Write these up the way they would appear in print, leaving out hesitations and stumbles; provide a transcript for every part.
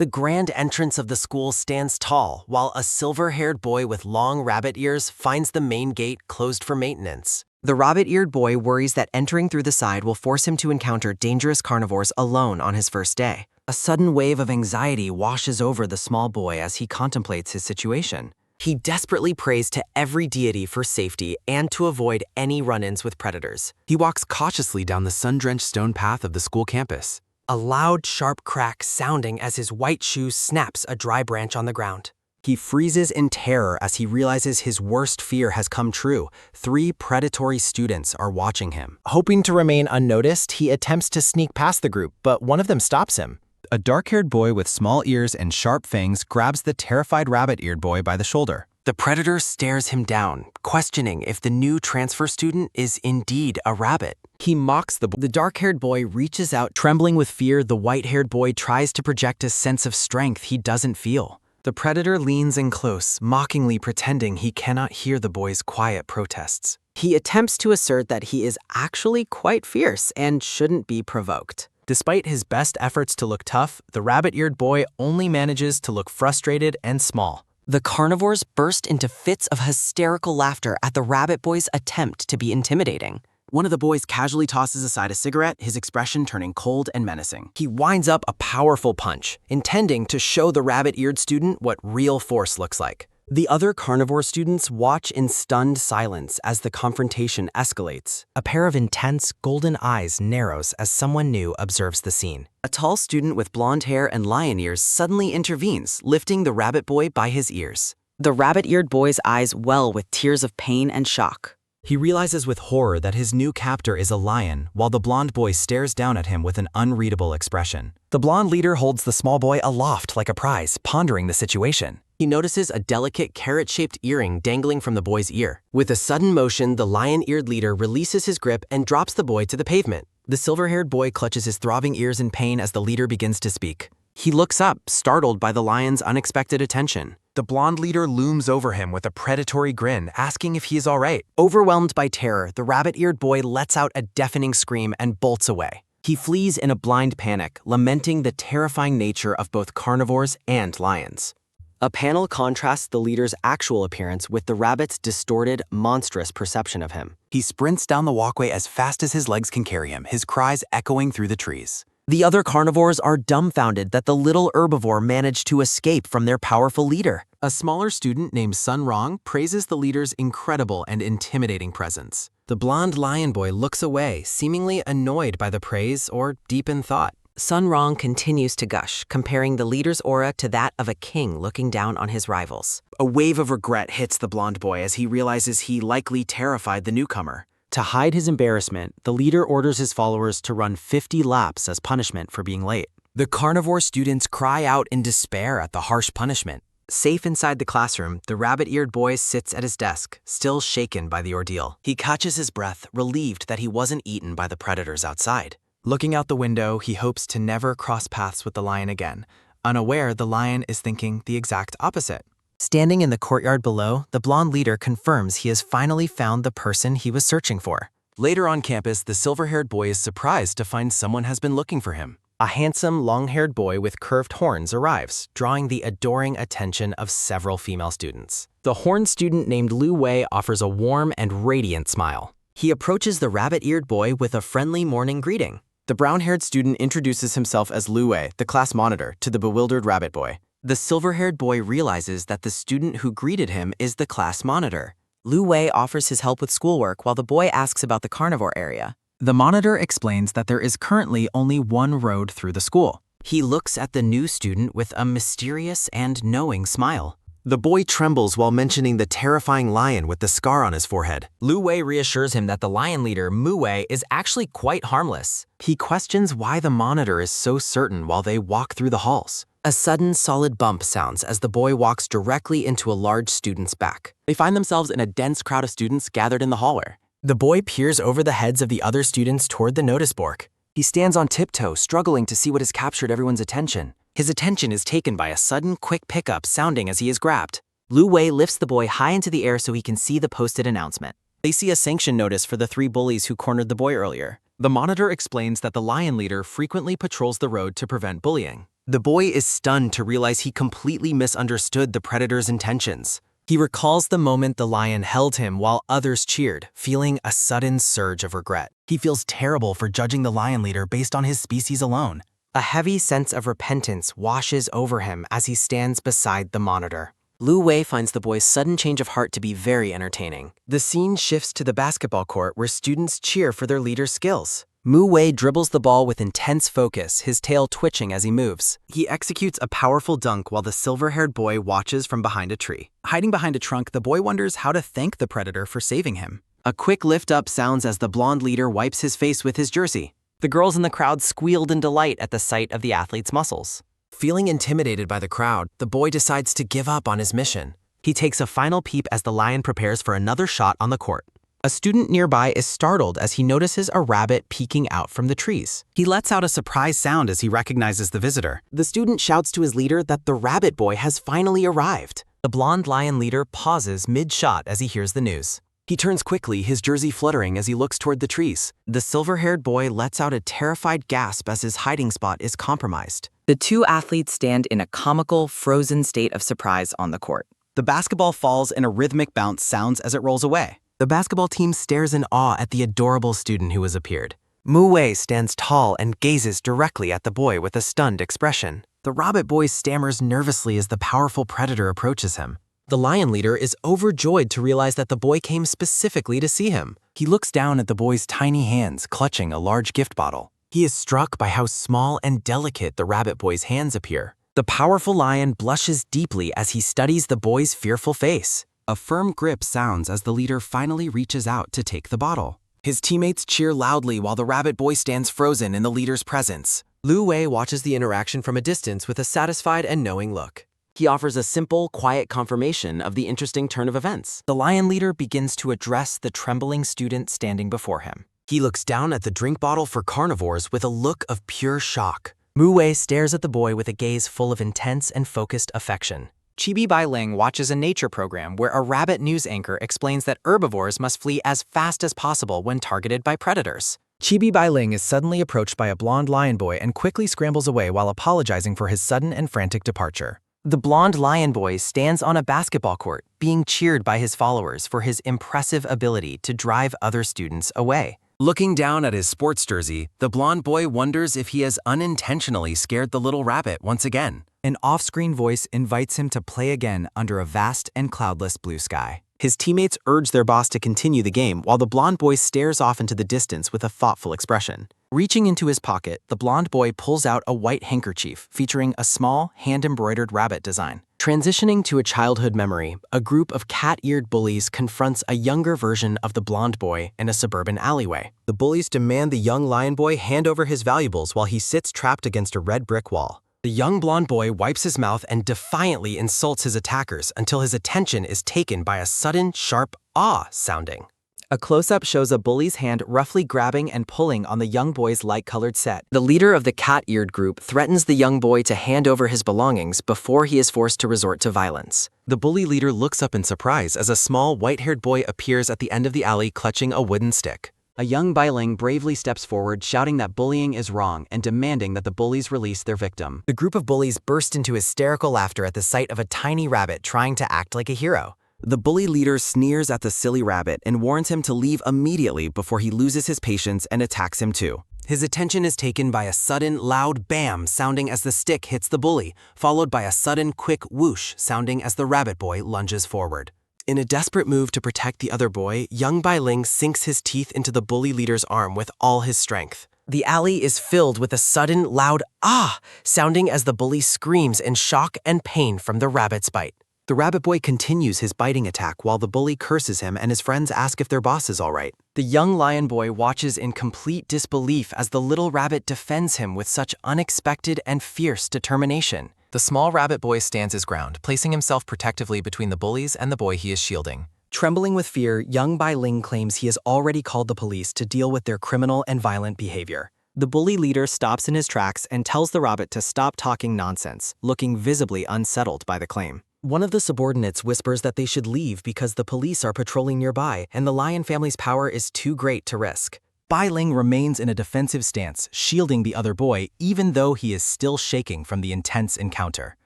The grand entrance of the school stands tall, while a silver-haired boy with long rabbit ears finds the main gate closed for maintenance. The rabbit-eared boy worries that entering through the side will force him to encounter dangerous carnivores alone on his first day. A sudden wave of anxiety washes over the small boy as he contemplates his situation. He desperately prays to every deity for safety and to avoid any run-ins with predators. He walks cautiously down the sun-drenched stone path of the school campus. A loud, sharp crack sounding as his white shoe snaps a dry branch on the ground. He freezes in terror as he realizes his worst fear has come true. 3 predatory students are watching him. Hoping to remain unnoticed, he attempts to sneak past the group, but one of them stops him. A dark-haired boy with small ears and sharp fangs grabs the terrified rabbit-eared boy by the shoulder. The predator stares him down, questioning if the new transfer student is indeed a rabbit. He mocks the dark-haired boy reaches out, trembling with fear. The white-haired boy tries to project a sense of strength he doesn't feel. The predator leans in close, mockingly pretending he cannot hear the boy's quiet protests. He attempts to assert that he is actually quite fierce and shouldn't be provoked. Despite his best efforts to look tough, the rabbit-eared boy only manages to look frustrated and small. The carnivores burst into fits of hysterical laughter at the rabbit boy's attempt to be intimidating. One of the boys casually tosses aside a cigarette, his expression turning cold and menacing. He winds up a powerful punch, intending to show the rabbit-eared student what real force looks like. The other carnivore students watch in stunned silence as the confrontation escalates. A pair of intense, golden eyes narrows as someone new observes the scene. A tall student with blonde hair and lion ears suddenly intervenes, lifting the rabbit boy by his ears. The rabbit-eared boy's eyes well with tears of pain and shock. He realizes with horror that his new captor is a lion, while the blonde boy stares down at him with an unreadable expression. The blonde leader holds the small boy aloft like a prize, pondering the situation. He notices a delicate carrot-shaped earring dangling from the boy's ear. With a sudden motion, the lion-eared leader releases his grip and drops the boy to the pavement. The silver-haired boy clutches his throbbing ears in pain as the leader begins to speak. He looks up, startled by the lion's unexpected attention. The blonde leader looms over him with a predatory grin, asking if he is all right. Overwhelmed by terror, the rabbit-eared boy lets out a deafening scream and bolts away. He flees in a blind panic, lamenting the terrifying nature of both carnivores and lions. A panel contrasts the leader's actual appearance with the rabbit's distorted, monstrous perception of him. He sprints down the walkway as fast as his legs can carry him, his cries echoing through the trees. The other carnivores are dumbfounded that the little herbivore managed to escape from their powerful leader. A smaller student named Sun Rong praises the leader's incredible and intimidating presence. The blonde lion boy looks away, seemingly annoyed by the praise or deep in thought. Sun Rong continues to gush, comparing the leader's aura to that of a king looking down on his rivals. A wave of regret hits the blonde boy as he realizes he likely terrified the newcomer. To hide his embarrassment, the leader orders his followers to run 50 laps as punishment for being late. The carnivore students cry out in despair at the harsh punishment. Safe inside the classroom, the rabbit-eared boy sits at his desk, still shaken by the ordeal. He catches his breath, relieved that he wasn't eaten by the predators outside. Looking out the window, he hopes to never cross paths with the lion again. Unaware, the lion is thinking the exact opposite. Standing in the courtyard below, the blonde leader confirms he has finally found the person he was searching for. Later on campus, the silver-haired boy is surprised to find someone has been looking for him. A handsome, long-haired boy with curved horns arrives, drawing the adoring attention of several female students. The horned student named Lu Wei offers a warm and radiant smile. He approaches the rabbit-eared boy with a friendly morning greeting. The brown-haired student introduces himself as Lu Wei, the class monitor, to the bewildered rabbit boy. The silver-haired boy realizes that the student who greeted him is the class monitor. Lu Wei offers his help with schoolwork while the boy asks about the carnivore area. The monitor explains that there is currently only one road through the school. He looks at the new student with a mysterious and knowing smile. The boy trembles while mentioning the terrifying lion with the scar on his forehead. Lu Wei reassures him that the lion leader, Mu Wei, is actually quite harmless. He questions why the monitor is so certain while they walk through the halls. A sudden, solid bump sounds as the boy walks directly into a large student's back. They find themselves in a dense crowd of students gathered in the hallway. The boy peers over the heads of the other students toward the notice board. He stands on tiptoe, struggling to see what has captured everyone's attention. His attention is taken by a sudden, quick pickup sounding as he is grabbed. Lu Wei lifts the boy high into the air so he can see the posted announcement. They see a sanction notice for the 3 bullies who cornered the boy earlier. The monitor explains that the lion leader frequently patrols the road to prevent bullying. The boy is stunned to realize he completely misunderstood the predator's intentions. He recalls the moment the lion held him while others cheered, feeling a sudden surge of regret. He feels terrible for judging the lion leader based on his species alone. A heavy sense of repentance washes over him as he stands beside the monitor. Lu Wei finds the boy's sudden change of heart to be very entertaining. The scene shifts to the basketball court where students cheer for their leader's skills. Mu Wei dribbles the ball with intense focus, his tail twitching as he moves. He executes a powerful dunk while the silver-haired boy watches from behind a tree. Hiding behind a trunk, the boy wonders how to thank the predator for saving him. A quick lift-up sounds as the blonde leader wipes his face with his jersey. The girls in the crowd squealed in delight at the sight of the athlete's muscles. Feeling intimidated by the crowd, the boy decides to give up on his mission. He takes a final peep as the lion prepares for another shot on the court. A student nearby is startled as he notices a rabbit peeking out from the trees. He lets out a surprise sound as he recognizes the visitor. The student shouts to his leader that the rabbit boy has finally arrived. The blonde lion leader pauses mid-shot as he hears the news. He turns quickly, his jersey fluttering as he looks toward the trees. The silver-haired boy lets out a terrified gasp as his hiding spot is compromised. The two athletes stand in a comical, frozen state of surprise on the court. The basketball falls and a rhythmic bounce sounds as it rolls away. The basketball team stares in awe at the adorable student who has appeared. Mu Wei stands tall and gazes directly at the boy with a stunned expression. The rabbit boy stammers nervously as the powerful predator approaches him. The lion leader is overjoyed to realize that the boy came specifically to see him. He looks down at the boy's tiny hands clutching a large gift bottle. He is struck by how small and delicate the rabbit boy's hands appear. The powerful lion blushes deeply as he studies the boy's fearful face. A firm grip sounds as the leader finally reaches out to take the bottle. His teammates cheer loudly while the rabbit boy stands frozen in the leader's presence. Lu Wei watches the interaction from a distance with a satisfied and knowing look. He offers a simple, quiet confirmation of the interesting turn of events. The lion leader begins to address the trembling student standing before him. He looks down at the drink bottle for carnivores with a look of pure shock. Mu Wei stares at the boy with a gaze full of intense and focused affection. Chibi Bai Ling watches a nature program where a rabbit news anchor explains that herbivores must flee as fast as possible when targeted by predators. Chibi Bai Ling is suddenly approached by a blonde lion boy and quickly scrambles away while apologizing for his sudden and frantic departure. The blonde lion boy stands on a basketball court, being cheered by his followers for his impressive ability to drive other students away. Looking down at his sports jersey, the blonde boy wonders if he has unintentionally scared the little rabbit once again. An off-screen voice invites him to play again under a vast and cloudless blue sky. His teammates urge their boss to continue the game while the blonde boy stares off into the distance with a thoughtful expression. Reaching into his pocket, the blonde boy pulls out a white handkerchief featuring a small, hand-embroidered rabbit design. Transitioning to a childhood memory, a group of cat-eared bullies confronts a younger version of the blonde boy in a suburban alleyway. The bullies demand the young lion boy hand over his valuables while he sits trapped against a red brick wall. The young blonde boy wipes his mouth and defiantly insults his attackers until his attention is taken by a sudden, sharp "ah" sounding. A close-up shows a bully's hand roughly grabbing and pulling on the young boy's light-colored set. The leader of the cat-eared group threatens the young boy to hand over his belongings before he is forced to resort to violence. The bully leader looks up in surprise as a small, white-haired boy appears at the end of the alley clutching a wooden stick. A young Bai Ling bravely steps forward, shouting that bullying is wrong and demanding that the bullies release their victim. The group of bullies burst into hysterical laughter at the sight of a tiny rabbit trying to act like a hero. The bully leader sneers at the silly rabbit and warns him to leave immediately before he loses his patience and attacks him too. His attention is taken by a sudden, loud bam sounding as the stick hits the bully, followed by a sudden, quick whoosh sounding as the rabbit boy lunges forward. In a desperate move to protect the other boy, young Bai Ling sinks his teeth into the bully leader's arm with all his strength. The alley is filled with a sudden, loud "ah" sounding as the bully screams in shock and pain from the rabbit's bite. The rabbit boy continues his biting attack while the bully curses him and his friends ask if their boss is all right. The young lion boy watches in complete disbelief as the little rabbit defends him with such unexpected and fierce determination. The small rabbit boy stands his ground, placing himself protectively between the bullies and the boy he is shielding. Trembling with fear, young Bai Ling claims he has already called the police to deal with their criminal and violent behavior. The bully leader stops in his tracks and tells the rabbit to stop talking nonsense, looking visibly unsettled by the claim. One of the subordinates whispers that they should leave because the police are patrolling nearby and the lion family's power is too great to risk. Bai Ling remains in a defensive stance, shielding the other boy even though he is still shaking from the intense encounter.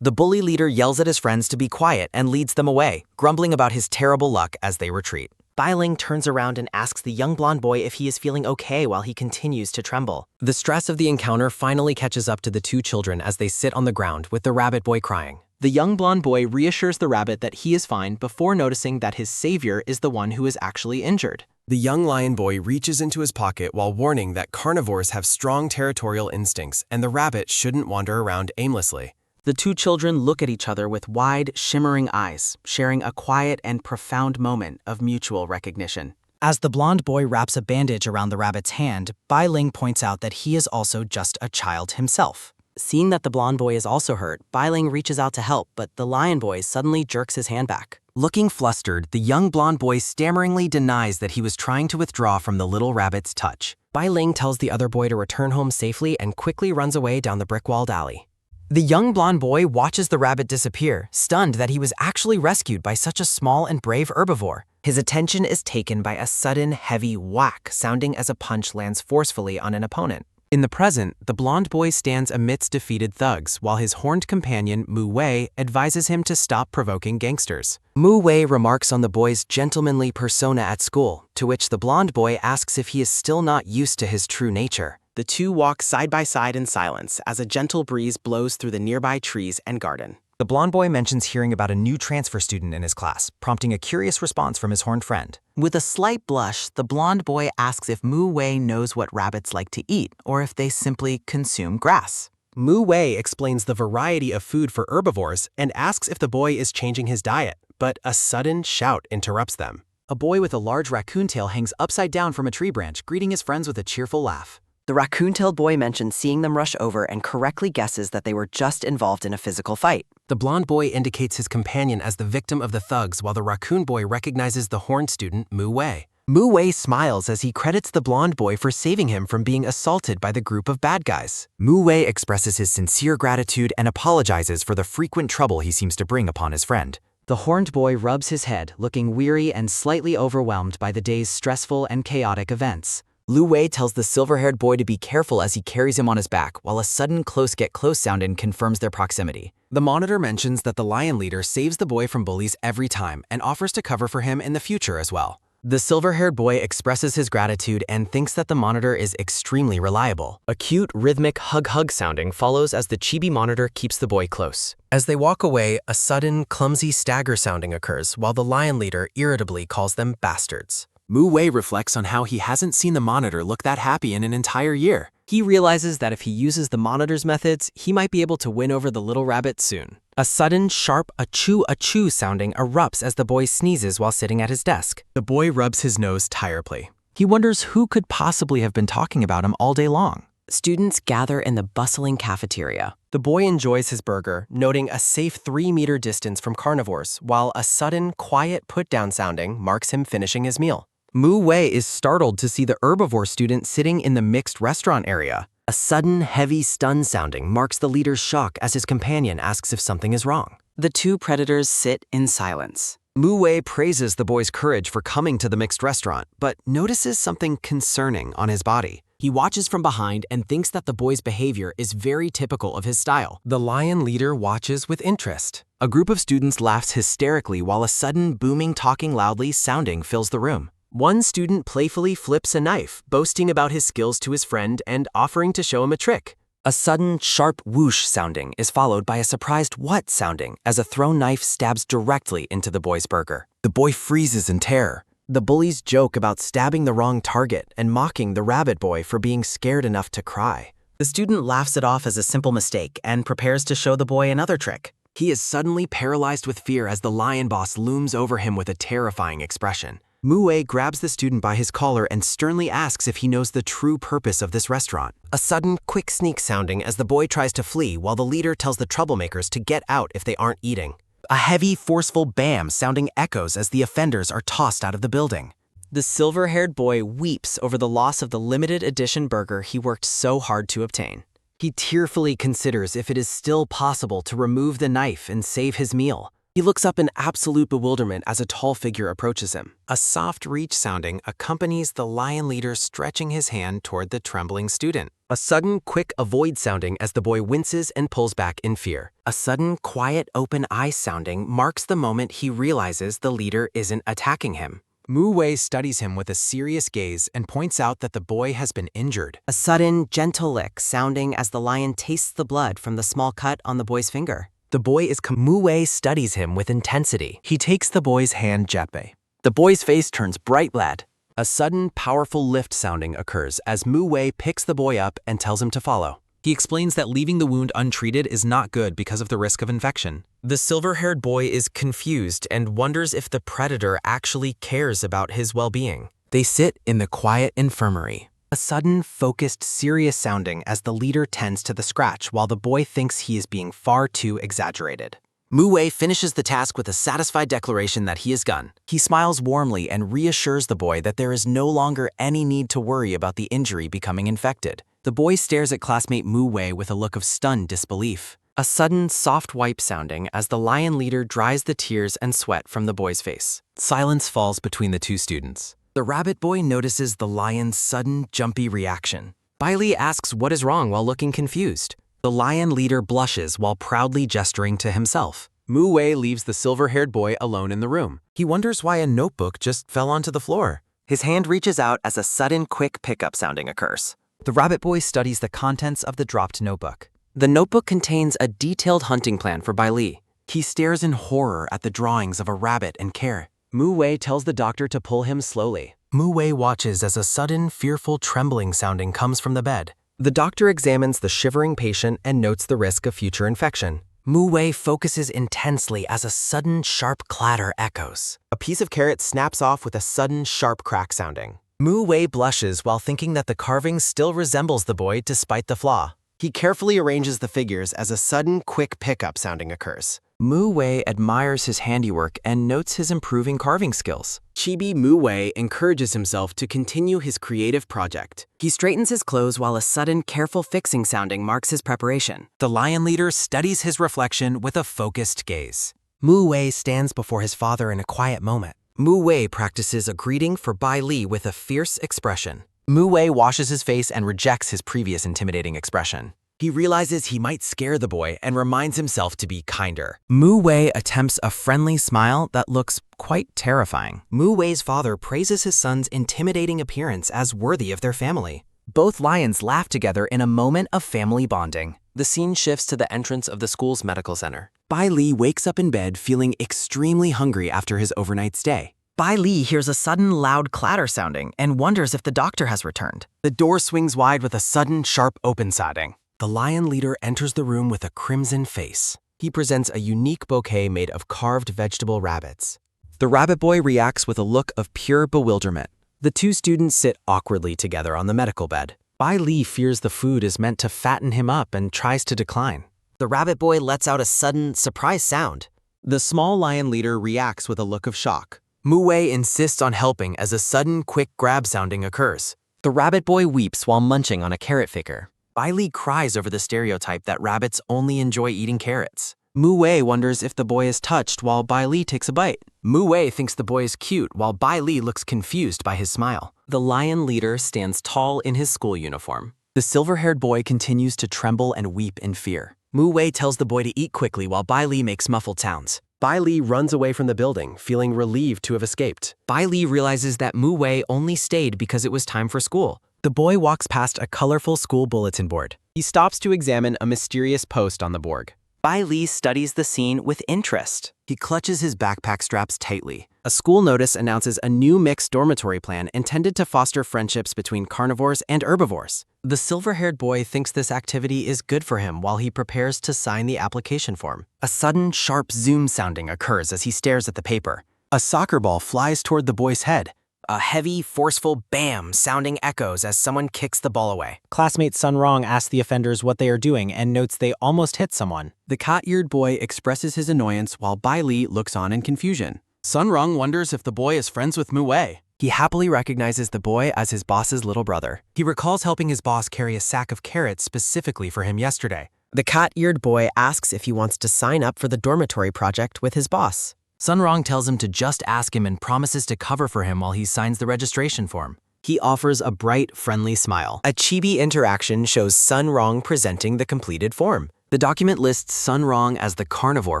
The bully leader yells at his friends to be quiet and leads them away, grumbling about his terrible luck as they retreat. Bai Ling turns around and asks the young blonde boy if he is feeling okay while he continues to tremble. The stress of the encounter finally catches up to the two children as they sit on the ground with the rabbit boy crying. The young blonde boy reassures the rabbit that he is fine before noticing that his savior is the one who is actually injured. The young lion boy reaches into his pocket while warning that carnivores have strong territorial instincts and the rabbit shouldn't wander around aimlessly. The two children look at each other with wide, shimmering eyes, sharing a quiet and profound moment of mutual recognition. As the blonde boy wraps a bandage around the rabbit's hand, Bai Ling points out that he is also just a child himself. Seeing that the blonde boy is also hurt, Bai Ling reaches out to help, but the lion boy suddenly jerks his hand back. Looking flustered, the young blonde boy stammeringly denies that he was trying to withdraw from the little rabbit's touch. Bai Ling tells the other boy to return home safely and quickly runs away down the brick-walled alley. The young blonde boy watches the rabbit disappear, stunned that he was actually rescued by such a small and brave herbivore. His attention is taken by a sudden, heavy whack, sounding as a punch lands forcefully on an opponent. In the present, the blonde boy stands amidst defeated thugs, while his horned companion, Mu Wei, advises him to stop provoking gangsters. Mu Wei remarks on the boy's gentlemanly persona at school, to which the blonde boy asks if he is still not used to his true nature. The two walk side by side in silence as a gentle breeze blows through the nearby trees and garden. The blonde boy mentions hearing about a new transfer student in his class, prompting a curious response from his horned friend. With a slight blush, the blonde boy asks if Mu Wei knows what rabbits like to eat, or if they simply consume grass. Mu Wei explains the variety of food for herbivores and asks if the boy is changing his diet, but a sudden shout interrupts them. A boy with a large raccoon tail hangs upside down from a tree branch, greeting his friends with a cheerful laugh. The raccoon-tailed boy mentions seeing them rush over and correctly guesses that they were just involved in a physical fight. The blonde boy indicates his companion as the victim of the thugs while the raccoon boy recognizes the horned student, Mu Wei. Mu Wei smiles as he credits the blonde boy for saving him from being assaulted by the group of bad guys. Mu Wei expresses his sincere gratitude and apologizes for the frequent trouble he seems to bring upon his friend. The horned boy rubs his head, looking weary and slightly overwhelmed by the day's stressful and chaotic events. Lu Wei tells the silver-haired boy to be careful as he carries him on his back, while a sudden close-get-close sound in confirms their proximity. The monitor mentions that the lion leader saves the boy from bullies every time and offers to cover for him in the future as well. The silver-haired boy expresses his gratitude and thinks that the monitor is extremely reliable. A cute, rhythmic hug-hug sounding follows as the chibi monitor keeps the boy close. As they walk away, a sudden, clumsy stagger sounding occurs while the lion leader irritably calls them bastards. Mu Wei reflects on how he hasn't seen the monitor look that happy in an entire year. He realizes that if he uses the monitor's methods, he might be able to win over the little rabbit soon. A sudden, sharp achoo sounding erupts as the boy sneezes while sitting at his desk. The boy rubs his nose tiredly. He wonders who could possibly have been talking about him all day long. Students gather in the bustling cafeteria. The boy enjoys his burger, noting a safe 3-meter distance from carnivores, while a sudden, quiet put-down sounding marks him finishing his meal. Mu Wei is startled to see the herbivore student sitting in the mixed restaurant area. A sudden, heavy stun sounding marks the leader's shock as his companion asks if something is wrong. The two predators sit in silence. Mu Wei praises the boy's courage for coming to the mixed restaurant, but notices something concerning on his body. He watches from behind and thinks that the boy's behavior is very typical of his style. The lion leader watches with interest. A group of students laughs hysterically while a sudden booming talking loudly sounding fills the room. One student playfully flips a knife, boasting about his skills to his friend and offering to show him a trick. A sudden, sharp whoosh sounding is followed by a surprised what sounding as a thrown knife stabs directly into the boy's burger. The boy freezes in terror. The bullies joke about stabbing the wrong target and mocking the rabbit boy for being scared enough to cry. The student laughs it off as a simple mistake and prepares to show the boy another trick. He is suddenly paralyzed with fear as the lion boss looms over him with a terrifying expression. Mu Wei grabs the student by his collar and sternly asks if he knows the true purpose of this restaurant. A sudden, quick sneak sounding as the boy tries to flee while the leader tells the troublemakers to get out if they aren't eating. A heavy, forceful bam sounding echoes as the offenders are tossed out of the building. The silver-haired boy weeps over the loss of the limited edition burger he worked so hard to obtain. He tearfully considers if it is still possible to remove the knife and save his meal. He looks up in absolute bewilderment as a tall figure approaches him. A soft reach sounding accompanies the lion leader stretching his hand toward the trembling student. A sudden, quick avoid sounding as the boy winces and pulls back in fear. A sudden, quiet open eye sounding marks the moment he realizes the leader isn't attacking him. Mu Wei studies him with a serious gaze and points out that the boy has been injured. A sudden, gentle lick sounding as the lion tastes the blood from the small cut on the boy's finger. The boy is Mu Wei studies him with intensity. He takes the boy's hand gently. The boy's face turns bright red. A sudden, powerful lift sounding occurs as Mu Wei picks the boy up and tells him to follow. He explains that leaving the wound untreated is not good because of the risk of infection. The silver-haired boy is confused and wonders if the predator actually cares about his well-being. They sit in the quiet infirmary. A sudden, focused, serious sounding as the leader tends to the scratch while the boy thinks he is being far too exaggerated. Mu Wei finishes the task with a satisfied declaration that he is done. He smiles warmly and reassures the boy that there is no longer any need to worry about the injury becoming infected. The boy stares at classmate Mu Wei with a look of stunned disbelief. A sudden, soft wipe sounding as the lion leader dries the tears and sweat from the boy's face. Silence falls between the two students. The rabbit boy notices the lion's sudden, jumpy reaction. Bai Li asks what is wrong while looking confused. The lion leader blushes while proudly gesturing to himself. Mu Wei leaves the silver-haired boy alone in the room. He wonders why a notebook just fell onto the floor. His hand reaches out as a sudden, quick pickup sounding occurs. The rabbit boy studies the contents of the dropped notebook. The notebook contains a detailed hunting plan for Bai Li. He stares in horror at the drawings of a rabbit and care. Mu Wei tells the doctor to pull him slowly. Mu Wei watches as a sudden, fearful trembling sounding comes from the bed. The doctor examines the shivering patient and notes the risk of future infection. Mu Wei focuses intensely as a sudden, sharp clatter echoes. A piece of carrot snaps off with a sudden, sharp crack sounding. Mu Wei blushes while thinking that the carving still resembles the boy despite the flaw. He carefully arranges the figures as a sudden, quick pickup sounding occurs. Mu Wei admires his handiwork and notes his improving carving skills. Chibi Mu Wei encourages himself to continue his creative project. He straightens his clothes while a sudden, careful fixing sounding marks his preparation. The lion leader studies his reflection with a focused gaze. Mu Wei stands before his father in a quiet moment. Mu Wei practices a greeting for Bai Li with a fierce expression. Mu Wei washes his face and rejects his previous intimidating expression. He realizes he might scare the boy and reminds himself to be kinder. Mu Wei attempts a friendly smile that looks quite terrifying. Mu Wei's father praises his son's intimidating appearance as worthy of their family. Both lions laugh together in a moment of family bonding. The scene shifts to the entrance of the school's medical center. Bai Li wakes up in bed feeling extremely hungry after his overnight stay. Bai Li hears a sudden loud clatter sounding and wonders if the doctor has returned. The door swings wide with a sudden sharp open sounding. The lion leader enters the room with a crimson face. He presents a unique bouquet made of carved vegetable rabbits. The rabbit boy reacts with a look of pure bewilderment. The two students sit awkwardly together on the medical bed. Bai Li fears the food is meant to fatten him up and tries to decline. The rabbit boy lets out a sudden, surprise sound. The small lion leader reacts with a look of shock. Mu Wei insists on helping as a sudden, quick grab sounding occurs. The rabbit boy weeps while munching on a carrot figure. Bai Li cries over the stereotype that rabbits only enjoy eating carrots. Mu Wei wonders if the boy is touched while Bai Li takes a bite. Mu Wei thinks the boy is cute while Bai Li looks confused by his smile. The lion leader stands tall in his school uniform. The silver-haired boy continues to tremble and weep in fear. Mu Wei tells the boy to eat quickly while Bai Li makes muffled sounds. Bai Li runs away from the building, feeling relieved to have escaped. Bai Li realizes that Mu Wei only stayed because it was time for school. The boy walks past a colorful school bulletin board. He stops to examine a mysterious post on the board. Bai Li studies the scene with interest. He clutches his backpack straps tightly. A school notice announces a new mixed dormitory plan intended to foster friendships between carnivores and herbivores. The silver-haired boy thinks this activity is good for him while he prepares to sign the application form. A sudden, sharp zoom sounding occurs as he stares at the paper. A soccer ball flies toward the boy's head. A heavy, forceful bam sounding echoes as someone kicks the ball away. Classmate Sun Rong asks the offenders what they are doing and notes they almost hit someone. The cat-eared boy expresses his annoyance while Bai Li looks on in confusion. Sun Rong wonders if the boy is friends with Mu Wei. He happily recognizes the boy as his boss's little brother. He recalls helping his boss carry a sack of carrots specifically for him yesterday. The cat-eared boy asks if he wants to sign up for the dormitory project with his boss. Sunrong tells him to just ask him and promises to cover for him while he signs the registration form. He offers a bright, friendly smile. A chibi interaction shows Sunrong presenting the completed form. The document lists Sunrong as the carnivore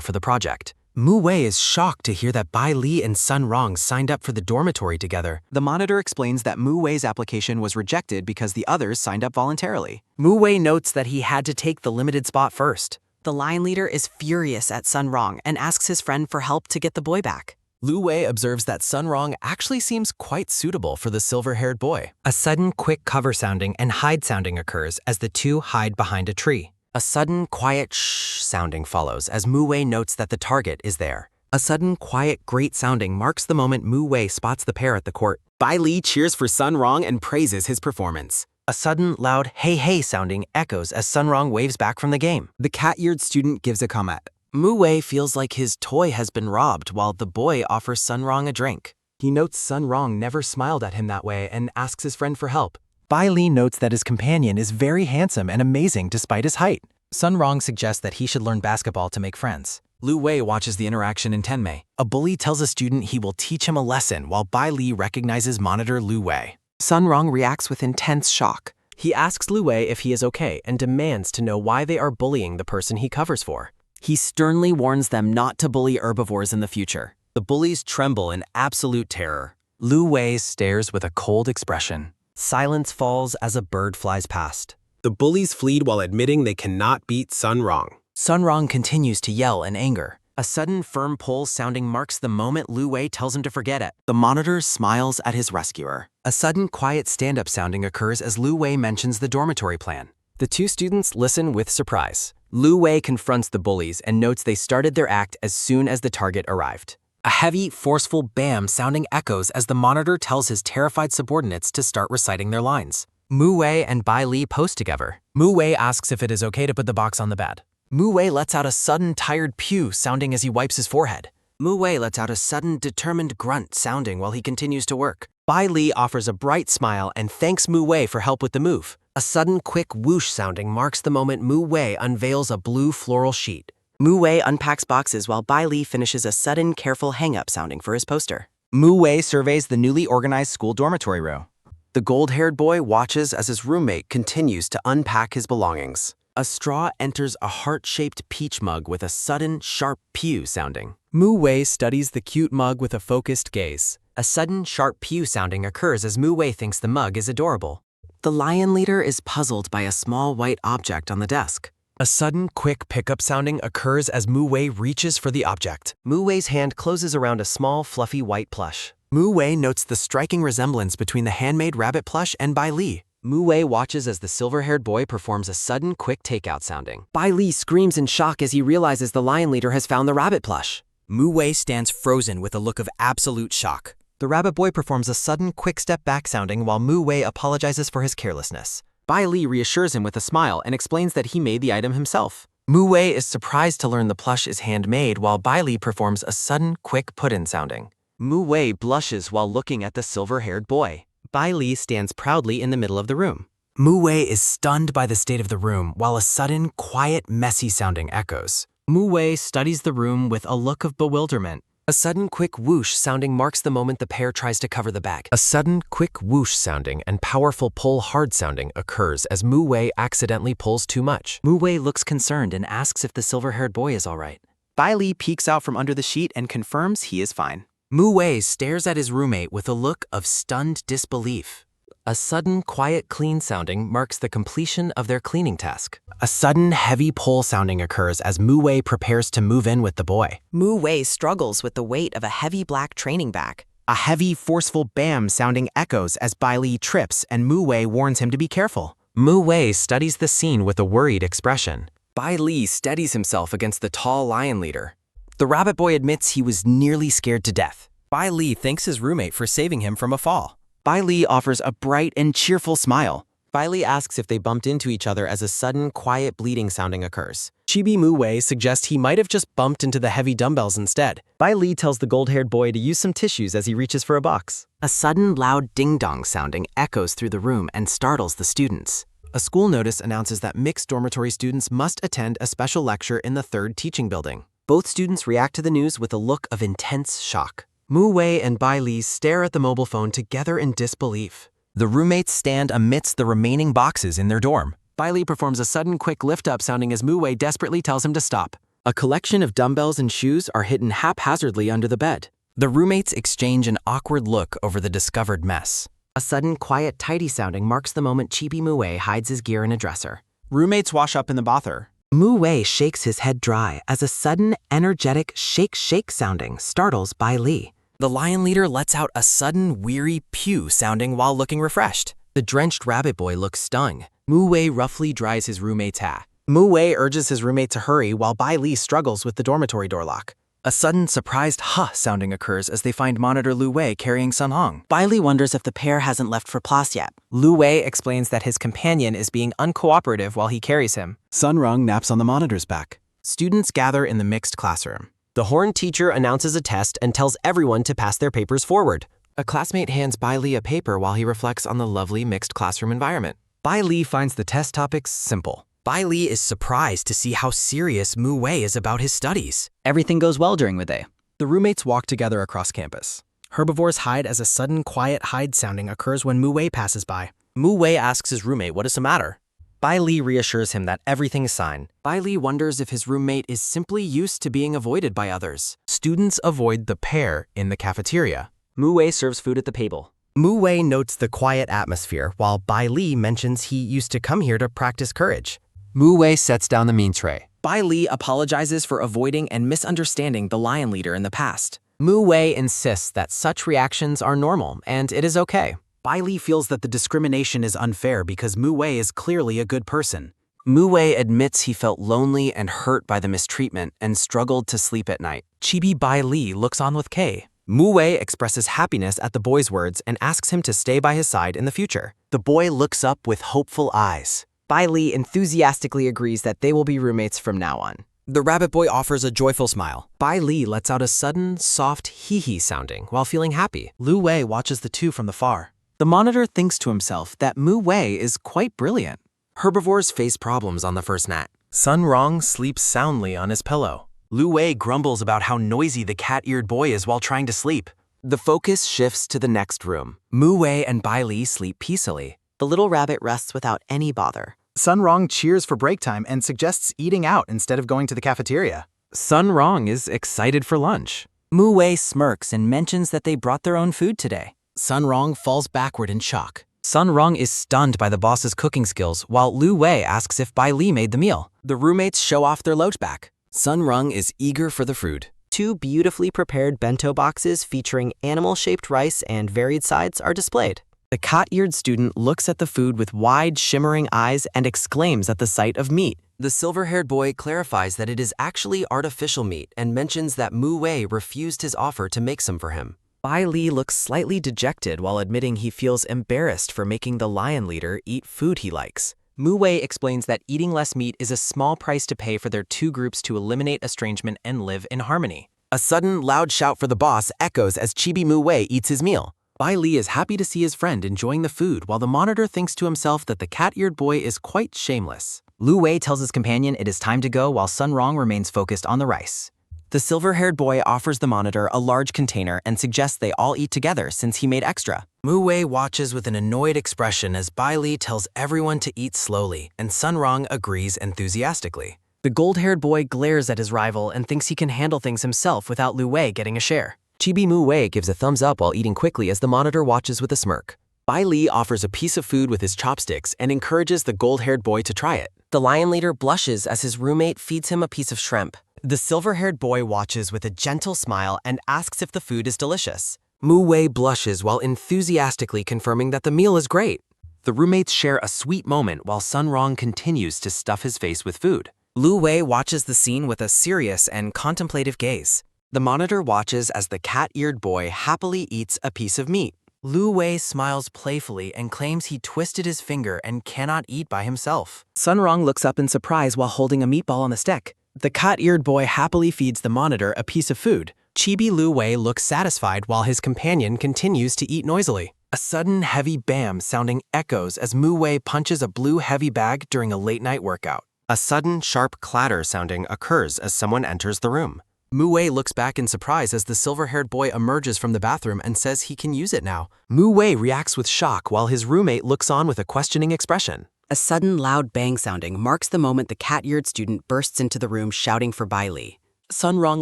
for the project. Mu Wei is shocked to hear that Bai Li and Sunrong signed up for the dormitory together. The monitor explains that Mu Wei's application was rejected because the others signed up voluntarily. Mu Wei notes that he had to take the limited spot first. The line leader is furious at Sunrong and asks his friend for help to get the boy back. Lu Wei observes that Sunrong actually seems quite suitable for the silver-haired boy. A sudden, quick cover sounding and hide sounding occurs as the two hide behind a tree. A sudden, quiet shh sounding follows as Mu Wei notes that the target is there. A sudden, quiet, great sounding marks the moment Mu Wei spots the pair at the court. Bai Li cheers for Sunrong and praises his performance. A sudden, loud hey hey sounding echoes as Sunrong waves back from the game. The cat-eared student gives a comment. Mu Wei feels like his toy has been robbed while the boy offers Sunrong a drink. He notes Sunrong never smiled at him that way and asks his friend for help. Bai Li notes that his companion is very handsome and amazing despite his height. Sunrong suggests that he should learn basketball to make friends. Lu Wei watches the interaction in Tenmei. A bully tells a student he will teach him a lesson while Bai Li recognizes monitor Lu Wei. Sunrong reacts with intense shock. He asks Lu Wei if he is okay and demands to know why they are bullying the person he covers for. He sternly warns them not to bully herbivores in the future. The bullies tremble in absolute terror. Lu Wei stares with a cold expression. Silence falls as a bird flies past. The bullies flee while admitting they cannot beat Sunrong. Sunrong continues to yell in anger. A sudden firm pull sounding marks the moment Lu Wei tells him to forget it. The monitor smiles at his rescuer. A sudden quiet stand-up sounding occurs as Lu Wei mentions the dormitory plan. The two students listen with surprise. Lu Wei confronts the bullies and notes they started their act as soon as the target arrived. A heavy, forceful bam sounding echoes as the monitor tells his terrified subordinates to start reciting their lines. Mu Wei and Bai Li pose together. Mu Wei asks if it is okay to put the box on the bed. Mu Wei lets out a sudden tired pew sounding as he wipes his forehead. Mu Wei lets out a sudden determined grunt sounding while he continues to work. Bai Li offers a bright smile and thanks Mu Wei for help with the move. A sudden quick whoosh sounding marks the moment Mu Wei unveils a blue floral sheet. Mu Wei unpacks boxes while Bai Li finishes a sudden, careful hang-up sounding for his poster. Mu Wei surveys the newly organized school dormitory row. The gold-haired boy watches as his roommate continues to unpack his belongings. A straw enters a heart-shaped peach mug with a sudden, sharp pew sounding. Mu Wei studies the cute mug with a focused gaze. A sudden, sharp pew sounding occurs as Mu Wei thinks the mug is adorable. The lion leader is puzzled by a small white object on the desk. A sudden, quick pickup sounding occurs as Mu Wei reaches for the object. Mu Wei's hand closes around a small, fluffy white plush. Mu Wei notes the striking resemblance between the handmade rabbit plush and Bai Li. Mu Wei watches as the silver-haired boy performs a sudden, quick takeout sounding. Bai Li screams in shock as he realizes the lion leader has found the rabbit plush. Mu Wei stands frozen with a look of absolute shock. The rabbit boy performs a sudden, quick step back sounding while Mu Wei apologizes for his carelessness. Bai Li reassures him with a smile and explains that he made the item himself. Mu Wei is surprised to learn the plush is handmade while Bai Li performs a sudden, quick put-in sounding. Mu Wei blushes while looking at the silver-haired boy. Bai Li stands proudly in the middle of the room. Mu Wei is stunned by the state of the room while a sudden, quiet, messy sounding echoes. Mu Wei studies the room with a look of bewilderment. A sudden quick whoosh sounding marks the moment the pair tries to cover the bag. A sudden, quick whoosh sounding and powerful pull hard sounding occurs as Mu Wei accidentally pulls too much. Mu Wei looks concerned and asks if the silver-haired boy is all right. Bai Li peeks out from under the sheet and confirms he is fine. Mu Wei stares at his roommate with a look of stunned disbelief. A sudden, quiet clean sounding marks the completion of their cleaning task. A sudden, heavy pull sounding occurs as Mu Wei prepares to move in with the boy. Mu Wei struggles with the weight of a heavy black training bag. A heavy, forceful bam sounding echoes as Bai Li trips and Mu Wei warns him to be careful. Mu Wei studies the scene with a worried expression. Bai Li steadies himself against the tall lion leader. The rabbit boy admits he was nearly scared to death. Bai Li thanks his roommate for saving him from a fall. Bai Li offers a bright and cheerful smile. Bai Li asks if they bumped into each other as a sudden, quiet bleeding sounding occurs. Chibi Mu Wei suggests he might have just bumped into the heavy dumbbells instead. Bai Li tells the gold-haired boy to use some tissues as he reaches for a box. A sudden, loud ding-dong sounding echoes through the room and startles the students. A school notice announces that mixed dormitory students must attend a special lecture in the 3rd teaching building. Both students react to the news with a look of intense shock. Mu Wei and Bai Li stare at the mobile phone together in disbelief. The roommates stand amidst the remaining boxes in their dorm. Bai Li performs a sudden quick lift-up sounding as Mu Wei desperately tells him to stop. A collection of dumbbells and shoes are hidden haphazardly under the bed. The roommates exchange an awkward look over the discovered mess. A sudden, quiet, tidy sounding marks the moment Chibi Mu Wei hides his gear in a dresser. Roommates wash up in the bother. Mu Wei shakes his head dry as a sudden, energetic shake sounding startles Bai Li. The lion leader lets out a sudden, weary pew sounding while looking refreshed. The drenched rabbit boy looks stung. Mu Wei roughly dries his roommate's hat. Mu Wei urges his roommate to hurry while Bai Li struggles with the dormitory door lock. A sudden, surprised "huh" sounding occurs as they find monitor Lu Wei carrying Sun Hong. Bai Li wonders if the pair hasn't left for class yet. Lu Wei explains that his companion is being uncooperative while he carries him. Sun Rong naps on the monitor's back. Students gather in the mixed classroom. The horned teacher announces a test and tells everyone to pass their papers forward. A classmate hands Bai Li a paper while he reflects on the lovely mixed classroom environment. Bai Li finds the test topics simple. Bai Li is surprised to see how serious Mu Wei is about his studies. Everything goes well during the day. The roommates walk together across campus. Herbivores hide as a sudden, quiet hide sounding occurs when Mu Wei passes by. Mu Wei asks his roommate what is the matter. Bai Li reassures him that everything is fine. Bai Li wonders if his roommate is simply used to being avoided by others. Students avoid the pair in the cafeteria. Mu Wei serves food at the table. Mu Wei notes the quiet atmosphere while Bai Li mentions he used to come here to practice courage. Mu Wei sets down the mean tray. Bai Li apologizes for avoiding and misunderstanding the lion leader in the past. Mu Wei insists that such reactions are normal and it is okay. Bai Li feels that the discrimination is unfair because Mu Wei is clearly a good person. Mu Wei admits he felt lonely and hurt by the mistreatment and struggled to sleep at night. Chibi Bai Li looks on with Kei. Mu Wei expresses happiness at the boy's words and asks him to stay by his side in the future. The boy looks up with hopeful eyes. Bai Li enthusiastically agrees that they will be roommates from now on. The rabbit boy offers a joyful smile. Bai Li lets out a sudden, soft hee-hee sounding while feeling happy. Lu Wei watches the two from the far. The monitor thinks to himself that Mu Wei is quite brilliant. Herbivores face problems on the first nat. Sun Rong sleeps soundly on his pillow. Lu Wei grumbles about how noisy the cat-eared boy is while trying to sleep. The focus shifts to the next room. Mu Wei and Bai Li sleep peacefully. The little rabbit rests without any bother. Sun Rong cheers for break time and suggests eating out instead of going to the cafeteria. Sun Rong is excited for lunch. Mu Wei smirks and mentions that they brought their own food today. Sun Rong falls backward in shock. Sun Rong is stunned by the boss's cooking skills, while Lu Wei asks if Bai Li made the meal. The roommates show off their loach back. Sun Rong is eager for the food. Two beautifully prepared bento boxes featuring animal-shaped rice and varied sides are displayed. The cat-eared student looks at the food with wide, shimmering eyes and exclaims at the sight of meat. The silver-haired boy clarifies that it is actually artificial meat and mentions that Mu Wei refused his offer to make some for him. Bai Li looks slightly dejected while admitting he feels embarrassed for making the lion leader eat food he likes. Mu Wei explains that eating less meat is a small price to pay for their two groups to eliminate estrangement and live in harmony. A sudden, loud shout for the boss echoes as Chibi Mu Wei eats his meal. Bai Li is happy to see his friend enjoying the food while the monitor thinks to himself that the cat-eared boy is quite shameless. Lu Wei tells his companion it is time to go while Sun Rong remains focused on the rice. The silver-haired boy offers the monitor a large container and suggests they all eat together since he made extra. Mu Wei watches with an annoyed expression as Bai Li tells everyone to eat slowly, and Sun Rong agrees enthusiastically. The gold-haired boy glares at his rival and thinks he can handle things himself without Lu Wei getting a share. Chibi Mu Wei gives a thumbs up while eating quickly as the monitor watches with a smirk. Bai Li offers a piece of food with his chopsticks and encourages the gold-haired boy to try it. The lion leader blushes as his roommate feeds him a piece of shrimp. The silver-haired boy watches with a gentle smile and asks if the food is delicious. Mu Wei blushes while enthusiastically confirming that the meal is great. The roommates share a sweet moment while Sun Rong continues to stuff his face with food. Lu Wei watches the scene with a serious and contemplative gaze. The monitor watches as the cat-eared boy happily eats a piece of meat. Lu Wei smiles playfully and claims he twisted his finger and cannot eat by himself. Sun Rong looks up in surprise while holding a meatball on the stick. The cat-eared boy happily feeds the monitor a piece of food. Chibi Lu Wei looks satisfied while his companion continues to eat noisily. A sudden heavy bam sounding echoes as Mu Wei punches a blue heavy bag during a late-night workout. A sudden, sharp clatter sounding occurs as someone enters the room. Mu Wei looks back in surprise as the silver-haired boy emerges from the bathroom and says he can use it now. Mu Wei reacts with shock while his roommate looks on with a questioning expression. A sudden loud bang sounding marks the moment the cat-eared student bursts into the room shouting for Bai Li. Sun Rong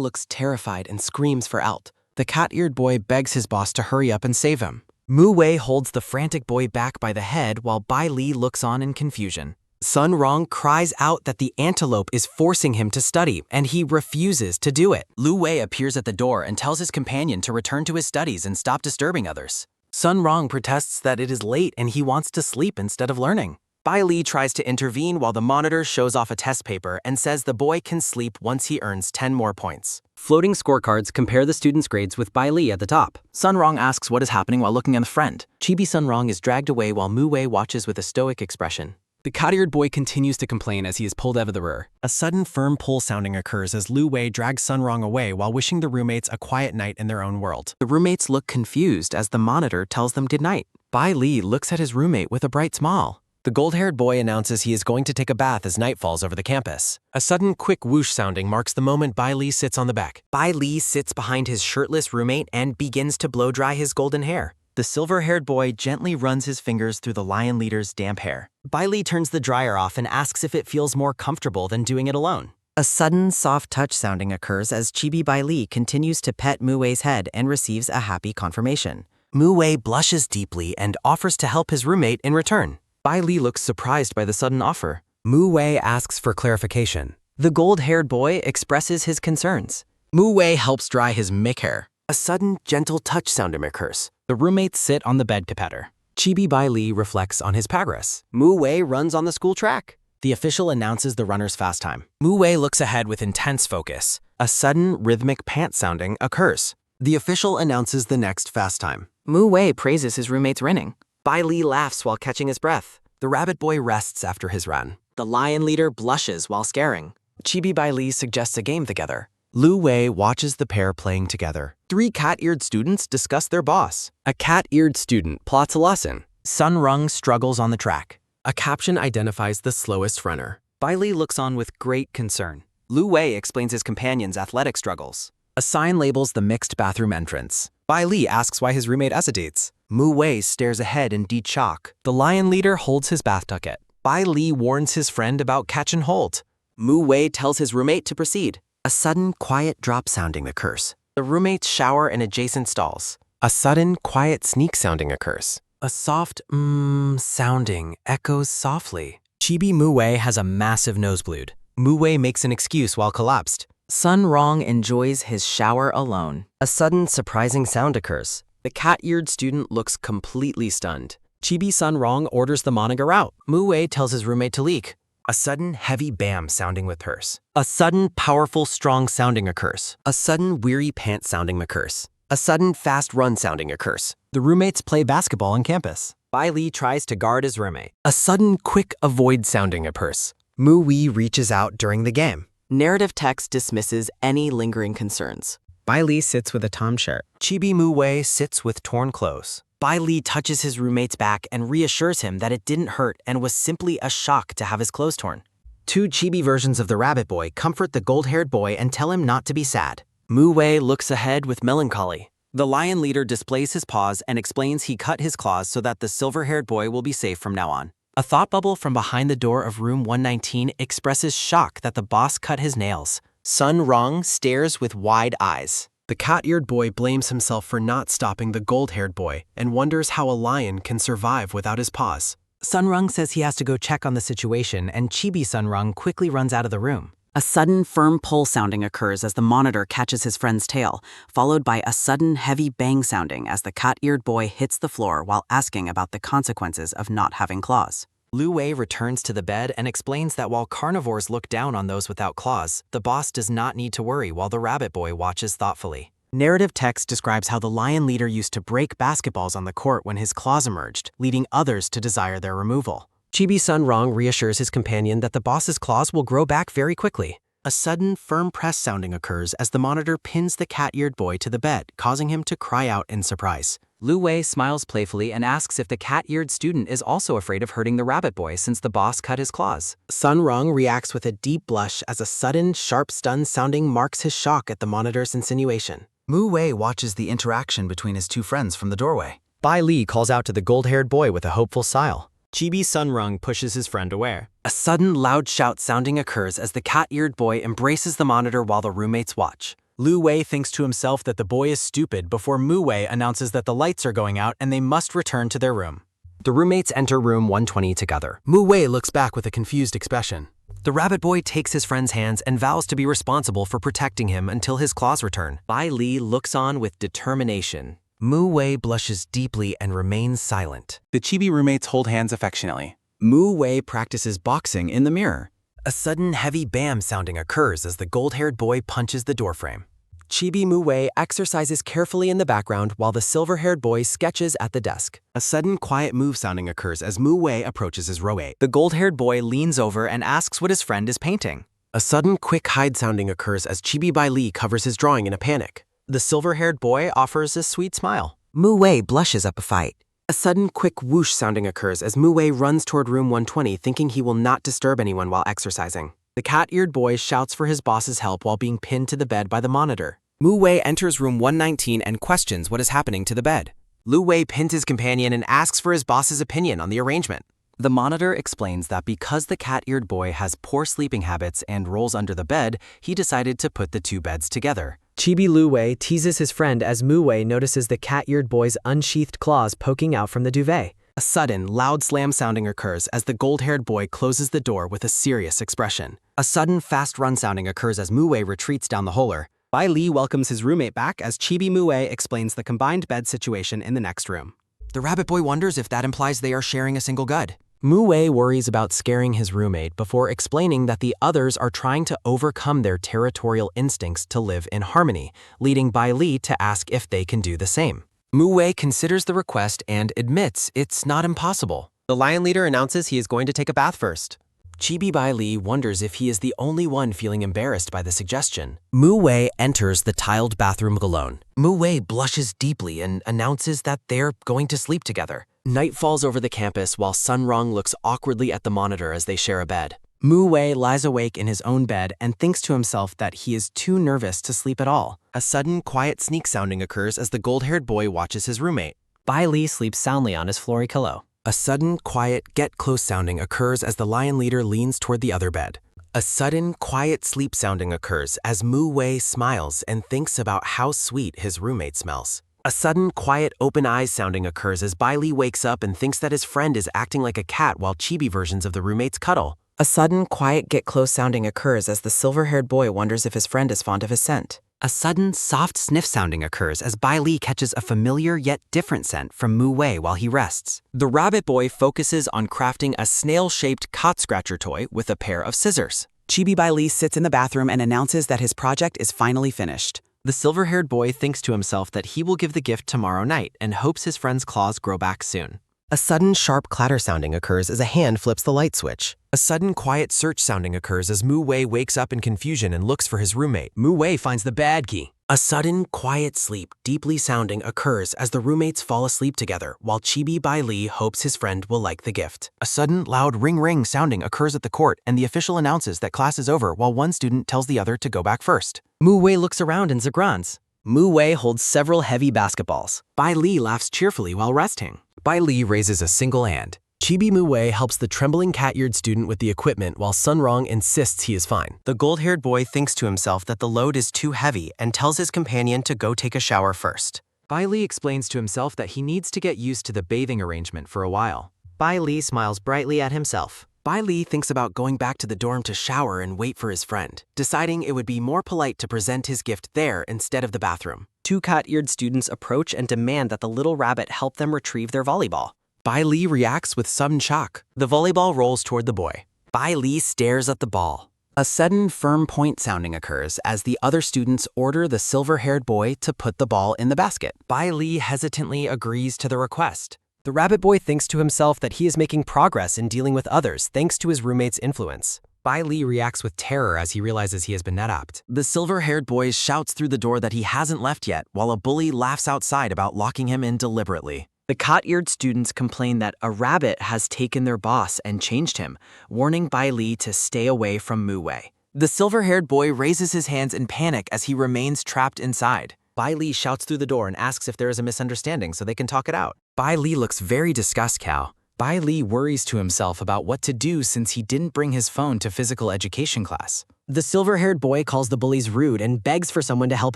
looks terrified and screams for Alt. The cat-eared boy begs his boss to hurry up and save him. Mu Wei holds the frantic boy back by the head while Bai Li looks on in confusion. Sun Rong cries out that the antelope is forcing him to study, and he refuses to do it. Lu Wei appears at the door and tells his companion to return to his studies and stop disturbing others. Sun Rong protests that it is late and he wants to sleep instead of learning. Bai Li tries to intervene while the monitor shows off a test paper and says the boy can sleep once he earns 10 more points. Floating scorecards compare the students' grades with Bai Li at the top. Sun Rong asks what is happening while looking at a friend. Chibi Sun Rong is dragged away while Mu Wei watches with a stoic expression. The cat-eared boy continues to complain as he is pulled out of the rear. A sudden firm pull sounding occurs as Lu Wei drags Sun Rong away while wishing the roommates a quiet night in their own world. The roommates look confused as the monitor tells them goodnight. Bai Li looks at his roommate with a bright smile. The gold-haired boy announces he is going to take a bath as night falls over the campus. A sudden quick whoosh sounding marks the moment Bai Li sits on the back. Bai Li sits behind his shirtless roommate and begins to blow-dry his golden hair. The silver-haired boy gently runs his fingers through the lion leader's damp hair. Bai Li turns the dryer off and asks if it feels more comfortable than doing it alone. A sudden soft touch sounding occurs as Chibi Bai Li continues to pet Mu Wei's head and receives a happy confirmation. Mu Wei blushes deeply and offers to help his roommate in return. Bai Li looks surprised by the sudden offer. Mu Wei asks for clarification. The gold-haired boy expresses his concerns. Mu Wei helps dry his mick hair. A sudden, gentle touch sounding occurs. The roommates sit on the bed pipetter. Chibi Bai Li reflects on his progress. Mu Wei runs on the school track. The official announces the runner's fast time. Mu Wei looks ahead with intense focus. A sudden, rhythmic pant sounding occurs. The official announces the next fast time. Mu Wei praises his roommate's running. Bai Li laughs while catching his breath. The rabbit boy rests after his run. The lion leader blushes while scaring. Chibi Bai Li suggests a game together. Lu Wei watches the pair playing together. 3 cat-eared students discuss their boss. A cat-eared student plots a lesson. Sun Rong struggles on the track. A caption identifies the slowest runner. Bai Li looks on with great concern. Lu Wei explains his companion's athletic struggles. A sign labels the mixed bathroom entrance. Bai Li asks why his roommate hesitates. Mu Wei stares ahead in deep shock. The lion leader holds his bath bucket. Bai Li warns his friend about catch and hold. Mu Wei tells his roommate to proceed. A sudden, quiet drop sounding occurs. The roommates shower in adjacent stalls. A sudden, quiet sneak sounding occurs. A soft sounding echoes softly. Chibi Mu Wei has a massive nosebleed. Mu Wei makes an excuse while collapsed. Sun Rong enjoys his shower alone. A sudden, surprising sound occurs. The cat-eared student looks completely stunned. Chibi Sun Rong orders the monitor out. Mu Wei tells his roommate to leak. A sudden, heavy bam sounding with hers. A sudden, powerful, strong sounding occurs. A sudden, weary pant sounding occurs. A sudden, fast run sounding occurs. The roommates play basketball on campus. Bai Li tries to guard his roommate. A sudden, quick avoid sounding occurs. Mu Wei reaches out during the game. Narrative text dismisses any lingering concerns. Bai Li sits with a Tom shirt. Chibi Mu Wei sits with torn clothes. Bai Li touches his roommate's back and reassures him that it didn't hurt and was simply a shock to have his clothes torn. 2 chibi versions of the rabbit boy comfort the gold-haired boy and tell him not to be sad. Mu Wei looks ahead with melancholy. The lion leader displays his paws and explains he cut his claws so that the silver-haired boy will be safe from now on. A thought bubble from behind the door of room 119 expresses shock that the boss cut his nails. Sun Rong stares with wide eyes. The cat-eared boy blames himself for not stopping the gold-haired boy and wonders how a lion can survive without his paws. Sun Rong says he has to go check on the situation, and Chibi Sun Rong quickly runs out of the room. A sudden firm pull sounding occurs as the monitor catches his friend's tail, followed by a sudden heavy bang sounding as the cat-eared boy hits the floor while asking about the consequences of not having claws. Lu Wei returns to the bed and explains that while carnivores look down on those without claws, the boss does not need to worry while the rabbit boy watches thoughtfully. Narrative text describes how the lion leader used to break basketballs on the court when his claws emerged, leading others to desire their removal. Chibi Sun Rong reassures his companion that the boss's claws will grow back very quickly. A sudden, firm press sounding occurs as the monitor pins the cat-eared boy to the bed, causing him to cry out in surprise. Lu Wei smiles playfully and asks if the cat-eared student is also afraid of hurting the rabbit boy since the boss cut his claws. Sun Rong reacts with a deep blush as a sudden, sharp stun sounding marks his shock at the monitor's insinuation. Mu Wei watches the interaction between his two friends from the doorway. Bai Li calls out to the gold-haired boy with a hopeful smile. Chibi Sun Rong pushes his friend away. A sudden, loud shout sounding occurs as the cat-eared boy embraces the monitor while the roommates watch. Lu Wei thinks to himself that the boy is stupid before Mu Wei announces that the lights are going out and they must return to their room. The roommates enter room 120 together. Mu Wei looks back with a confused expression. The rabbit boy takes his friend's hands and vows to be responsible for protecting him until his claws return. Bai Li looks on with determination. Mu Wei blushes deeply and remains silent. The chibi roommates hold hands affectionately. Mu Wei practices boxing in the mirror. A sudden heavy bam sounding occurs as the gold-haired boy punches the doorframe. Chibi Mu Wei exercises carefully in the background while the silver-haired boy sketches at the desk. A sudden quiet move sounding occurs as Mu Wei approaches his roommate. The gold-haired boy leans over and asks what his friend is painting. A sudden quick hide sounding occurs as Chibi Bai Li covers his drawing in a panic. The silver-haired boy offers a sweet smile. Mu Wei blushes up a fight. A sudden quick whoosh sounding occurs as Mu Wei runs toward room 120 thinking he will not disturb anyone while exercising. The cat-eared boy shouts for his boss's help while being pinned to the bed by the monitor. Mu Wei enters room 119 and questions what is happening to the bed. Lu Wei pins his companion and asks for his boss's opinion on the arrangement. The monitor explains that because the cat-eared boy has poor sleeping habits and rolls under the bed, he decided to put the two beds together. Chibi Lu Wei teases his friend as Mu Wei notices the cat-eared boy's unsheathed claws poking out from the duvet. A sudden, loud slam sounding occurs as the gold-haired boy closes the door with a serious expression. A sudden, fast run sounding occurs as Mu Wei retreats down the holler. Bai Li welcomes his roommate back as Chibi Mu Wei explains the combined bed situation in the next room. The rabbit boy wonders if that implies they are sharing a single good. Mu Wei worries about scaring his roommate before explaining that the others are trying to overcome their territorial instincts to live in harmony, leading Bai Li to ask if they can do the same. Mu Wei considers the request and admits it's not impossible. The lion leader announces he is going to take a bath first. Chibi Bai Li wonders if he is the only one feeling embarrassed by the suggestion. Mu Wei enters the tiled bathroom alone. Mu Wei blushes deeply and announces that they're going to sleep together. Night falls over the campus while Sun Rong looks awkwardly at the monitor as they share a bed. Mu Wei lies awake in his own bed and thinks to himself that he is too nervous to sleep at all. A sudden, quiet sneak sounding occurs as the gold-haired boy watches his roommate. Bai Li sleeps soundly on his flory pillow. A sudden, quiet, get-close sounding occurs as the lion leader leans toward the other bed. A sudden, quiet sleep sounding occurs as Mu Wei smiles and thinks about how sweet his roommate smells. A sudden, quiet, open eyes sounding occurs as Bai Li wakes up and thinks that his friend is acting like a cat while chibi versions of the roommates cuddle. A sudden, quiet, get-close sounding occurs as the silver-haired boy wonders if his friend is fond of his scent. A sudden, soft sniff sounding occurs as Bai Li catches a familiar yet different scent from Mu Wei while he rests. The rabbit boy focuses on crafting a snail-shaped cot scratcher toy with a pair of scissors. Chibi Bai Li sits in the bathroom and announces that his project is finally finished. The silver-haired boy thinks to himself that he will give the gift tomorrow night and hopes his friend's claws grow back soon. A sudden, sharp clatter sounding occurs as a hand flips the light switch. A sudden, quiet search sounding occurs as Mu Wei wakes up in confusion and looks for his roommate. Mu Wei finds the bad key. A sudden, quiet sleep, deeply sounding, occurs as the roommates fall asleep together, while Chibi Bai Li hopes his friend will like the gift. A sudden, loud ring-ring sounding occurs at the court, and the official announces that class is over while one student tells the other to go back first. Mu Wei looks around and grunts. Mu Wei holds several heavy basketballs. Bai Li laughs cheerfully while resting. Bai Li raises a single hand. Chibi Mu Wei helps the trembling cat-eared student with the equipment while Sun Rong insists he is fine. The gold-haired boy thinks to himself that the load is too heavy and tells his companion to go take a shower first. Bai Li explains to himself that he needs to get used to the bathing arrangement for a while. Bai Li smiles brightly at himself. Bai Li thinks about going back to the dorm to shower and wait for his friend, deciding it would be more polite to present his gift there instead of the bathroom. Two cat-eared students approach and demand that the little rabbit help them retrieve their volleyball. Bai Li reacts with sudden shock. The volleyball rolls toward the boy. Bai Li stares at the ball. A sudden, firm point sounding occurs as the other students order the silver-haired boy to put the ball in the basket. Bai Li hesitantly agrees to the request. The rabbit boy thinks to himself that he is making progress in dealing with others thanks to his roommate's influence. Bai Li reacts with terror as he realizes he has been net-apped. The silver-haired boy shouts through the door that he hasn't left yet, while a bully laughs outside about locking him in deliberately. The cat-eared students complain that a rabbit has taken their boss and changed him, warning Bai Li to stay away from Mu Wei. The silver-haired boy raises his hands in panic as he remains trapped inside. Bai Li shouts through the door and asks if there is a misunderstanding so they can talk it out. Bai Li looks very disgusted. Bai Li worries to himself about what to do since he didn't bring his phone to physical education class. The silver-haired boy calls the bullies rude and begs for someone to help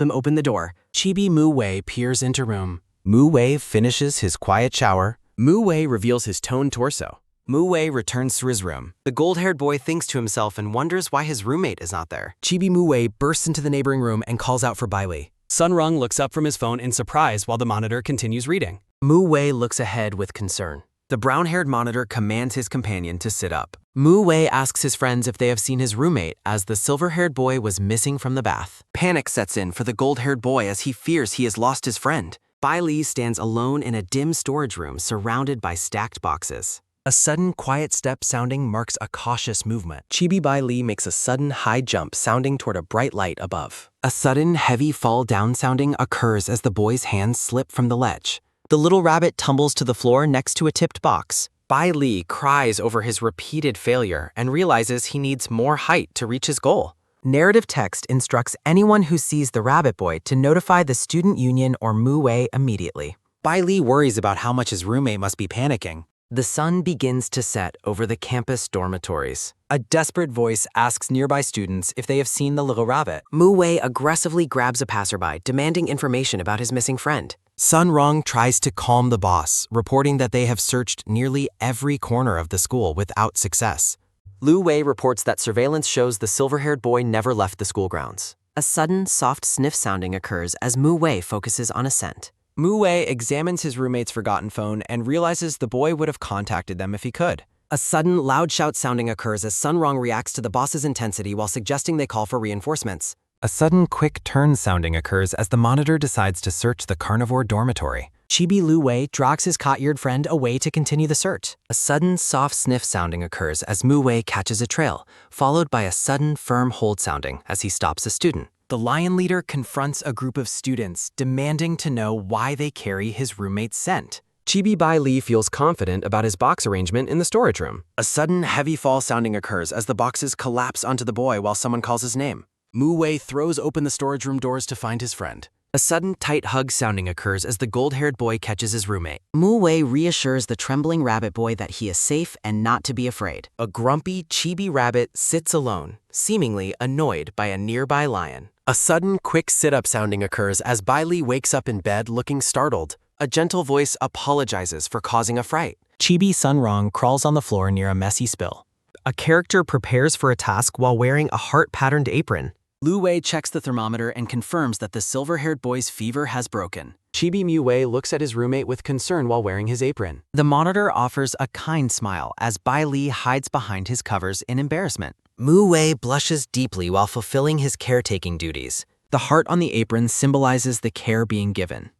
him open the door. Chibi Mu Wei peers into room. Mu Wei finishes his quiet shower. Mu Wei reveals his toned torso. Mu Wei returns to his room. The gold-haired boy thinks to himself and wonders why his roommate is not there. Chibi Mu Wei bursts into the neighboring room and calls out for Bai Li. Sun Rong looks up from his phone in surprise while the monitor continues reading. Mu Wei looks ahead with concern. The brown-haired monitor commands his companion to sit up. Mu Wei asks his friends if they have seen his roommate as the silver-haired boy was missing from the bath. Panic sets in for the gold-haired boy as he fears he has lost his friend. Bai Li stands alone in a dim storage room surrounded by stacked boxes. A sudden quiet step sounding marks a cautious movement. Chibi Bai Li makes a sudden high jump sounding toward a bright light above. A sudden heavy fall down sounding occurs as the boy's hands slip from the ledge. The little rabbit tumbles to the floor next to a tipped box. Bai Li cries over his repeated failure and realizes he needs more height to reach his goal. Narrative text instructs anyone who sees the rabbit boy to notify the student union or Mu Wei immediately. Bai Li worries about how much his roommate must be panicking. The sun begins to set over the campus dormitories. A desperate voice asks nearby students if they have seen the little rabbit. Mu Wei aggressively grabs a passerby, demanding information about his missing friend. Sun Rong tries to calm the boss, reporting that they have searched nearly every corner of the school without success. Lu Wei reports that surveillance shows the silver-haired boy never left the school grounds. A sudden, soft sniff sounding occurs as Mu Wei focuses on a scent. Mu Wei examines his roommate's forgotten phone and realizes the boy would have contacted them if he could. A sudden, loud shout sounding occurs as Sun Rong reacts to the boss's intensity while suggesting they call for reinforcements. A sudden quick turn sounding occurs as the monitor decides to search the carnivore dormitory. Chibi Lu Wei drags his cat-eared friend away to continue the search. A sudden soft sniff sounding occurs as Mu Wei catches a trail, followed by a sudden firm hold sounding as he stops a student. The lion leader confronts a group of students, demanding to know why they carry his roommate's scent. Chibi Bai Li feels confident about his box arrangement in the storage room. A sudden heavy fall sounding occurs as the boxes collapse onto the boy while someone calls his name. Mu Wei throws open the storage room doors to find his friend. A sudden tight hug sounding occurs as the gold-haired boy catches his roommate. Mu Wei reassures the trembling rabbit boy that he is safe and not to be afraid. A grumpy chibi rabbit sits alone, seemingly annoyed by a nearby lion. A sudden quick sit-up sounding occurs as Bai Li wakes up in bed looking startled. A gentle voice apologizes for causing a fright. Chibi Sun Rong crawls on the floor near a messy spill. A character prepares for a task while wearing a heart-patterned apron. Lu Wei checks the thermometer and confirms that the silver-haired boy's fever has broken. Chibi Mu Wei looks at his roommate with concern while wearing his apron. The monitor offers a kind smile as Bai Li hides behind his covers in embarrassment. Mu Wei blushes deeply while fulfilling his caretaking duties. The heart on the apron symbolizes the care being given.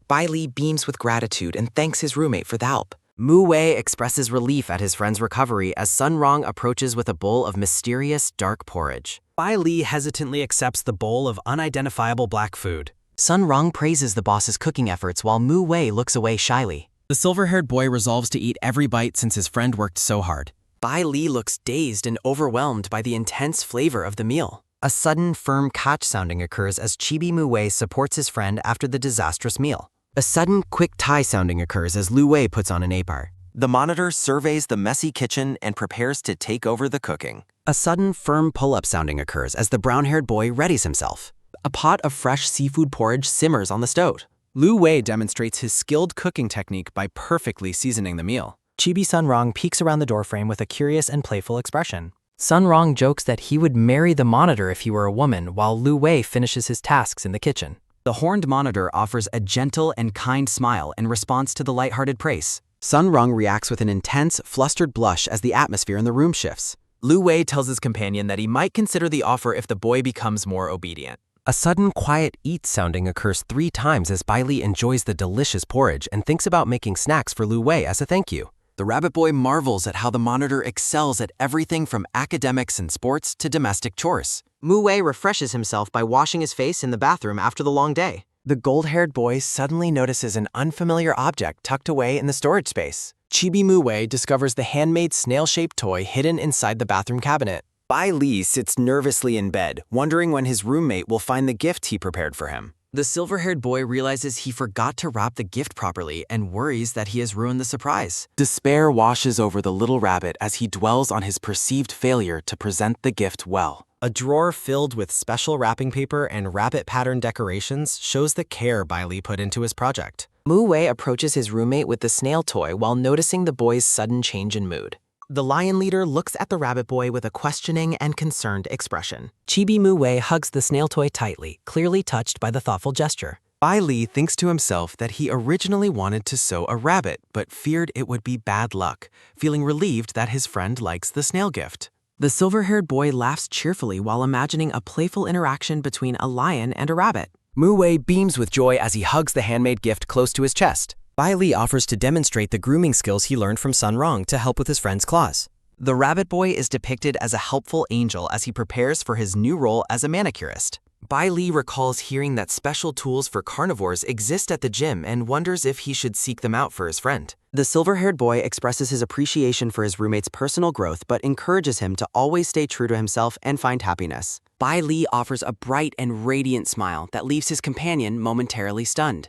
Bai Li beams with gratitude and thanks his roommate for the help. Mu Wei expresses relief at his friend's recovery as Sun Rong approaches with a bowl of mysterious dark porridge. Bai Li hesitantly accepts the bowl of unidentifiable black food. Sun Rong praises the boss's cooking efforts while Mu Wei looks away shyly. The silver-haired boy resolves to eat every bite since his friend worked so hard. Bai Li looks dazed and overwhelmed by the intense flavor of the meal. A sudden, firm catch sounding occurs as Chibi Mu Wei supports his friend after the disastrous meal. A sudden, quick tie sounding occurs as Lu Wei puts on an apron. The monitor surveys the messy kitchen and prepares to take over the cooking. A sudden, firm pull-up sounding occurs as the brown-haired boy readies himself. A pot of fresh seafood porridge simmers on the stove. Lu Wei demonstrates his skilled cooking technique by perfectly seasoning the meal. Chibi Sun Rong peeks around the doorframe with a curious and playful expression. Sun Rong jokes that he would marry the monitor if he were a woman, while Lu Wei finishes his tasks in the kitchen. The horned monitor offers a gentle and kind smile in response to the lighthearted praise. Sun Rong reacts with an intense, flustered blush as the atmosphere in the room shifts. Lu Wei tells his companion that he might consider the offer if the boy becomes more obedient. A sudden, quiet eat sounding occurs 3 times as Bai Li enjoys the delicious porridge and thinks about making snacks for Lu Wei as a thank you. The rabbit boy marvels at how the monitor excels at everything from academics and sports to domestic chores. Mu-wei refreshes himself by washing his face in the bathroom after the long day. The gold-haired boy suddenly notices an unfamiliar object tucked away in the storage space. Chibi Mu-wei discovers the handmade snail-shaped toy hidden inside the bathroom cabinet. Bai Li sits nervously in bed, wondering when his roommate will find the gift he prepared for him. The silver-haired boy realizes he forgot to wrap the gift properly and worries that he has ruined the surprise. Despair washes over the little rabbit as he dwells on his perceived failure to present the gift well. A drawer filled with special wrapping paper and rabbit pattern decorations shows the care Bai Li put into his project. Mu-wei approaches his roommate with the snail toy while noticing the boy's sudden change in mood. The lion leader looks at the rabbit boy with a questioning and concerned expression. Chibi Mu-wei hugs the snail toy tightly, clearly touched by the thoughtful gesture. Bai Li thinks to himself that he originally wanted to sew a rabbit, but feared it would be bad luck, feeling relieved that his friend likes the snail gift. The silver-haired boy laughs cheerfully while imagining a playful interaction between a lion and a rabbit. Mu-wei beams with joy as he hugs the handmade gift close to his chest. Bai Li offers to demonstrate the grooming skills he learned from Sun Rong to help with his friend's claws. The rabbit boy is depicted as a helpful angel as he prepares for his new role as a manicurist. Bai Li recalls hearing that special tools for carnivores exist at the gym and wonders if he should seek them out for his friend. The silver-haired boy expresses his appreciation for his roommate's personal growth but encourages him to always stay true to himself and find happiness. Bai Li offers a bright and radiant smile that leaves his companion momentarily stunned.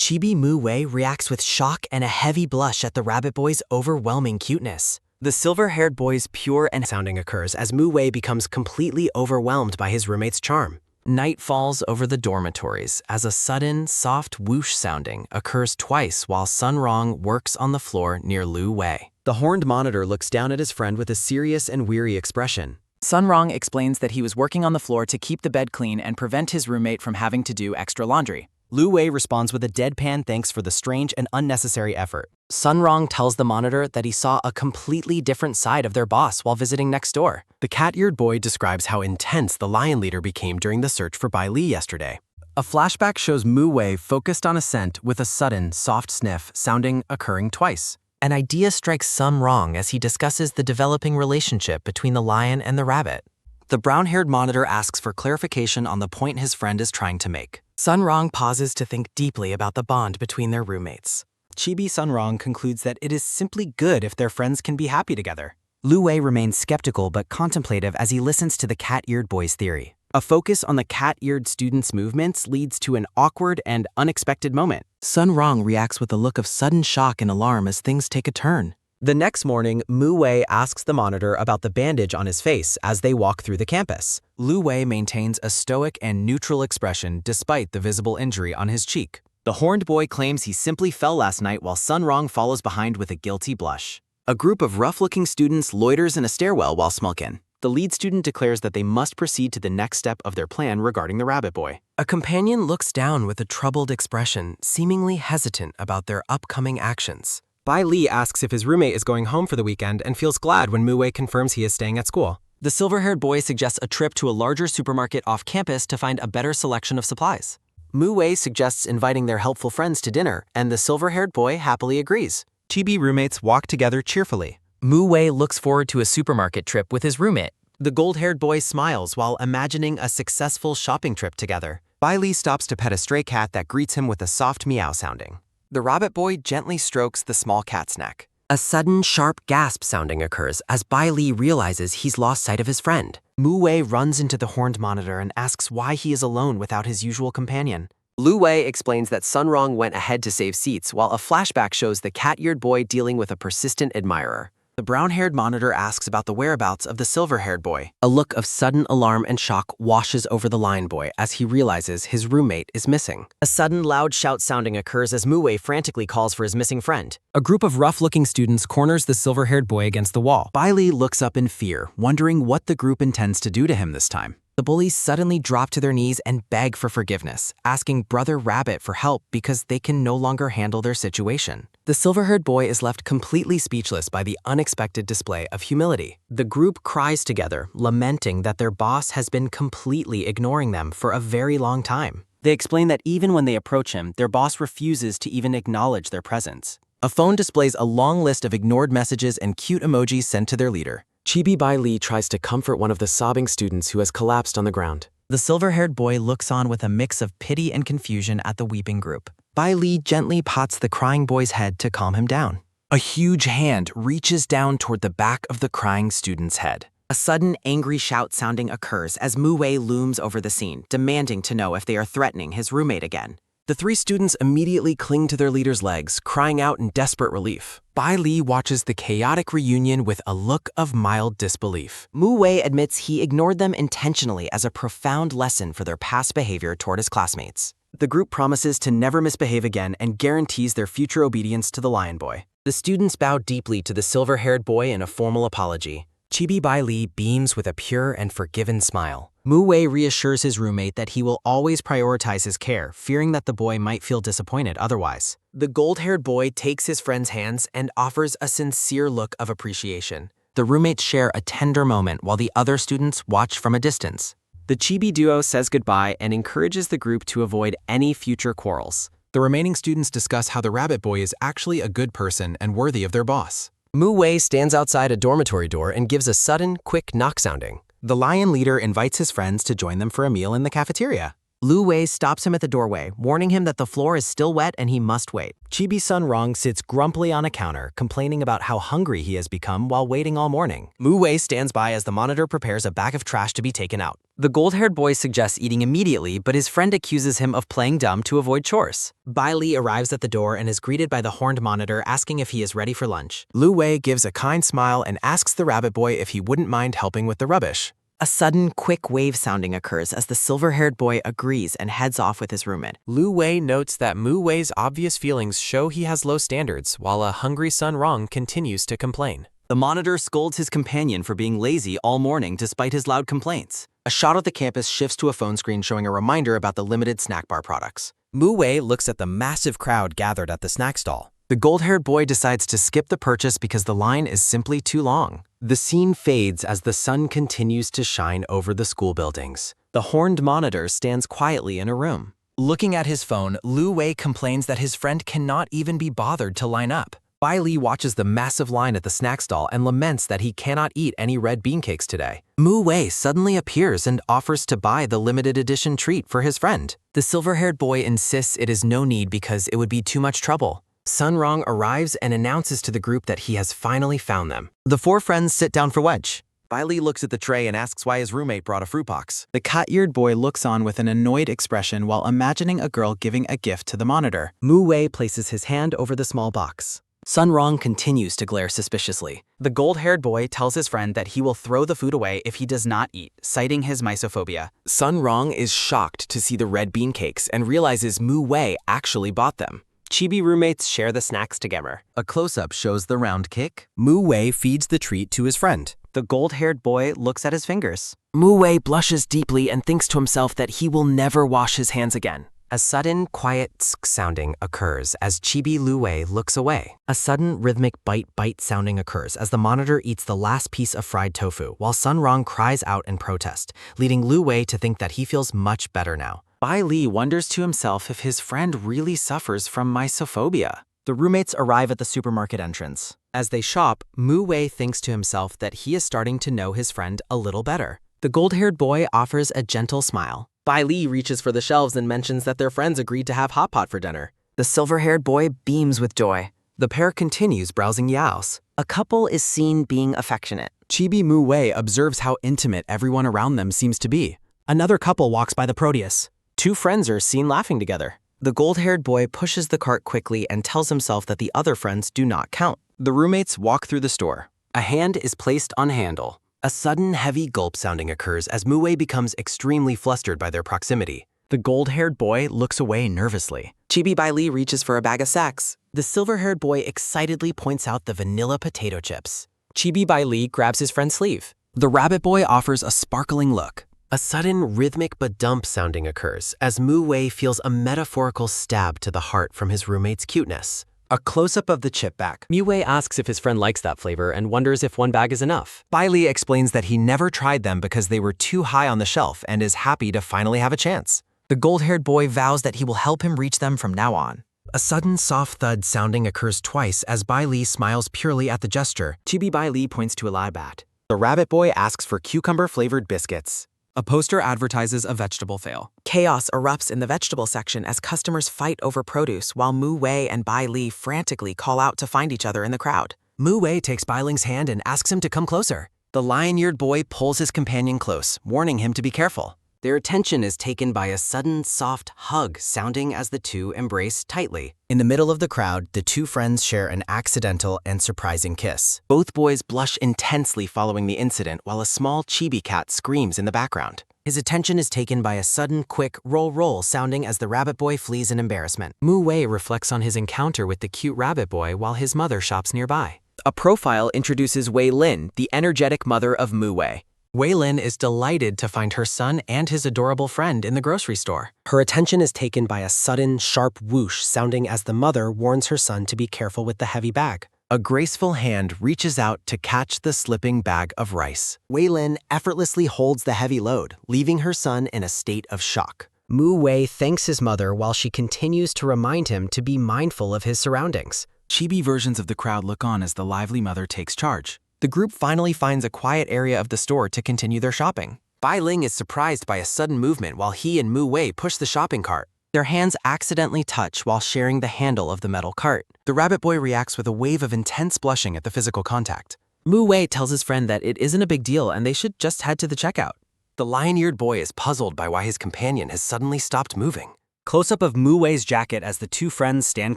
Chibi Mu-wei reacts with shock and a heavy blush at the rabbit boy's overwhelming cuteness. The silver-haired boy's pure and sounding occurs as Mu-wei becomes completely overwhelmed by his roommate's charm. Night falls over the dormitories as a sudden, soft whoosh sounding occurs twice while Sun Rong works on the floor near Lu Wei. The horned monitor looks down at his friend with a serious and weary expression. Sun Rong explains that he was working on the floor to keep the bed clean and prevent his roommate from having to do extra laundry. Lu Wei responds with a deadpan thanks for the strange and unnecessary effort. Sun Rong tells the monitor that he saw a completely different side of their boss while visiting next door. The cat-eared boy describes how intense the lion leader became during the search for Bai Li yesterday. A flashback shows Mu-wei focused on a scent with a sudden, soft sniff sounding occurring twice. An idea strikes Sun Rong as he discusses the developing relationship between the lion and the rabbit. The brown-haired monitor asks for clarification on the point his friend is trying to make. Sun Rong pauses to think deeply about the bond between their roommates. Chibi Sun Rong concludes that it is simply good if their friends can be happy together. Lu Wei remains skeptical but contemplative as he listens to the cat-eared boy's theory. A focus on the cat-eared student's movements leads to an awkward and unexpected moment. Sun Rong reacts with a look of sudden shock and alarm as things take a turn. The next morning, Mu-wei asks the monitor about the bandage on his face as they walk through the campus. Lu Wei maintains a stoic and neutral expression despite the visible injury on his cheek. The horned boy claims he simply fell last night while Sun Rong follows behind with a guilty blush. A group of rough-looking students loiters in a stairwell while smoking. The lead student declares that they must proceed to the next step of their plan regarding the rabbit boy. A companion looks down with a troubled expression, seemingly hesitant about their upcoming actions. Bai Li asks if his roommate is going home for the weekend and feels glad when Mu-wei confirms he is staying at school. The silver-haired boy suggests a trip to a larger supermarket off campus to find a better selection of supplies. Mu-wei suggests inviting their helpful friends to dinner, and the silver-haired boy happily agrees. Chibi roommates walk together cheerfully. Mu-wei looks forward to a supermarket trip with his roommate. The gold-haired boy smiles while imagining a successful shopping trip together. Bai Li stops to pet a stray cat that greets him with a soft meow sounding. The rabbit boy gently strokes the small cat's neck. A sudden, sharp gasp sounding occurs as Bai Li realizes he's lost sight of his friend. Mu-wei runs into the horned monitor and asks why he is alone without his usual companion. Lu Wei explains that Sun Rong went ahead to save seats while a flashback shows the cat-eared boy dealing with a persistent admirer. The brown-haired monitor asks about the whereabouts of the silver-haired boy. A look of sudden alarm and shock washes over the lion boy as he realizes his roommate is missing. A sudden loud shout sounding occurs as Mu-wei frantically calls for his missing friend. A group of rough-looking students corners the silver-haired boy against the wall. Bai Li looks up in fear, wondering what the group intends to do to him this time. The bullies suddenly drop to their knees and beg for forgiveness, asking Brother Rabbit for help because they can no longer handle their situation. The silver-haired boy is left completely speechless by the unexpected display of humility. The group cries together, lamenting that their boss has been completely ignoring them for a very long time. They explain that even when they approach him, their boss refuses to even acknowledge their presence. A phone displays a long list of ignored messages and cute emojis sent to their leader. Chibi Bai Li tries to comfort one of the sobbing students who has collapsed on the ground. The silver-haired boy looks on with a mix of pity and confusion at the weeping group. Bai Li gently pats the crying boy's head to calm him down. A huge hand reaches down toward the back of the crying student's head. A sudden, angry shout sounding occurs as Mu Wei looms over the scene, demanding to know if they are threatening his roommate again. The three students immediately cling to their leader's legs, crying out in desperate relief. Bai Li watches the chaotic reunion with a look of mild disbelief. Mu Wei admits he ignored them intentionally as a profound lesson for their past behavior toward his classmates. The group promises to never misbehave again and guarantees their future obedience to the lion boy. The students bow deeply to the silver-haired boy in a formal apology. Chibi Bai Li beams with a pure and forgiven smile. Mu Wei reassures his roommate that he will always prioritize his care, fearing that the boy might feel disappointed otherwise. The gold-haired boy takes his friend's hands and offers a sincere look of appreciation. The roommates share a tender moment while the other students watch from a distance. The Chibi duo says goodbye and encourages the group to avoid any future quarrels. The remaining students discuss how the rabbit boy is actually a good person and worthy of their boss. Mu Wei stands outside a dormitory door and gives a sudden, quick knock sounding. The lion leader invites his friends to join them for a meal in the cafeteria. Lu Wei stops him at the doorway, warning him that the floor is still wet and he must wait. Chibi Sun Rong sits grumpily on a counter, complaining about how hungry he has become while waiting all morning. Mu Wei stands by as the monitor prepares a bag of trash to be taken out. The gold-haired boy suggests eating immediately, but his friend accuses him of playing dumb to avoid chores. Bai Li arrives at the door and is greeted by the horned monitor asking if he is ready for lunch. Lu Wei gives a kind smile and asks the rabbit boy if he wouldn't mind helping with the rubbish. A sudden, quick wave sounding occurs as the silver-haired boy agrees and heads off with his roommate. Lu Wei notes that Mu Wei's obvious feelings show he has low standards, while a hungry Sun Rong continues to complain. The monitor scolds his companion for being lazy all morning despite his loud complaints. A shot of the campus shifts to a phone screen showing a reminder about the limited snack bar products. Mu Wei looks at the massive crowd gathered at the snack stall. The gold-haired boy decides to skip the purchase because the line is simply too long. The scene fades as the sun continues to shine over the school buildings. The horned monitor stands quietly in a room. Looking at his phone, Lu Wei complains that his friend cannot even be bothered to line up. Bai Li watches the massive line at the snack stall and laments that he cannot eat any red bean cakes today. Mu Wei suddenly appears and offers to buy the limited edition treat for his friend. The silver-haired boy insists it is no need because it would be too much trouble. Sun Rong arrives and announces to the group that he has finally found them. The four friends sit down for wedge. Bai Li looks at the tray and asks why his roommate brought a fruit box. The cat-eared boy looks on with an annoyed expression while imagining a girl giving a gift to the monitor. Mu Wei places his hand over the small box. Sun Rong continues to glare suspiciously. The gold-haired boy tells his friend that he will throw the food away if he does not eat, citing his misophobia. Sun Rong is shocked to see the red bean cakes and realizes Mu Wei actually bought them. Chibi roommates share the snacks together. A close-up shows the round kick. Mu Wei feeds the treat to his friend. The gold-haired boy looks at his fingers. Mu Wei blushes deeply and thinks to himself that he will never wash his hands again. A sudden, quiet tsk sounding occurs as Chibi Lu Wei looks away. A sudden, rhythmic bite sounding occurs as the monitor eats the last piece of fried tofu, while Sun Rong cries out in protest, leading Lu Wei to think that he feels much better now. Bai Li wonders to himself if his friend really suffers from misophobia. The roommates arrive at the supermarket entrance. As they shop, Mu Wei thinks to himself that he is starting to know his friend a little better. The gold-haired boy offers a gentle smile. Bai Li reaches for the shelves and mentions that their friends agreed to have hot pot for dinner. The silver-haired boy beams with joy. The pair continues browsing yaos. A couple is seen being affectionate. Chibi Mu Wei observes how intimate everyone around them seems to be. Another couple walks by the Proteus. Two friends are seen laughing together. The gold-haired boy pushes the cart quickly and tells himself that the other friends do not count. The roommates walk through the store. A hand is placed on handle. A sudden heavy gulp sounding occurs as Mu Wei becomes extremely flustered by their proximity. The gold-haired boy looks away nervously. Chibi Bai Li reaches for a bag of sacks. The silver-haired boy excitedly points out the vanilla potato chips. Chibi Bai Li grabs his friend's sleeve. The rabbit boy offers a sparkling look. A sudden rhythmic but dump sounding occurs as Mu Wei feels a metaphorical stab to the heart from his roommate's cuteness. A close-up of the chip bag. Mu Wei asks if his friend likes that flavor and wonders if one bag is enough. Bai Li explains that he never tried them because they were too high on the shelf and is happy to finally have a chance. The gold-haired boy vows that he will help him reach them from now on. A sudden soft thud sounding occurs twice as Bai Li smiles purely at the gesture. Chibi Bai Li points to a lie bat. The rabbit boy asks for cucumber-flavored biscuits. A poster advertises a vegetable fail. Chaos erupts in the vegetable section as customers fight over produce while Mu Wei and Bai Li frantically call out to find each other in the crowd. Mu Wei takes Bai Ling's hand and asks him to come closer. The lion-eared boy pulls his companion close, warning him to be careful. Their attention is taken by a sudden, soft hug sounding as the two embrace tightly. In the middle of the crowd, the two friends share an accidental and surprising kiss. Both boys blush intensely following the incident while a small chibi cat screams in the background. His attention is taken by a sudden, quick roll sounding as the rabbit boy flees in embarrassment. Mu Wei reflects on his encounter with the cute rabbit boy while his mother shops nearby. A profile introduces Wei Lin, the energetic mother of Mu Wei. Wei Lin is delighted to find her son and his adorable friend in the grocery store. Her attention is taken by a sudden, sharp whoosh sounding as the mother warns her son to be careful with the heavy bag. A graceful hand reaches out to catch the slipping bag of rice. Wei Lin effortlessly holds the heavy load, leaving her son in a state of shock. Mu Wei thanks his mother while she continues to remind him to be mindful of his surroundings. Chibi versions of the crowd look on as the lively mother takes charge. The group finally finds a quiet area of the store to continue their shopping. Bai Ling is surprised by a sudden movement while he and Mu Wei push the shopping cart. Their hands accidentally touch while sharing the handle of the metal cart. The rabbit boy reacts with a wave of intense blushing at the physical contact. Mu Wei tells his friend that it isn't a big deal and they should just head to the checkout. The lion-eared boy is puzzled by why his companion has suddenly stopped moving. Close-up of Mu Wei's jacket as the two friends stand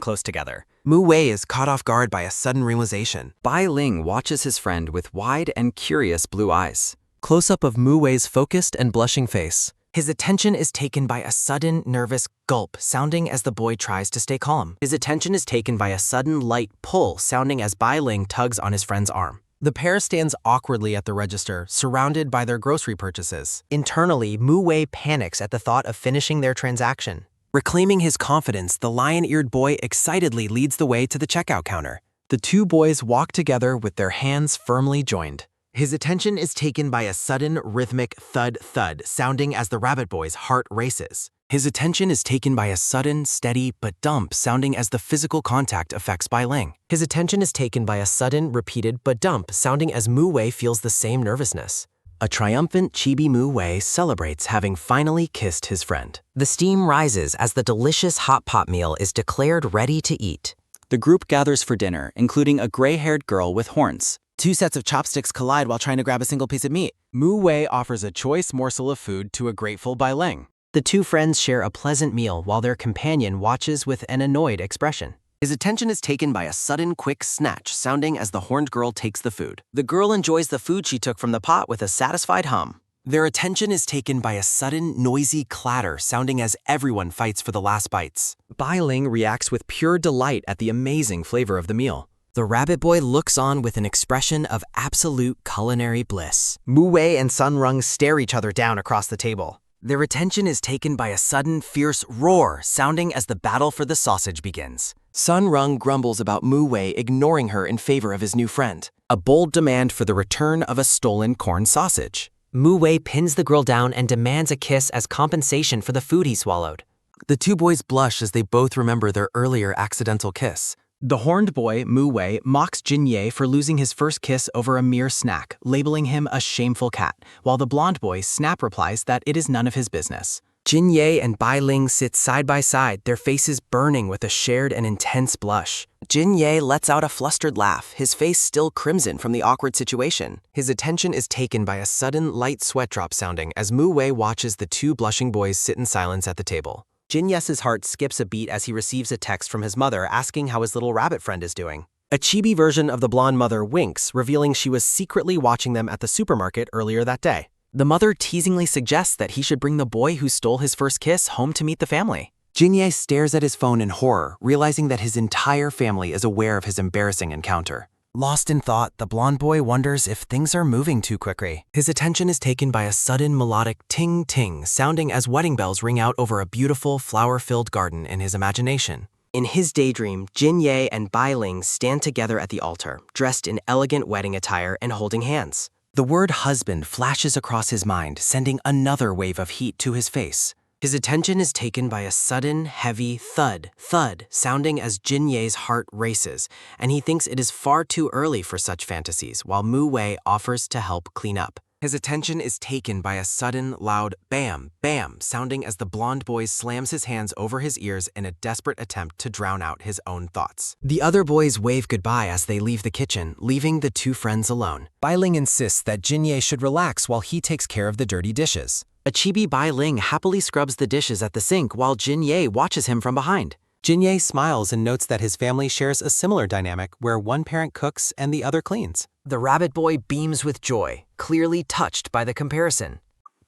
close together. Mu Wei is caught off guard by a sudden realization. Bai Ling watches his friend with wide and curious blue eyes. Close-up of Mu Wei's focused and blushing face. His attention is taken by a sudden, nervous gulp sounding as the boy tries to stay calm. His attention is taken by a sudden, light pull sounding as Bai Ling tugs on his friend's arm. The pair stands awkwardly at the register, surrounded by their grocery purchases. Internally, Mu Wei panics at the thought of finishing their transaction. Reclaiming his confidence, the lion-eared boy excitedly leads the way to the checkout counter. The two boys walk together with their hands firmly joined. His attention is taken by a sudden, rhythmic thud sounding as the rabbit boy's heart races. His attention is taken by a sudden, steady but dump sounding as the physical contact affects Bai Ling. His attention is taken by a sudden, repeated but dump sounding as Mu Wei feels the same nervousness. A triumphant chibi Mu Wei celebrates having finally kissed his friend. The steam rises as the delicious hot pot meal is declared ready to eat. The group gathers for dinner, including a gray-haired girl with horns. Two sets of chopsticks collide while trying to grab a single piece of meat. Mu Wei offers a choice morsel of food to a grateful Bai Ling. The two friends share a pleasant meal while their companion watches with an annoyed expression. His attention is taken by a sudden, quick snatch sounding as the horned girl takes the food. The girl enjoys the food she took from the pot with a satisfied hum. Their attention is taken by a sudden, noisy clatter sounding as everyone fights for the last bites. Bai Ling reacts with pure delight at the amazing flavor of the meal. The rabbit boy looks on with an expression of absolute culinary bliss. Mu Wei and Sun Rung stare each other down across the table. Their attention is taken by a sudden, fierce roar sounding as the battle for the sausage begins. Sun Rung grumbles about Mu Wei ignoring her in favor of his new friend. A bold demand for the return of a stolen corn sausage. Mu Wei pins the girl down and demands a kiss as compensation for the food he swallowed. The two boys blush as they both remember their earlier accidental kiss. The horned boy, Mu Wei, mocks Jin Ye for losing his first kiss over a mere snack, labeling him a shameful cat, while the blonde boy, Snap, replies that it is none of his business. Jin Ye and Bai Ling sit side by side, their faces burning with a shared and intense blush. Jin Ye lets out a flustered laugh, his face still crimson from the awkward situation. His attention is taken by a sudden, light sweat drop sounding as Mu Wei watches the two blushing boys sit in silence at the table. Jin Ye's heart skips a beat as he receives a text from his mother asking how his little rabbit friend is doing. A chibi version of the blonde mother winks, revealing she was secretly watching them at the supermarket earlier that day. The mother teasingly suggests that he should bring the boy who stole his first kiss home to meet the family. Jin Ye stares at his phone in horror, realizing that his entire family is aware of his embarrassing encounter. Lost in thought, the blonde boy wonders if things are moving too quickly. His attention is taken by a sudden melodic ting-ting sounding as wedding bells ring out over a beautiful flower-filled garden in his imagination. In his daydream, Jin Ye and Bai Ling stand together at the altar, dressed in elegant wedding attire and holding hands. The word husband flashes across his mind, sending another wave of heat to his face. His attention is taken by a sudden, heavy thud, sounding as Jin Ye's heart races, and he thinks it is far too early for such fantasies, while Mu Wei offers to help clean up. His attention is taken by a sudden, loud bam, bam, sounding as the blonde boy slams his hands over his ears in a desperate attempt to drown out his own thoughts. The other boys wave goodbye as they leave the kitchen, leaving the two friends alone. Bai Ling insists that Jin Ye should relax while he takes care of the dirty dishes. A chibi Bai Ling happily scrubs the dishes at the sink while Jin Ye watches him from behind. Jin Ye smiles and notes that his family shares a similar dynamic where one parent cooks and the other cleans. The rabbit boy beams with joy, clearly touched by the comparison.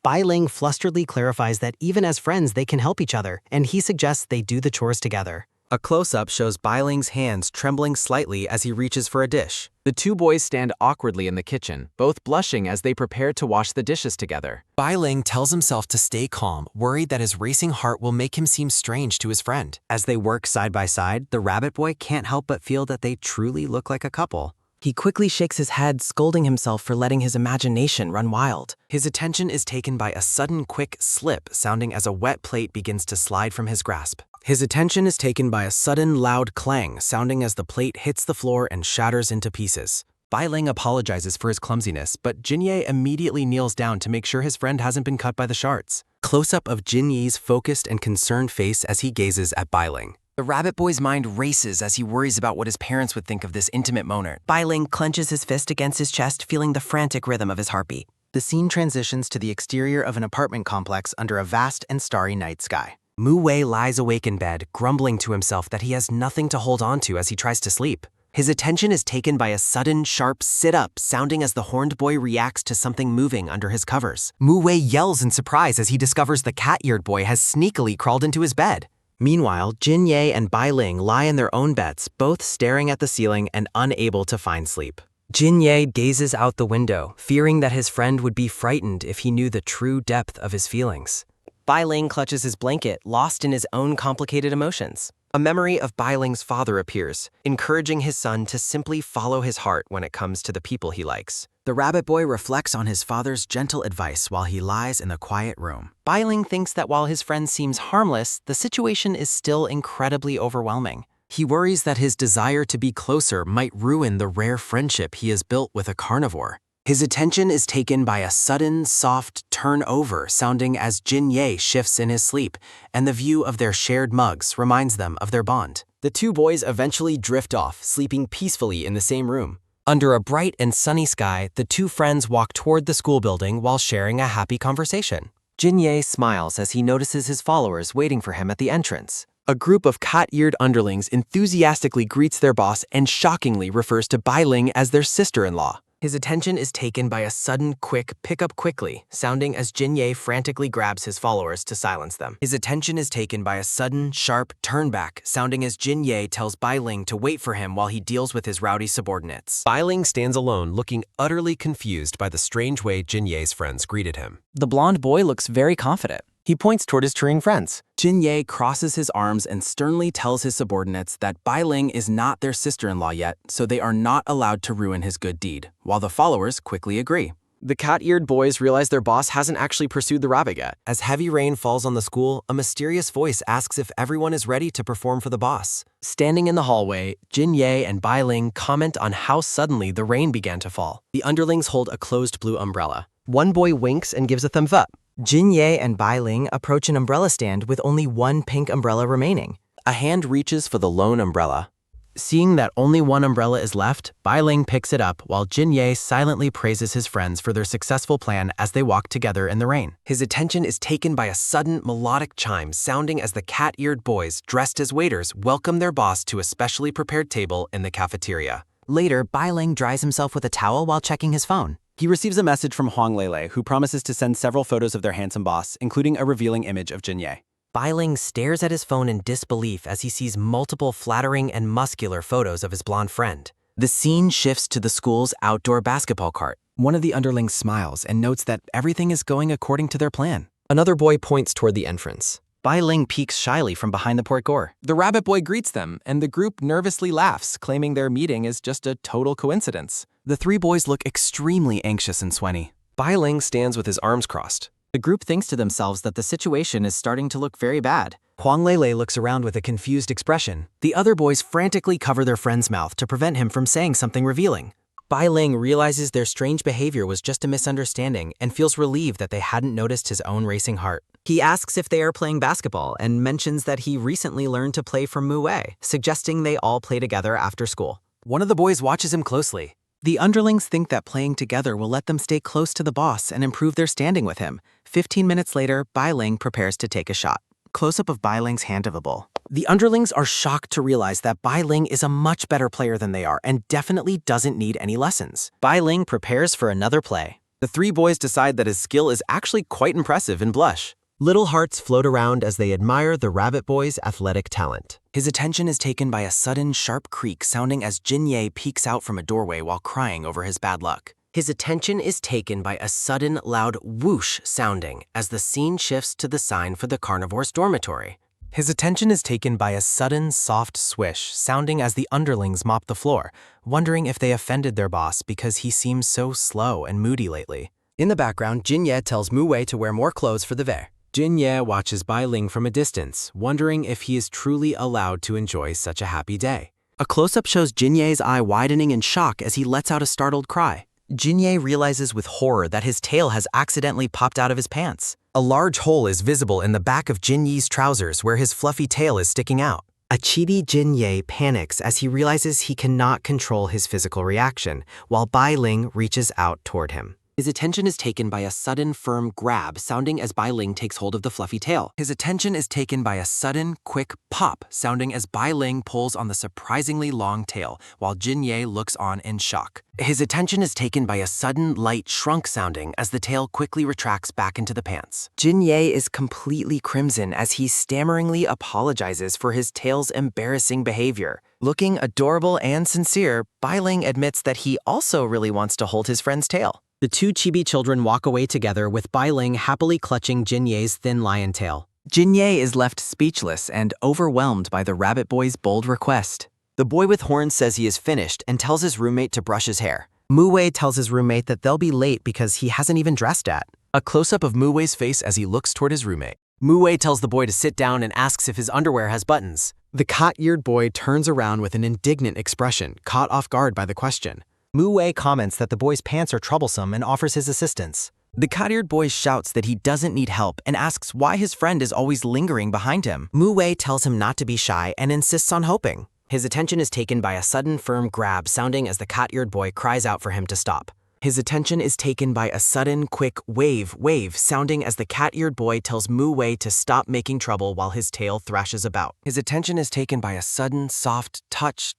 Bai Ling flusteredly clarifies that even as friends they can help each other, and he suggests they do the chores together. A close-up shows Bai Ling's hands trembling slightly as he reaches for a dish. The two boys stand awkwardly in the kitchen, both blushing as they prepare to wash the dishes together. Bai Ling tells himself to stay calm, worried that his racing heart will make him seem strange to his friend. As they work side by side, the rabbit boy can't help but feel that they truly look like a couple. He quickly shakes his head, scolding himself for letting his imagination run wild. His attention is taken by a sudden quick slip, sounding as a wet plate begins to slide from his grasp. His attention is taken by a sudden loud clang, sounding as the plate hits the floor and shatters into pieces. Bai Ling apologizes for his clumsiness, but Jin Ye immediately kneels down to make sure his friend hasn't been cut by the shards. Close-up of Jin Ye's focused and concerned face as he gazes at Bai Ling. The rabbit boy's mind races as he worries about what his parents would think of this intimate moment. Bai Ling clenches his fist against his chest, feeling the frantic rhythm of his heartbeat. The scene transitions to the exterior of an apartment complex under a vast and starry night sky. Mu Wei lies awake in bed, grumbling to himself that he has nothing to hold on to as he tries to sleep. His attention is taken by a sudden, sharp sit-up, sounding as the horned boy reacts to something moving under his covers. Mu Wei yells in surprise as he discovers the cat-eared boy has sneakily crawled into his bed. Meanwhile, Jin Ye and Bai Ling lie in their own beds, both staring at the ceiling and unable to find sleep. Jin Ye gazes out the window, fearing that his friend would be frightened if he knew the true depth of his feelings. Bai Ling clutches his blanket, lost in his own complicated emotions. A memory of Bai Ling's father appears, encouraging his son to simply follow his heart when it comes to the people he likes. The rabbit boy reflects on his father's gentle advice while he lies in the quiet room. Bai Ling thinks that while his friend seems harmless, the situation is still incredibly overwhelming. He worries that his desire to be closer might ruin the rare friendship he has built with a carnivore. His attention is taken by a sudden, soft turn-over sounding as Jin Ye shifts in his sleep, and the view of their shared mugs reminds them of their bond. The two boys eventually drift off, sleeping peacefully in the same room. Under a bright and sunny sky, the two friends walk toward the school building while sharing a happy conversation. Jin Ye smiles as he notices his followers waiting for him at the entrance. A group of cat-eared underlings enthusiastically greets their boss and shockingly refers to Bai Ling as their sister-in-law. His attention is taken by a sudden, quick pick-up quickly, sounding as Jin Ye frantically grabs his followers to silence them. His attention is taken by a sudden, sharp turn-back, sounding as Jin Ye tells Bai Ling to wait for him while he deals with his rowdy subordinates. Bai Ling stands alone, looking utterly confused by the strange way Jin Ye's friends greeted him. The blonde boy looks very confident. He points toward his cheering friends. Jin Ye crosses his arms and sternly tells his subordinates that Bai Ling is not their sister-in-law yet, so they are not allowed to ruin his good deed, while the followers quickly agree. The cat-eared boys realize their boss hasn't actually pursued the rabbit yet. As heavy rain falls on the school, a mysterious voice asks if everyone is ready to perform for the boss. Standing in the hallway, Jin Ye and Bai Ling comment on how suddenly the rain began to fall. The underlings hold a closed blue umbrella. One boy winks and gives a thumbs up. Jin Ye and Bai Ling approach an umbrella stand with only one pink umbrella remaining. A hand reaches for the lone umbrella. Seeing that only one umbrella is left, Bai Ling picks it up while Jin Ye silently praises his friends for their successful plan as they walk together in the rain. His attention is taken by a sudden melodic chime sounding as the cat-eared boys, dressed as waiters, welcome their boss to a specially prepared table in the cafeteria. Later, Bai Ling dries himself with a towel while checking his phone. He receives a message from Huang Lele, who promises to send several photos of their handsome boss, including a revealing image of Jin Ye. Bai Ling stares at his phone in disbelief as he sees multiple flattering and muscular photos of his blonde friend. The scene shifts to the school's outdoor basketball court. One of the underlings smiles and notes that everything is going according to their plan. Another boy points toward the entrance. Bai Ling peeks shyly from behind the porte-cochere. The rabbit boy greets them, and the group nervously laughs, claiming their meeting is just a total coincidence. The three boys look extremely anxious and sweaty. Bai Ling stands with his arms crossed. The group thinks to themselves that the situation is starting to look very bad. Huang Lele looks around with a confused expression. The other boys frantically cover their friend's mouth to prevent him from saying something revealing. Bai Ling realizes their strange behavior was just a misunderstanding and feels relieved that they hadn't noticed his own racing heart. He asks if they are playing basketball and mentions that he recently learned to play from Mu Wei, suggesting they all play together after school. One of the boys watches him closely. The underlings think that playing together will let them stay close to the boss and improve their standing with him. 15 minutes later, Bai Ling prepares to take a shot. Close-up of Bai Ling's hand of a ball. The underlings are shocked to realize that Bai Ling is a much better player than they are and definitely doesn't need any lessons. Bai Ling prepares for another play. The three boys decide that his skill is actually quite impressive and blush. Little hearts float around as they admire the rabbit boy's athletic talent. His attention is taken by a sudden sharp creak sounding as Jin Ye peeks out from a doorway while crying over his bad luck. His attention is taken by a sudden loud whoosh sounding as the scene shifts to the sign for the carnivore's dormitory. His attention is taken by a sudden soft swish sounding as the underlings mop the floor, wondering if they offended their boss because he seems so slow and moody lately. In the background, Jin Ye tells Mu Wei to wear more clothes for the fair. Jin Ye watches Bai Ling from a distance, wondering if he is truly allowed to enjoy such a happy day. A close-up shows Jin Ye's eye widening in shock as he lets out a startled cry. Jin Ye realizes with horror that his tail has accidentally popped out of his pants. A large hole is visible in the back of Jin Ye's trousers where his fluffy tail is sticking out. A chibi Jin Ye panics as he realizes he cannot control his physical reaction, while Bai Ling reaches out toward him. His attention is taken by a sudden firm grab sounding as Bai Ling takes hold of the fluffy tail. His attention is taken by a sudden, quick pop sounding as Bai Ling pulls on the surprisingly long tail while Jin Ye looks on in shock. His attention is taken by a sudden light shrunk sounding as the tail quickly retracts back into the pants. Jin Ye is completely crimson as he stammeringly apologizes for his tail's embarrassing behavior. Looking adorable and sincere, Bai Ling admits that he also really wants to hold his friend's tail. The two chibi children walk away together with Bai Ling happily clutching Jin Ye's thin lion tail. Jin Ye is left speechless and overwhelmed by the rabbit boy's bold request. The boy with horns says he is finished and tells his roommate to brush his hair. Mu Wei tells his roommate that they'll be late because he hasn't even dressed yet. A close-up of Mu Wei's face as he looks toward his roommate. Mu Wei tells the boy to sit down and asks if his underwear has buttons. The cat-eared boy turns around with an indignant expression, caught off guard by the question. Mu Wei comments that the boy's pants are troublesome and offers his assistance. The cat-eared boy shouts that he doesn't need help and asks why his friend is always lingering behind him. Mu Wei tells him not to be shy and insists on hoping. His attention is taken by a sudden firm grab sounding as the cat-eared boy cries out for him to stop. His attention is taken by a sudden, quick wave sounding as the cat-eared boy tells Mu Wei to stop making trouble while his tail thrashes about. His attention is taken by a sudden, soft touch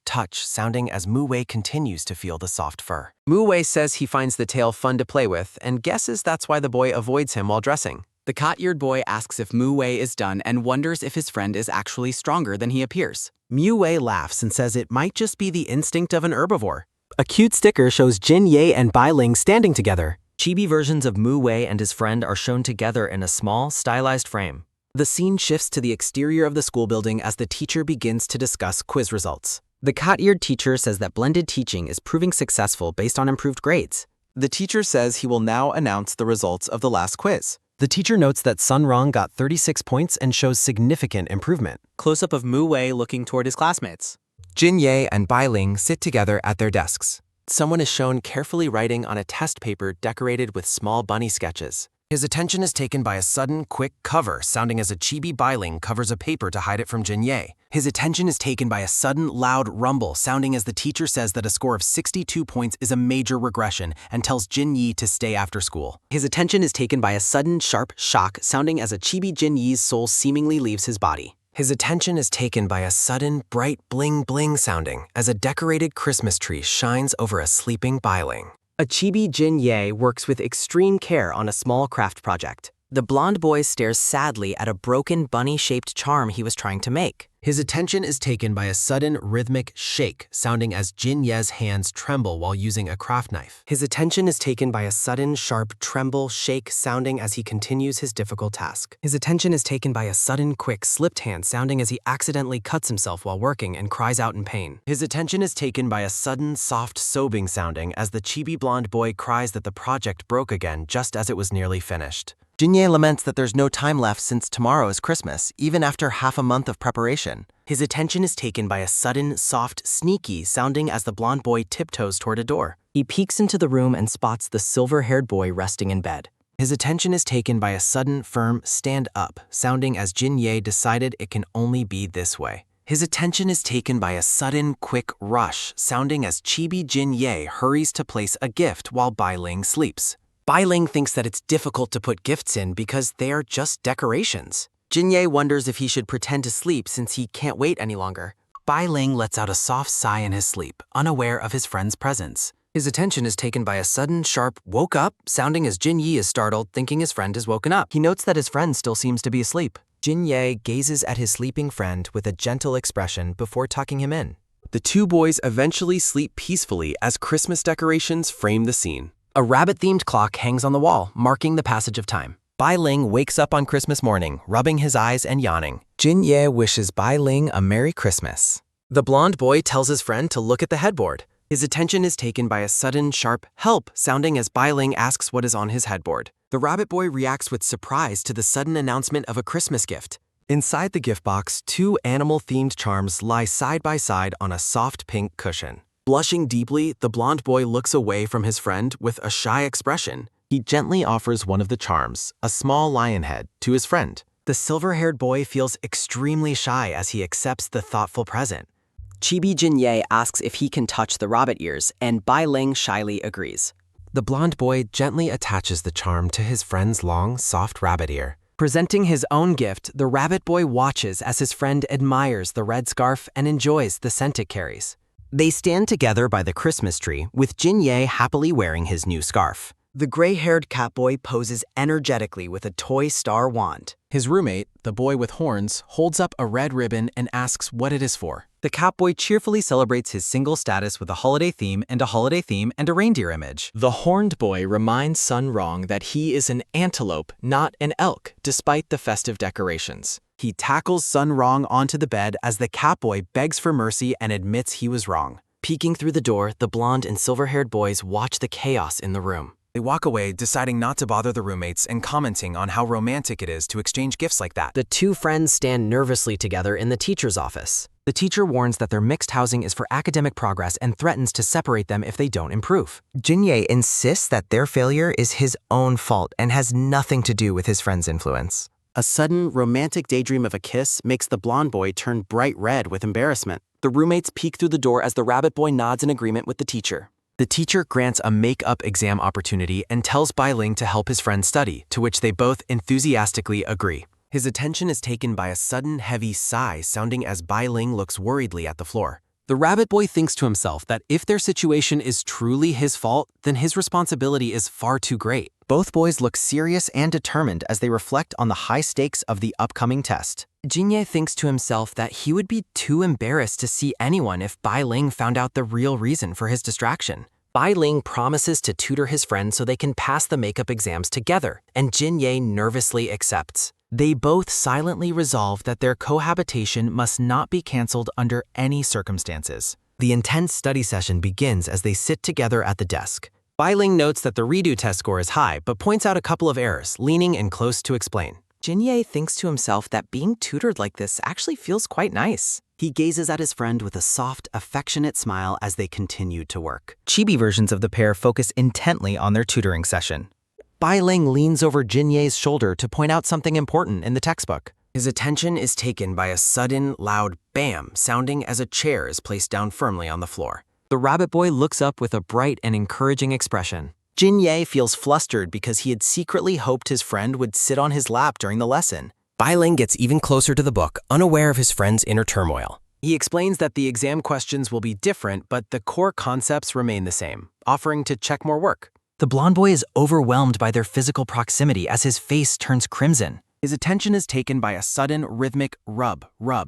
sounding as Mu Wei continues to feel the soft fur. Mu Wei says he finds the tail fun to play with and guesses that's why the boy avoids him while dressing. The cat-eared boy asks if Mu Wei is done and wonders if his friend is actually stronger than he appears. Mu Wei laughs and says it might just be the instinct of an herbivore. A cute sticker shows Jin Ye and Bai Ling standing together. Chibi versions of Mu Wei and his friend are shown together in a small, stylized frame. The scene shifts to the exterior of the school building as the teacher begins to discuss quiz results. The cat-eared teacher says that blended teaching is proving successful based on improved grades. The teacher says he will now announce the results of the last quiz. The teacher notes that Sun Rong got 36 points and shows significant improvement. Close-up of Mu Wei looking toward his classmates. Jin Ye and Bai Ling sit together at their desks. Someone is shown carefully writing on a test paper decorated with small bunny sketches. His attention is taken by a sudden, quick cover sounding as a chibi Bai Ling covers a paper to hide it from Jin Ye. His attention is taken by a sudden, loud rumble sounding as the teacher says that a score of 62 points is a major regression and tells Jin Yi to stay after school. His attention is taken by a sudden, sharp shock sounding as a chibi Jin Yi's soul seemingly leaves his body. His attention is taken by a sudden, bright bling sounding as a decorated Christmas tree shines over a sleeping Bai Ling. A chibi Jin Ye works with extreme care on a small craft project. The blonde boy stares sadly at a broken bunny-shaped charm he was trying to make. His attention is taken by a sudden rhythmic shake, sounding as Jin Ye's hands tremble while using a craft knife. His attention is taken by a sudden, sharp tremble shake sounding as he continues his difficult task. His attention is taken by a sudden, quick slipped hand sounding as he accidentally cuts himself while working and cries out in pain. His attention is taken by a sudden, soft sobbing sounding as the chibi blonde boy cries that the project broke again just as it was nearly finished. Jinye laments that there's no time left since tomorrow is Christmas, even after half a month of preparation. His attention is taken by a sudden, soft, sneaky sounding as the blonde boy tiptoes toward a door. He peeks into the room and spots the silver-haired boy resting in bed. His attention is taken by a sudden, firm stand up sounding as Jinye decided it can only be this way. His attention is taken by a sudden, quick rush sounding as Chibi Jinye hurries to place a gift while Bai Ling sleeps. Bai Ling thinks that it's difficult to put gifts in because they are just decorations. Jinye wonders if he should pretend to sleep since he can't wait any longer. Bai Ling lets out a soft sigh in his sleep, unaware of his friend's presence. His attention is taken by a sudden, sharp woke up, sounding as Jin Yi is startled, thinking his friend has woken up. He notes that his friend still seems to be asleep. Jin Ye gazes at his sleeping friend with a gentle expression before tucking him in. The two boys eventually sleep peacefully as Christmas decorations frame the scene. A rabbit-themed clock hangs on the wall, marking the passage of time. Bai Ling wakes up on Christmas morning, rubbing his eyes and yawning. Jin Ye wishes Bai Ling a Merry Christmas. The blonde boy tells his friend to look at the headboard. His attention is taken by a sudden, sharp help sounding as Bai Ling asks what is on his headboard. The rabbit boy reacts with surprise to the sudden announcement of a Christmas gift. Inside the gift box, two animal-themed charms lie side by side on a soft pink cushion. Blushing deeply, the blonde boy looks away from his friend with a shy expression. He gently offers one of the charms, a small lion head, to his friend. The silver-haired boy feels extremely shy as he accepts the thoughtful present. Chibi Jinye asks if he can touch the rabbit ears, and Bai Ling shyly agrees. The blonde boy gently attaches the charm to his friend's long, soft rabbit ear. Presenting his own gift, the rabbit boy watches as his friend admires the red scarf and enjoys the scent it carries. They stand together by the Christmas tree, with Jinye happily wearing his new scarf. The gray-haired catboy poses energetically with a toy star wand. His roommate, the boy with horns, holds up a red ribbon and asks what it is for. The catboy cheerfully celebrates his single status with a holiday theme and a reindeer image. The horned boy reminds Sun Rong that he is an antelope, not an elk, despite the festive decorations. He tackles Sun Rong onto the bed as the catboy begs for mercy and admits he was wrong. Peeking through the door, the blonde and silver-haired boys watch the chaos in the room. They walk away, deciding not to bother the roommates and commenting on how romantic it is to exchange gifts like that. The two friends stand nervously together in the teacher's office. The teacher warns that their mixed housing is for academic progress and threatens to separate them if they don't improve. Jinye insists that their failure is his own fault and has nothing to do with his friend's influence. A sudden, romantic daydream of a kiss makes the blonde boy turn bright red with embarrassment. The roommates peek through the door as the rabbit boy nods in agreement with the teacher. The teacher grants a make-up exam opportunity and tells Bai Ling to help his friend study, to which they both enthusiastically agree. His attention is taken by a sudden, heavy sigh sounding as Bai Ling looks worriedly at the floor. The rabbit boy thinks to himself that if their situation is truly his fault, then his responsibility is far too great. Both boys look serious and determined as they reflect on the high stakes of the upcoming test. Jinye thinks to himself that he would be too embarrassed to see anyone if Bai Ling found out the real reason for his distraction. Bai Ling promises to tutor his friend so they can pass the makeup exams together, and Jinye nervously accepts. They both silently resolve that their cohabitation must not be canceled under any circumstances. The intense study session begins as they sit together at the desk. Bai Ling notes that the redo test score is high, but points out a couple of errors, leaning in close to explain. Jinye thinks to himself that being tutored like this actually feels quite nice. He gazes at his friend with a soft, affectionate smile as they continue to work. Chibi versions of the pair focus intently on their tutoring session. Bai Ling leans over Jinye's shoulder to point out something important in the textbook. His attention is taken by a sudden, loud bam sounding as a chair is placed down firmly on the floor. The rabbit boy looks up with a bright and encouraging expression. Jinye feels flustered because he had secretly hoped his friend would sit on his lap during the lesson. Bai Ling gets even closer to the book, unaware of his friend's inner turmoil. He explains that the exam questions will be different, but the core concepts remain the same, offering to check more work. The blonde boy is overwhelmed by their physical proximity as his face turns crimson. His attention is taken by a sudden rhythmic rub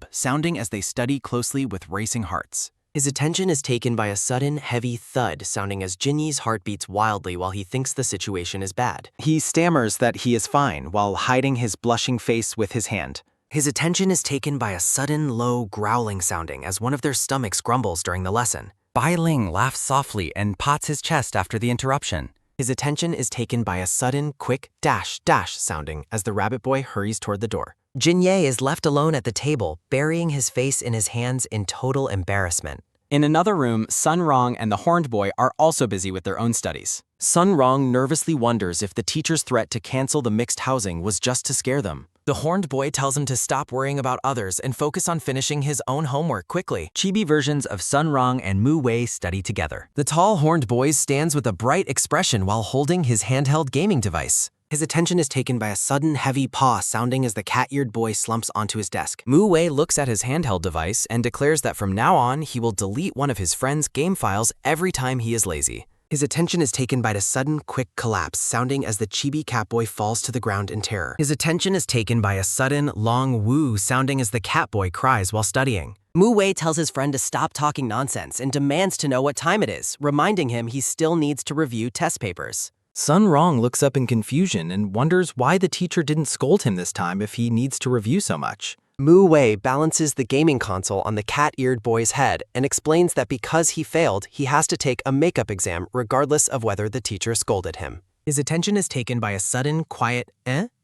sounding as they study closely with racing hearts. His attention is taken by a sudden, heavy thud sounding as Jinye's heart beats wildly while he thinks the situation is bad. He stammers that he is fine while hiding his blushing face with his hand. His attention is taken by a sudden, low growling sounding as one of their stomachs grumbles during the lesson. Bai Ling laughs softly and pats his chest after the interruption. His attention is taken by a sudden, quick dash sounding as the rabbit boy hurries toward the door. Jinye is left alone at the table, burying his face in his hands in total embarrassment. In another room, Sun Rong and the horned boy are also busy with their own studies. Sun Rong nervously wonders if the teacher's threat to cancel the mixed housing was just to scare them. The horned boy tells him to stop worrying about others and focus on finishing his own homework quickly. Chibi versions of Sun Rong and Mu Wei study together. The tall horned boy stands with a bright expression while holding his handheld gaming device. His attention is taken by a sudden heavy paw sounding as the cat-eared boy slumps onto his desk. Mu Wei looks at his handheld device and declares that from now on, he will delete one of his friend's game files every time he is lazy. His attention is taken by the sudden, quick collapse sounding as the chibi catboy falls to the ground in terror. His attention is taken by a sudden, long woo sounding as the catboy cries while studying. Mu Wei tells his friend to stop talking nonsense and demands to know what time it is, reminding him he still needs to review test papers. Sun Rong looks up in confusion and wonders why the teacher didn't scold him this time if he needs to review so much. Mu Wei balances the gaming console on the cat-eared boy's head and explains that because he failed, he has to take a makeup exam regardless of whether the teacher scolded him. His attention is taken by a sudden, quiet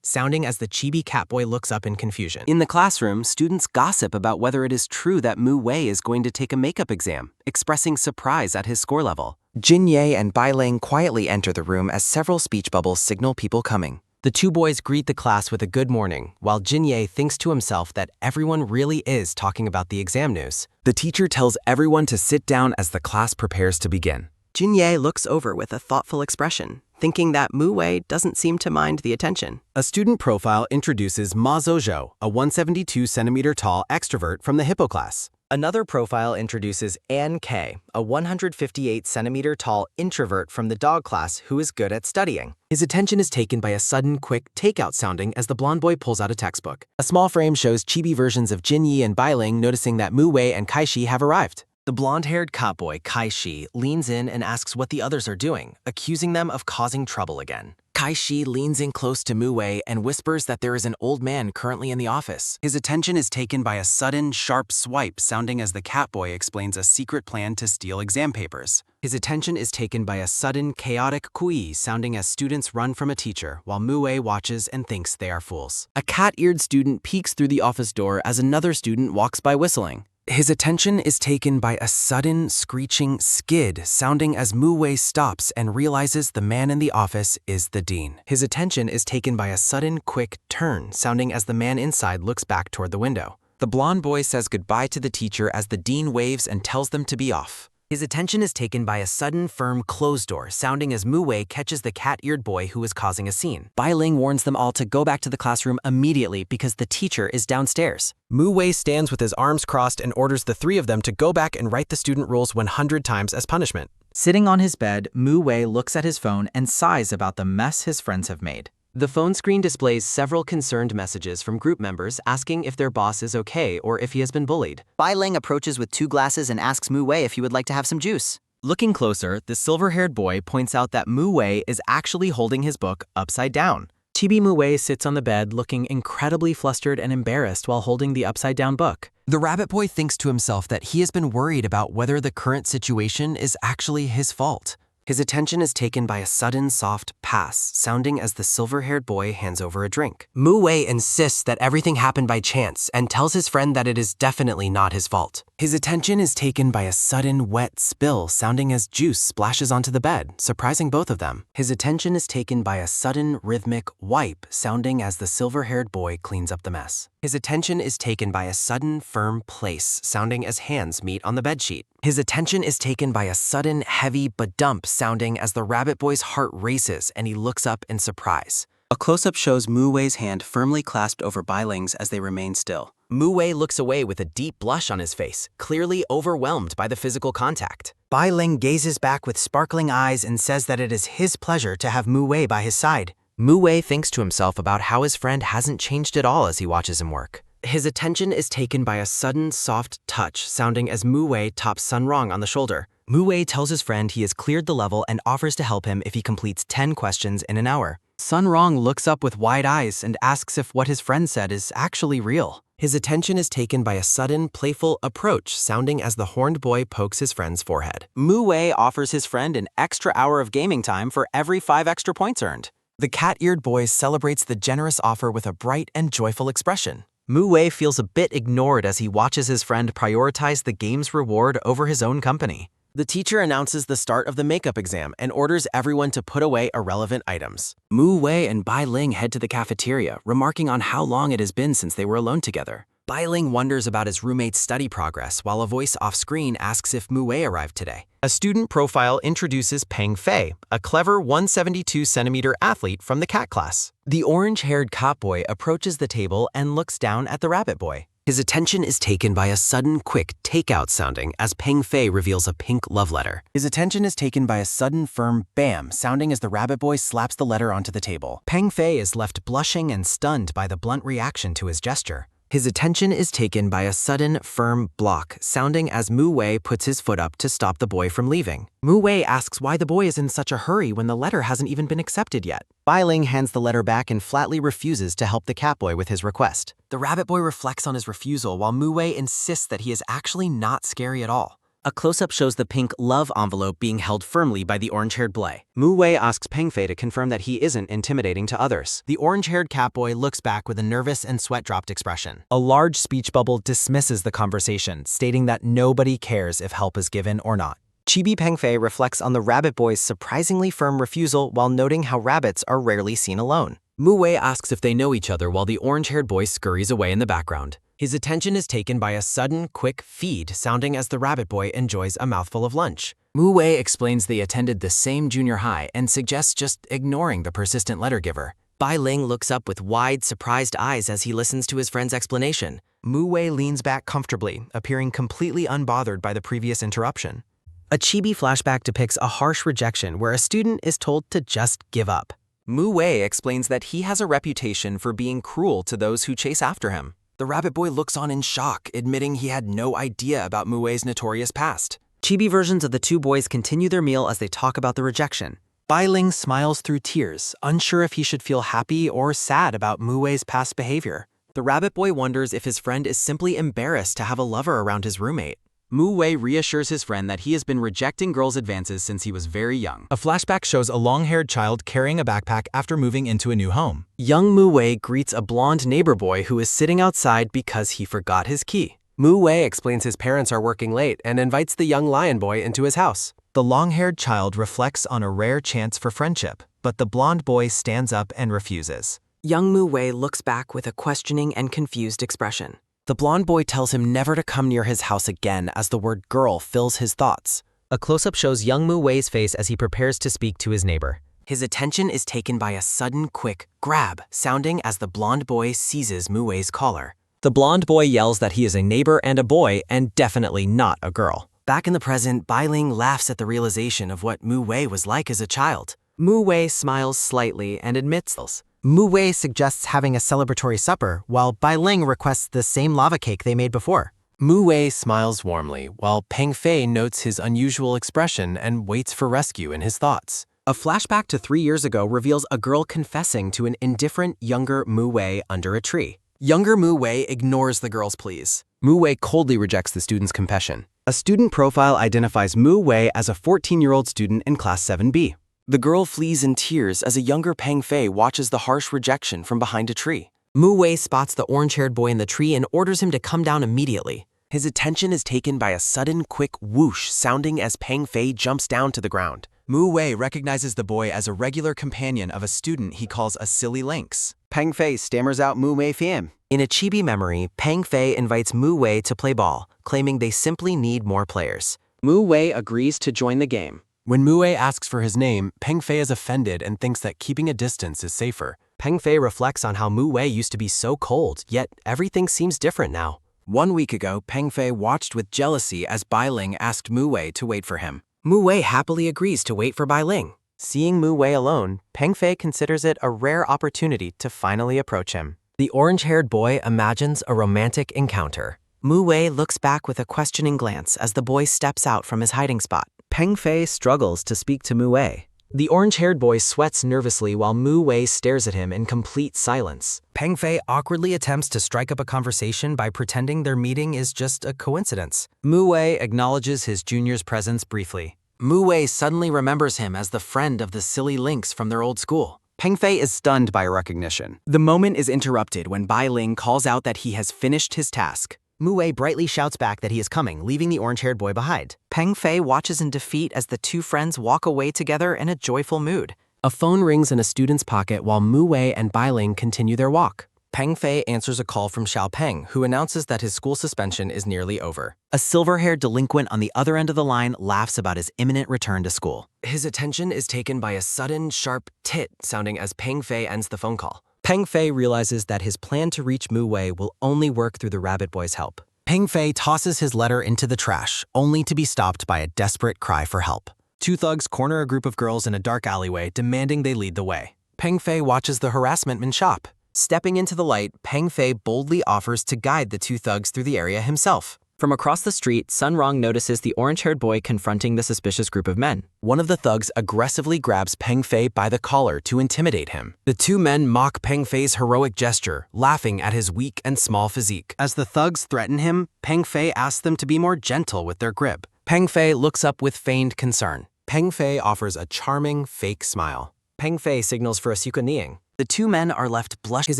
sounding as the chibi catboy looks up in confusion. In the classroom, students gossip about whether it is true that Mu Wei is going to take a makeup exam, expressing surprise at his score level. Jinye and Bai Ling quietly enter the room as several speech bubbles signal people coming. The two boys greet the class with a good morning, while Jinye thinks to himself that everyone really is talking about the exam news. The teacher tells everyone to sit down as the class prepares to begin. Jinye looks over with a thoughtful expression, thinking that Mu Wei doesn't seem to mind the attention. A student profile introduces Ma Zhou, a 172-centimeter tall extrovert from the Hippo class. Another profile introduces Ann K, a 158-centimeter tall introvert from the dog class who is good at studying. His attention is taken by a sudden, quick takeout sounding as the blonde boy pulls out a textbook. A small frame shows chibi versions of Jinyi and Bai Ling noticing that Mu Wei and Kaishi have arrived. The blonde-haired catboy, Kaishi, leans in and asks what the others are doing, accusing them of causing trouble again. Kaishi leans in close to Mu Wei and whispers that there is an old man currently in the office. His attention is taken by a sudden, sharp swipe sounding as the catboy explains a secret plan to steal exam papers. His attention is taken by a sudden, chaotic kui sounding as students run from a teacher, while Mu Wei watches and thinks they are fools. A cat-eared student peeks through the office door as another student walks by whistling. His attention is taken by a sudden, screeching skid sounding as Mu Wei stops and realizes the man in the office is the dean. His attention is taken by a sudden, quick turn sounding as the man inside looks back toward the window. The blonde boy says goodbye to the teacher as the dean waves and tells them to be off. His attention is taken by a sudden, firm closed door sounding as Mu Wei catches the cat-eared boy who is causing a scene. Bai Ling warns them all to go back to the classroom immediately because the teacher is downstairs. Mu Wei stands with his arms crossed and orders the three of them to go back and write the student rules 100 times as punishment. Sitting on his bed, Mu Wei looks at his phone and sighs about the mess his friends have made. The phone screen displays several concerned messages from group members asking if their boss is okay or if he has been bullied. Bai Ling approaches with 2 glasses and asks Mu Wei if he would like to have some juice. Looking closer, the silver-haired boy points out that Mu Wei is actually holding his book upside down. Chibi Mu Wei sits on the bed looking incredibly flustered and embarrassed while holding the upside-down book. The rabbit boy thinks to himself that he has been worried about whether the current situation is actually his fault. His attention is taken by a sudden, soft pass, sounding as the silver-haired boy hands over a drink. Mu Wei insists that everything happened by chance and tells his friend that it is definitely not his fault. His attention is taken by a sudden, wet spill, sounding as juice splashes onto the bed, surprising both of them. His attention is taken by a sudden, rhythmic wipe, sounding as the silver-haired boy cleans up the mess. His attention is taken by a sudden, firm place, sounding as hands meet on the bedsheet. His attention is taken by a sudden, heavy ba-dump, sounding as the rabbit boy's heart races and he looks up in surprise. A close-up shows Mu Wei's hand firmly clasped over Bai Ling's as they remain still. Mu Wei looks away with a deep blush on his face, clearly overwhelmed by the physical contact. Bai Ling gazes back with sparkling eyes and says that it is his pleasure to have Mu Wei by his side. Mu Wei thinks to himself about how his friend hasn't changed at all as he watches him work. His attention is taken by a sudden, soft touch, sounding as Mu Wei taps Sun Rong on the shoulder. Mu Wei tells his friend he has cleared the level and offers to help him if he completes 10 questions in an hour. Sun Rong looks up with wide eyes and asks if what his friend said is actually real. His attention is taken by a sudden, playful approach sounding as the horned boy pokes his friend's forehead. Mu Wei offers his friend an extra hour of gaming time for every 5 extra points earned. The cat-eared boy celebrates the generous offer with a bright and joyful expression. Mu Wei feels a bit ignored as he watches his friend prioritize the game's reward over his own company. The teacher announces the start of the makeup exam and orders everyone to put away irrelevant items. Mu Wei and Bai Ling head to the cafeteria, remarking on how long it has been since they were alone together. Bai Ling wonders about his roommate's study progress while a voice off-screen asks if Mu Wei arrived today. A student profile introduces Peng Fei, a clever 172-centimeter athlete from the cat class. The orange-haired cat boy approaches the table and looks down at the rabbit boy. His attention is taken by a sudden, quick takeout sounding as Peng Fei reveals a pink love letter. His attention is taken by a sudden, firm bam sounding as the rabbit boy slaps the letter onto the table. Peng Fei is left blushing and stunned by the blunt reaction to his gesture. His attention is taken by a sudden, firm block sounding as Mu Wei puts his foot up to stop the boy from leaving. Mu Wei asks why the boy is in such a hurry when the letter hasn't even been accepted yet. Bai Ling hands the letter back and flatly refuses to help the cat boy with his request. The rabbit boy reflects on his refusal while Mu Wei insists that he is actually not scary at all. A close-up shows the pink love envelope being held firmly by the orange-haired boy. Mu Wei asks Peng Fei to confirm that he isn't intimidating to others. The orange-haired cat boy looks back with a nervous and sweat-dropped expression. A large speech bubble dismisses the conversation, stating that nobody cares if help is given or not. Chibi Peng Fei reflects on the rabbit boy's surprisingly firm refusal while noting how rabbits are rarely seen alone. Mu Wei asks if they know each other while the orange-haired boy scurries away in the background. His attention is taken by a sudden, quick feed sounding as the rabbit boy enjoys a mouthful of lunch. Mu Wei explains they attended the same junior high and suggests just ignoring the persistent letter giver. Bai Ling looks up with wide, surprised eyes as he listens to his friend's explanation. Mu Wei leans back comfortably, appearing completely unbothered by the previous interruption. A chibi flashback depicts a harsh rejection where a student is told to just give up. Mu Wei explains that he has a reputation for being cruel to those who chase after him. The rabbit boy looks on in shock, admitting he had no idea about Mu Wei's notorious past. Chibi versions of the two boys continue their meal as they talk about the rejection. Bai Ling smiles through tears, unsure if he should feel happy or sad about Mu Wei's past behavior. The rabbit boy wonders if his friend is simply embarrassed to have a lover around his roommate. Mu Wei reassures his friend that he has been rejecting girls' advances since he was very young. A flashback shows a long-haired child carrying a backpack after moving into a new home. Young Mu Wei greets a blonde neighbor boy who is sitting outside because he forgot his key. Mu Wei explains his parents are working late and invites the young lion boy into his house. The long-haired child reflects on a rare chance for friendship, but the blonde boy stands up and refuses. Young Mu Wei looks back with a questioning and confused expression. The blonde boy tells him never to come near his house again as the word girl fills his thoughts. A close-up shows young Mu Wei's face as he prepares to speak to his neighbor. His attention is taken by a sudden, quick grab, sounding as the blonde boy seizes Mu Wei's collar. The blonde boy yells that he is a neighbor and a boy and definitely not a girl. Back in the present, Bai Ling laughs at the realization of what Mu Wei was like as a child. Mu Wei smiles slightly and admits. Mu Wei suggests having a celebratory supper, while Bai Ling requests the same lava cake they made before. Mu Wei smiles warmly, while Peng Fei notes his unusual expression and waits for rescue in his thoughts. A flashback to 3 years ago reveals a girl confessing to an indifferent younger Mu Wei under a tree. Younger Mu Wei ignores the girl's pleas. Mu Wei coldly rejects the student's confession. A student profile identifies Mu Wei as a 14-year-old student in Class 7B. The girl flees in tears as a younger Peng Fei watches the harsh rejection from behind a tree. Mu Wei spots the orange-haired boy in the tree and orders him to come down immediately. His attention is taken by a sudden, quick whoosh sounding as Peng Fei jumps down to the ground. Mu Wei recognizes the boy as a regular companion of a student he calls a silly lynx. Peng Fei stammers out Mu Wei Fiem. In a chibi memory, Peng Fei invites Mu Wei to play ball, claiming they simply need more players. Mu Wei agrees to join the game. When Mu Wei asks for his name, Peng Fei is offended and thinks that keeping a distance is safer. Peng Fei reflects on how Mu Wei used to be so cold, yet everything seems different now. 1 week ago, Peng Fei watched with jealousy as Bai Ling asked Mu Wei to wait for him. Mu Wei happily agrees to wait for Bai Ling. Seeing Mu Wei alone, Peng Fei considers it a rare opportunity to finally approach him. The orange-haired boy imagines a romantic encounter. Mu Wei looks back with a questioning glance as the boy steps out from his hiding spot. Peng Fei struggles to speak to Mu Wei. The orange-haired boy sweats nervously while Mu Wei stares at him in complete silence. Peng Fei awkwardly attempts to strike up a conversation by pretending their meeting is just a coincidence. Mu Wei acknowledges his junior's presence briefly. Mu Wei suddenly remembers him as the friend of the silly lynx from their old school. Peng Fei is stunned by recognition. The moment is interrupted when Bai Ling calls out that he has finished his task. Mu Wei brightly shouts back that he is coming, leaving the orange-haired boy behind. Peng Fei watches in defeat as the two friends walk away together in a joyful mood. A phone rings in a student's pocket while Mu Wei and Bai Ling continue their walk. Peng Fei answers a call from Xiao Peng, who announces that his school suspension is nearly over. A silver-haired delinquent on the other end of the line laughs about his imminent return to school. His attention is taken by a sudden, sharp tit sounding as Peng Fei ends the phone call. Peng Fei realizes that his plan to reach Mu Wei will only work through the rabbit boy's help. Peng Fei tosses his letter into the trash, only to be stopped by a desperate cry for help. Two thugs corner a group of girls in a dark alleyway, demanding they lead the way. Peng Fei watches the harassmentmen shop. Stepping into the light, Peng Fei boldly offers to guide the two thugs through the area himself. From across the street, Sun Rong notices the orange-haired boy confronting the suspicious group of men. One of the thugs aggressively grabs Peng Fei by the collar to intimidate him. The two men mock Peng Fei's heroic gesture, laughing at his weak and small physique. As the thugs threaten him, Peng Fei asks them to be more gentle with their grip. Peng Fei looks up with feigned concern. Peng Fei offers a charming, fake smile. Peng Fei signals for a sukaneing. The two men are left blushing. His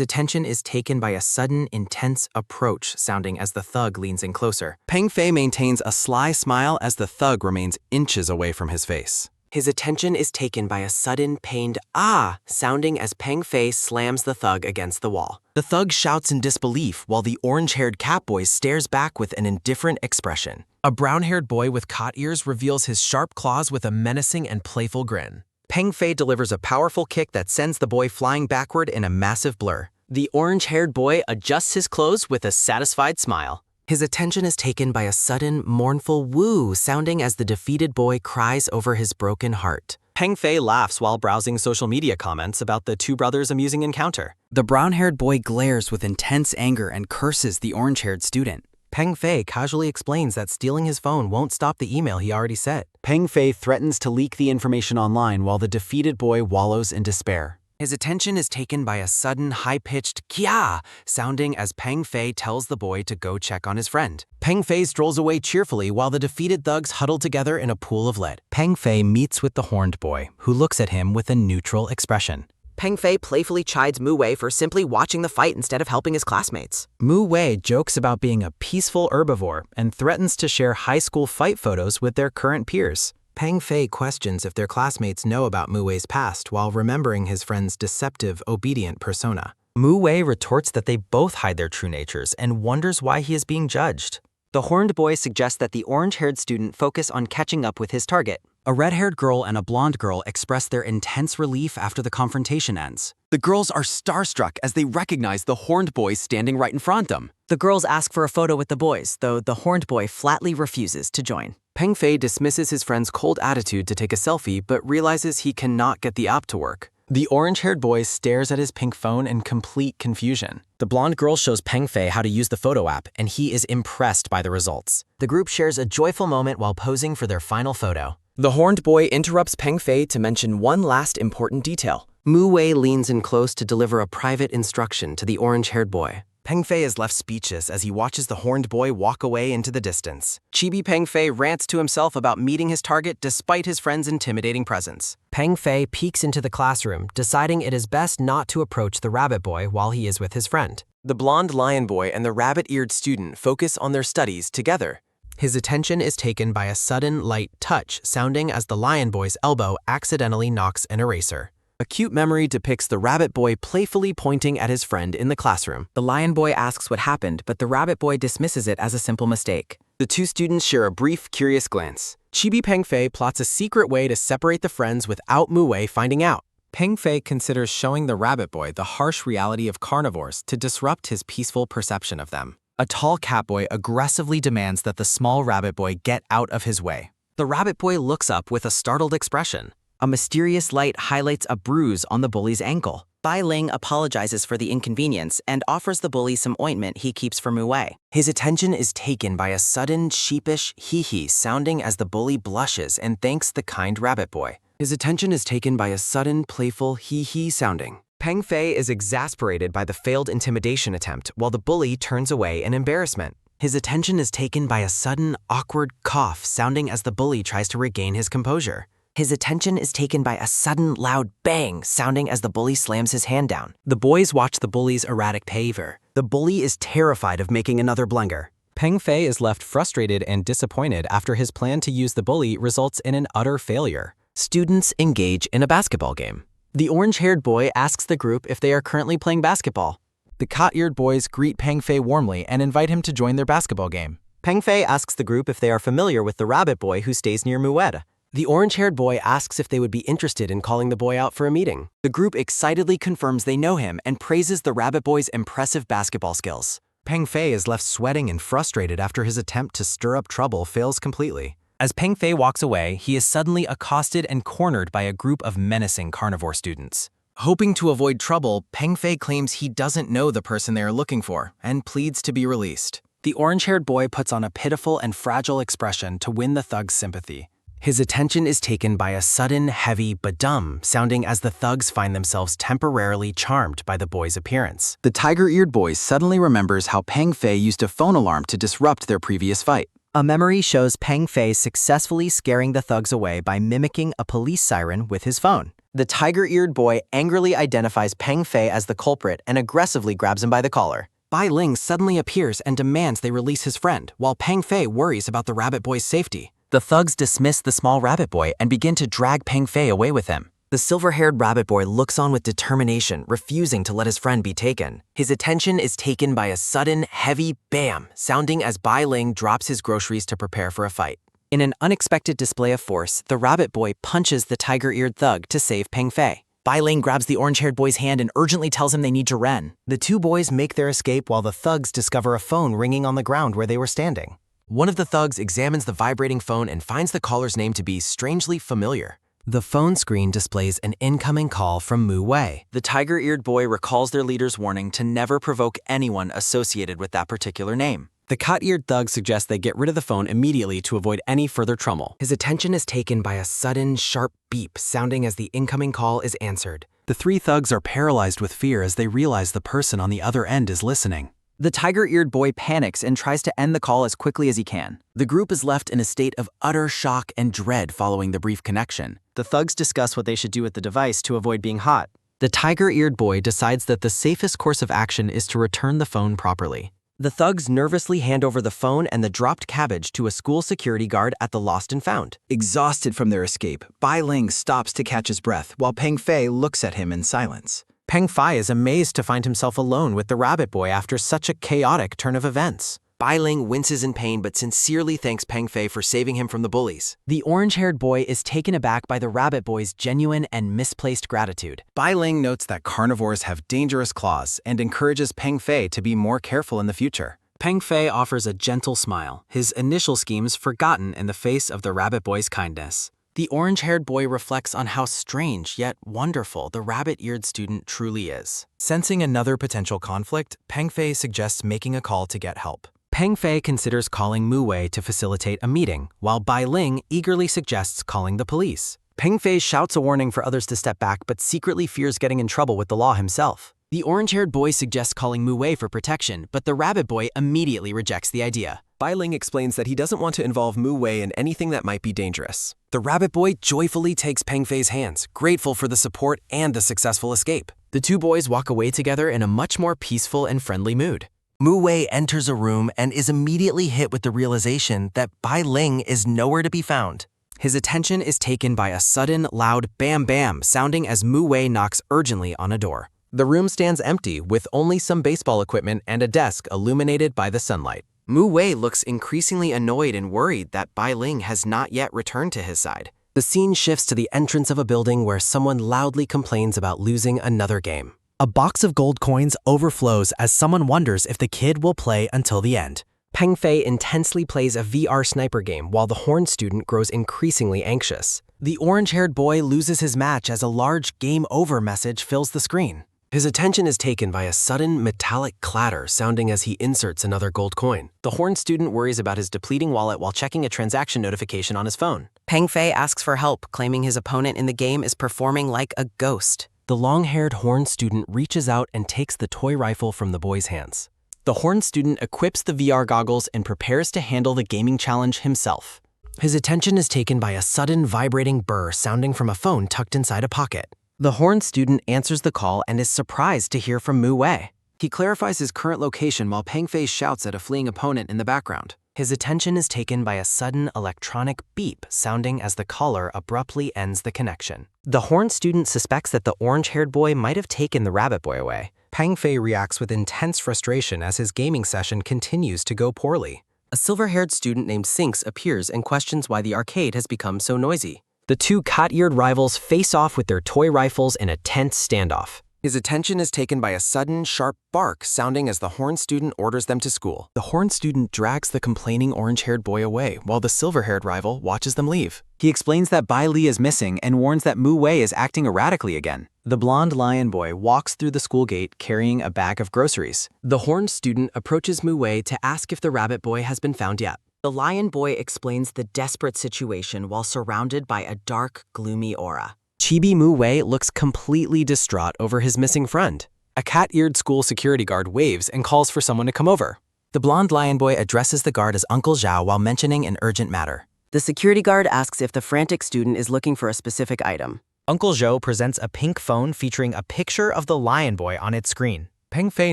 attention is taken by a sudden, intense approach sounding as the thug leans in closer. Peng Fei maintains a sly smile as the thug remains inches away from his face. His attention is taken by a sudden, pained ah sounding as Peng Fei slams the thug against the wall. The thug shouts in disbelief while the orange-haired cat boy stares back with an indifferent expression. A brown-haired boy with cot ears reveals his sharp claws with a menacing and playful grin. Peng Fei delivers a powerful kick that sends the boy flying backward in a massive blur. The orange-haired boy adjusts his clothes with a satisfied smile. His attention is taken by a sudden, mournful woo sounding as the defeated boy cries over his broken heart. Peng Fei laughs while browsing social media comments about the two brothers' amusing encounter. The brown-haired boy glares with intense anger and curses the orange-haired student. Peng Fei casually explains that stealing his phone won't stop the email he already sent. Peng Fei threatens to leak the information online while the defeated boy wallows in despair. His attention is taken by a sudden, high-pitched kia sounding as Peng Fei tells the boy to go check on his friend. Peng Fei strolls away cheerfully while the defeated thugs huddle together in a pool of lead. Peng Fei meets with the horned boy, who looks at him with a neutral expression. Peng Fei playfully chides Mu Wei for simply watching the fight instead of helping his classmates. Mu Wei jokes about being a peaceful herbivore and threatens to share high school fight photos with their current peers. Peng Fei questions if their classmates know about Mu Wei's past while remembering his friend's deceptive, obedient persona. Mu Wei retorts that they both hide their true natures and wonders why he is being judged. The horned boy suggests that the orange-haired student focus on catching up with his target. A red-haired girl and a blonde girl express their intense relief after the confrontation ends. The girls are starstruck as they recognize the horned boy standing right in front of them. The girls ask for a photo with the boys, though the horned boy flatly refuses to join. Peng Fei dismisses his friend's cold attitude to take a selfie but realizes he cannot get the app to work. The orange-haired boy stares at his pink phone in complete confusion. The blonde girl shows Peng Fei how to use the photo app, and he is impressed by the results. The group shares a joyful moment while posing for their final photo. The horned boy interrupts Peng Fei to mention one last important detail. Mu Wei leans in close to deliver a private instruction to the orange-haired boy. Peng Fei is left speechless as he watches the horned boy walk away into the distance. Chibi Peng Fei rants to himself about meeting his target despite his friend's intimidating presence. Peng Fei peeks into the classroom, deciding it is best not to approach the rabbit boy while he is with his friend. The blonde lion boy and the rabbit-eared student focus on their studies together. His attention is taken by a sudden, light touch sounding as the lion boy's elbow accidentally knocks an eraser. A cute memory depicts the rabbit boy playfully pointing at his friend in the classroom. The lion boy asks what happened, but the rabbit boy dismisses it as a simple mistake. The two students share a brief, curious glance. Chibi Peng Fei plots a secret way to separate the friends without Mu Wei finding out. Peng Fei considers showing the rabbit boy the harsh reality of carnivores to disrupt his peaceful perception of them. A tall cat boy aggressively demands that the small rabbit boy get out of his way. The rabbit boy looks up with a startled expression. A mysterious light highlights a bruise on the bully's ankle. Bai Ling apologizes for the inconvenience and offers the bully some ointment he keeps for Mu Wei. His attention is taken by a sudden, sheepish hee-hee sounding as the bully blushes and thanks the kind rabbit boy. His attention is taken by a sudden, playful hee-hee sounding. Peng Fei is exasperated by the failed intimidation attempt, while the bully turns away in embarrassment. His attention is taken by a sudden, awkward cough sounding as the bully tries to regain his composure. His attention is taken by a sudden, loud bang sounding as the bully slams his hand down. The boys watch the bully's erratic behavior. The bully is terrified of making another blunder. Peng Fei is left frustrated and disappointed after his plan to use the bully results in an utter failure. Students engage in a basketball game. The orange-haired boy asks the group if they are currently playing basketball. The cat-eared boys greet Peng Fei warmly and invite him to join their basketball game. Peng Fei asks the group if they are familiar with the rabbit boy who stays near Mued. The orange-haired boy asks if they would be interested in calling the boy out for a meeting. The group excitedly confirms they know him and praises the rabbit boy's impressive basketball skills. Peng Fei is left sweating and frustrated after his attempt to stir up trouble fails completely. As Peng Fei walks away, he is suddenly accosted and cornered by a group of menacing carnivore students. Hoping to avoid trouble, Peng Fei claims he doesn't know the person they are looking for and pleads to be released. The orange-haired boy puts on a pitiful and fragile expression to win the thug's sympathy. His attention is taken by a sudden, heavy badum sounding as the thugs find themselves temporarily charmed by the boy's appearance. The tiger-eared boy suddenly remembers how Peng Fei used a phone alarm to disrupt their previous fight. A memory shows Peng Fei successfully scaring the thugs away by mimicking a police siren with his phone. The tiger-eared boy angrily identifies Peng Fei as the culprit and aggressively grabs him by the collar. Bai Ling suddenly appears and demands they release his friend, while Peng Fei worries about the rabbit boy's safety. The thugs dismiss the small rabbit boy and begin to drag Peng Fei away with him. The silver-haired rabbit boy looks on with determination, refusing to let his friend be taken. His attention is taken by a sudden, heavy bam sounding as Bai Ling drops his groceries to prepare for a fight. In an unexpected display of force, the rabbit boy punches the tiger-eared thug to save Peng Fei. Bai Ling grabs the orange-haired boy's hand and urgently tells him they need to run. The two boys make their escape while the thugs discover a phone ringing on the ground where they were standing. One of the thugs examines the vibrating phone and finds the caller's name to be strangely familiar. The phone screen displays an incoming call from Mu Wei. The tiger-eared boy recalls their leader's warning to never provoke anyone associated with that particular name. The cut-eared thug suggests they get rid of the phone immediately to avoid any further trouble. His attention is taken by a sudden, sharp beep sounding as the incoming call is answered. The three thugs are paralyzed with fear as they realize the person on the other end is listening. The tiger-eared boy panics and tries to end the call as quickly as he can. The group is left in a state of utter shock and dread following the brief connection. The thugs discuss what they should do with the device to avoid being hot. The tiger-eared boy decides that the safest course of action is to return the phone properly. The thugs nervously hand over the phone and the dropped cabbage to a school security guard at the Lost and Found. Exhausted from their escape, Bai Ling stops to catch his breath while Peng Fei looks at him in silence. Peng Fei is amazed to find himself alone with the rabbit boy after such a chaotic turn of events. Bai Ling winces in pain but sincerely thanks Peng Fei for saving him from the bullies. The orange-haired boy is taken aback by the rabbit boy's genuine and misplaced gratitude. Bai Ling notes that carnivores have dangerous claws and encourages Peng Fei to be more careful in the future. Peng Fei offers a gentle smile, his initial schemes forgotten in the face of the rabbit boy's kindness. The orange-haired boy reflects on how strange yet wonderful the rabbit-eared student truly is. Sensing another potential conflict, Peng Fei suggests making a call to get help. Peng Fei considers calling Mu Wei to facilitate a meeting, while Bai Ling eagerly suggests calling the police. Peng Fei shouts a warning for others to step back but secretly fears getting in trouble with the law himself. The orange-haired boy suggests calling Mu Wei for protection, but the rabbit boy immediately rejects the idea. Bai Ling explains that he doesn't want to involve Mu Wei in anything that might be dangerous. The rabbit boy joyfully takes Peng Fei's hands, grateful for the support and the successful escape. The two boys walk away together in a much more peaceful and friendly mood. Mu Wei enters a room and is immediately hit with the realization that Bai Ling is nowhere to be found. His attention is taken by a sudden, loud bam bam sounding as Mu Wei knocks urgently on a door. The room stands empty with only some baseball equipment and a desk illuminated by the sunlight. Mu Wei looks increasingly annoyed and worried that Bai Ling has not yet returned to his side. The scene shifts to the entrance of a building where someone loudly complains about losing another game. A box of gold coins overflows as someone wonders if the kid will play until the end. Peng Fei intensely plays a VR sniper game while the horned student grows increasingly anxious. The orange-haired boy loses his match as a large game over message fills the screen. His attention is taken by a sudden metallic clatter sounding as he inserts another gold coin. The horned student worries about his depleting wallet while checking a transaction notification on his phone. Peng Fei asks for help, claiming his opponent in the game is performing like a ghost. The long-haired horned student reaches out and takes the toy rifle from the boy's hands. The horned student equips the VR goggles and prepares to handle the gaming challenge himself. His attention is taken by a sudden vibrating burr sounding from a phone tucked inside a pocket. The horned student answers the call and is surprised to hear from Mu Wei. He clarifies his current location while Peng Fei shouts at a fleeing opponent in the background. His attention is taken by a sudden electronic beep sounding as the caller abruptly ends the connection. The horned student suspects that the orange-haired boy might have taken the rabbit boy away. Peng Fei reacts with intense frustration as his gaming session continues to go poorly. A silver-haired student named Sinks appears and questions why the arcade has become so noisy. The two cat-eared rivals face off with their toy rifles in a tense standoff. His attention is taken by a sudden, sharp bark sounding as the horned student orders them to school. The horned student drags the complaining orange-haired boy away while the silver-haired rival watches them leave. He explains that Bai Li is missing and warns that Mu Wei is acting erratically again. The blonde lion boy walks through the school gate carrying a bag of groceries. The horned student approaches Mu Wei to ask if the rabbit boy has been found yet. The lion boy explains the desperate situation while surrounded by a dark, gloomy aura. Chibi Mu Wei looks completely distraught over his missing friend. A cat-eared school security guard waves and calls for someone to come over. The blonde lion boy addresses the guard as Uncle Zhao while mentioning an urgent matter. The security guard asks if the frantic student is looking for a specific item. Uncle Zhou presents a pink phone featuring a picture of the lion boy on its screen. Peng Fei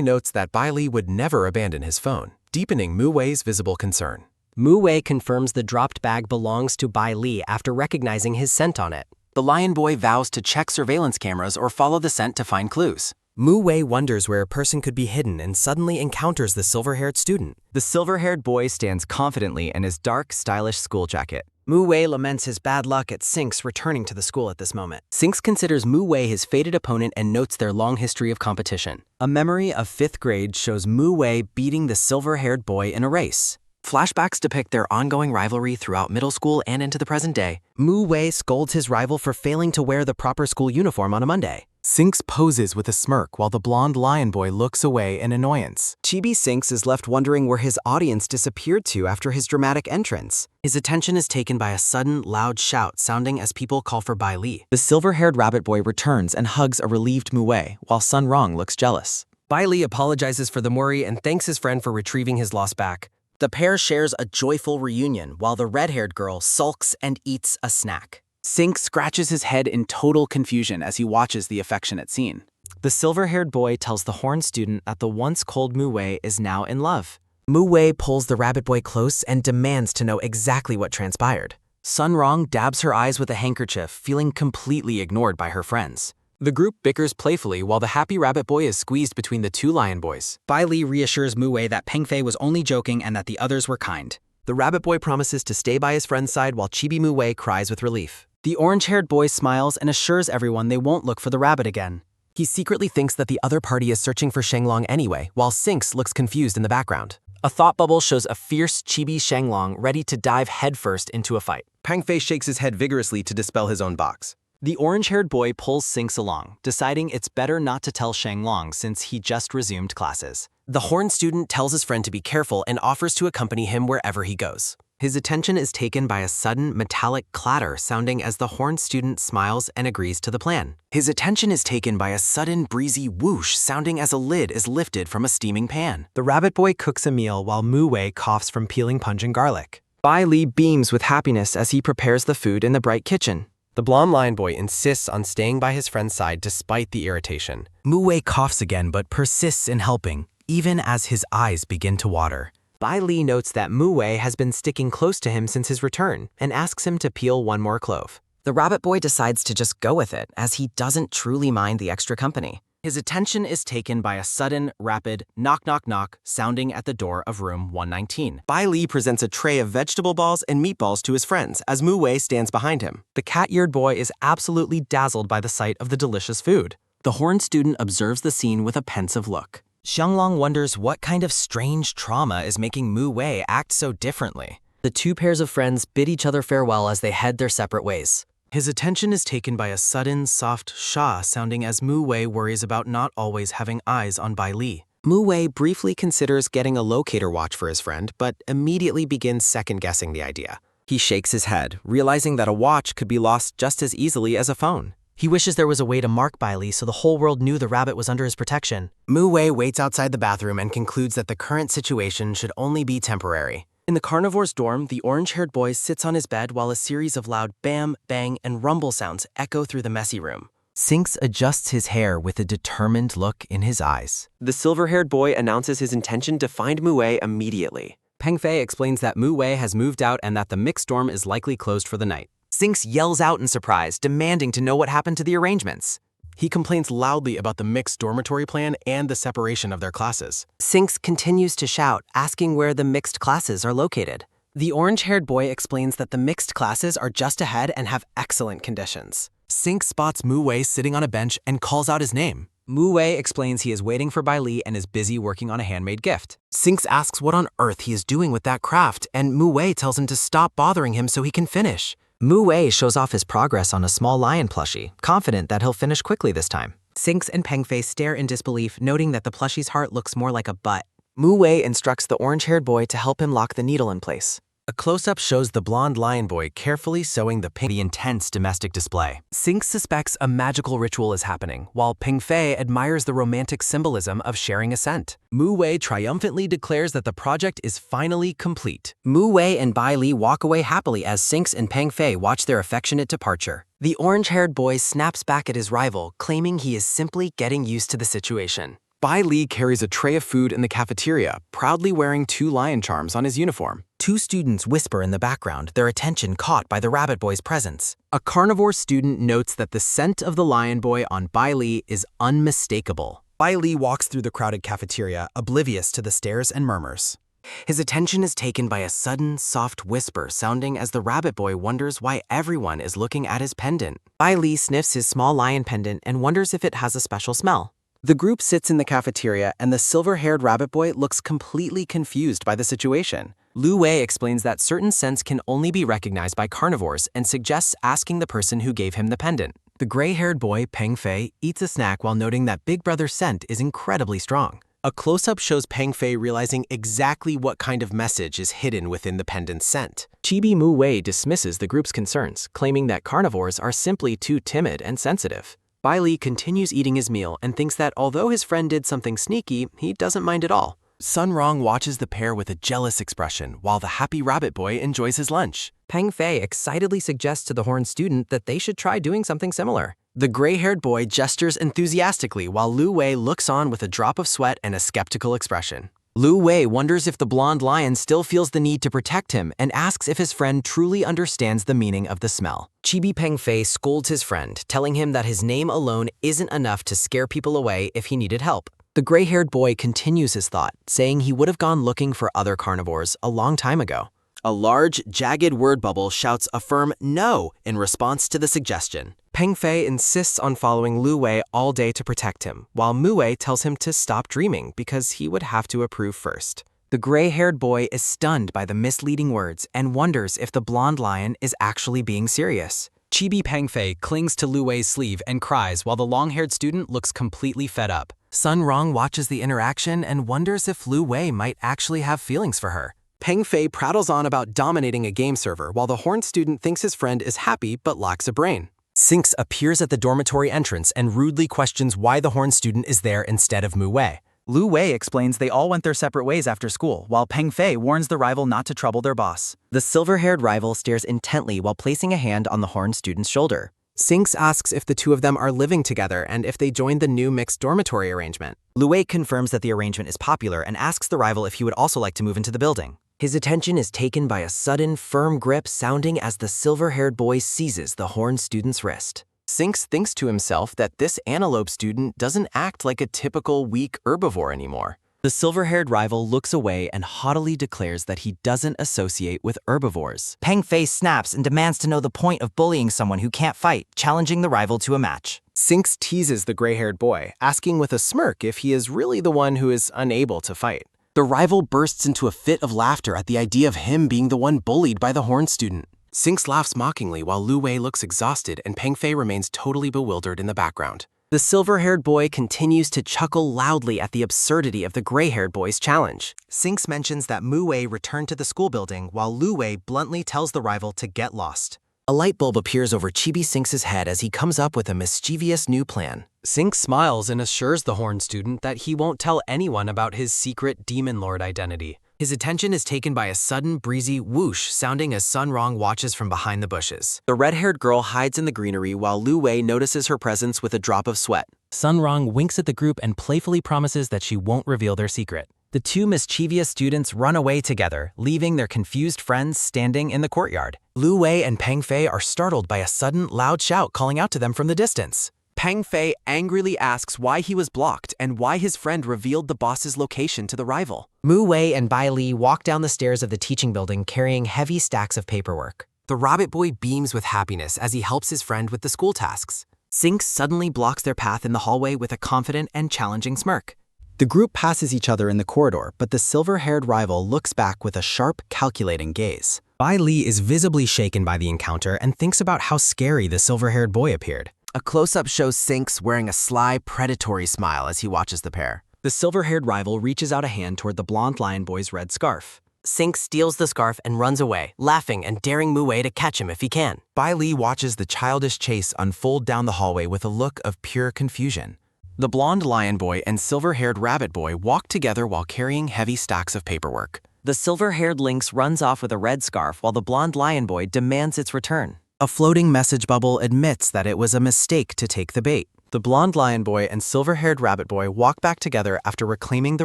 notes that Bai Li would never abandon his phone, deepening Mu Wei's visible concern. Mu Wei confirms the dropped bag belongs to Bai Li after recognizing his scent on it. The lion boy vows to check surveillance cameras or follow the scent to find clues. Mu Wei wonders where a person could be hidden and suddenly encounters the silver-haired student. The silver-haired boy stands confidently in his dark, stylish school jacket. Mu Wei laments his bad luck at Sinks returning to the school at this moment. Sinks considers Mu Wei his fated opponent and notes their long history of competition. A memory of 5th grade shows Mu Wei beating the silver-haired boy in a race. Flashbacks depict their ongoing rivalry throughout middle school and into the present day. Mu Wei scolds his rival for failing to wear the proper school uniform on a Monday. Sinks poses with a smirk while the blonde lion boy looks away in annoyance. Chibi Sinks is left wondering where his audience disappeared to after his dramatic entrance. His attention is taken by a sudden, loud shout sounding as people call for Bai Li. The silver-haired rabbit boy returns and hugs a relieved Mu Wei, while Sun Rong looks jealous. Bai Li apologizes for the worry and thanks his friend for retrieving his lost back. The pair shares a joyful reunion while the red-haired girl sulks and eats a snack. Sinks scratches his head in total confusion as he watches the affectionate scene. The silver-haired boy tells the horned student that the once cold Mu Wei is now in love. Mu Wei pulls the rabbit boy close and demands to know exactly what transpired. Sun Rong dabs her eyes with a handkerchief, feeling completely ignored by her friends. The group bickers playfully while the happy rabbit boy is squeezed between the two lion boys. Bai Li reassures Mu Wei that Peng Fei was only joking and that the others were kind. The rabbit boy promises to stay by his friend's side while Chibi Mu Wei cries with relief. The orange-haired boy smiles and assures everyone they won't look for the rabbit again. He secretly thinks that the other party is searching for Shenglong anyway, while Sinks looks confused in the background. A thought bubble shows a fierce Chibi Shenglong ready to dive headfirst into a fight. Peng Fei shakes his head vigorously to dispel his own box. The orange-haired boy pulls Sinks along, deciding it's better not to tell Shenglong since he just resumed classes. The horned student tells his friend to be careful and offers to accompany him wherever he goes. His attention is taken by a sudden metallic clatter sounding as the horned student smiles and agrees to the plan. His attention is taken by a sudden breezy whoosh sounding as a lid is lifted from a steaming pan. The rabbit boy cooks a meal while Mu Wei coughs from peeling pungent garlic. Bai Li beams with happiness as he prepares the food in the bright kitchen. The blonde lion boy insists on staying by his friend's side despite the irritation. Mu Wei coughs again but persists in helping, even as his eyes begin to water. Bai Li notes that Mu Wei has been sticking close to him since his return and asks him to peel one more clove. The rabbit boy decides to just go with it, as he doesn't truly mind the extra company. His attention is taken by a sudden, rapid knock knock knock sounding at the door of room 119. Bai Li presents a tray of vegetable balls and meatballs to his friends as Mu Wei stands behind him. The cat-eared boy is absolutely dazzled by the sight of the delicious food. The horned student observes the scene with a pensive look. Xianglong wonders what kind of strange trauma is making Mu Wei act so differently. The two pairs of friends bid each other farewell as they head their separate ways. His attention is taken by a sudden, soft sha sounding as Mu Wei worries about not always having eyes on Bai Li. Mu Wei briefly considers getting a locator watch for his friend, but immediately begins second-guessing the idea. He shakes his head, realizing that a watch could be lost just as easily as a phone. He wishes there was a way to mark Bai Li so the whole world knew the rabbit was under his protection. Mu Wei waits outside the bathroom and concludes that the current situation should only be temporary. In the carnivore's dorm, the orange-haired boy sits on his bed while a series of loud bam, bang, and rumble sounds echo through the messy room. Sinks adjusts his hair with a determined look in his eyes. The silver-haired boy announces his intention to find Mu Wei immediately. Peng Fei explains that Mu Wei has moved out and that the mixed dorm is likely closed for the night. Sinks yells out in surprise, demanding to know what happened to the arrangements. He complains loudly about the mixed dormitory plan and the separation of their classes. Sinks continues to shout, asking where the mixed classes are located. The orange-haired boy explains that the mixed classes are just ahead and have excellent conditions. Sinks spots Mu Wei sitting on a bench and calls out his name. Mu Wei explains he is waiting for Bai Li and is busy working on a handmade gift. Sinks asks what on earth he is doing with that craft, and Mu Wei tells him to stop bothering him so he can finish. Mu Wei shows off his progress on a small lion plushie, confident that he'll finish quickly this time. Sinks and Peng Fei stare in disbelief, noting that the plushie's heart looks more like a butt. Mu Wei instructs the orange-haired boy to help him lock the needle in place. A close-up shows the blonde lion boy carefully sewing the intense domestic display. Sinks suspects a magical ritual is happening, while Peng Fei admires the romantic symbolism of sharing a scent. Mu Wei triumphantly declares that the project is finally complete. Mu Wei and Bai Li walk away happily as Sinks and Peng Fei watch their affectionate departure. The orange-haired boy snaps back at his rival, claiming he is simply getting used to the situation. Bai Li carries a tray of food in the cafeteria, proudly wearing 2 lion charms on his uniform. 2 students whisper in the background, their attention caught by the rabbit boy's presence. A carnivore student notes that the scent of the lion boy on Bai Li is unmistakable. Bai Li walks through the crowded cafeteria, oblivious to the stares and murmurs. His attention is taken by a sudden, soft whisper sounding as the rabbit boy wonders why everyone is looking at his pendant. Bai Li sniffs his small lion pendant and wonders if it has a special smell. The group sits in the cafeteria, and the silver-haired rabbit boy looks completely confused by the situation. Lu Wei explains that certain scents can only be recognized by carnivores and suggests asking the person who gave him the pendant. The gray-haired boy, Peng Fei, eats a snack while noting that Big Brother's scent is incredibly strong. A close-up shows Peng Fei realizing exactly what kind of message is hidden within the pendant's scent. Chibi Mu Wei dismisses the group's concerns, claiming that carnivores are simply too timid and sensitive. Bai Li continues eating his meal and thinks that although his friend did something sneaky, he doesn't mind at all. Sun Rong watches the pair with a jealous expression while the happy rabbit boy enjoys his lunch. Peng Fei excitedly suggests to the horned student that they should try doing something similar. The gray-haired boy gestures enthusiastically while Lu Wei looks on with a drop of sweat and a skeptical expression. Lu Wei wonders if the blonde lion still feels the need to protect him and asks if his friend truly understands the meaning of the smell. Chibi Peng Fei scolds his friend, telling him that his name alone isn't enough to scare people away if he needed help. The gray-haired boy continues his thought, saying he would have gone looking for other carnivores a long time ago. A large, jagged word bubble shouts a firm no in response to the suggestion. Peng Fei insists on following Lu Wei all day to protect him, while Mu Wei tells him to stop dreaming because he would have to approve first. The gray-haired boy is stunned by the misleading words and wonders if the blonde lion is actually being serious. Chibi Peng Fei clings to Lu Wei's sleeve and cries while the long-haired student looks completely fed up. Sun Rong watches the interaction and wonders if Lu Wei might actually have feelings for her. Peng Fei prattles on about dominating a game server while the horned student thinks his friend is happy but lacks a brain. Sinks appears at the dormitory entrance and rudely questions why the horned student is there instead of Mu Wei. Lu Wei explains they all went their separate ways after school, while Peng Fei warns the rival not to trouble their boss. The silver-haired rival stares intently while placing a hand on the horned student's shoulder. Sinks asks if the two of them are living together and if they joined the new mixed dormitory arrangement. Lu Wei confirms that the arrangement is popular and asks the rival if he would also like to move into the building. His attention is taken by a sudden, firm grip sounding as the silver-haired boy seizes the horned student's wrist. Sinks thinks to himself that this antelope student doesn't act like a typical weak herbivore anymore. The silver-haired rival looks away and haughtily declares that he doesn't associate with herbivores. Peng Fei snaps and demands to know the point of bullying someone who can't fight, challenging the rival to a match. Sinks teases the gray-haired boy, asking with a smirk if he is really the one who is unable to fight. The rival bursts into a fit of laughter at the idea of him being the one bullied by the horned student. Sinks laughs mockingly while Lu Wei looks exhausted and Peng Fei remains totally bewildered in the background. The silver-haired boy continues to chuckle loudly at the absurdity of the gray-haired boy's challenge. Sinks mentions that Mu Wei returned to the school building while Lu Wei bluntly tells the rival to get lost. A light bulb appears over Chibi Sinks' head as he comes up with a mischievous new plan. Sinks smiles and assures the horned student that he won't tell anyone about his secret demon lord identity. His attention is taken by a sudden breezy whoosh sounding as Sun Rong watches from behind the bushes. The red-haired girl hides in the greenery while Lu Wei notices her presence with a drop of sweat. Sun Rong winks at the group and playfully promises that she won't reveal their secret. The two mischievous students run away together, leaving their confused friends standing in the courtyard. Lu Wei and Peng Fei are startled by a sudden, loud shout calling out to them from the distance. Peng Fei angrily asks why he was blocked and why his friend revealed the boss's location to the rival. Mu Wei and Bai Li walk down the stairs of the teaching building carrying heavy stacks of paperwork. The rabbit boy beams with happiness as he helps his friend with the school tasks. Sinks suddenly blocks their path in the hallway with a confident and challenging smirk. The group passes each other in the corridor, but the silver-haired rival looks back with a sharp, calculating gaze. Bai Li is visibly shaken by the encounter and thinks about how scary the silver-haired boy appeared. A close-up shows Sinks wearing a sly, predatory smile as he watches the pair. The silver-haired rival reaches out a hand toward the blonde lion boy's red scarf. Sinks steals the scarf and runs away, laughing and daring Mu Wei to catch him if he can. Bai Li watches the childish chase unfold down the hallway with a look of pure confusion. The blonde lion boy and silver-haired rabbit boy walk together while carrying heavy stacks of paperwork. The silver-haired lynx runs off with a red scarf while the blonde lion boy demands its return. A floating message bubble admits that it was a mistake to take the bait. The blonde lion boy and silver-haired rabbit boy walk back together after reclaiming the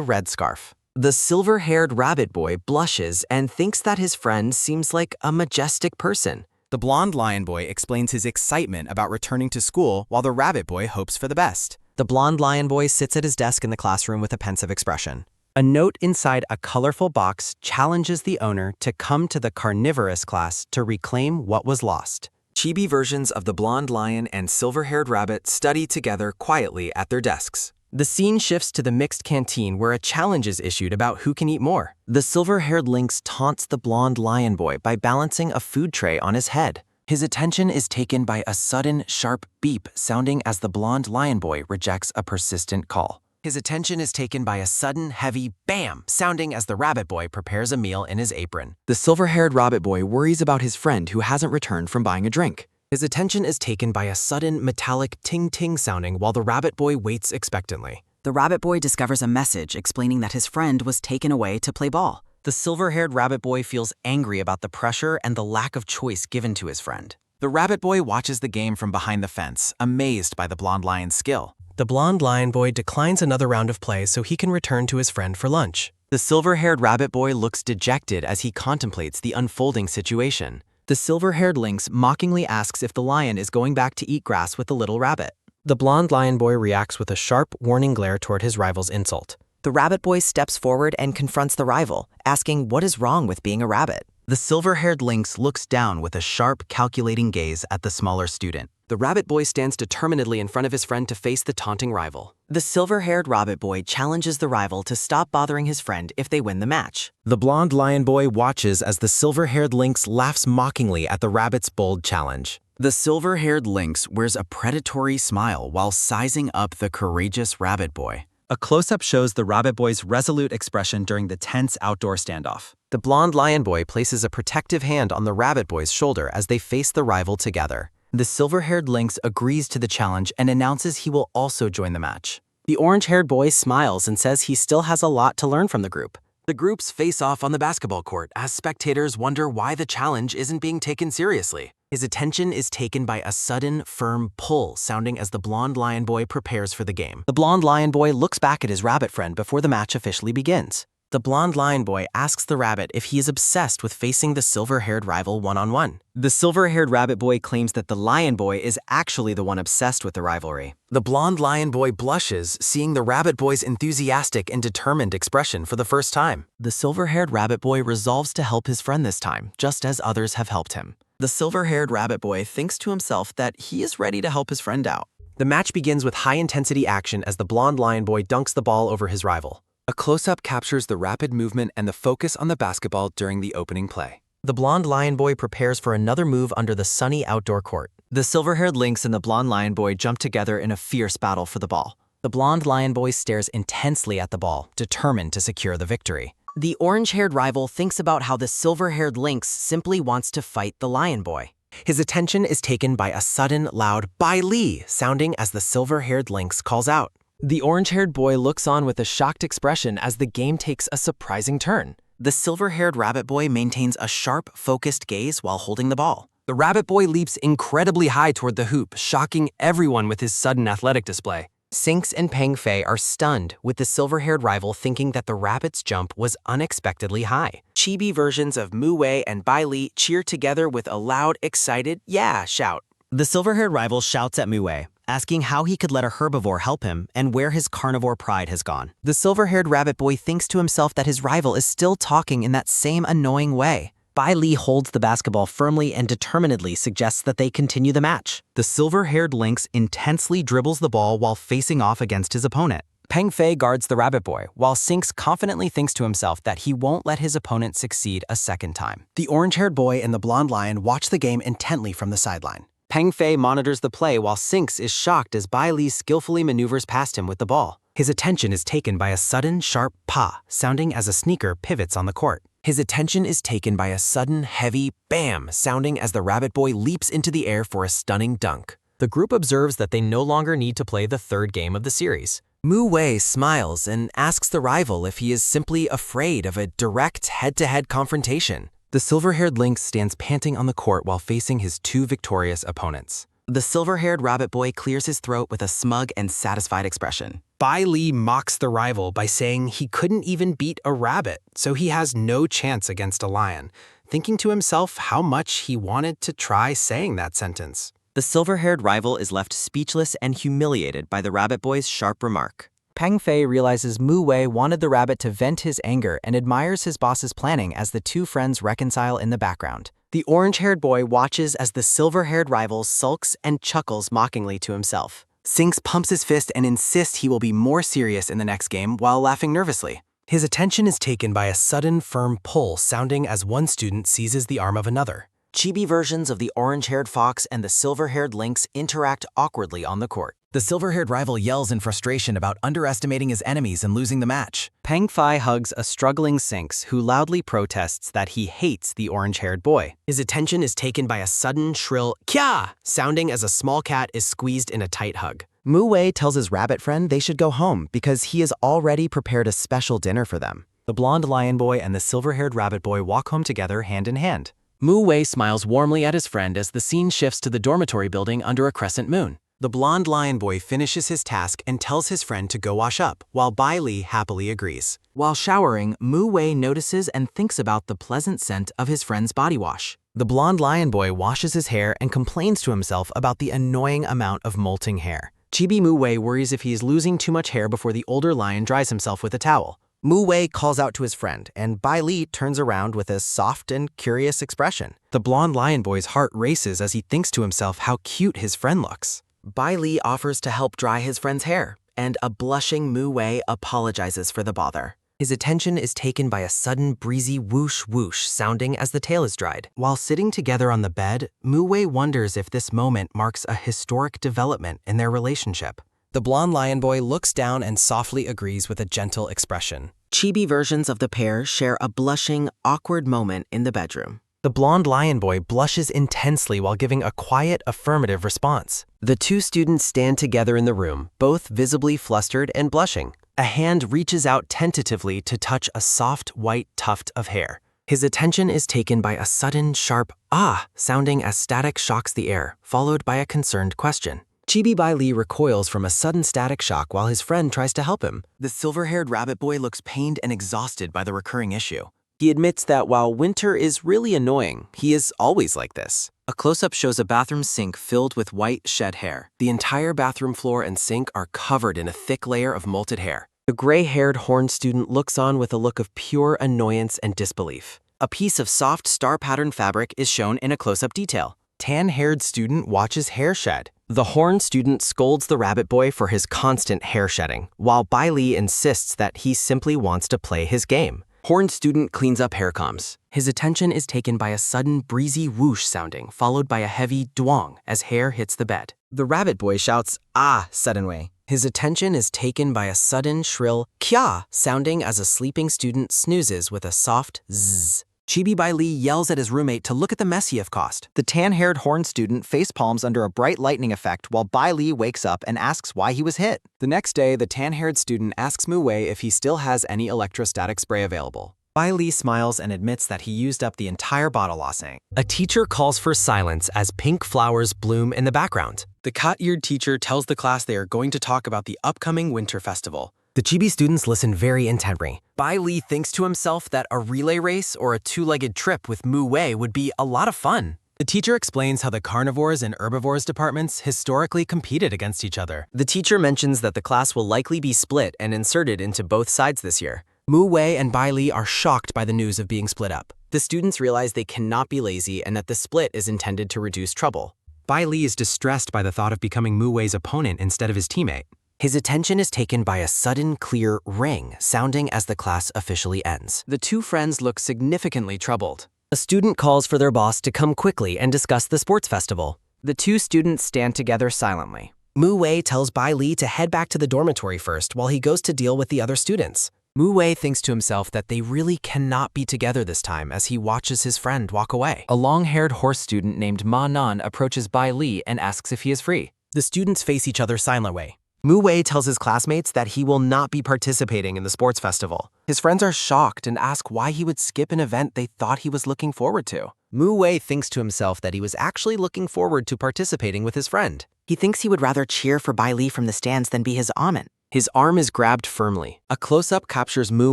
red scarf. The silver-haired rabbit boy blushes and thinks that his friend seems like a majestic person. The blonde lion boy explains his excitement about returning to school while the rabbit boy hopes for the best. The blonde lion boy sits at his desk in the classroom with a pensive expression. A note inside a colorful box challenges the owner to come to the carnivorous class to reclaim what was lost. Chibi versions of the blonde lion and silver-haired rabbit study together quietly at their desks. The scene shifts to the mixed canteen where a challenge is issued about who can eat more. The silver-haired lynx taunts the blonde lion boy by balancing a food tray on his head. His attention is taken by a sudden, sharp beep sounding as the blonde lion boy rejects a persistent call. His attention is taken by a sudden, heavy bam sounding as the rabbit boy prepares a meal in his apron. The silver-haired rabbit boy worries about his friend who hasn't returned from buying a drink. His attention is taken by a sudden, metallic ting-ting sounding while the rabbit boy waits expectantly. The rabbit boy discovers a message explaining that his friend was taken away to play ball. The silver-haired rabbit boy feels angry about the pressure and the lack of choice given to his friend. The rabbit boy watches the game from behind the fence, amazed by the blonde lion's skill. The blonde lion boy declines another round of play so he can return to his friend for lunch. The silver-haired rabbit boy looks dejected as he contemplates the unfolding situation. The silver-haired lynx mockingly asks if the lion is going back to eat grass with the little rabbit. The blonde lion boy reacts with a sharp, warning glare toward his rival's insult. The rabbit boy steps forward and confronts the rival, asking what is wrong with being a rabbit. The silver-haired lynx looks down with a sharp, calculating gaze at the smaller student. The rabbit boy stands determinedly in front of his friend to face the taunting rival. The silver-haired rabbit boy challenges the rival to stop bothering his friend if they win the match. The blonde lion boy watches as the silver-haired lynx laughs mockingly at the rabbit's bold challenge. The silver-haired lynx wears a predatory smile while sizing up the courageous rabbit boy. A close-up shows the rabbit boy's resolute expression during the tense outdoor standoff. The blonde lion boy places a protective hand on the rabbit boy's shoulder as they face the rival together. The silver-haired lynx agrees to the challenge and announces he will also join the match. The orange-haired boy smiles and says he still has a lot to learn from the group. The groups face off on the basketball court as spectators wonder why the challenge isn't being taken seriously. His attention is taken by a sudden, firm pull sounding as the blonde lion boy prepares for the game. The blonde lion boy looks back at his rabbit friend before the match officially begins. The blonde lion boy asks the rabbit if he is obsessed with facing the silver-haired rival one-on-one. The silver-haired rabbit boy claims that the lion boy is actually the one obsessed with the rivalry. The blonde lion boy blushes, seeing the rabbit boy's enthusiastic and determined expression for the first time. The silver-haired rabbit boy resolves to help his friend this time, just as others have helped him. The silver-haired rabbit boy thinks to himself that he is ready to help his friend out. The match begins with high-intensity action as the blonde lion boy dunks the ball over his rival. A close-up captures the rapid movement and the focus on the basketball during the opening play. The blonde lion boy prepares for another move under the sunny outdoor court. The silver-haired lynx and the blonde lion boy jump together in a fierce battle for the ball. The blonde lion boy stares intensely at the ball, determined to secure the victory. The orange-haired rival thinks about how the silver-haired lynx simply wants to fight the lion boy. His attention is taken by a sudden, loud "By Lee" sounding as the silver-haired lynx calls out. The orange-haired boy looks on with a shocked expression as the game takes a surprising turn. The silver-haired rabbit boy maintains a sharp, focused gaze while holding the ball. The rabbit boy leaps incredibly high toward the hoop, shocking everyone with his sudden athletic display. Sinks and Peng Fei are stunned, with the silver-haired rival thinking that the rabbit's jump was unexpectedly high. Chibi versions of Mu Wei and Bai Li cheer together with a loud, excited "Yeah" shout. The silver-haired rival shouts at Mu Wei, asking how he could let a herbivore help him and where his carnivore pride has gone. The silver-haired rabbit boy thinks to himself that his rival is still talking in that same annoying way. Bai Li holds the basketball firmly and determinedly suggests that they continue the match. The silver-haired lynx intensely dribbles the ball while facing off against his opponent. Peng Fei guards the rabbit boy, while Sinks confidently thinks to himself that he won't let his opponent succeed a second time. The orange-haired boy and the blonde lion watch the game intently from the sideline. Peng Fei monitors the play while Sinks is shocked as Bai Li skillfully maneuvers past him with the ball. His attention is taken by a sudden, sharp "pa" sounding as a sneaker pivots on the court. His attention is taken by a sudden, heavy "bam" sounding as the rabbit boy leaps into the air for a stunning dunk. The group observes that they no longer need to play the third game of the series. Mu Wei smiles and asks the rival if he is simply afraid of a direct head-to-head confrontation. The silver-haired lynx stands panting on the court while facing his two victorious opponents. The silver-haired rabbit boy clears his throat with a smug and satisfied expression. Bai Li mocks the rival by saying he couldn't even beat a rabbit, so he has no chance against a lion, thinking to himself how much he wanted to try saying that sentence. The silver-haired rival is left speechless and humiliated by the rabbit boy's sharp remark. Peng Fei realizes Mu Wei wanted the rabbit to vent his anger and admires his boss's planning as the two friends reconcile in the background. The orange-haired boy watches as the silver-haired rival sulks and chuckles mockingly to himself. Sinks pumps his fist and insists he will be more serious in the next game while laughing nervously. His attention is taken by a sudden, firm pull sounding as one student seizes the arm of another. Chibi versions of the orange-haired fox and the silver-haired lynx interact awkwardly on the court. The silver-haired rival yells in frustration about underestimating his enemies and losing the match. Peng Fei hugs a struggling Sinks who loudly protests that he hates the orange-haired boy. His attention is taken by a sudden, shrill "kya" sounding as a small cat is squeezed in a tight hug. Mu Wei tells his rabbit friend they should go home because he has already prepared a special dinner for them. The blonde lion boy and the silver-haired rabbit boy walk home together hand in hand. Mu Wei smiles warmly at his friend as the scene shifts to the dormitory building under a crescent moon. The blonde lion boy finishes his task and tells his friend to go wash up, while Bai Li happily agrees. While showering, Mu Wei notices and thinks about the pleasant scent of his friend's body wash. The blonde lion boy washes his hair and complains to himself about the annoying amount of molting hair. Chibi Mu Wei worries if he is losing too much hair before the older lion dries himself with a towel. Mu Wei calls out to his friend, and Bai Li turns around with a soft and curious expression. The blonde lion boy's heart races as he thinks to himself how cute his friend looks. Bai Li offers to help dry his friend's hair, and a blushing Mu Wei apologizes for the bother. His attention is taken by a sudden breezy whoosh whoosh sounding as the tail is dried. While sitting together on the bed, Mu Wei wonders if this moment marks a historic development in their relationship. The blonde lion boy looks down and softly agrees with a gentle expression. Chibi versions of the pair share a blushing, awkward moment in the bedroom. The blonde lion boy blushes intensely while giving a quiet, affirmative response. The two students stand together in the room, both visibly flustered and blushing. A hand reaches out tentatively to touch a soft, white tuft of hair. His attention is taken by a sudden, sharp "ah" sounding as static shocks the air, followed by a concerned question. Chibi Bai Li recoils from a sudden static shock while his friend tries to help him. The silver-haired rabbit boy looks pained and exhausted by the recurring issue. He admits that while winter is really annoying, he is always like this. A close-up shows a bathroom sink filled with white, shed hair. The entire bathroom floor and sink are covered in a thick layer of molted hair. The gray-haired horned student looks on with a look of pure annoyance and disbelief. A piece of soft star-patterned fabric is shown in a close-up detail. Tan-haired student watches hair shed. The horned student scolds the rabbit boy for his constant hair shedding, while Bai Li insists that he simply wants to play his game. Horned student cleans up hair combs. His attention is taken by a sudden breezy whoosh sounding, followed by a heavy dwong as hair hits the bed. The rabbit boy shouts, "Ah," sudden way. His attention is taken by a sudden shrill kya sounding as a sleeping student snoozes with a soft zzz. Chibi Bai Li yells at his roommate to look at the mess he have caused. The tan-haired horned student facepalms under a bright lightning effect while Bai Li wakes up and asks why he was hit. The next day, the tan-haired student asks Mu Wei if he still has any electrostatic spray available. Bai Li smiles and admits that he used up the entire bottle while saying, A teacher calls for silence as pink flowers bloom in the background. The cat-eared teacher tells the class they are going to talk about the upcoming winter festival. The Chibi students listen very intently. Bai Li thinks to himself that a relay race or a two-legged trip with Mu Wei would be a lot of fun. The teacher explains how the carnivores and herbivores departments historically competed against each other. The teacher mentions that the class will likely be split and inserted into both sides this year. Mu Wei and Bai Li are shocked by the news of being split up. The students realize they cannot be lazy and that the split is intended to reduce trouble. Bai Li is distressed by the thought of becoming Mu Wei's opponent instead of his teammate. His attention is taken by a sudden clear ring sounding as the class officially ends. The two friends look significantly troubled. A student calls for their boss to come quickly and discuss the sports festival. The two students stand together silently. Mu Wei tells Bai Li to head back to the dormitory first while he goes to deal with the other students. Mu Wei thinks to himself that they really cannot be together this time as he watches his friend walk away. A long-haired horse student named Ma Nan approaches Bai Li and asks if he is free. The students face each other silently. Mu Wei tells his classmates that he will not be participating in the sports festival. His friends are shocked and ask why he would skip an event they thought he was looking forward to. Mu Wei thinks to himself that he was actually looking forward to participating with his friend. He thinks he would rather cheer for Bai Li from the stands than be his amen. His arm is grabbed firmly. A close-up captures Mu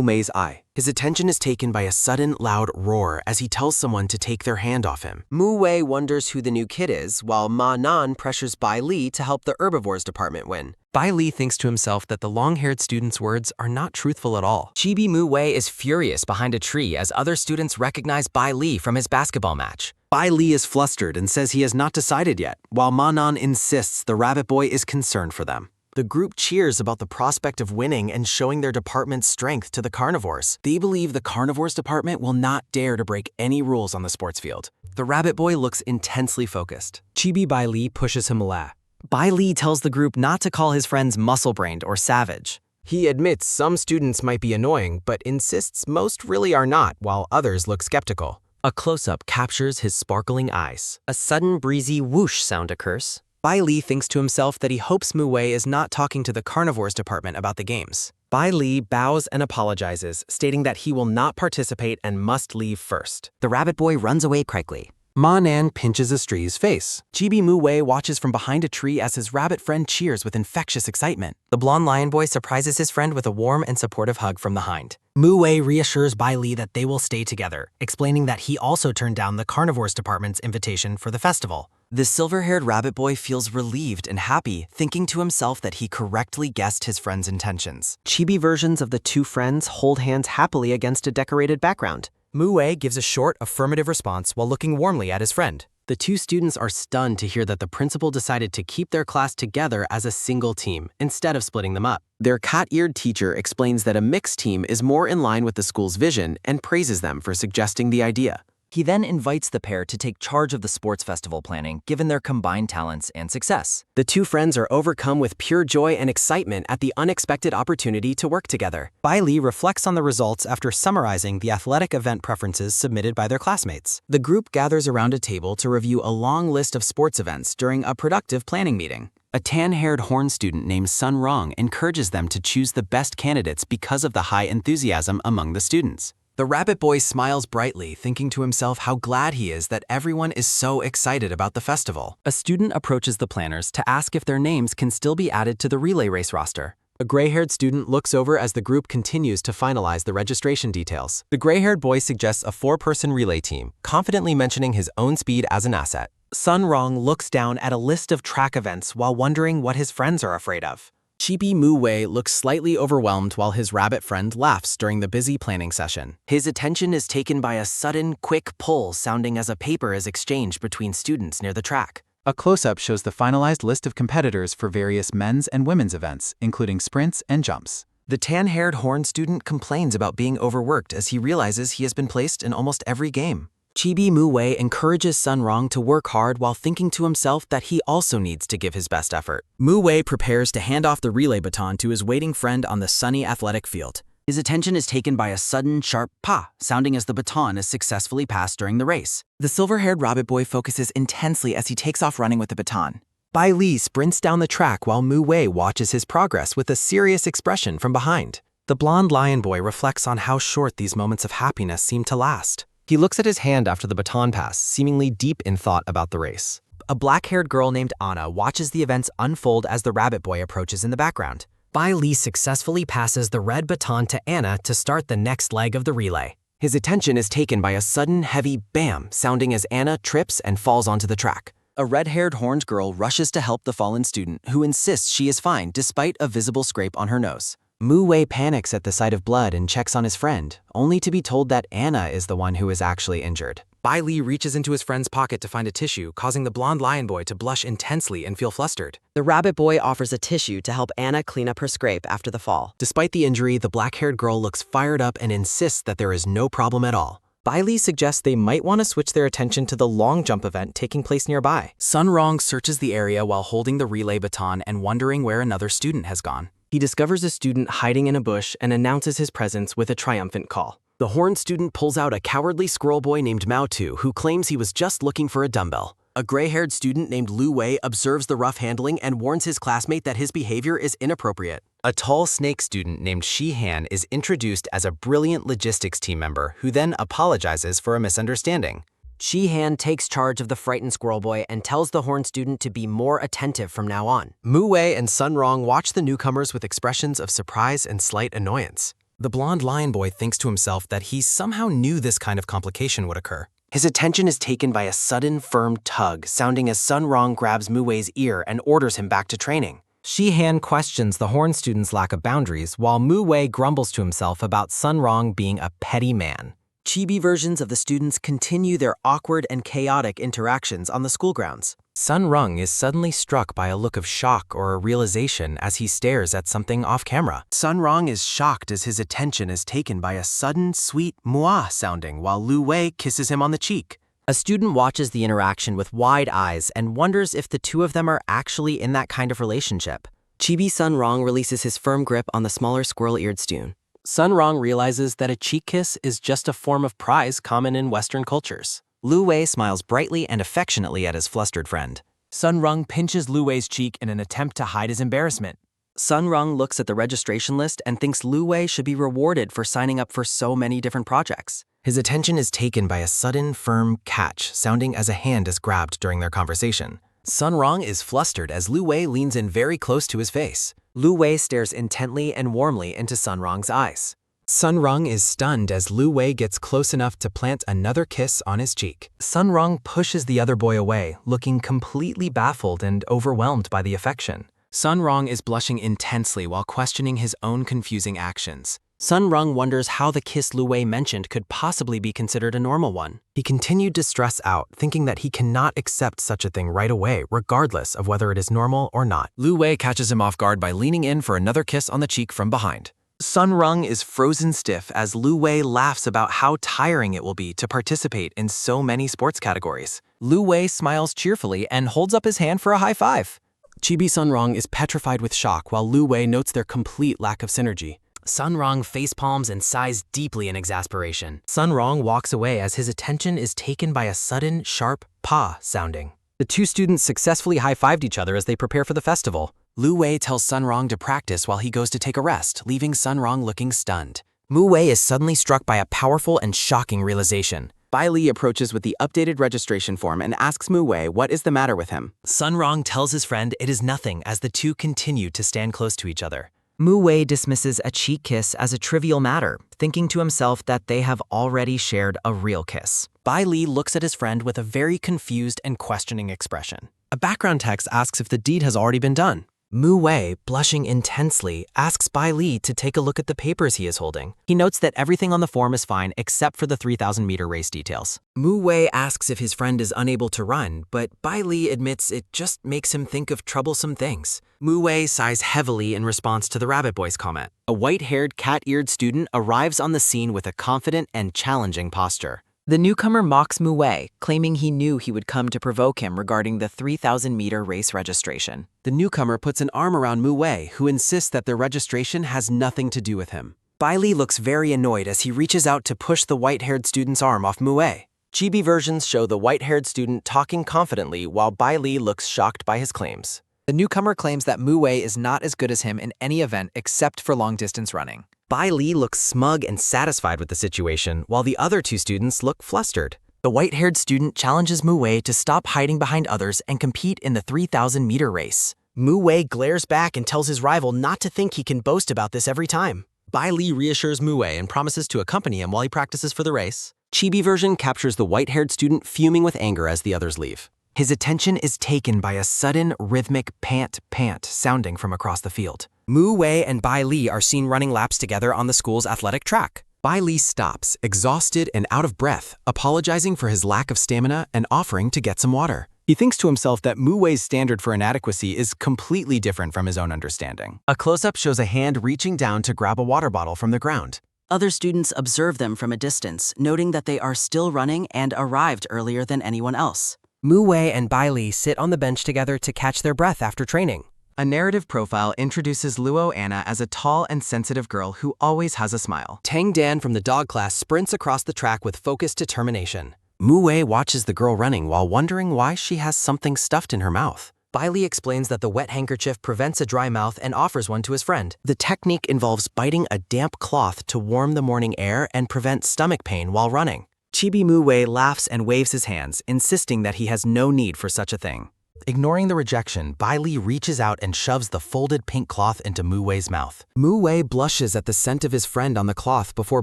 Wei's eye. His attention is taken by a sudden loud roar as he tells someone to take their hand off him. Mu Wei wonders who the new kid is, while Ma Nan pressures Bai Li to help the herbivores department win. Bai Li thinks to himself that the long-haired student's words are not truthful at all. Chibi Mu Wei is furious behind a tree as other students recognize Bai Li from his basketball match. Bai Li is flustered and says he has not decided yet, while Ma Nan insists the rabbit boy is concerned for them. The group cheers about the prospect of winning and showing their department's strength to the carnivores. They believe the carnivores department will not dare to break any rules on the sports field. The rabbit boy looks intensely focused. Chibi Bai Li pushes him away. Bai Li tells the group not to call his friends muscle-brained or savage. He admits some students might be annoying, but insists most really are not, while others look skeptical. A close-up captures his sparkling eyes. A sudden breezy whoosh sound occurs. Bai Li thinks to himself that he hopes Mu Wei is not talking to the carnivores department about the games. Bai Li bows and apologizes, stating that he will not participate and must leave first. The rabbit boy runs away quickly. Ma Nan pinches Estree's face. Chibi Mu Wei watches from behind a tree as his rabbit friend cheers with infectious excitement. The blonde lion boy surprises his friend with a warm and supportive hug from behind. Mu Wei reassures Bai Li that they will stay together, explaining that he also turned down the carnivores department's invitation for the festival. The silver-haired rabbit boy feels relieved and happy, thinking to himself that he correctly guessed his friend's intentions. Chibi versions of the two friends hold hands happily against a decorated background. Mu Wei gives a short, affirmative response while looking warmly at his friend. The two students are stunned to hear that the principal decided to keep their class together as a single team, instead of splitting them up. Their cat-eared teacher explains that a mixed team is more in line with the school's vision and praises them for suggesting the idea. He then invites the pair to take charge of the sports festival planning, given their combined talents and success. The two friends are overcome with pure joy and excitement at the unexpected opportunity to work together. Bai Li reflects on the results after summarizing the athletic event preferences submitted by their classmates. The group gathers around a table to review a long list of sports events during a productive planning meeting. A tan-haired horn student named Sun Rong encourages them to choose the best candidates because of the high enthusiasm among the students. The rabbit boy smiles brightly, thinking to himself how glad he is that everyone is so excited about the festival. A student approaches the planners to ask if their names can still be added to the relay race roster. A gray-haired student looks over as the group continues to finalize the registration details. The gray-haired boy suggests a 4-person relay team, confidently mentioning his own speed as an asset. Sun Rong looks down at a list of track events while wondering what his friends are afraid of. Chibi Mu Wei looks slightly overwhelmed while his rabbit friend laughs during the busy planning session. His attention is taken by a sudden, quick pull sounding as a paper is exchanged between students near the track. A close-up shows the finalized list of competitors for various men's and women's events, including sprints and jumps. The tan-haired horn student complains about being overworked as he realizes he has been placed in almost every game. Chibi Mu-wei encourages Sun Rong to work hard while thinking to himself that he also needs to give his best effort. Mu-wei prepares to hand off the relay baton to his waiting friend on the sunny athletic field. His attention is taken by a sudden, sharp pa, sounding as the baton is successfully passed during the race. The silver-haired rabbit boy focuses intensely as he takes off running with the baton. Bai Li sprints down the track while Mu Wei watches his progress with a serious expression from behind. The blonde lion boy reflects on how short these moments of happiness seem to last. He looks at his hand after the baton pass, seemingly deep in thought about the race. A black-haired girl named Anna watches the events unfold as the rabbit boy approaches in the background. Bai Li successfully passes the red baton to Anna to start the next leg of the relay. His attention is taken by a sudden, heavy bam sounding as Anna trips and falls onto the track. A red-haired horned girl rushes to help the fallen student, who insists she is fine despite a visible scrape on her nose. Mu Wei panics at the sight of blood and checks on his friend, only to be told that Anna is the one who is actually injured. Bai Li reaches into his friend's pocket to find a tissue, causing the blonde lion boy to blush intensely and feel flustered. The rabbit boy offers a tissue to help Anna clean up her scrape after the fall. Despite the injury, the black-haired girl looks fired up and insists that there is no problem at all. Bai Li suggests they might want to switch their attention to the long jump event taking place nearby. Sun Rong searches the area while holding the relay baton and wondering where another student has gone. He discovers a student hiding in a bush and announces his presence with a triumphant call. The horn student pulls out a cowardly squirrel boy named Mao Tu, who claims he was just looking for a dumbbell. A gray-haired student named Lu Wei observes the rough handling and warns his classmate that his behavior is inappropriate. A tall snake student named Shi Han is introduced as a brilliant logistics team member who then apologizes for a misunderstanding. Shi Han takes charge of the frightened squirrel boy and tells the horn student to be more attentive from now on. Mu Wei and Sun Rong watch the newcomers with expressions of surprise and slight annoyance. The blonde lion boy thinks to himself that he somehow knew this kind of complication would occur. His attention is taken by a sudden, firm tug, sounding as Sun Rong grabs Mu Wei's ear and orders him back to training. Shi Han questions the horn student's lack of boundaries, while Mu Wei grumbles to himself about Sun Rong being a petty man. Chibi versions of the students continue their awkward and chaotic interactions on the school grounds. Sun Rong is suddenly struck by a look of shock or a realization as he stares at something off-camera. Sun Rong is shocked as his attention is taken by a sudden, sweet moi sounding while Lu Wei kisses him on the cheek. A student watches the interaction with wide eyes and wonders if the two of them are actually in that kind of relationship. Chibi Sun Rong releases his firm grip on the smaller squirrel-eared student. Sun Rong realizes that a cheek kiss is just a form of prize common in Western cultures. Lu Wei smiles brightly and affectionately at his flustered friend. Sun Rong pinches Lu Wei's cheek in an attempt to hide his embarrassment. Sun Rong looks at the registration list and thinks Lu Wei should be rewarded for signing up for so many different projects. His attention is taken by a sudden, firm catch, sounding as a hand is grabbed during their conversation. Sun Rong is flustered as Lu Wei leans in very close to his face. Lu Wei stares intently and warmly into Sun Rong's eyes. Sun Rong is stunned as Lu Wei gets close enough to plant another kiss on his cheek. Sun Rong pushes the other boy away, looking completely baffled and overwhelmed by the affection. Sun Rong is blushing intensely while questioning his own confusing actions. Sun Rong wonders how the kiss Lu Wei mentioned could possibly be considered a normal one. He continued to stress out, thinking that he cannot accept such a thing right away, regardless of whether it is normal or not. Lu Wei catches him off guard by leaning in for another kiss on the cheek from behind. Sun Rong is frozen stiff as Lu Wei laughs about how tiring it will be to participate in so many sports categories. Lu Wei smiles cheerfully and holds up his hand for a high five. Chibi Sun Rong is petrified with shock while Lu Wei notes their complete lack of synergy. Sun Rong facepalms and sighs deeply in exasperation. Sun Rong walks away as his attention is taken by a sudden, sharp pa sounding. The two students successfully high-fived each other as they prepare for the festival. Lu Wei tells Sun Rong to practice while he goes to take a rest, leaving Sun Rong looking stunned. Mu Wei is suddenly struck by a powerful and shocking realization. Bai Li approaches with the updated registration form and asks Mu Wei what is the matter with him. Sun Rong tells his friend it is nothing as the two continue to stand close to each other. Mu Wei dismisses a cheek kiss as a trivial matter, thinking to himself that they have already shared a real kiss. Bai Li looks at his friend with a very confused and questioning expression. A background text asks if the deed has already been done. Mu Wei, blushing intensely, asks Bai Li to take a look at the papers he is holding. He notes that everything on the form is fine except for the 3,000-meter race details. Mu Wei asks if his friend is unable to run, but Bai Li admits it just makes him think of troublesome things. Mu Wei sighs heavily in response to the rabbit boy's comment. A white-haired, cat-eared student arrives on the scene with a confident and challenging posture. The newcomer mocks Mu Wei, claiming he knew he would come to provoke him regarding the 3,000-meter race registration. The newcomer puts an arm around Mu Wei, who insists that their registration has nothing to do with him. Bai Li looks very annoyed as he reaches out to push the white-haired student's arm off Mu Wei. Chibi versions show the white-haired student talking confidently while Bai Li looks shocked by his claims. The newcomer claims that Mu Wei is not as good as him in any event except for long-distance running. Bai Li looks smug and satisfied with the situation, while the other two students look flustered. The white-haired student challenges Mu Wei to stop hiding behind others and compete in the 3,000-meter race. Mu Wei glares back and tells his rival not to think he can boast about this every time. Bai Li reassures Mu Wei and promises to accompany him while he practices for the race. Chibi version captures the white-haired student fuming with anger as the others leave. His attention is taken by a sudden, rhythmic pant sounding from across the field. Mu Wei and Bai Li are seen running laps together on the school's athletic track. Bai Li stops, exhausted and out of breath, apologizing for his lack of stamina and offering to get some water. He thinks to himself that Mu Wei's standard for inadequacy is completely different from his own understanding. A close-up shows a hand reaching down to grab a water bottle from the ground. Other students observe them from a distance, noting that they are still running and arrived earlier than anyone else. Mu Wei and Bai Li sit on the bench together to catch their breath after training. A narrative profile introduces Luo Anna as a tall and sensitive girl who always has a smile. Tang Dan from the dog class sprints across the track with focused determination. Mu Wei watches the girl running while wondering why she has something stuffed in her mouth. Bai Li explains that the wet handkerchief prevents a dry mouth and offers one to his friend. The technique involves biting a damp cloth to warm the morning air and prevent stomach pain while running. Chibi Mu Wei laughs and waves his hands, insisting that he has no need for such a thing. Ignoring the rejection, Bai Li reaches out and shoves the folded pink cloth into Mu Wei's mouth. Mu Wei blushes at the scent of his friend on the cloth before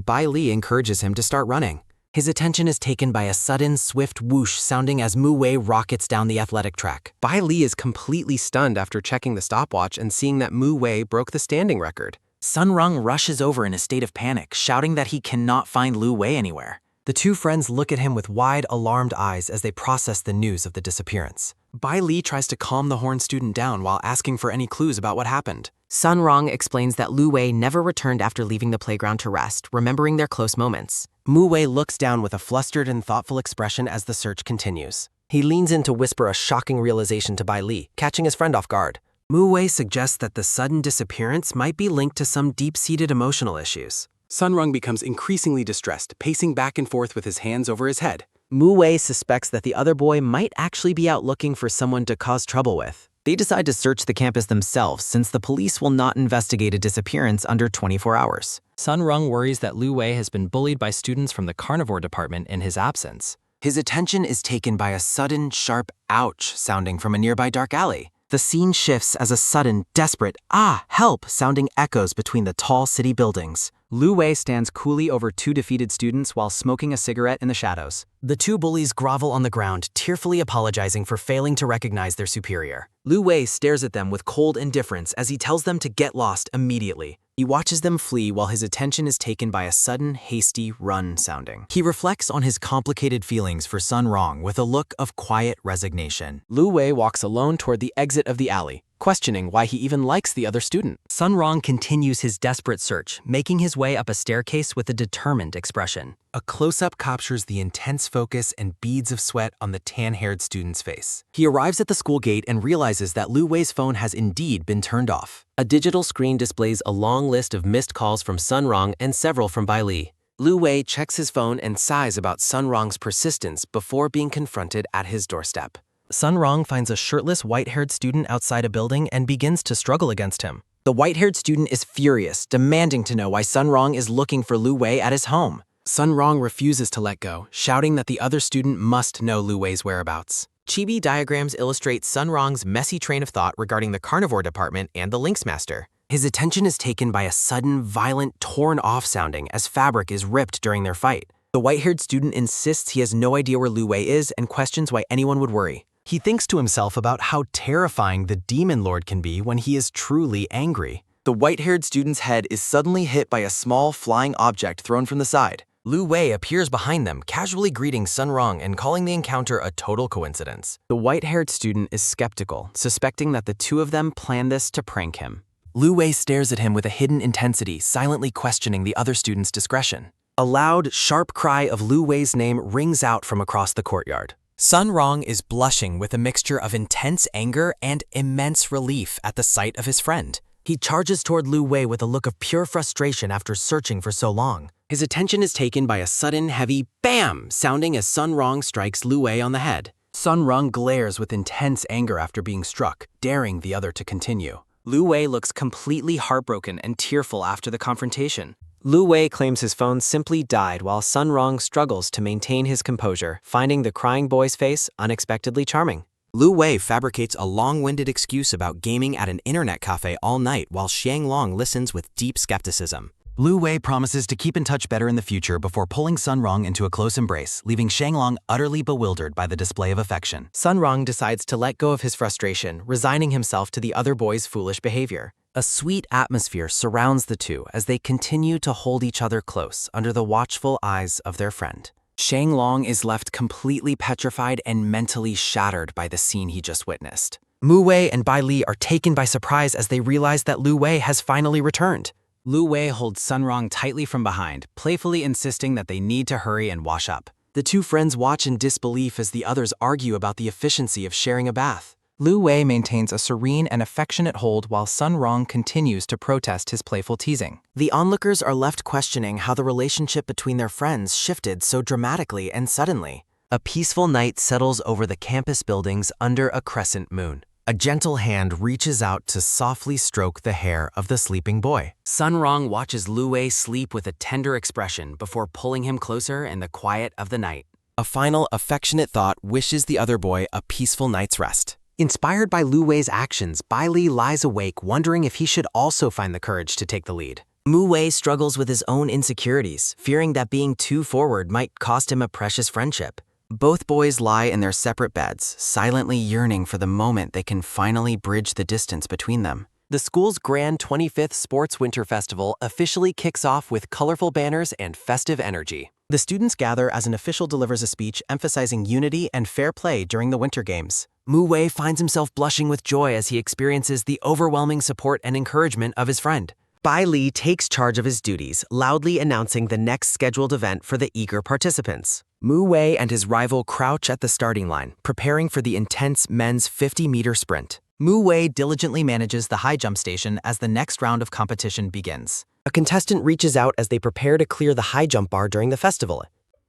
Bai Li encourages him to start running. His attention is taken by a sudden, swift whoosh sounding as Mu Wei rockets down the athletic track. Bai Li is completely stunned after checking the stopwatch and seeing that Mu Wei broke the standing record. Sun Rong rushes over in a state of panic, shouting that he cannot find Lu Wei anywhere. The two friends look at him with wide, alarmed eyes as they process the news of the disappearance. Bai Li tries to calm the horned student down while asking for any clues about what happened. Sun Rong explains that Lu Wei never returned after leaving the playground to rest, remembering their close moments. Mu Wei looks down with a flustered and thoughtful expression as the search continues. He leans in to whisper a shocking realization to Bai Li, catching his friend off guard. Mu Wei suggests that the sudden disappearance might be linked to some deep-seated emotional issues. Sun Rong becomes increasingly distressed, pacing back and forth with his hands over his head. Mu Wei suspects that the other boy might actually be out looking for someone to cause trouble with. They decide to search the campus themselves since the police will not investigate a disappearance under 24 hours. Sun Rong worries that Lu Wei has been bullied by students from the carnivore department in his absence. His attention is taken by a sudden, sharp ouch sounding from a nearby dark alley. The scene shifts as a sudden, desperate, help sounding echoes between the tall city buildings. Lu Wei stands coolly over two defeated students while smoking a cigarette in the shadows. The two bullies grovel on the ground, tearfully apologizing for failing to recognize their superior. Lu Wei stares at them with cold indifference as he tells them to get lost immediately. He watches them flee while his attention is taken by a sudden, hasty run sounding. He reflects on his complicated feelings for Sun Rong with a look of quiet resignation. Lu Wei walks alone toward the exit of the alley, questioning why he even likes the other student. Sun Rong continues his desperate search, making his way up a staircase with a determined expression. A close-up captures the intense focus and beads of sweat on the tan-haired student's face. He arrives at the school gate and realizes that Lu Wei's phone has indeed been turned off. A digital screen displays a long list of missed calls from Sun Rong and several from Bai Li. Lu Wei checks his phone and sighs about Sun Rong's persistence before being confronted at his doorstep. Sun Rong finds a shirtless, white-haired student outside a building and begins to struggle against him. The white-haired student is furious, demanding to know why Sun Rong is looking for Lu Wei at his home. Sun Rong refuses to let go, shouting that the other student must know Lu Wei's whereabouts. Chibi diagrams illustrate Sun Rong's messy train of thought regarding the carnivore department and the Lynx Master. His attention is taken by a sudden, violent, torn-off sounding as fabric is ripped during their fight. The white-haired student insists he has no idea where Lu Wei is and questions why anyone would worry. He thinks to himself about how terrifying the Demon Lord can be when he is truly angry. The white-haired student's head is suddenly hit by a small flying object thrown from the side. Lu Wei appears behind them, casually greeting Sun Rong and calling the encounter a total coincidence. The white-haired student is skeptical, suspecting that the two of them planned this to prank him. Lu Wei stares at him with a hidden intensity, silently questioning the other student's discretion. A loud, sharp cry of Lu Wei's name rings out from across the courtyard. Sun Rong is blushing with a mixture of intense anger and immense relief at the sight of his friend. He charges toward Lu Wei with a look of pure frustration after searching for so long. His attention is taken by a sudden, heavy BAM sounding as Sun Rong strikes Lu Wei on the head. Sun Rong glares with intense anger after being struck, daring the other to continue. Lu Wei looks completely heartbroken and tearful after the confrontation. Lu Wei claims his phone simply died while Sun Rong struggles to maintain his composure, finding the crying boy's face unexpectedly charming. Lu Wei fabricates a long-winded excuse about gaming at an internet cafe all night while Xianglong listens with deep skepticism. Lu Wei promises to keep in touch better in the future before pulling Sun Rong into a close embrace, leaving Xianglong utterly bewildered by the display of affection. Sun Rong decides to let go of his frustration, resigning himself to the other boy's foolish behavior. A sweet atmosphere surrounds the two as they continue to hold each other close under the watchful eyes of their friend. Xianglong is left completely petrified and mentally shattered by the scene he just witnessed. Mu Wei and Bai Li are taken by surprise as they realize that Lu Wei has finally returned. Lu Wei holds Sun Rong tightly from behind, playfully insisting that they need to hurry and wash up. The two friends watch in disbelief as the others argue about the efficiency of sharing a bath. Lu Wei maintains a serene and affectionate hold while Sun Rong continues to protest his playful teasing. The onlookers are left questioning how the relationship between their friends shifted so dramatically and suddenly. A peaceful night settles over the campus buildings under a crescent moon. A gentle hand reaches out to softly stroke the hair of the sleeping boy. Sun Rong watches Lu Wei sleep with a tender expression before pulling him closer in the quiet of the night. A final affectionate thought wishes the other boy a peaceful night's rest. Inspired by Lu Wei's actions, Bai Li lies awake wondering if he should also find the courage to take the lead. Mu Wei struggles with his own insecurities, fearing that being too forward might cost him a precious friendship. Both boys lie in their separate beds, silently yearning for the moment they can finally bridge the distance between them. The school's grand 25th Sports Winter Festival officially kicks off with colorful banners and festive energy. The students gather as an official delivers a speech emphasizing unity and fair play during the Winter Games. Mu Wei finds himself blushing with joy as he experiences the overwhelming support and encouragement of his friend. Bai Li takes charge of his duties, loudly announcing the next scheduled event for the eager participants. Mu Wei and his rival crouch at the starting line, preparing for the intense men's 50-meter sprint. Mu Wei diligently manages the high jump station as the next round of competition begins. A contestant reaches out as they prepare to clear the high jump bar during the festival.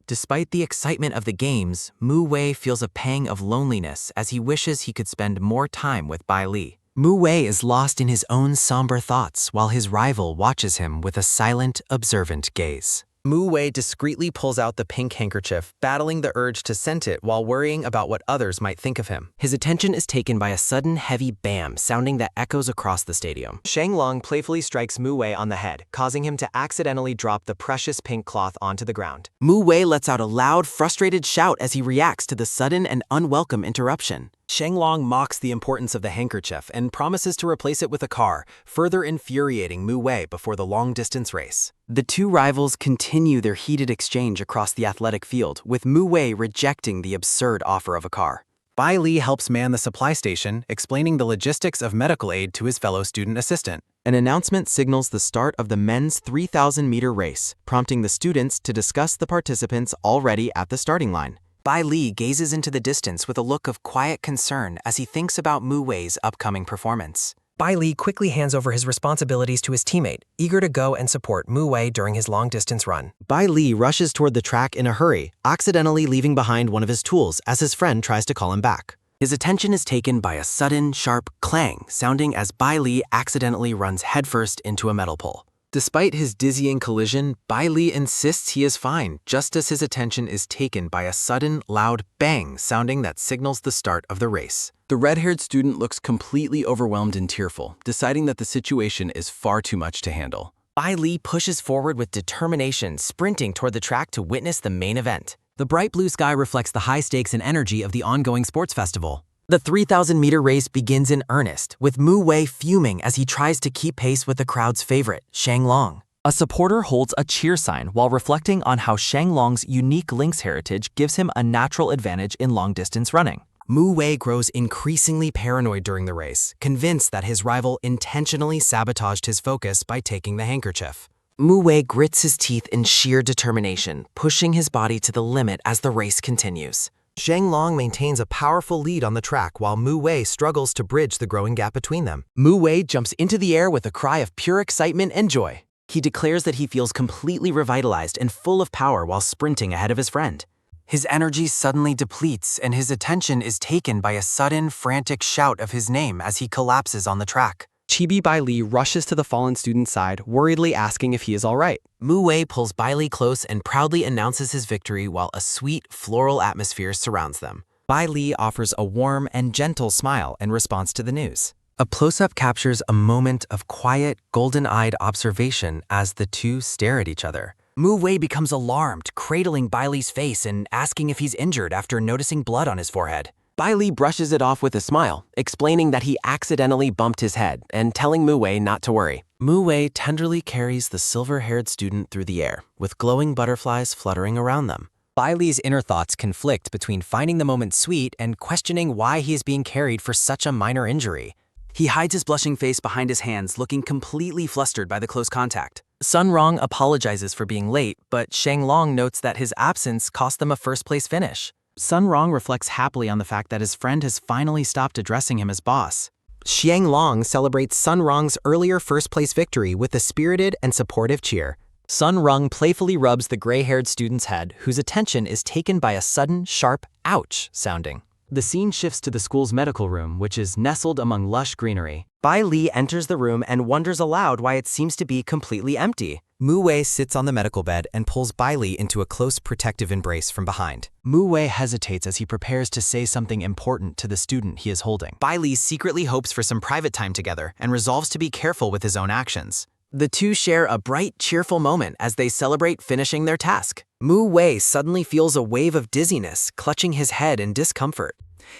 Despite the excitement of the games, Mu Wei feels a pang of loneliness as he wishes he could spend more time with Bai Li. Mu Wei is lost in his own somber thoughts while his rival watches him with a silent, observant gaze. Mu Wei discreetly pulls out the pink handkerchief, battling the urge to scent it while worrying about what others might think of him. His attention is taken by a sudden heavy BAM sounding that echoes across the stadium. Xianglong playfully strikes Mu Wei on the head, causing him to accidentally drop the precious pink cloth onto the ground. Mu Wei lets out a loud, frustrated shout as he reacts to the sudden and unwelcome interruption. Xianglong mocks the importance of the handkerchief and promises to replace it with a car, further infuriating Mu Wei before the long-distance race. The two rivals continue their heated exchange across the athletic field, with Mu Wei rejecting the absurd offer of a car. Bai Li helps man the supply station, explaining the logistics of medical aid to his fellow student assistant. An announcement signals the start of the men's 3,000-meter race, prompting the students to discuss the participants already at the starting line. Bai Li gazes into the distance with a look of quiet concern as he thinks about Mu Wei's upcoming performance. Bai Li quickly hands over his responsibilities to his teammate, eager to go and support Mu Wei during his long-distance run. Bai Li rushes toward the track in a hurry, accidentally leaving behind one of his tools as his friend tries to call him back. His attention is taken by a sudden, sharp clang sounding as Bai Li accidentally runs headfirst into a metal pole. Despite his dizzying collision, Bai Li insists he is fine, just as his attention is taken by a sudden, loud bang sounding that signals the start of the race. The red-haired student looks completely overwhelmed and tearful, deciding that the situation is far too much to handle. Bai Li pushes forward with determination, sprinting toward the track to witness the main event. The bright blue sky reflects the high stakes and energy of the ongoing sports festival. The 3,000-meter race begins in earnest, with Mu Wei fuming as he tries to keep pace with the crowd's favorite, Shang Long. A supporter holds a cheer sign while reflecting on how Shang Long's unique lynx heritage gives him a natural advantage in long-distance running. Mu Wei grows increasingly paranoid during the race, convinced that his rival intentionally sabotaged his focus by taking the handkerchief. Mu Wei grits his teeth in sheer determination, pushing his body to the limit as the race continues. Shang Long maintains a powerful lead on the track while Mu Wei struggles to bridge the growing gap between them. Mu Wei jumps into the air with a cry of pure excitement and joy. He declares that he feels completely revitalized and full of power while sprinting ahead of his friend. His energy suddenly depletes and his attention is taken by a sudden, frantic shout of his name as he collapses on the track. Chibi Bai Li rushes to the fallen student's side, worriedly asking if he is all right. Mu Wei pulls Bai Li close and proudly announces his victory while a sweet, floral atmosphere surrounds them. Bai Li offers a warm and gentle smile in response to the news. A close-up captures a moment of quiet, golden-eyed observation as the two stare at each other. Mu Wei becomes alarmed, cradling Bai Li's face and asking if he's injured after noticing blood on his forehead. Bai Li brushes it off with a smile, explaining that he accidentally bumped his head and telling Mu Wei not to worry. Mu Wei tenderly carries the silver-haired student through the air, with glowing butterflies fluttering around them. Bai Li's inner thoughts conflict between finding the moment sweet and questioning why he is being carried for such a minor injury. He hides his blushing face behind his hands, looking completely flustered by the close contact. Sun Rong apologizes for being late, but Shang Long notes that his absence cost them a first-place finish. Sun Rong reflects happily on the fact that his friend has finally stopped addressing him as boss. Xiang Long celebrates Sun Rong's earlier first-place victory with a spirited and supportive cheer. Sun Rong playfully rubs the gray-haired student's head, whose attention is taken by a sudden, sharp ouch sounding. The scene shifts to the school's medical room, which is nestled among lush greenery. Bai Li enters the room and wonders aloud why it seems to be completely empty. Mu Wei sits on the medical bed and pulls Bai Li into a close protective embrace from behind. Mu Wei hesitates as he prepares to say something important to the student he is holding. Bai Li secretly hopes for some private time together and resolves to be careful with his own actions. The two share a bright, cheerful moment as they celebrate finishing their task. Mu Wei suddenly feels a wave of dizziness, clutching his head in discomfort.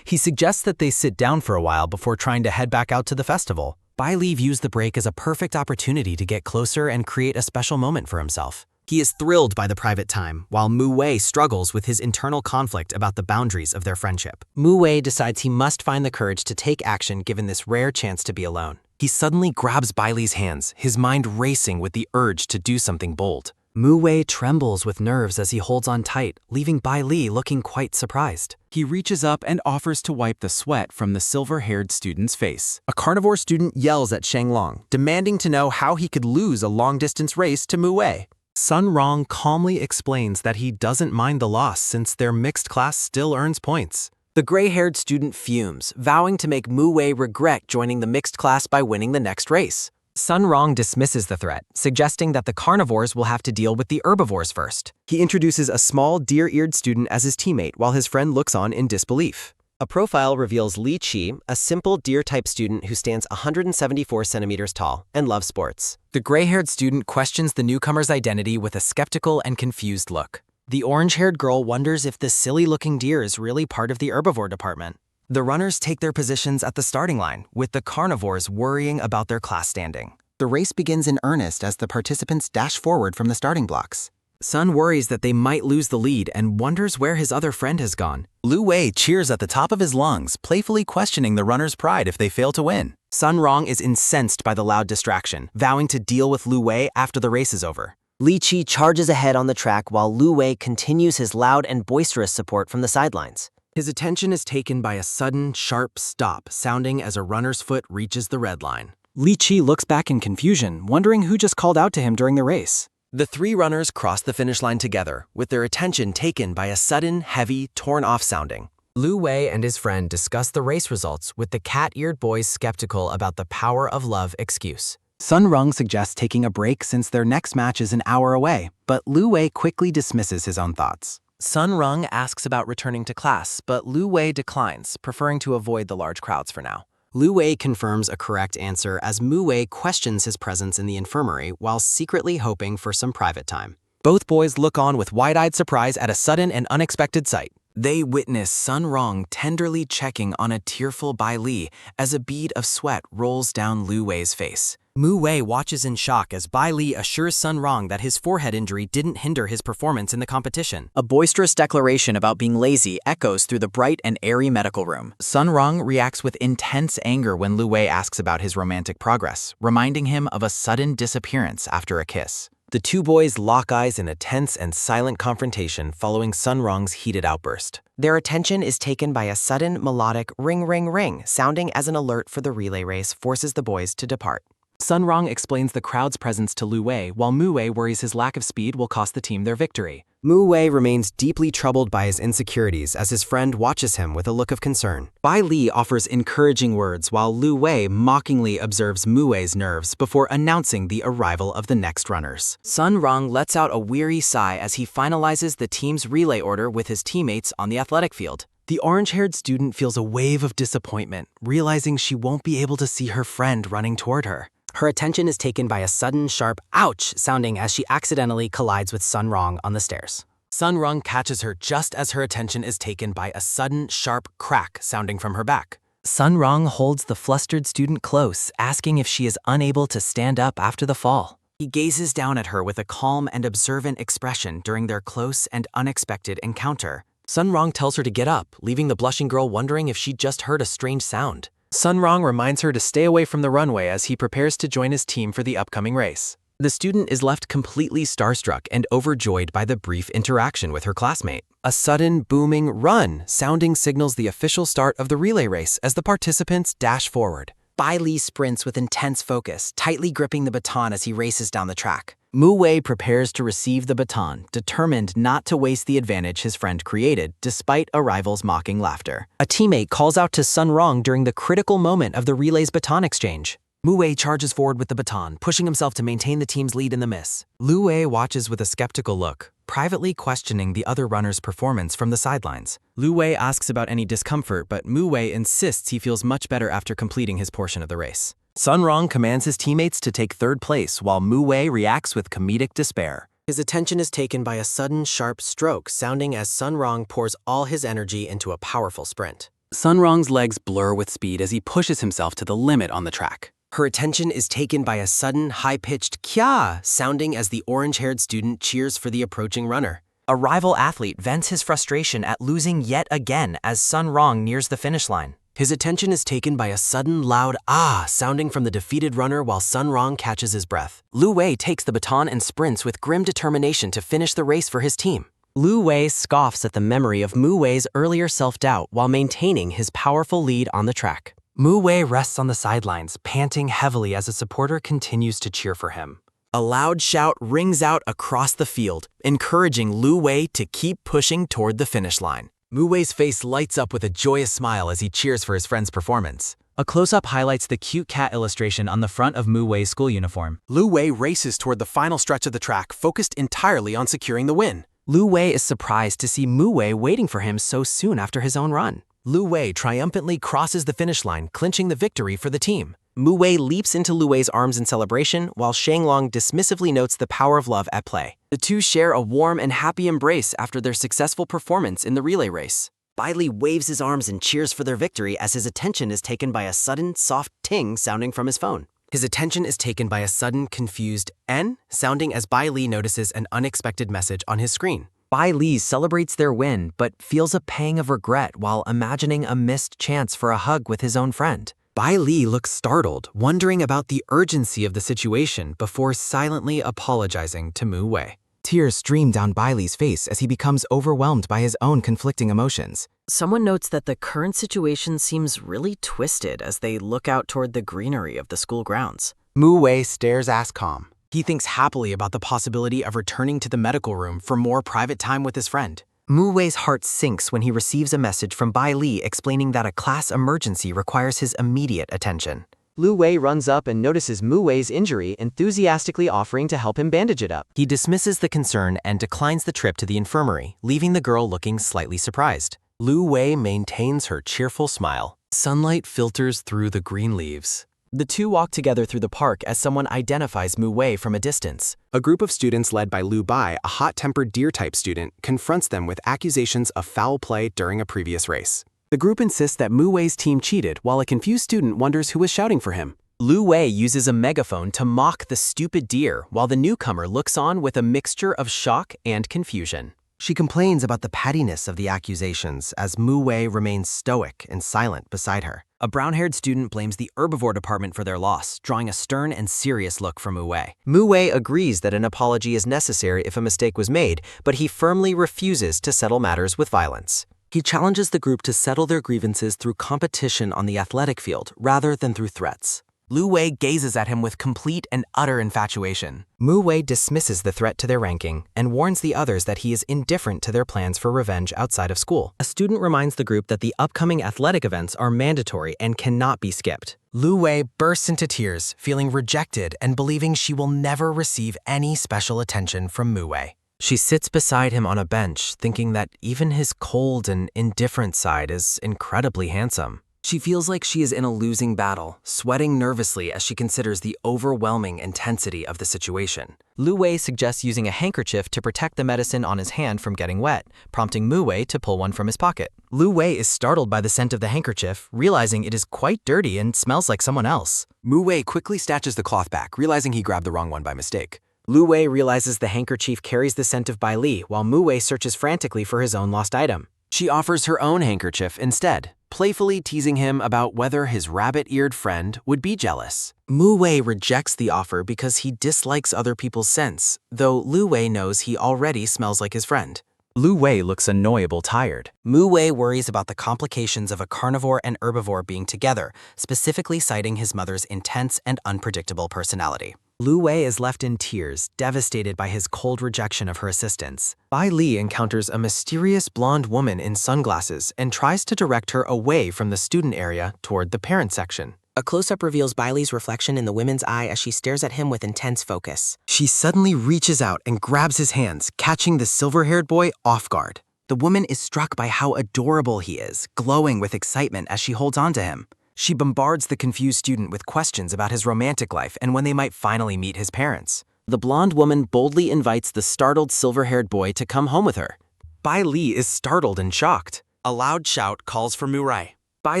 He suggests that they sit down for a while before trying to head back out to the festival. Bai Li views the break as a perfect opportunity to get closer and create a special moment for himself. He is thrilled by the private time, while Mu Wei struggles with his internal conflict about the boundaries of their friendship. Mu Wei decides he must find the courage to take action given this rare chance to be alone. He suddenly grabs Bai Li's hands, his mind racing with the urge to do something bold. Mu Wei trembles with nerves as he holds on tight, leaving Bai Li looking quite surprised. He reaches up and offers to wipe the sweat from the silver-haired student's face. A carnivore student yells at Shang Long, demanding to know how he could lose a long-distance race to Mu Wei. Sun Rong calmly explains that he doesn't mind the loss since their mixed class still earns points. The gray-haired student fumes, vowing to make Mu Wei regret joining the mixed class by winning the next race. Sun Rong dismisses the threat, suggesting that the carnivores will have to deal with the herbivores first. He introduces a small, deer-eared student as his teammate while his friend looks on in disbelief. A profile reveals Li Qi, a simple deer-type student who stands 174 centimeters tall and loves sports. The gray-haired student questions the newcomer's identity with a skeptical and confused look. The orange-haired girl wonders if the silly-looking deer is really part of the herbivore department. The runners take their positions at the starting line, with the carnivores worrying about their class standing. The race begins in earnest as the participants dash forward from the starting blocks. Sun worries that they might lose the lead and wonders where his other friend has gone. Lu Wei cheers at the top of his lungs, playfully questioning the runner's pride if they fail to win. Sun Rong is incensed by the loud distraction, vowing to deal with Lu Wei after the race is over. Li Qi charges ahead on the track while Lu Wei continues his loud and boisterous support from the sidelines. His attention is taken by a sudden, sharp stop sounding as a runner's foot reaches the red line. Li Qi looks back in confusion, wondering who just called out to him during the race. The three runners cross the finish line together, with their attention taken by a sudden, heavy, torn-off sounding. Lu Wei and his friend discuss the race results with the cat-eared boys skeptical about the power of love excuse. Sun Rong suggests taking a break since their next match is an hour away, but Lu Wei quickly dismisses his own thoughts. Sun Rong asks about returning to class, but Lu Wei declines, preferring to avoid the large crowds for now. Lu Wei confirms a correct answer as Mu Wei questions his presence in the infirmary while secretly hoping for some private time. Both boys look on with wide-eyed surprise at a sudden and unexpected sight. They witness Sun Rong tenderly checking on a tearful Bai Li as a bead of sweat rolls down Lu Wei's face. Mu Wei watches in shock as Bai Li assures Sun Rong that his forehead injury didn't hinder his performance in the competition. A boisterous declaration about being lazy echoes through the bright and airy medical room. Sun Rong reacts with intense anger when Lu Wei asks about his romantic progress, reminding him of a sudden disappearance after a kiss. The two boys lock eyes in a tense and silent confrontation following Sun Rong's heated outburst. Their attention is taken by a sudden melodic ring ring ring, sounding as an alert for the relay race forces the boys to depart. Sun Rong explains the crowd's presence to Lu Wei, while Mu Wei worries his lack of speed will cost the team their victory. Mu Wei remains deeply troubled by his insecurities as his friend watches him with a look of concern. Bai Li offers encouraging words while Lu Wei mockingly observes Mu Wei's nerves before announcing the arrival of the next runners. Sun Rong lets out a weary sigh as he finalizes the team's relay order with his teammates on the athletic field. The orange-haired student feels a wave of disappointment, realizing she won't be able to see her friend running toward her. Her attention is taken by a sudden, sharp ouch sounding as she accidentally collides with Sun Rong on the stairs. Sun Rong catches her just as her attention is taken by a sudden, sharp crack sounding from her back. Sun Rong holds the flustered student close, asking if she is unable to stand up after the fall. He gazes down at her with a calm and observant expression during their close and unexpected encounter. Sun Rong tells her to get up, leaving the blushing girl wondering if she'd just heard a strange sound. Sun Rong reminds her to stay away from the runway as he prepares to join his team for the upcoming race. The student is left completely starstruck and overjoyed by the brief interaction with her classmate. A sudden, booming run sounding signals the official start of the relay race as the participants dash forward. Bai Li sprints with intense focus, tightly gripping the baton as he races down the track. Mu Wei prepares to receive the baton, determined not to waste the advantage his friend created, despite a rival's mocking laughter. A teammate calls out to Sun Rong during the critical moment of the relay's baton exchange. Mu Wei charges forward with the baton, pushing himself to maintain the team's lead in the miss. Lu Wei watches with a skeptical look, privately questioning the other runner's performance from the sidelines. Lu Wei asks about any discomfort, but Mu Wei insists he feels much better after completing his portion of the race. Sun Rong commands his teammates to take third place, while Mu Wei reacts with comedic despair. His attention is taken by a sudden, sharp stroke, sounding as Sun Rong pours all his energy into a powerful sprint. Sun Rong's legs blur with speed as he pushes himself to the limit on the track. Her attention is taken by a sudden, high-pitched kya sounding as the orange-haired student cheers for the approaching runner. A rival athlete vents his frustration at losing yet again as Sun Rong nears the finish line. His attention is taken by a sudden, loud ah sounding from the defeated runner while Sun Rong catches his breath. Lu Wei takes the baton and sprints with grim determination to finish the race for his team. Lu Wei scoffs at the memory of Mu Wei's earlier self-doubt while maintaining his powerful lead on the track. Mu Wei rests on the sidelines, panting heavily as a supporter continues to cheer for him. A loud shout rings out across the field, encouraging Lu Wei to keep pushing toward the finish line. Mu Wei's face lights up with a joyous smile as he cheers for his friend's performance. A close-up highlights the cute cat illustration on the front of Mu Wei's school uniform. Lu Wei races toward the final stretch of the track, focused entirely on securing the win. Lu Wei is surprised to see Mu Wei waiting for him so soon after his own run. Lu Wei triumphantly crosses the finish line, clinching the victory for the team. Mu Wei leaps into Lu Wei's arms in celebration, while Shanglong dismissively notes the power of love at play. The two share a warm and happy embrace after their successful performance in the relay race. Bai Li waves his arms and cheers for their victory as his attention is taken by a sudden, soft ting sounding from his phone. His attention is taken by a sudden, confused N sounding as Bai Li notices an unexpected message on his screen. Bai Li celebrates their win, but feels a pang of regret while imagining a missed chance for a hug with his own friend. Bai Li looks startled, wondering about the urgency of the situation before silently apologizing to Mu Wei. Tears stream down Bai Li's face as he becomes overwhelmed by his own conflicting emotions. Someone notes that the current situation seems really twisted as they look out toward the greenery of the school grounds. Mu Wei stares calm. He thinks happily about the possibility of returning to the medical room for more private time with his friend. Mu Wei's heart sinks when he receives a message from Bai Li explaining that a class emergency requires his immediate attention. Lu Wei runs up and notices Mu Wei's injury, enthusiastically offering to help him bandage it up. He dismisses the concern and declines the trip to the infirmary, leaving the girl looking slightly surprised. Lu Wei maintains her cheerful smile. Sunlight filters through the green leaves. The two walk together through the park as someone identifies Mu Wei from a distance. A group of students led by Lu Bai, a hot-tempered deer-type student, confronts them with accusations of foul play during a previous race. The group insists that Mu Wei's team cheated, while a confused student wonders who was shouting for him. Lu Wei uses a megaphone to mock the stupid deer, while the newcomer looks on with a mixture of shock and confusion. She complains about the pettiness of the accusations as Mu Wei remains stoic and silent beside her. A brown-haired student blames the herbivore department for their loss, drawing a stern and serious look from Mu Wei. Mu Wei agrees that an apology is necessary if a mistake was made, but he firmly refuses to settle matters with violence. He challenges the group to settle their grievances through competition on the athletic field rather than through threats. Lu Wei gazes at him with complete and utter infatuation. Mu Wei dismisses the threat to their ranking and warns the others that he is indifferent to their plans for revenge outside of school. A student reminds the group that the upcoming athletic events are mandatory and cannot be skipped. Lu Wei bursts into tears, feeling rejected and believing she will never receive any special attention from Mu Wei. She sits beside him on a bench, thinking that even his cold and indifferent side is incredibly handsome. She feels like she is in a losing battle, sweating nervously as she considers the overwhelming intensity of the situation. Lu Wei suggests using a handkerchief to protect the medicine on his hand from getting wet, prompting Mu Wei to pull one from his pocket. Lu Wei is startled by the scent of the handkerchief, realizing it is quite dirty and smells like someone else. Mu Wei quickly snatches the cloth back, realizing he grabbed the wrong one by mistake. Lu Wei realizes the handkerchief carries the scent of Bai Li, while Mu Wei searches frantically for his own lost item. She offers her own handkerchief instead, playfully teasing him about whether his rabbit-eared friend would be jealous. Mu Wei rejects the offer because he dislikes other people's scents, though Lu Wei knows he already smells like his friend. Lu Wei looks annoyable tired. Mu Wei worries about the complications of a carnivore and herbivore being together, specifically citing his mother's intense and unpredictable personality. Lu Wei is left in tears, devastated by his cold rejection of her assistance. Bai Li encounters a mysterious blonde woman in sunglasses and tries to direct her away from the student area toward the parent section. A close-up reveals Bai Li's reflection in the woman's eye as she stares at him with intense focus. She suddenly reaches out and grabs his hands, catching the silver-haired boy off guard. The woman is struck by how adorable he is, glowing with excitement as she holds on to him. She bombards the confused student with questions about his romantic life and when they might finally meet his parents. The blonde woman boldly invites the startled silver-haired boy to come home with her. Bai Li is startled and shocked. A loud shout calls for Mu Wei. Bai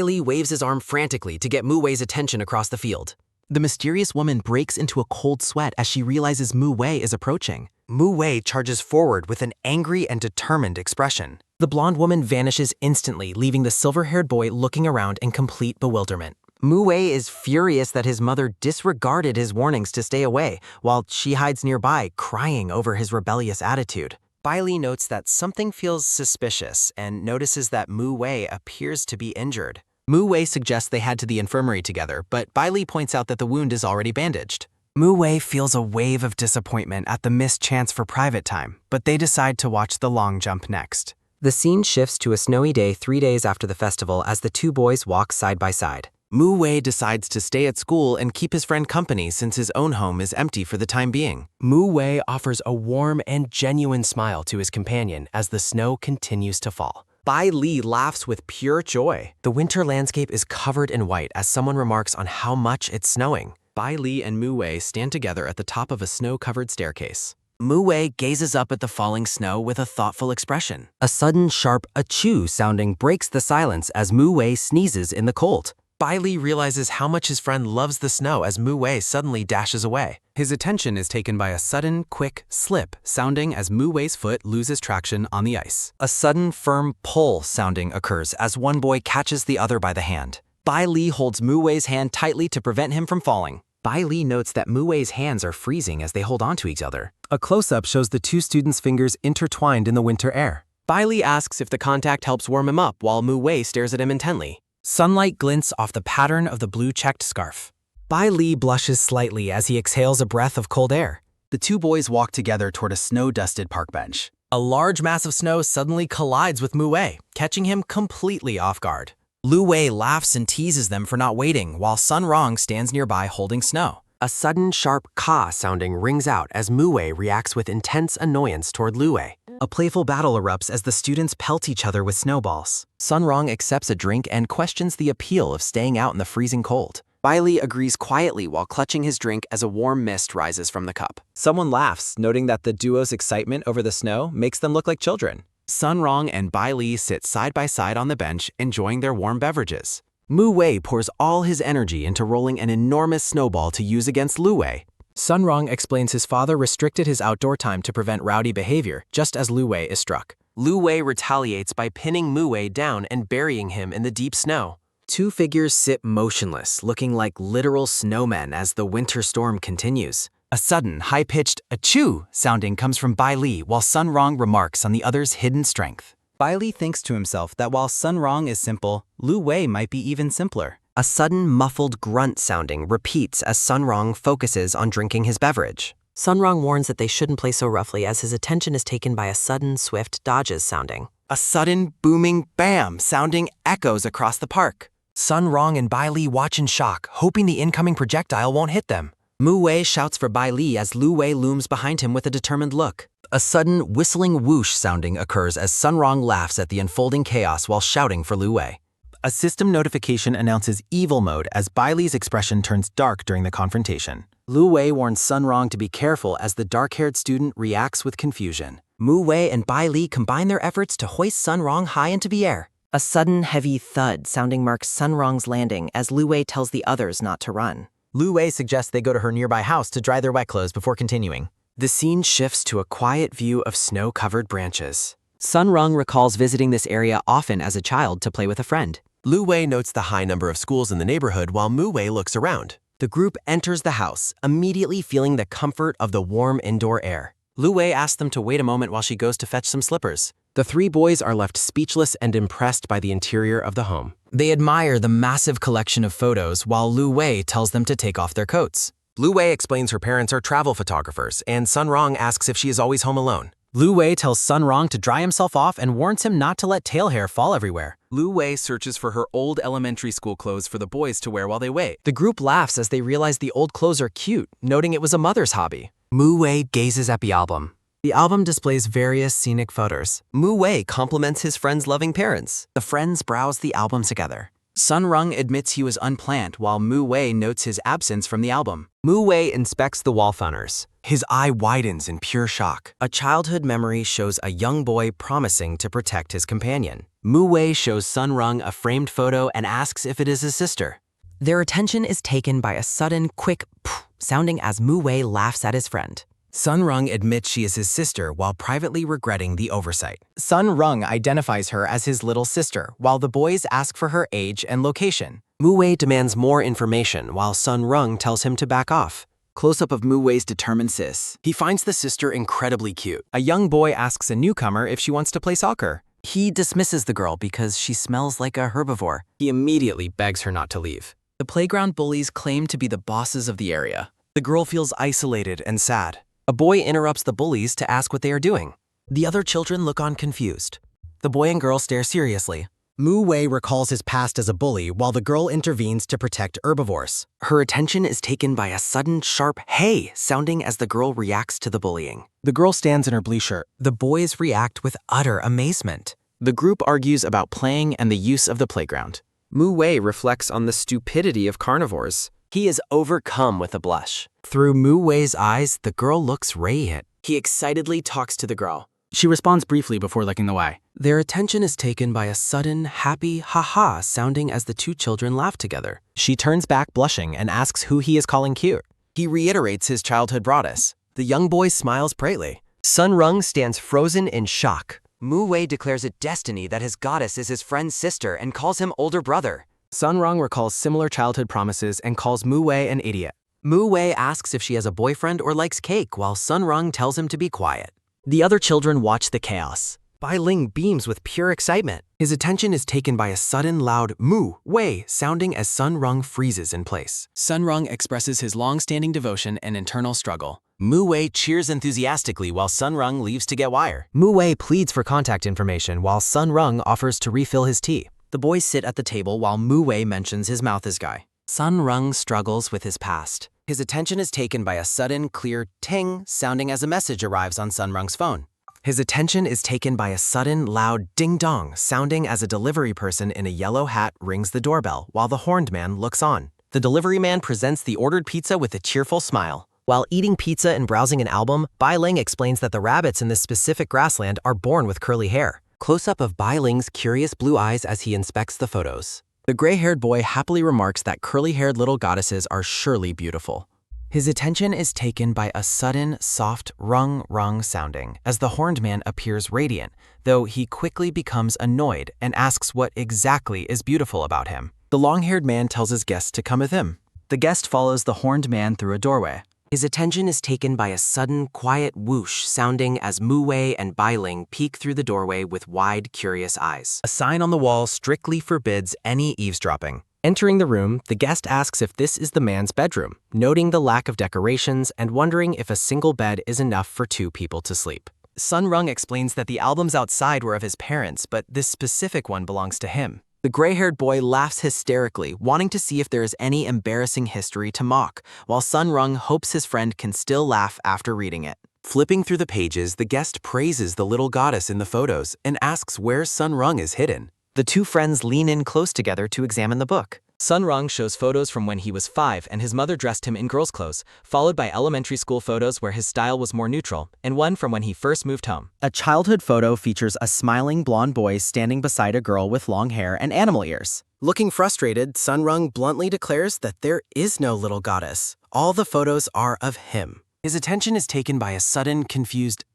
Li waves his arm frantically to get Mu Wei's attention across the field. The mysterious woman breaks into a cold sweat as she realizes Mu Wei is approaching. Mu Wei charges forward with an angry and determined expression. The blonde woman vanishes instantly, leaving the silver-haired boy looking around in complete bewilderment. Mu Wei is furious that his mother disregarded his warnings to stay away, while she hides nearby, crying over his rebellious attitude. Bai Li notes that something feels suspicious and notices that Mu Wei appears to be injured. Mu Wei suggests they head to the infirmary together, but Bai Li points out that the wound is already bandaged. Mu Wei feels a wave of disappointment at the missed chance for private time, but they decide to watch the long jump next. The scene shifts to a snowy day 3 days after the festival as the two boys walk side by side. Mu Wei decides to stay at school and keep his friend company since his own home is empty for the time being. Mu Wei offers a warm and genuine smile to his companion as the snow continues to fall. Bai Li laughs with pure joy. The winter landscape is covered in white as someone remarks on how much it's snowing. Bai Li and Mu Wei stand together at the top of a snow-covered staircase. Mu Wei gazes up at the falling snow with a thoughtful expression. A sudden sharp achoo sounding breaks the silence as Mu Wei sneezes in the cold. Bai Li realizes how much his friend loves the snow as Mu Wei suddenly dashes away. His attention is taken by a sudden, quick slip sounding as Mu Wei's foot loses traction on the ice. A sudden, firm pull sounding occurs as one boy catches the other by the hand. Bai Li holds Mu Wei's hand tightly to prevent him from falling. Bai Li notes that Mu Wei's hands are freezing as they hold on to each other. A close-up shows the two students' fingers intertwined in the winter air. Bai Li asks if the contact helps warm him up while Mu Wei stares at him intently. Sunlight glints off the pattern of the blue-checked scarf. Bai Li blushes slightly as he exhales a breath of cold air. The two boys walk together toward a snow-dusted park bench. A large mass of snow suddenly collides with Mu Wei, catching him completely off guard. Lu Wei laughs and teases them for not waiting, while Sun Rong stands nearby holding snow. A sudden sharp ka sounding rings out as Mu Wei reacts with intense annoyance toward Lu Wei. A playful battle erupts as the students pelt each other with snowballs. Sun Rong accepts a drink and questions the appeal of staying out in the freezing cold. Bai Li agrees quietly while clutching his drink as a warm mist rises from the cup. Someone laughs, noting that the duo's excitement over the snow makes them look like children. Sun Rong and Bai Li sit side by side on the bench, enjoying their warm beverages. Mu Wei pours all his energy into rolling an enormous snowball to use against Lu Wei. Sun Rong explains his father restricted his outdoor time to prevent rowdy behavior, just as Lu Wei is struck. Lu Wei retaliates by pinning Mu Wei down and burying him in the deep snow. Two figures sit motionless, looking like literal snowmen as the winter storm continues. A sudden, high-pitched achoo sounding comes from Bai Li while Sun Rong remarks on the other's hidden strength. Bai Li thinks to himself that while Sun Rong is simple, Lu Wei might be even simpler. A sudden muffled grunt sounding repeats as Sun Rong focuses on drinking his beverage. Sun Rong warns that they shouldn't play so roughly as his attention is taken by a sudden, swift dodges sounding. A sudden, booming bam sounding echoes across the park. Sun Rong and Bai Li watch in shock, hoping the incoming projectile won't hit them. Mu Wei shouts for Bai Li as Lu Wei looms behind him with a determined look. A sudden, whistling whoosh sounding occurs as Sun Rong laughs at the unfolding chaos while shouting for Lu Wei. A system notification announces evil mode as Bai Li's expression turns dark during the confrontation. Lu Wei warns Sun Rong to be careful as the dark-haired student reacts with confusion. Mu Wei and Bai Li combine their efforts to hoist Sun Rong high into the air. A sudden, heavy thud sounding marks Sun Rong's landing as Lu Wei tells the others not to run. Lu Wei suggests they go to her nearby house to dry their wet clothes before continuing. The scene shifts to a quiet view of snow-covered branches. Sun Rong recalls visiting this area often as a child to play with a friend. Lu Wei notes the high number of schools in the neighborhood while Mu Wei looks around. The group enters the house, immediately feeling the comfort of the warm indoor air. Lu Wei asks them to wait a moment while she goes to fetch some slippers. The three boys are left speechless and impressed by the interior of the home. They admire the massive collection of photos while Lu Wei tells them to take off their coats. Lu Wei explains her parents are travel photographers, and Sun Rong asks if she is always home alone. Lu Wei tells Sun Rong to dry himself off and warns him not to let tail hair fall everywhere. Lu Wei searches for her old elementary school clothes for the boys to wear while they wait. The group laughs as they realize the old clothes are cute, noting it was a mother's hobby. Mu Wei gazes at the album. The album displays various scenic photos. Mu Wei compliments his friend's loving parents. The friends browse the album together. Sun Rong admits he was unplanned while Mu Wei notes his absence from the album. Mu Wei inspects the wall funners. His eye widens in pure shock. A childhood memory shows a young boy promising to protect his companion. Mu Wei shows Sun Rong a framed photo and asks if it is his sister. Their attention is taken by a sudden, quick poof sounding as Mu Wei laughs at his friend. Sun Rong admits she is his sister while privately regretting the oversight. Sun Rong identifies her as his little sister, while the boys ask for her age and location. Mu Wei demands more information while Sun Rong tells him to back off. Close-up of Mu Wei's determined sis. He finds the sister incredibly cute. A young boy asks a newcomer if she wants to play soccer. He dismisses the girl because she smells like a herbivore. He immediately begs her not to leave. The playground bullies claim to be the bosses of the area. The girl feels isolated and sad. A boy interrupts the bullies to ask what they are doing. The other children look on confused. The boy and girl stare seriously. Mu Wei recalls his past as a bully while the girl intervenes to protect herbivores. Her attention is taken by a sudden, sharp hey sounding as the girl reacts to the bullying. The girl stands in her blue shirt. The boys react with utter amazement. The group argues about playing and the use of the playground. Mu Wei reflects on the stupidity of carnivores. He is overcome with a blush. Through Mu Wei's eyes, the girl looks radiant. He excitedly talks to the girl. She responds briefly before looking away. Their attention is taken by a sudden, happy ha-ha sounding as the two children laugh together. She turns back blushing and asks who he is calling cute. He reiterates his childhood broadness. The young boy smiles brightly. Sun Rong stands frozen in shock. Mu Wei declares it destiny that his goddess is his friend's sister and calls him older brother. Sun Rong recalls similar childhood promises and calls Mu Wei an idiot. Mu Wei asks if she has a boyfriend or likes cake while Sun Rong tells him to be quiet. The other children watch the chaos. Bai Ling beams with pure excitement. His attention is taken by a sudden loud Mu Wei sounding as Sun Rong freezes in place. Sun Rong expresses his long-standing devotion and internal struggle. Mu Wei cheers enthusiastically while Sun Rong leaves to get wire. Mu Wei pleads for contact information while Sun Rong offers to refill his tea. The boys sit at the table while Mu Wei mentions his mouth is guy. Sun Rong struggles with his past. His attention is taken by a sudden, clear ting sounding as a message arrives on Sun Rong's phone. His attention is taken by a sudden, loud ding-dong sounding as a delivery person in a yellow hat rings the doorbell while the horned man looks on. The delivery man presents the ordered pizza with a cheerful smile. While eating pizza and browsing an album, Bai Ling explains that the rabbits in this specific grassland are born with curly hair. Close-up of Bai Ling's curious blue eyes as he inspects the photos. The gray-haired boy happily remarks that curly-haired little goddesses are surely beautiful. His attention is taken by a sudden, soft rung sounding as the horned man appears radiant, though he quickly becomes annoyed and asks what exactly is beautiful about him. The long-haired man tells his guest to come with him. The guest follows the horned man through a doorway. His attention is taken by a sudden, quiet whoosh sounding as Mu Wei and Bai Ling peek through the doorway with wide, curious eyes. A sign on the wall strictly forbids any eavesdropping. Entering the room, the guest asks if this is the man's bedroom, noting the lack of decorations and wondering if a single bed is enough for 2 people to sleep. Sun Rung explains that the albums outside were of his parents, but this specific one belongs to him. The gray-haired boy laughs hysterically, wanting to see if there is any embarrassing history to mock, while Sun Rung hopes his friend can still laugh after reading it. Flipping through the pages, the guest praises the little goddess in the photos and asks where Sun Rung is hidden. The 2 friends lean in close together to examine the book. Sun Rung shows photos from when he was 5 and his mother dressed him in girls' clothes, followed by elementary school photos where his style was more neutral, and one from when he first moved home. A childhood photo features a smiling blonde boy standing beside a girl with long hair and animal ears. Looking frustrated, Sun Rung bluntly declares that there is no little goddess. All the photos are of him. His attention is taken by a sudden, confused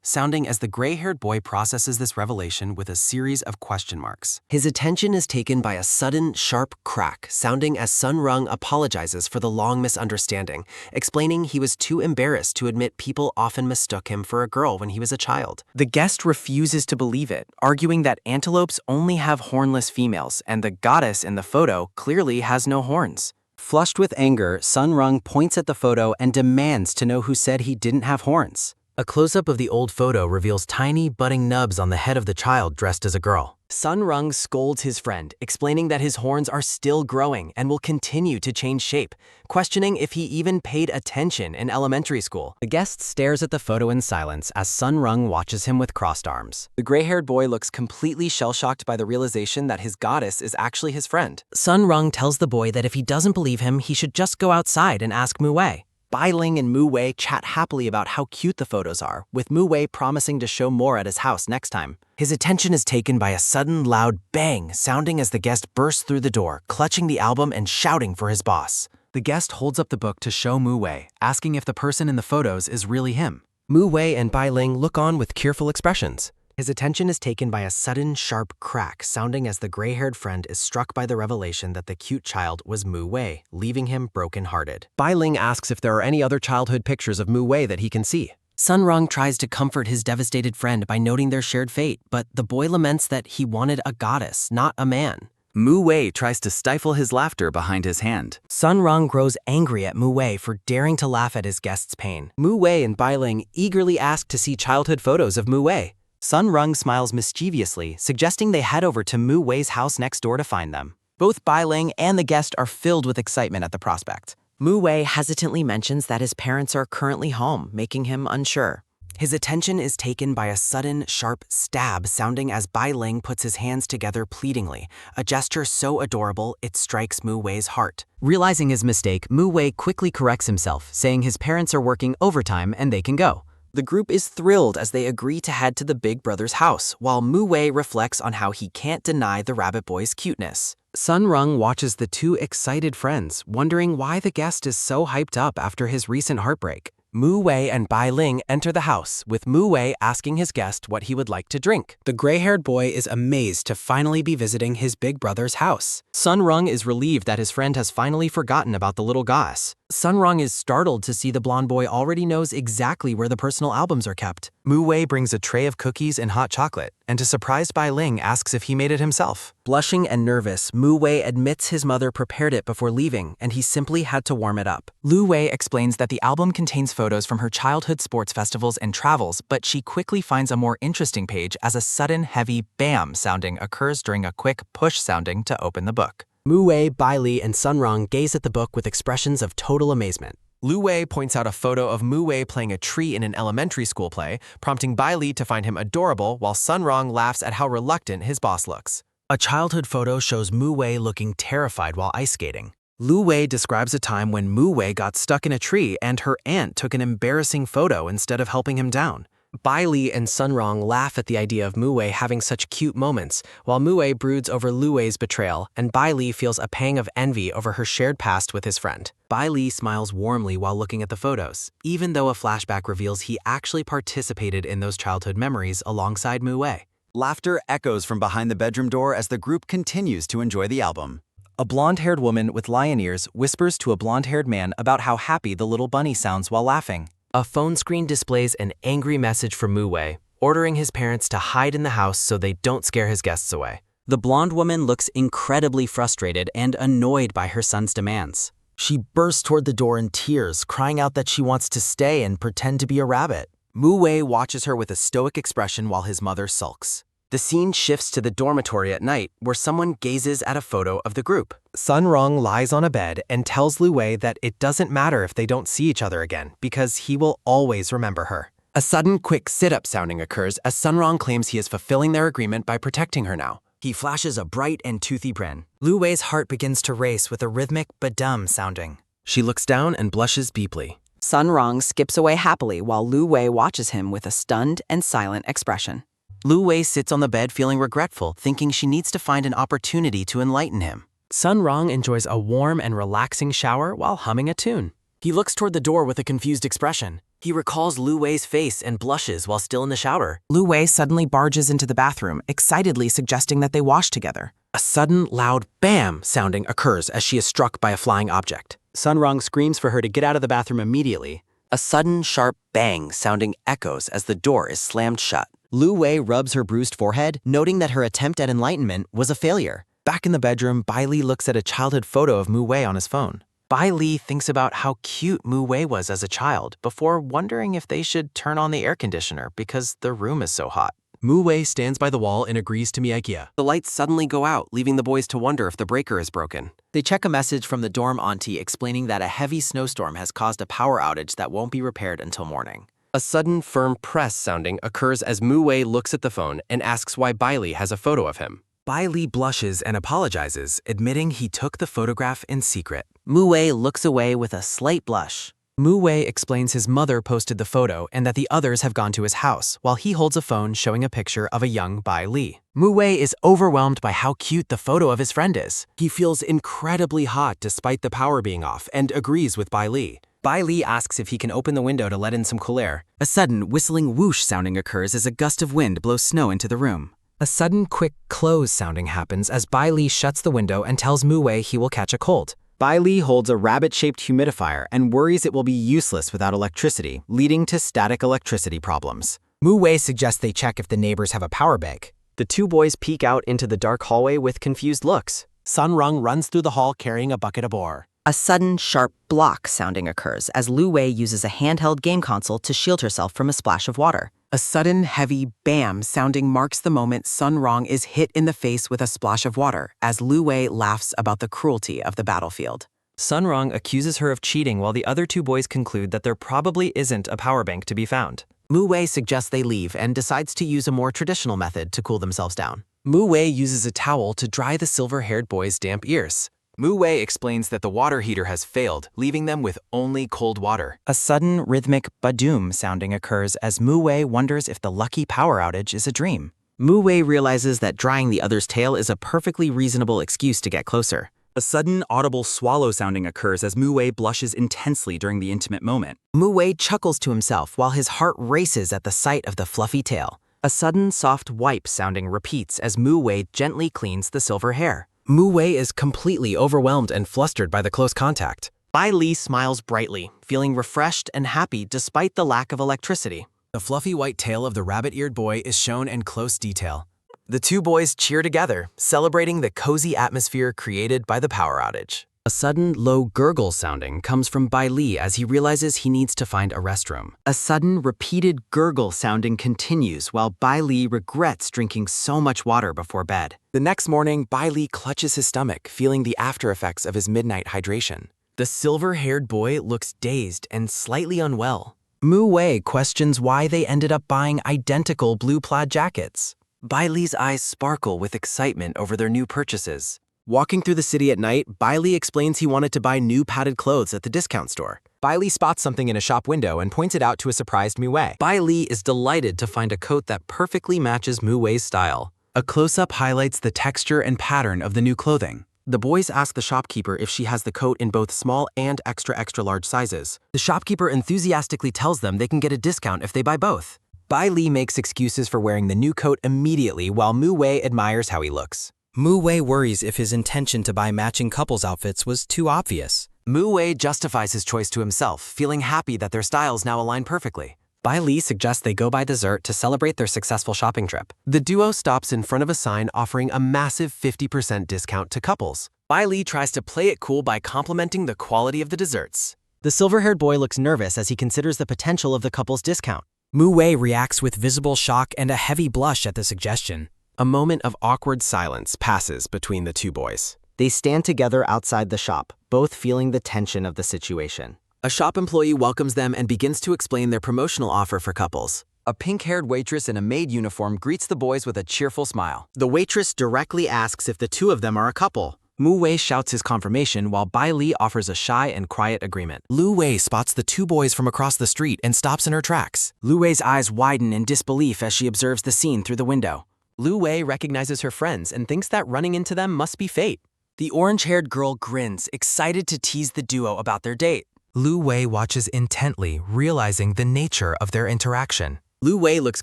sounding as the gray-haired boy processes this revelation with a series of question marks. His attention is taken by a sudden, sharp crack, sounding as Sun Rung apologizes for the long misunderstanding, explaining he was too embarrassed to admit people often mistook him for a girl when he was a child. The guest refuses to believe it, arguing that antelopes only have hornless females, and the goddess in the photo clearly has no horns. Flushed with anger, Sun Rung points at the photo and demands to know who said he didn't have horns. A close-up of the old photo reveals tiny, budding nubs on the head of the child dressed as a girl. Sun Rung scolds his friend, explaining that his horns are still growing and will continue to change shape, questioning if he even paid attention in elementary school. The guest stares at the photo in silence as Sun Rung watches him with crossed arms. The gray-haired boy looks completely shell-shocked by the realization that his goddess is actually his friend. Sun Rung tells the boy that if he doesn't believe him, he should just go outside and ask Mu Wei. Bai Ling and Mu Wei chat happily about how cute the photos are, with Mu Wei promising to show more at his house next time. His attention is taken by a sudden loud bang, sounding as the guest bursts through the door, clutching the album and shouting for his boss. The guest holds up the book to show Mu Wei, asking if the person in the photos is really him. Mu Wei and Bai Ling look on with cheerful expressions. His attention is taken by a sudden, sharp crack, sounding as the gray-haired friend is struck by the revelation that the cute child was Mu Wei, leaving him broken-hearted. Bai Ling asks if there are any other childhood pictures of Mu Wei that he can see. Sun Rung tries to comfort his devastated friend by noting their shared fate, but the boy laments that he wanted a goddess, not a man. Mu Wei tries to stifle his laughter behind his hand. Sun Rung grows angry at Mu Wei for daring to laugh at his guest's pain. Mu Wei and Bai Ling eagerly ask to see childhood photos of Mu Wei. Sun Rung smiles mischievously, suggesting they head over to Mu Wei's house next door to find them. Both Bai Ling and the guest are filled with excitement at the prospect. Mu Wei hesitantly mentions that his parents are currently home, making him unsure. His attention is taken by a sudden, sharp stab sounding as Bai Ling puts his hands together pleadingly, a gesture so adorable it strikes Mu Wei's heart. Realizing his mistake, Mu Wei quickly corrects himself, saying his parents are working overtime and they can go. The group is thrilled as they agree to head to the big brother's house, while Mu Wei reflects on how he can't deny the rabbit boy's cuteness. Sun Rung watches the 2 excited friends, wondering why the guest is so hyped up after his recent heartbreak. Mu Wei and Bai Ling enter the house, with Mu Wei asking his guest what he would like to drink. The gray-haired boy is amazed to finally be visiting his big brother's house. Sun Rung is relieved that his friend has finally forgotten about the little goddess. Sun Rung is startled to see the blonde boy already knows exactly where the personal albums are kept. Mu Wei brings a tray of cookies and hot chocolate, and to surprise Bai Ling asks if he made it himself. Blushing and nervous, Mu Wei admits his mother prepared it before leaving, and he simply had to warm it up. Lu Wei explains that the album contains photos from her childhood sports festivals and travels, but she quickly finds a more interesting page as a sudden heavy bam sounding occurs during a quick push sounding to open the book. Mu Wei, Bai Li, and Sun Rung gaze at the book with expressions of total amazement. Lu Wei points out a photo of Mu Wei playing a tree in an elementary school play, prompting Bai Li to find him adorable, while Sun Rong laughs at how reluctant his boss looks. A childhood photo shows Mu Wei looking terrified while ice skating. Lu Wei describes a time when Mu Wei got stuck in a tree and her aunt took an embarrassing photo instead of helping him down. Bai Li and Sun Rong laugh at the idea of Mu Wei having such cute moments, while Mu Wei broods over Lu Wei's betrayal, and Bai Li feels a pang of envy over her shared past with his friend. Bai Li smiles warmly while looking at the photos, even though a flashback reveals he actually participated in those childhood memories alongside Mu Wei. Laughter echoes from behind the bedroom door as the group continues to enjoy the album. A blonde-haired woman with lion ears whispers to a blonde-haired man about how happy the little bunny sounds while laughing. A phone screen displays an angry message from Mu Wei, ordering his parents to hide in the house so they don't scare his guests away. The blonde woman looks incredibly frustrated and annoyed by her son's demands. She bursts toward the door in tears, crying out that she wants to stay and pretend to be a rabbit. Mu Wei watches her with a stoic expression while his mother sulks. The scene shifts to the dormitory at night, where someone gazes at a photo of the group. Sun Rong lies on a bed and tells Lu Wei that it doesn't matter if they don't see each other again, because he will always remember her. A sudden, quick sit-up sounding occurs as Sun Rong claims he is fulfilling their agreement by protecting her now. He flashes a bright and toothy grin. Lu Wei's heart begins to race with a rhythmic ba-dum sounding. She looks down and blushes deeply. Sun Rong skips away happily while Lu Wei watches him with a stunned and silent expression. Lu Wei sits on the bed feeling regretful, thinking she needs to find an opportunity to enlighten him. Sun Rong enjoys a warm and relaxing shower while humming a tune. He looks toward the door with a confused expression. He recalls Lu Wei's face and blushes while still in the shower. Lu Wei suddenly barges into the bathroom, excitedly suggesting that they wash together. A sudden, loud bam sounding occurs as she is struck by a flying object. Sun Rong screams for her to get out of the bathroom immediately. A sudden, sharp bang sounding echoes as the door is slammed shut. Lu Wei rubs her bruised forehead, noting that her attempt at enlightenment was a failure. Back in the bedroom, Bai Li looks at a childhood photo of Mu Wei on his phone. Bai Li thinks about how cute Mu Wei was as a child before wondering if they should turn on the air conditioner because the room is so hot. Mu Wei stands by the wall and agrees to Miyaikia. The lights suddenly go out, leaving the boys to wonder if the breaker is broken. They check a message from the dorm auntie explaining that a heavy snowstorm has caused a power outage that won't be repaired until morning. A sudden, firm press sounding occurs as Mu Wei looks at the phone and asks why Bai Li has a photo of him. Bai Li blushes and apologizes, admitting he took the photograph in secret. Mu Wei looks away with a slight blush. Mu Wei explains his mother posted the photo and that the others have gone to his house, while he holds a phone showing a picture of a young Bai Li. Mu Wei is overwhelmed by how cute the photo of his friend is. He feels incredibly hot despite the power being off and agrees with Bai Li. Bai Li asks if he can open the window to let in some cool air. A sudden, whistling whoosh sounding occurs as a gust of wind blows snow into the room. A sudden, quick close sounding happens as Bai Li shuts the window and tells Mu Wei he will catch a cold. Bai Li holds a rabbit-shaped humidifier and worries it will be useless without electricity, leading to static electricity problems. Mu Wei suggests they check if the neighbors have a power bank. The two boys peek out into the dark hallway with confused looks. Sun Rong runs through the hall carrying a bucket of ore. A sudden, sharp block sounding occurs as Lu Wei uses a handheld game console to shield herself from a splash of water. A sudden, heavy bam sounding marks the moment Sun Rong is hit in the face with a splash of water as Lu Wei laughs about the cruelty of the battlefield. Sun Rong accuses her of cheating while the other two boys conclude that there probably isn't a power bank to be found. Mu Wei suggests they leave and decides to use a more traditional method to cool themselves down. Mu Wei uses a towel to dry the silver-haired boy's damp ears. Mu Wei explains that the water heater has failed, leaving them with only cold water. A sudden, rhythmic ba-doom sounding occurs as Mu Wei wonders if the lucky power outage is a dream. Mu Wei realizes that drying the other's tail is a perfectly reasonable excuse to get closer. A sudden, audible swallow sounding occurs as Mu Wei blushes intensely during the intimate moment. Mu Wei chuckles to himself while his heart races at the sight of the fluffy tail. A sudden, soft wipe sounding repeats as Mu Wei gently cleans the silver hair. Mu Wei is completely overwhelmed and flustered by the close contact. Bai Li smiles brightly, feeling refreshed and happy despite the lack of electricity. The fluffy white tail of the rabbit-eared boy is shown in close detail. The two boys cheer together, celebrating the cozy atmosphere created by the power outage. A sudden, low gurgle sounding comes from Bai Li as he realizes he needs to find a restroom. A sudden, repeated gurgle sounding continues while Bai Li regrets drinking so much water before bed. The next morning, Bai Li clutches his stomach, feeling the after effects of his midnight hydration. The silver-haired boy looks dazed and slightly unwell. Mu Wei questions why they ended up buying identical blue plaid jackets. Bai Li's eyes sparkle with excitement over their new purchases. Walking through the city at night, Bailey explains he wanted to buy new padded clothes at the discount store. Bailey spots something in a shop window and points it out to a surprised Mue. Bailey is delighted to find a coat that perfectly matches Mue's style. A close-up highlights the texture and pattern of the new clothing. The boys ask the shopkeeper if she has the coat in both small and extra large sizes. The shopkeeper enthusiastically tells them they can get a discount if they buy both. Bailey makes excuses for wearing the new coat immediately while Mue admires how he looks. Mue worries if his intention to buy matching couples outfits was too obvious. Mue justifies his choice to himself, feeling happy that their styles now align perfectly. Bailey suggests they go buy dessert to celebrate their successful shopping trip. The duo stops in front of a sign offering a massive 50% discount to couples. Bailey tries to play it cool by complimenting the quality of the desserts. The silver-haired boy looks nervous as he considers the potential of the couple's discount. Mue reacts with visible shock and a heavy blush at the suggestion. A moment of awkward silence passes between the two boys. They stand together outside the shop, both feeling the tension of the situation. A shop employee welcomes them and begins to explain their promotional offer for couples. A pink-haired waitress in a maid uniform greets the boys with a cheerful smile. The waitress directly asks if the two of them are a couple. Mue shouts his confirmation while Bailey offers a shy and quiet agreement. Mue spots the two boys from across the street and stops in her tracks. Lue's eyes widen in disbelief as she observes the scene through the window. Lue recognizes her friends and thinks that running into them must be fate. The orange-haired girl grins, excited to tease the duo about their date. Lue watches intently, realizing the nature of their interaction. Lue looks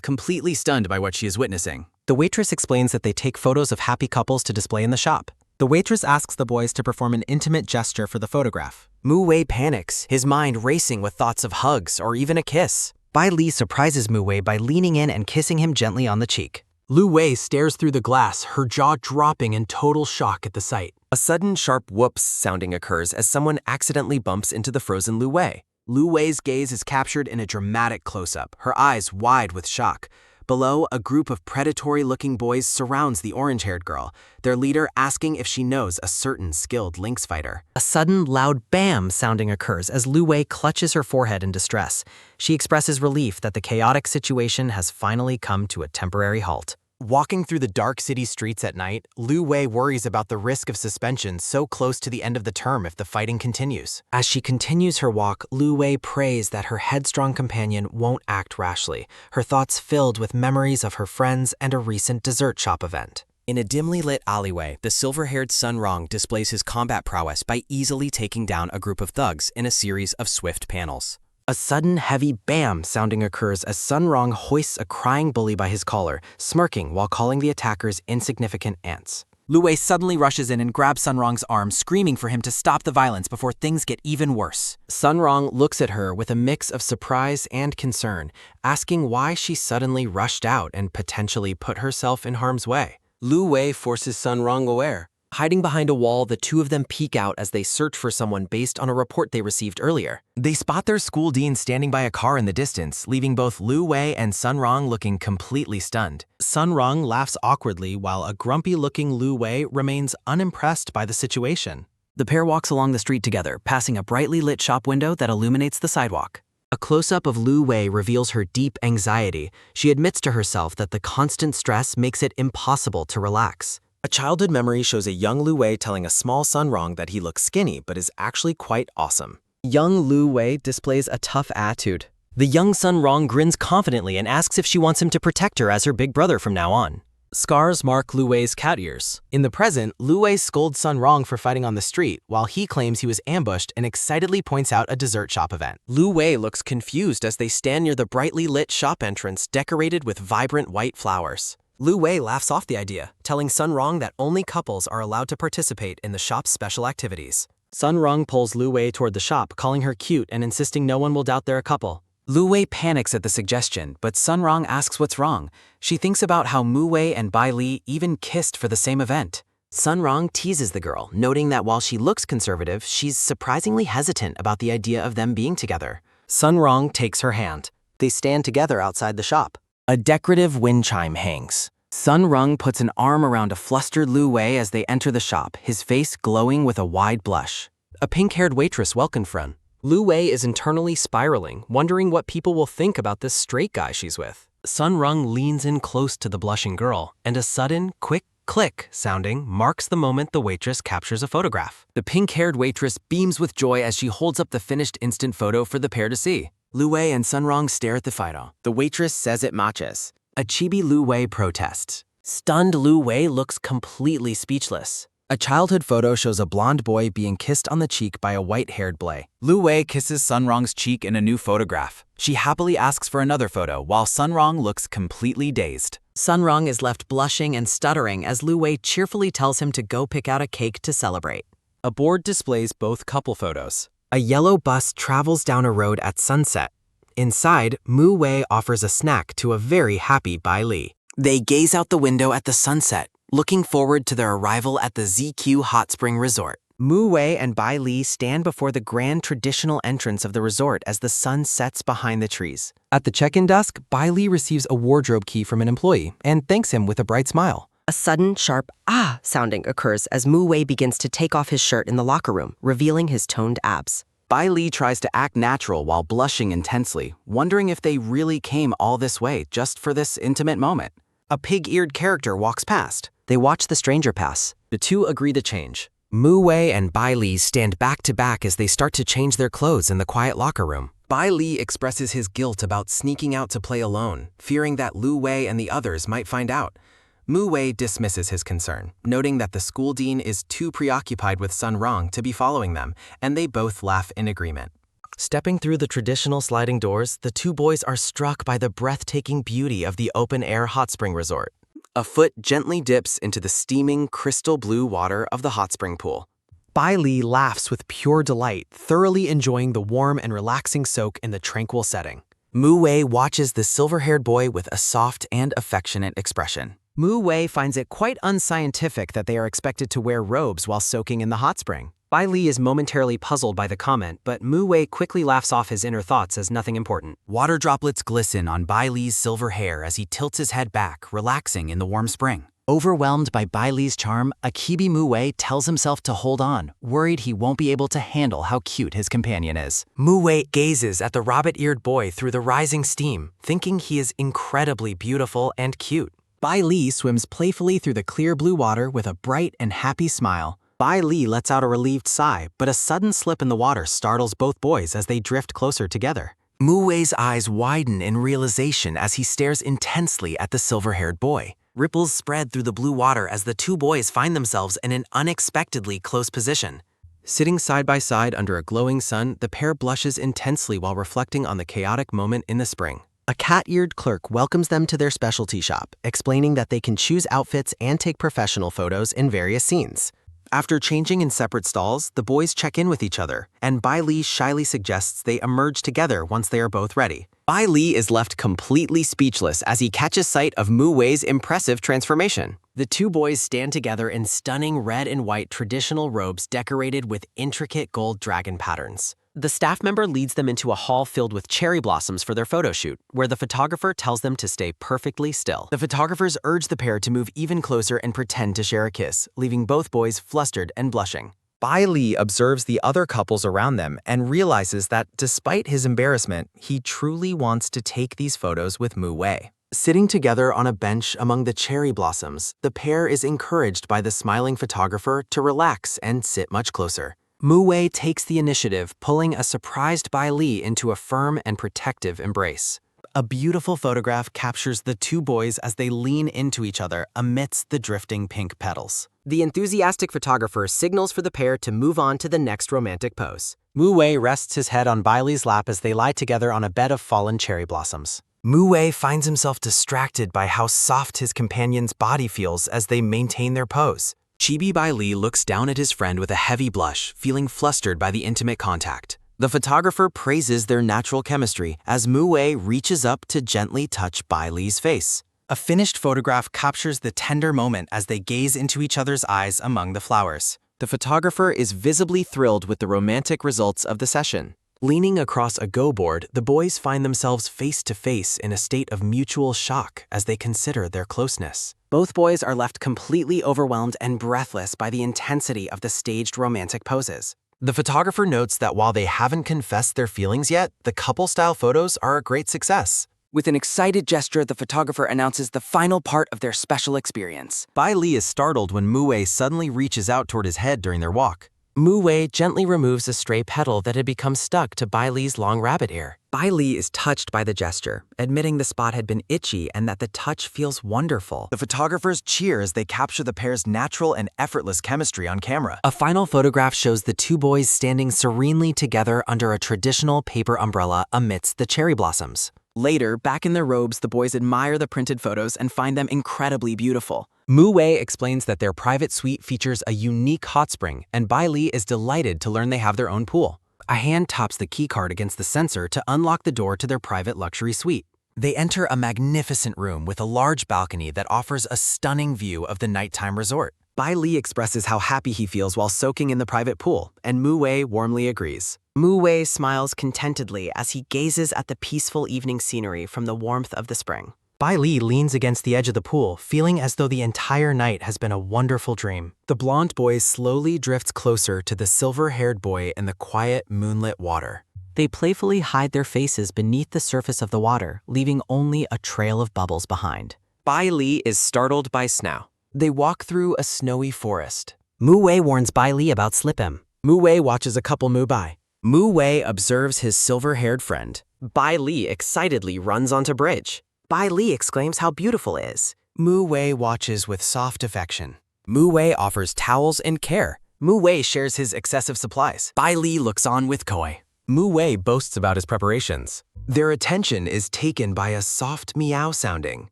completely stunned by what she is witnessing. The waitress explains that they take photos of happy couples to display in the shop. The waitress asks the boys to perform an intimate gesture for the photograph. Mue panics, his mind racing with thoughts of hugs or even a kiss. Bailey surprises Mue by leaning in and kissing him gently on the cheek. Lue stares through the glass, her jaw dropping in total shock at the sight. A sudden sharp whoops sounding occurs as someone accidentally bumps into the frozen Lue. Lue's gaze is captured in a dramatic close-up, her eyes wide with shock. Below, a group of predatory-looking boys surrounds the orange-haired girl, their leader asking if she knows a certain skilled lynx fighter. A sudden, loud bam sounding occurs as Lue clutches her forehead in distress. She expresses relief that the chaotic situation has finally come to a temporary halt. Walking through the dark city streets at night, Lue worries about the risk of suspension so close to the end of the term if the fighting continues. As she continues her walk, Lue prays that her headstrong companion won't act rashly, her thoughts filled with memories of her friends and a recent dessert shop event. In a dimly lit alleyway, the silver-haired Sun Rong displays his combat prowess by easily taking down a group of thugs in a series of swift panels. A sudden, heavy bam sounding occurs as Sun Rong hoists a crying bully by his collar, smirking while calling the attackers insignificant ants. Lue suddenly rushes in and grabs Sun Rong's arm, screaming for him to stop the violence before things get even worse. Sun Rong looks at her with a mix of surprise and concern, asking why she suddenly rushed out and potentially put herself in harm's way. Lue forces Sun Rong aware. Hiding behind a wall, the two of them peek out as they search for someone based on a report they received earlier. They spot their school dean standing by a car in the distance, leaving both Lue and Sun Rong looking completely stunned. Sun Rong laughs awkwardly while a grumpy-looking Lue remains unimpressed by the situation. The pair walks along the street together, passing a brightly lit shop window that illuminates the sidewalk. A close-up of Lue reveals her deep anxiety. She admits to herself that the constant stress makes it impossible to relax. A childhood memory shows a young Lue telling a small Sun Rong that he looks skinny but is actually quite awesome. Young Lue displays a tough attitude. The young Sun Rong grins confidently and asks if she wants him to protect her as her big brother from now on. Scars mark Lue's cat ears. In the present, Lue scolds Sun Rong for fighting on the street, while he claims he was ambushed and excitedly points out a dessert shop event. Lue looks confused as they stand near the brightly lit shop entrance decorated with vibrant white flowers. Lue laughs off the idea, telling Sun Rong that only couples are allowed to participate in the shop's special activities. Sun Rong pulls Lue toward the shop, calling her cute and insisting no one will doubt they're a couple. Lue panics at the suggestion, but Sun Rong asks what's wrong. She thinks about how Mue and Bailey even kissed for the same event. Sun Rong teases the girl, noting that while she looks conservative, she's surprisingly hesitant about the idea of them being together. Sun Rong takes her hand. They stand together outside the shop. A decorative wind chime hangs. Sun Rong puts an arm around a flustered Lue as they enter the shop, his face glowing with a wide blush. A pink-haired waitress welcomes Fran. Lue is internally spiraling, wondering what people will think about this straight guy she's with. Sun Rong leans in close to the blushing girl, and a sudden, quick click sounding marks the moment the waitress captures a photograph. The pink-haired waitress beams with joy as she holds up the finished instant photo for the pair to see. Lu Wei and Sun Rong stare at the photo. The waitress says it matches. A chibi Lu Wei protests. Stunned Lu Wei looks completely speechless. A childhood photo shows a blonde boy being kissed on the cheek by a white-haired boy. Lu Wei kisses Sun Rong's cheek in a new photograph. She happily asks for another photo, while Sun Rong looks completely dazed. Sun Rong is left blushing and stuttering as Lu Wei cheerfully tells him to go pick out a cake to celebrate. A board displays both couple photos. A yellow bus travels down a road at sunset. Inside, Mu Wei offers a snack to a very happy Bai Li. They gaze out the window at the sunset, looking forward to their arrival at the ZQ Hot Spring Resort. Mu Wei and Bai Li stand before the grand traditional entrance of the resort as the sun sets behind the trees. At the check-in desk, Bai Li receives a wardrobe key from an employee and thanks him with a bright smile. A sudden, sharp ah sounding occurs as Mu Wei begins to take off his shirt in the locker room, revealing his toned abs. Bai Li tries to act natural while blushing intensely, wondering if they really came all this way just for this intimate moment. A pig-eared character walks past. They watch the stranger pass. The two agree to change. Mu Wei and Bai Li stand back to back as they start to change their clothes in the quiet locker room. Bai Li expresses his guilt about sneaking out to play alone, fearing that Lu Wei and the others might find out. Mu Wei dismisses his concern, noting that the school dean is too preoccupied with Sun Rong to be following them, and they both laugh in agreement. Stepping through the traditional sliding doors, the two boys are struck by the breathtaking beauty of the open-air hot spring resort. A foot gently dips into the steaming, crystal blue water of the hot spring pool. Bai Li laughs with pure delight, thoroughly enjoying the warm and relaxing soak in the tranquil setting. Mu Wei watches the silver-haired boy with a soft and affectionate expression. Mu Wei finds it quite unscientific that they are expected to wear robes while soaking in the hot spring. Bai Li is momentarily puzzled by the comment, but Mu Wei quickly laughs off his inner thoughts as nothing important. Water droplets glisten on Bai Li's silver hair as he tilts his head back, relaxing in the warm spring. Overwhelmed by Bai Li's charm, Akibi Mu Wei tells himself to hold on, worried he won't be able to handle how cute his companion is. Mu Wei gazes at the rabbit-eared boy through the rising steam, thinking he is incredibly beautiful and cute. Bai Li swims playfully through the clear blue water with a bright and happy smile. Bai Li lets out a relieved sigh, but a sudden slip in the water startles both boys as they drift closer together. Mu Wei's eyes widen in realization as he stares intensely at the silver-haired boy. Ripples spread through the blue water as the two boys find themselves in an unexpectedly close position. Sitting side by side under a glowing sun, the pair blushes intensely while reflecting on the chaotic moment in the spring. A cat-eared clerk welcomes them to their specialty shop, explaining that they can choose outfits and take professional photos in various scenes. After changing in separate stalls, the boys check in with each other, and Bai Li shyly suggests they emerge together once they are both ready. Bai Li is left completely speechless as he catches sight of Mu Wei's impressive transformation. The two boys stand together in stunning red and white traditional robes decorated with intricate gold dragon patterns. The staff member leads them into a hall filled with cherry blossoms for their photo shoot, where the photographer tells them to stay perfectly still. The photographers urge the pair to move even closer and pretend to share a kiss, leaving both boys flustered and blushing. Bai Li observes the other couples around them and realizes that despite his embarrassment, he truly wants to take these photos with Mu Wei. Sitting together on a bench among the cherry blossoms, the pair is encouraged by the smiling photographer to relax and sit much closer. Mu Wei takes the initiative, pulling a surprised Bai Li into a firm and protective embrace. A beautiful photograph captures the two boys as they lean into each other amidst the drifting pink petals. The enthusiastic photographer signals for the pair to move on to the next romantic pose. Mu Wei rests his head on Bai Li's lap as they lie together on a bed of fallen cherry blossoms. Mu Wei finds himself distracted by how soft his companion's body feels as they maintain their pose. Chibi Bai Li looks down at his friend with a heavy blush, feeling flustered by the intimate contact. The photographer praises their natural chemistry as Mu Wei reaches up to gently touch Bai Li's face. A finished photograph captures the tender moment as they gaze into each other's eyes among the flowers. The photographer is visibly thrilled with the romantic results of the session. Leaning across a go board, the boys find themselves face to face in a state of mutual shock as they consider their closeness. Both boys are left completely overwhelmed and breathless by the intensity of the staged romantic poses. The photographer notes that while they haven't confessed their feelings yet, the couple-style photos are a great success. With an excited gesture, the photographer announces the final part of their special experience. Bai Li is startled when Mu Wei suddenly reaches out toward his head during their walk. Mu Wei gently removes a stray petal that had become stuck to Bai Li's long rabbit ear. Bai Li is touched by the gesture, admitting the spot had been itchy and that the touch feels wonderful. The photographers cheer as they capture the pair's natural and effortless chemistry on camera. A final photograph shows the two boys standing serenely together under a traditional paper umbrella amidst the cherry blossoms. Later, back in their robes, the boys admire the printed photos and find them incredibly beautiful. Mu Wei explains that their private suite features a unique hot spring, and Bai Li is delighted to learn they have their own pool. A hand taps the keycard against the sensor to unlock the door to their private luxury suite. They enter a magnificent room with a large balcony that offers a stunning view of the nighttime resort. Bai Li expresses how happy he feels while soaking in the private pool, and Mu Wei warmly agrees. Mu Wei smiles contentedly as he gazes at the peaceful evening scenery from the warmth of the spring. Bai Li leans against the edge of the pool, feeling as though the entire night has been a wonderful dream. The blonde boy slowly drifts closer to the silver-haired boy in the quiet, moonlit water. They playfully hide their faces beneath the surface of the water, leaving only a trail of bubbles behind. Bai Li is startled by snow. They walk through a snowy forest. Mu Wei warns Bai Li about Slip-Him. Mu Wei watches a couple move by. Mu Wei observes his silver-haired friend. Bai Li excitedly runs onto bridge. Bai Li exclaims how beautiful it is. Mu Wei watches with soft affection. Mu Wei offers towels and care. Mu Wei shares his excessive supplies. Bai Li looks on with coy. Mu Wei boasts about his preparations. Their attention is taken by a soft meow sounding.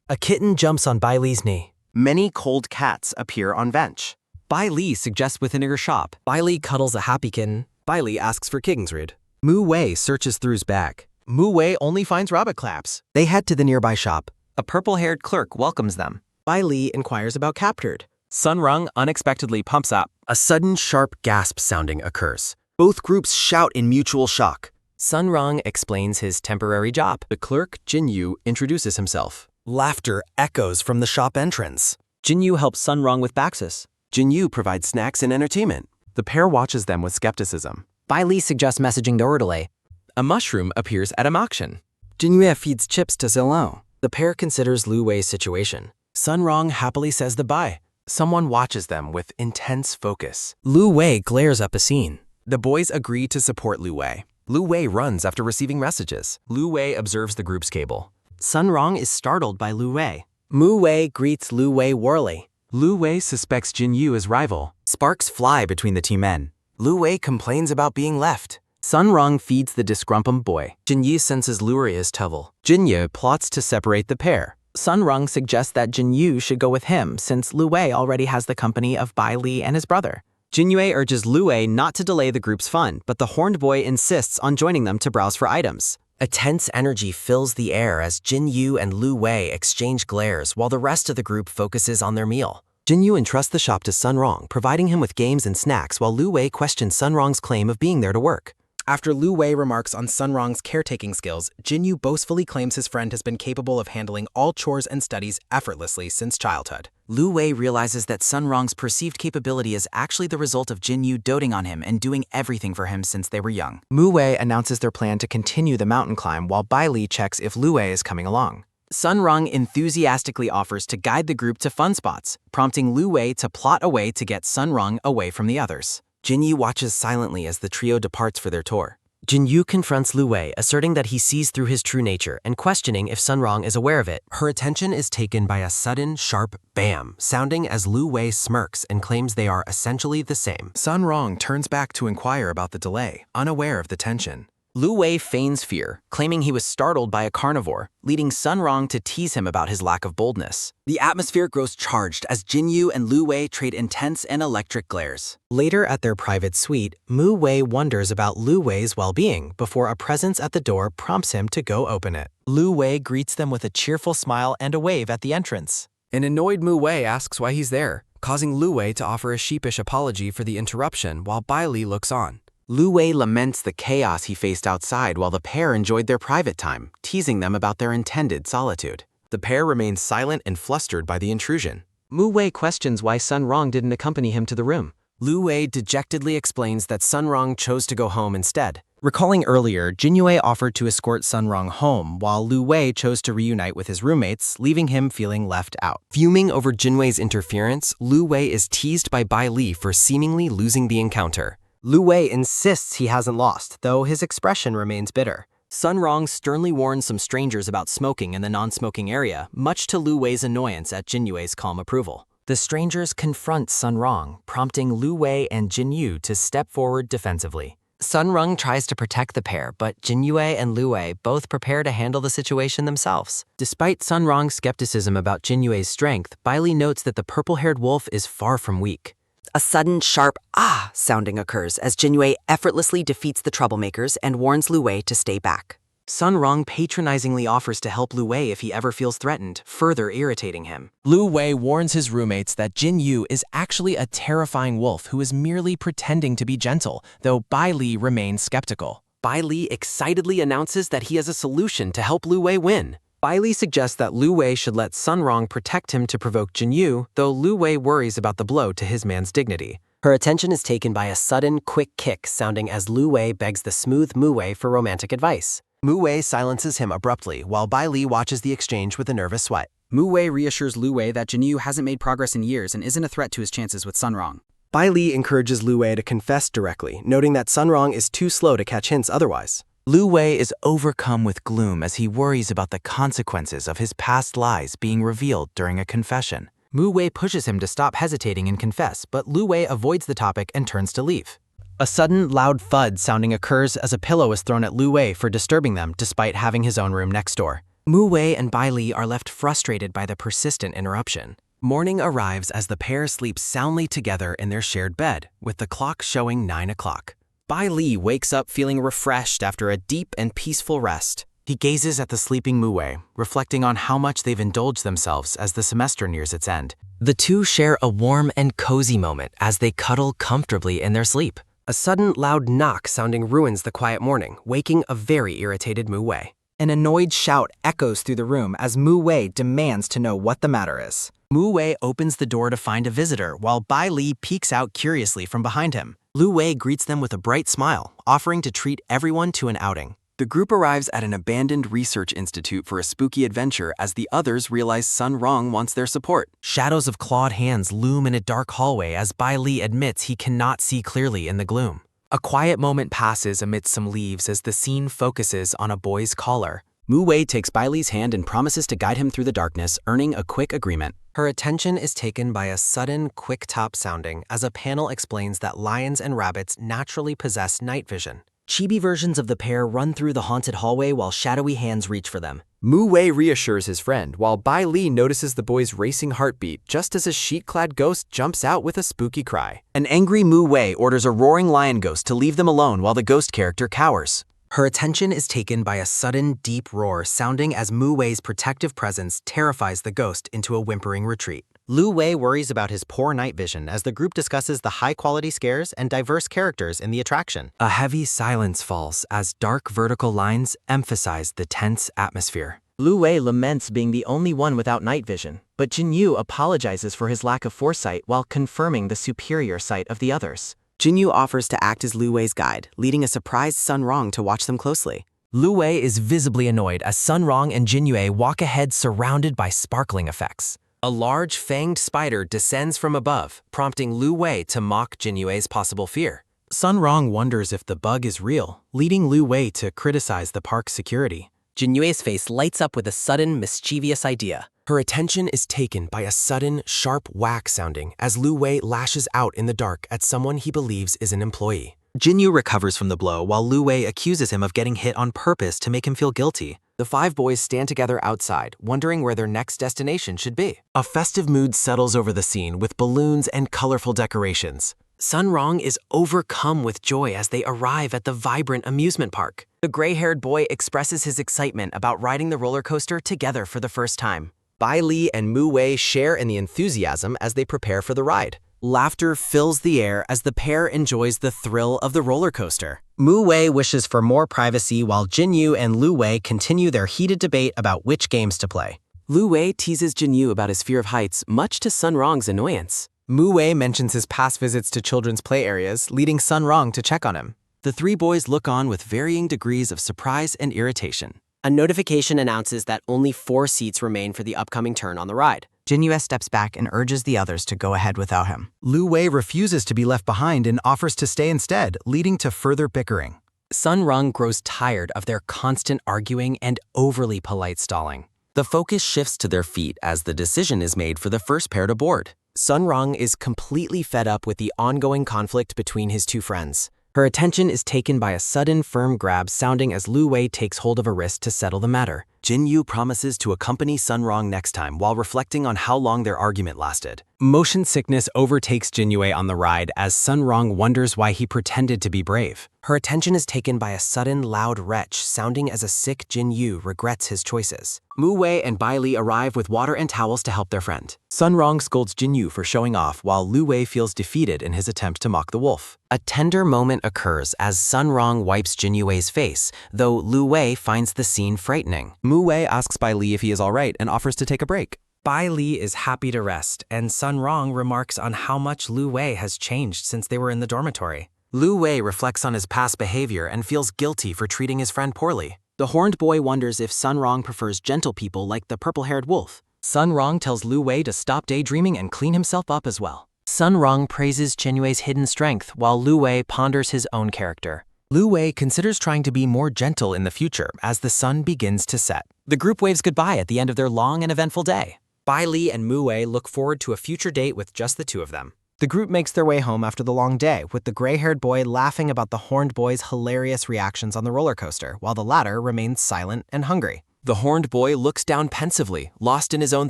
A kitten jumps on Bai Li's knee. Many cold cats appear on bench. Bai Li suggests within her shop. Bai Li cuddles a happy kitten. Bai Li asks for Kingsrud. Mu Wei searches through his bag. Mu Wei only finds rabbit claps. They head to the nearby shop. A purple-haired clerk welcomes them. Bai Li inquires about Captured. Sun Rung unexpectedly pumps up. A sudden sharp gasp sounding occurs. Both groups shout in mutual shock. Sun Rung explains his temporary job. The clerk, Jin Yu, introduces himself. Laughter echoes from the shop entrance. Jin Yu helps Sun Rung with Baxis. Jin Yu provides snacks and entertainment. The pair watches them with skepticism. Bai Li suggests messaging the orderly. A mushroom appears at an auction. Jin Yu feeds chips to Zilong. The pair considers Lu Wei's situation. Sun Rong happily says the bye. Someone watches them with intense focus. Lu Wei glares up a scene. The boys agree to support Lu Wei. Lu Wei runs after receiving messages. Lu Wei observes the group's cable. Sun Rong is startled by Lu Wei. Mu Wei greets Lu Wei warmly. Lu Wei suspects Jin Yu as rival. Sparks fly between the two men. Lu Wei complains about being left. Sun Rong feeds the disgruntled boy. Jin Yu senses Luria's trouble. Jin Yu plots to separate the pair. Sun Rong suggests that Jin Yu should go with him since Lu Wei already has the company of Bai Li and his brother. Jin Yu urges Lu Wei not to delay the group's fun, but the horned boy insists on joining them to browse for items. A tense energy fills the air as Jin Yu and Lu Wei exchange glares while the rest of the group focuses on their meal. Jin Yu entrusts the shop to Sun Rong, providing him with games and snacks while Lu Wei questions Sun Rong's claim of being there to work. After Lu Wei remarks on Sun Rong's caretaking skills, Jin Yu boastfully claims his friend has been capable of handling all chores and studies effortlessly since childhood. Lu Wei realizes that Sun Rong's perceived capability is actually the result of Jin Yu doting on him and doing everything for him since they were young. Mu Wei announces their plan to continue the mountain climb while Bai Li checks if Lu Wei is coming along. Sun Rong enthusiastically offers to guide the group to fun spots, prompting Lu Wei to plot a way to get Sun Rong away from the others. Jin Yu watches silently as the trio departs for their tour. Jin Yu confronts Lu Wei, asserting that he sees through his true nature and questioning if Sun Rong is aware of it. Her attention is taken by a sudden, sharp bam, sounding as Lu Wei smirks and claims they are essentially the same. Sun Rong turns back to inquire about the delay, unaware of the tension. Lu Wei feigns fear, claiming he was startled by a carnivore, leading Sun Rong to tease him about his lack of boldness. The atmosphere grows charged as Jin Yu and Lu Wei trade intense and electric glares. Later at their private suite, Mu Wei wonders about Lu Wei's well-being before a presence at the door prompts him to go open it. Lu Wei greets them with a cheerful smile and a wave at the entrance. An annoyed Mu Wei asks why he's there, causing Lu Wei to offer a sheepish apology for the interruption while Bai Li looks on. Lu Wei laments the chaos he faced outside while the pair enjoyed their private time, teasing them about their intended solitude. The pair remains silent and flustered by the intrusion. Mu Wei questions why Sun Rong didn't accompany him to the room. Lu Wei dejectedly explains that Sun Rong chose to go home instead. Recalling earlier, Jinyue offered to escort Sunrong home, while Lu Wei chose to reunite with his roommates, leaving him feeling left out. Fuming over Jinyue's interference, Lu Wei is teased by Bai Li for seemingly losing the encounter. Lu Wei insists he hasn't lost, though his expression remains bitter. Sunrong sternly warns some strangers about smoking in the non-smoking area, much to Lu Wei's annoyance at Jinyue's calm approval. The strangers confront Sunrong, prompting Lu Wei and Jinyu to step forward defensively. Sunrong tries to protect the pair, but Jinyue and Lu Wei both prepare to handle the situation themselves. Despite Sunrong's skepticism about Jinyue's strength, Bai Li notes that the purple-haired wolf is far from weak. A sudden, sharp ah sounding occurs as Jinyue effortlessly defeats the troublemakers and warns Lu Wei to stay back. Sunrong patronizingly offers to help Lu Wei if he ever feels threatened, further irritating him. Lu Wei warns his roommates that Jinyu is actually a terrifying wolf who is merely pretending to be gentle, though Bai Li remains skeptical. Bai Li excitedly announces that he has a solution to help Lu Wei win. Bai Li suggests that Lu Wei should let Sunrong protect him to provoke Jinyu, though Lu Wei worries about the blow to his man's dignity. Her attention is taken by a sudden, quick kick sounding as Lu Wei begs the smooth Mu Wei for romantic advice. Mu Wei silences him abruptly, while Bai Li watches the exchange with a nervous sweat. Mu Wei reassures Lu Wei that Jinyu hasn't made progress in years and isn't a threat to his chances with Sunrong. Bai Li encourages Lu Wei to confess directly, noting that Sunrong is too slow to catch hints otherwise. Lu Wei is overcome with gloom as he worries about the consequences of his past lies being revealed during a confession. Mu Wei pushes him to stop hesitating and confess, but Lu Wei avoids the topic and turns to leave. A sudden, loud thud sounding occurs as a pillow is thrown at Lu Wei for disturbing them despite having his own room next door. Mu Wei and Bai Li are left frustrated by the persistent interruption. Morning arrives as the pair sleep soundly together in their shared bed, with the clock showing 9 o'clock. Bai Li wakes up feeling refreshed after a deep and peaceful rest. He gazes at the sleeping Mu Wei, reflecting on how much they've indulged themselves as the semester nears its end. The two share a warm and cozy moment as they cuddle comfortably in their sleep. A sudden loud knock sounding ruins the quiet morning, waking a very irritated Mu Wei. An annoyed shout echoes through the room as Mu Wei demands to know what the matter is. Mu Wei opens the door to find a visitor, while Bai Li peeks out curiously from behind him. Lu Wei greets them with a bright smile, offering to treat everyone to an outing. The group arrives at an abandoned research institute for a spooky adventure as the others realize Sunrong wants their support. Shadows of clawed hands loom in a dark hallway as Bai Li admits he cannot see clearly in the gloom. A quiet moment passes amidst some leaves as the scene focuses on a boy's collar. Mu Wei takes Bai Li's hand and promises to guide him through the darkness, earning a quick agreement. Her attention is taken by a sudden, quick top sounding as a panel explains that lions and rabbits naturally possess night vision. Chibi versions of the pair run through the haunted hallway while shadowy hands reach for them. Mu Wei reassures his friend, while Bai Li notices the boy's racing heartbeat just as a sheet-clad ghost jumps out with a spooky cry. An angry Mu Wei orders a roaring lion ghost to leave them alone while the ghost character cowers. Her attention is taken by a sudden, deep roar sounding as Mu Wei's protective presence terrifies the ghost into a whimpering retreat. Lu Wei worries about his poor night vision as the group discusses the high-quality scares and diverse characters in the attraction. A heavy silence falls as dark vertical lines emphasize the tense atmosphere. Lu Wei laments being the only one without night vision, but Jinyu apologizes for his lack of foresight while confirming the superior sight of the others. Jinyu offers to act as Lu Wei's guide, leading a surprised Sunrong to watch them closely. Lu Wei is visibly annoyed as Sunrong and Jinyue walk ahead surrounded by sparkling effects. A large fanged spider descends from above, prompting Lu Wei to mock Jinyue's possible fear. Sunrong wonders if the bug is real, leading Lu Wei to criticize the park's security. Jinyue's face lights up with a sudden, mischievous idea. Her attention is taken by a sudden, sharp whack sounding as Lu Wei lashes out in the dark at someone he believes is an employee. Jinyu recovers from the blow while Lu Wei accuses him of getting hit on purpose to make him feel guilty. The five boys stand together outside, wondering where their next destination should be. A festive mood settles over the scene with balloons and colorful decorations. Sunrong is overcome with joy as they arrive at the vibrant amusement park. The gray-haired boy expresses his excitement about riding the roller coaster together for the first time. Bai Li and Mu Wei share in the enthusiasm as they prepare for the ride. Laughter fills the air as the pair enjoys the thrill of the roller coaster. Mu Wei wishes for more privacy while Jinyu and Lu Wei continue their heated debate about which games to play. Lu Wei teases Jinyu about his fear of heights, much to Sunrong's annoyance. Mu Wei mentions his past visits to children's play areas, leading Sunrong to check on him. The three boys look on with varying degrees of surprise and irritation. A notification announces that only 4 seats remain for the upcoming turn on the ride. Jinyu steps back and urges the others to go ahead without him. Lu Wei refuses to be left behind and offers to stay instead, leading to further bickering. Sun Rong grows tired of their constant arguing and overly polite stalling. The focus shifts to their feet as the decision is made for the first pair to board. Sun Rong is completely fed up with the ongoing conflict between his 2 friends. Her attention is taken by a sudden firm grab sounding as Lu Wei takes hold of a wrist to settle the matter. Jinyu promises to accompany Sun Rong next time while reflecting on how long their argument lasted. Motion sickness overtakes Jinyu on the ride as Sun Rong wonders why he pretended to be brave. Her attention is taken by a sudden loud retch sounding as a sick Jinyu regrets his choices. Mu Wei and Bai Li arrive with water and towels to help their friend. Sun Rong scolds Jinyu for showing off while Lu Wei feels defeated in his attempt to mock the wolf. A tender moment occurs as Sun Rong wipes Jinyue's face, though Lu Wei finds the scene frightening. Mu Wei asks Bai Li if he is alright and offers to take a break. Bai Li is happy to rest, and Sun Rong remarks on how much Lu Wei has changed since they were in the dormitory. Lu Wei reflects on his past behavior and feels guilty for treating his friend poorly. The horned boy wonders if Sun Rong prefers gentle people like the purple-haired wolf. Sun Rong tells Lu Wei to stop daydreaming and clean himself up as well. Sun Rong praises Jinyue's hidden strength while Lu Wei ponders his own character. Lu Wei considers trying to be more gentle in the future as the sun begins to set. The group waves goodbye at the end of their long and eventful day. Bai Li and Mu Wei look forward to a future date with just the 2 of them. The group makes their way home after the long day, with the gray-haired boy laughing about the horned boy's hilarious reactions on the roller coaster, while the latter remains silent and hungry. The horned boy looks down pensively, lost in his own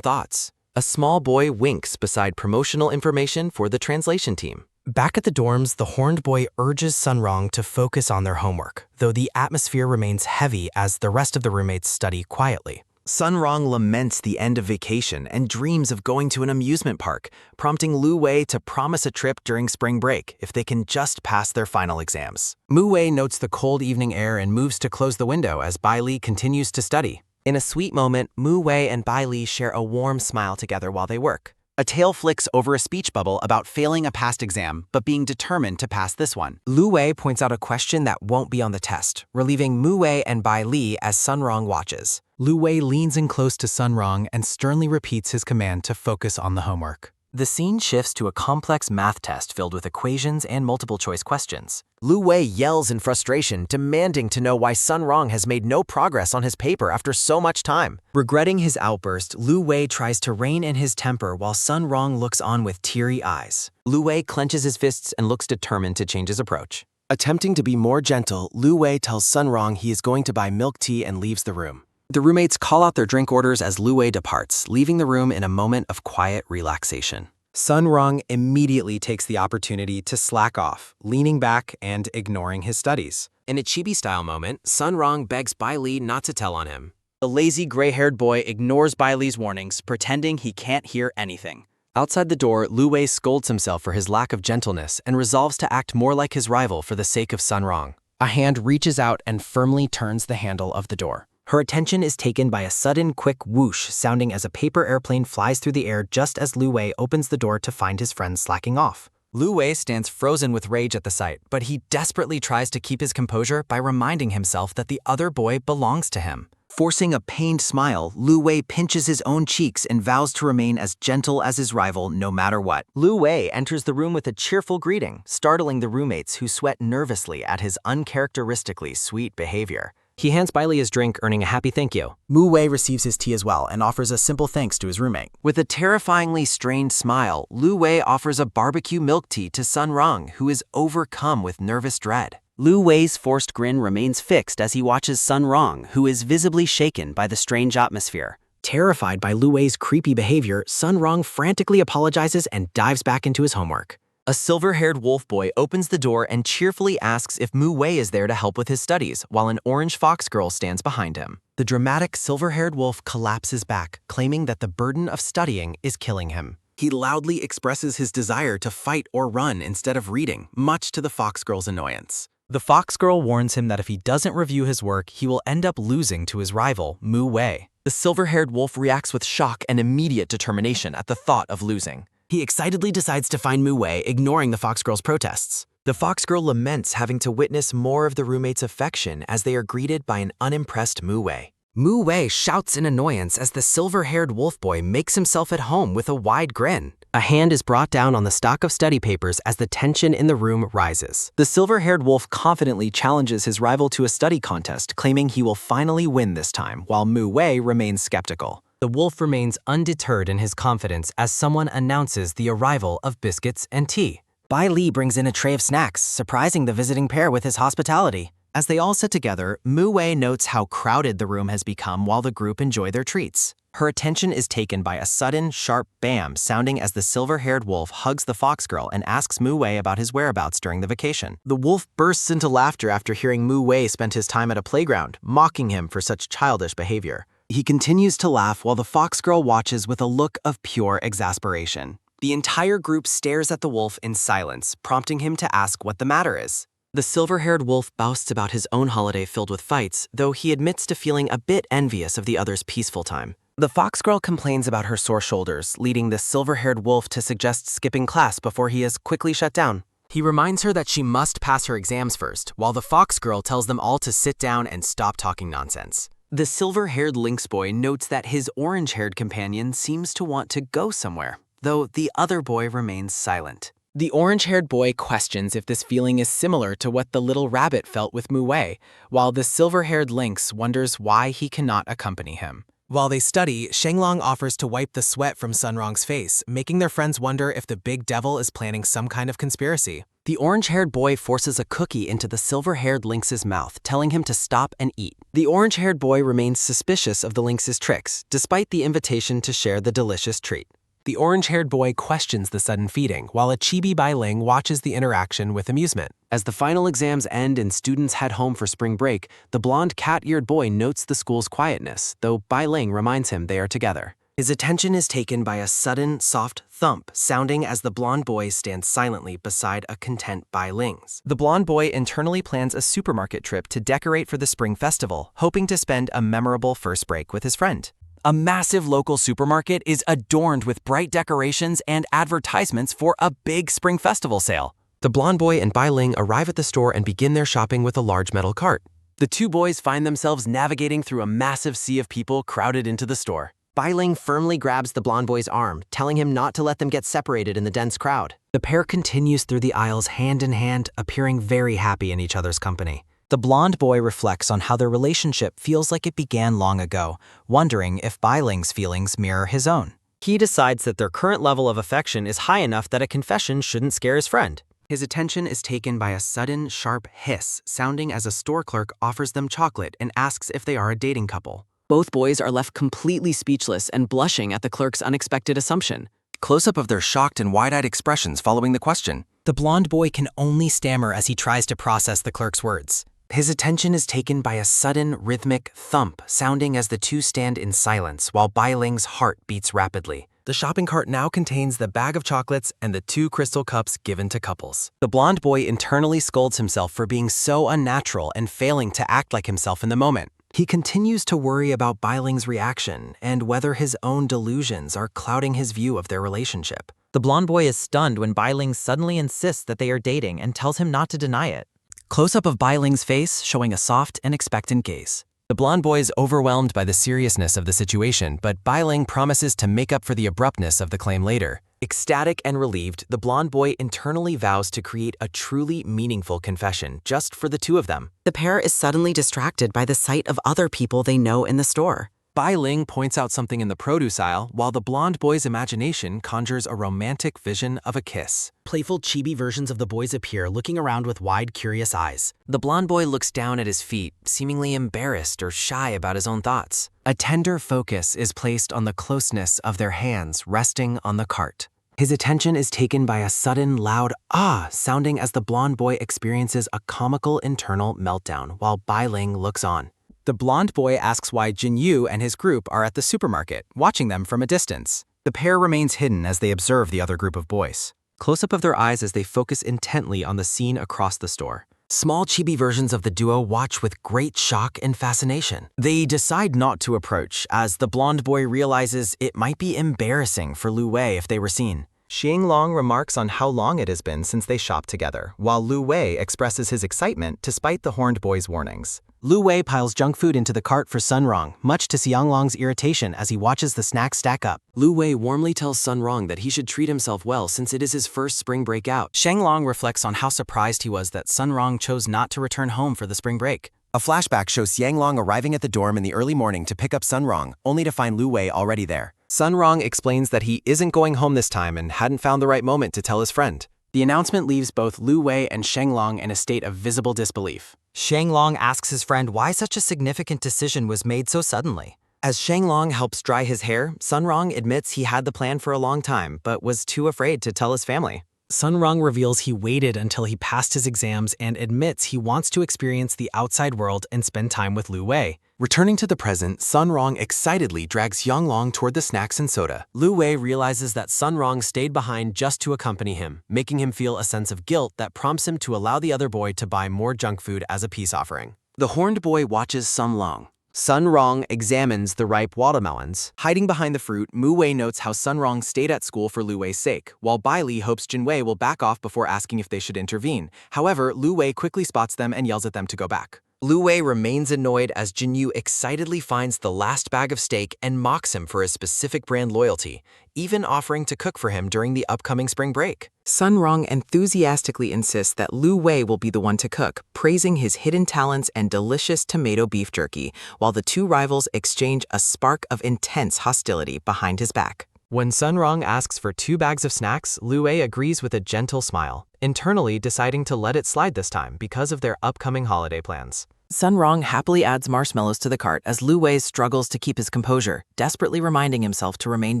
thoughts. A small boy winks beside promotional information for the translation team. Back at the dorms, the horned boy urges Sun Rong to focus on their homework, though the atmosphere remains heavy as the rest of the roommates study quietly. Sun Rong laments the end of vacation and dreams of going to an amusement park, prompting Lu Wei to promise a trip during spring break if they can just pass their final exams. Mu Wei notes the cold evening air and moves to close the window as Bai Li continues to study. In a sweet moment, Mu Wei and Bai Li share a warm smile together while they work. A tail flicks over a speech bubble about failing a past exam, but being determined to pass this one. Lu Wei points out a question that won't be on the test, relieving Mu Wei and Bai Li as Sun Rong watches. Lu Wei leans in close to Sun Rong and sternly repeats his command to focus on the homework. The scene shifts to a complex math test filled with equations and multiple-choice questions. Lu Wei yells in frustration, demanding to know why Sun Rong has made no progress on his paper after so much time. Regretting his outburst, Lu Wei tries to rein in his temper while Sun Rong looks on with teary eyes. Lu Wei clenches his fists and looks determined to change his approach. Attempting to be more gentle, Lu Wei tells Sun Rong he is going to buy milk tea and leaves the room. The roommates call out their drink orders as Lu Wei departs, leaving the room in a moment of quiet relaxation. Sun Rong immediately takes the opportunity to slack off, leaning back and ignoring his studies. In a chibi-style moment, Sun Rong begs Bai Li not to tell on him. The lazy gray-haired boy ignores Bai Li's warnings, pretending he can't hear anything. Outside the door, Lu Wei scolds himself for his lack of gentleness and resolves to act more like his rival for the sake of Sun Rong. A hand reaches out and firmly turns the handle of the door. Her attention is taken by a sudden, quick whoosh sounding as a paper airplane flies through the air just as Lu Wei opens the door to find his friend slacking off. Lu Wei stands frozen with rage at the sight, but he desperately tries to keep his composure by reminding himself that the other boy belongs to him. Forcing a pained smile, Lu Wei pinches his own cheeks and vows to remain as gentle as his rival no matter what. Lu Wei enters the room with a cheerful greeting, startling the roommates who sweat nervously at his uncharacteristically sweet behavior. He hands Bai Li his drink, earning a happy thank you. Mu Wei receives his tea as well and offers a simple thanks to his roommate. With a terrifyingly strained smile, Lu Wei offers a barbecue milk tea to Sun Rong, who is overcome with nervous dread. Lu Wei's forced grin remains fixed as he watches Sun Rong, who is visibly shaken by the strange atmosphere. Terrified by Lu Wei's creepy behavior, Sun Rong frantically apologizes and dives back into his homework. A silver-haired wolf boy opens the door and cheerfully asks if Mu Wei is there to help with his studies, while an orange fox girl stands behind him. The dramatic silver-haired wolf collapses back, claiming that the burden of studying is killing him. He loudly expresses his desire to fight or run instead of reading, much to the fox girl's annoyance. The fox girl warns him that if he doesn't review his work, he will end up losing to his rival, Mu Wei. The silver-haired wolf reacts with shock and immediate determination at the thought of losing. He excitedly decides to find Mu Wei, ignoring the fox girl's protests. The fox girl laments having to witness more of the roommate's affection as they are greeted by an unimpressed Mu Wei. Mu Wei shouts in annoyance as the silver-haired wolf boy makes himself at home with a wide grin. A hand is brought down on the stock of study papers as the tension in the room rises. The silver-haired wolf confidently challenges his rival to a study contest, claiming he will finally win this time, while Mu Wei remains skeptical. The wolf remains undeterred in his confidence as someone announces the arrival of biscuits and tea. Bai Li brings in a tray of snacks, surprising the visiting pair with his hospitality. As they all sit together, Mu Wei notes how crowded the room has become while the group enjoy their treats. Her attention is taken by a sudden, sharp bam sounding as the silver-haired wolf hugs the fox girl and asks Mu Wei about his whereabouts during the vacation. The wolf bursts into laughter after hearing Mu Wei spent his time at a playground, mocking him for such childish behavior. He continues to laugh while the fox girl watches with a look of pure exasperation. The entire group stares at the wolf in silence, prompting him to ask what the matter is. The silver-haired wolf boasts about his own holiday filled with fights, though he admits to feeling a bit envious of the others' peaceful time. The fox girl complains about her sore shoulders, leading the silver-haired wolf to suggest skipping class before he is quickly shut down. He reminds her that she must pass her exams first, while the fox girl tells them all to sit down and stop talking nonsense. The silver-haired lynx boy notes that his orange-haired companion seems to want to go somewhere, though the other boy remains silent. The orange-haired boy questions if this feeling is similar to what the little rabbit felt with Mu Wei, while the silver-haired lynx wonders why he cannot accompany him. While they study, Shenglong offers to wipe the sweat from Sunrong's face, making their friends wonder if the big devil is planning some kind of conspiracy. The orange-haired boy forces a cookie into the silver-haired lynx's mouth, telling him to stop and eat. The orange-haired boy remains suspicious of the lynx's tricks, despite the invitation to share the delicious treat. The orange-haired boy questions the sudden feeding, while a chibi Bai Ling watches the interaction with amusement. As the final exams end and students head home for spring break, the blonde cat-eared boy notes the school's quietness, though Bai Ling reminds him they are together. His attention is taken by a sudden, soft thump, sounding as the blonde boy stands silently beside a content Bai Ling's. The blonde boy internally plans a supermarket trip to decorate for the spring festival, hoping to spend a memorable first break with his friend. A massive local supermarket is adorned with bright decorations and advertisements for a big spring festival sale. The blonde boy and Bai Ling arrive at the store and begin their shopping with a large metal cart. The two boys find themselves navigating through a massive sea of people crowded into the store. Bai Ling firmly grabs the blonde boy's arm, telling him not to let them get separated in the dense crowd. The pair continues through the aisles hand in hand, appearing very happy in each other's company. The blonde boy reflects on how their relationship feels like it began long ago, wondering if Bai Ling's feelings mirror his own. He decides that their current level of affection is high enough that a confession shouldn't scare his friend. His attention is taken by a sudden, sharp hiss, sounding as a store clerk offers them chocolate and asks if they are a dating couple. Both boys are left completely speechless and blushing at the clerk's unexpected assumption. Close-up of their shocked and wide-eyed expressions following the question. The blonde boy can only stammer as he tries to process the clerk's words. His attention is taken by a sudden, rhythmic thump, sounding as the two stand in silence while Bai Ling's heart beats rapidly. The shopping cart now contains the bag of chocolates and the 2 crystal cups given to couples. The blonde boy internally scolds himself for being so unnatural and failing to act like himself in the moment. He continues to worry about Bai Ling's reaction and whether his own delusions are clouding his view of their relationship. The blonde boy is stunned when Bai Ling suddenly insists that they are dating and tells him not to deny it. Close-up of Bai Ling's face showing a soft and expectant gaze. The blonde boy is overwhelmed by the seriousness of the situation, but Bai Ling promises to make up for the abruptness of the claim later. Ecstatic and relieved, the blonde boy internally vows to create a truly meaningful confession just for the two of them. The pair is suddenly distracted by the sight of other people they know in the store. Bai Ling points out something in the produce aisle, while the blonde boy's imagination conjures a romantic vision of a kiss. Playful chibi versions of the boys appear, looking around with wide, curious eyes. The blonde boy looks down at his feet, seemingly embarrassed or shy about his own thoughts. A tender focus is placed on the closeness of their hands resting on the cart. His attention is taken by a sudden, loud ah sounding as the blonde boy experiences a comical internal meltdown while Bai Ling looks on. The blonde boy asks why Jinyu and his group are at the supermarket, watching them from a distance. The pair remains hidden as they observe the other group of boys. Close-up of their eyes as they focus intently on the scene across the store. Small chibi versions of the duo watch with great shock and fascination. They decide not to approach, as the blonde boy realizes it might be embarrassing for Lu Wei if they were seen. Xianglong remarks on how long it has been since they shopped together, while Lu Wei expresses his excitement despite the horned boy's warnings. Lu Wei piles junk food into the cart for Sun Rong, much to Xianglong's irritation as he watches the snacks stack up. Lu Wei warmly tells Sun Rong that he should treat himself well since it is his first spring break out. Xianglong reflects on how surprised he was that Sun Rong chose not to return home for the spring break. A flashback shows Xianglong arriving at the dorm in the early morning to pick up Sun Rong, only to find Lu Wei already there. Sun Rong explains that he isn't going home this time and hadn't found the right moment to tell his friend. The announcement leaves both Lu Wei and Xianglong in a state of visible disbelief. Xianglong asks his friend why such a significant decision was made so suddenly. As Xianglong helps dry his hair, Sun Rong admits he had the plan for a long time, but was too afraid to tell his family. Sun Rong reveals he waited until he passed his exams and admits he wants to experience the outside world and spend time with Lu Wei. Returning to the present, Sun Rong excitedly drags Xianglong toward the snacks and soda. Lu Wei realizes that Sun Rong stayed behind just to accompany him, making him feel a sense of guilt that prompts him to allow the other boy to buy more junk food as a peace offering. The horned boy watches Sun Rong. Sun Rong examines the ripe watermelons. Hiding behind the fruit, Mu Wei notes how Sun Rong stayed at school for Lu Wei's sake, while Bai Li hopes Jin Wei will back off before asking if they should intervene. However, Lu Wei quickly spots them and yells at them to go back. Lu Wei remains annoyed as Jinyu excitedly finds the last bag of steak and mocks him for his specific brand loyalty, even offering to cook for him during the upcoming spring break. Sun Rong enthusiastically insists that Lu Wei will be the one to cook, praising his hidden talents and delicious tomato beef jerky, while the two rivals exchange a spark of intense hostility behind his back. When Sun Rong asks for 2 bags of snacks, Lu Wei agrees with a gentle smile, internally deciding to let it slide this time because of their upcoming holiday plans. Sun Rong happily adds marshmallows to the cart as Lu Wei struggles to keep his composure, desperately reminding himself to remain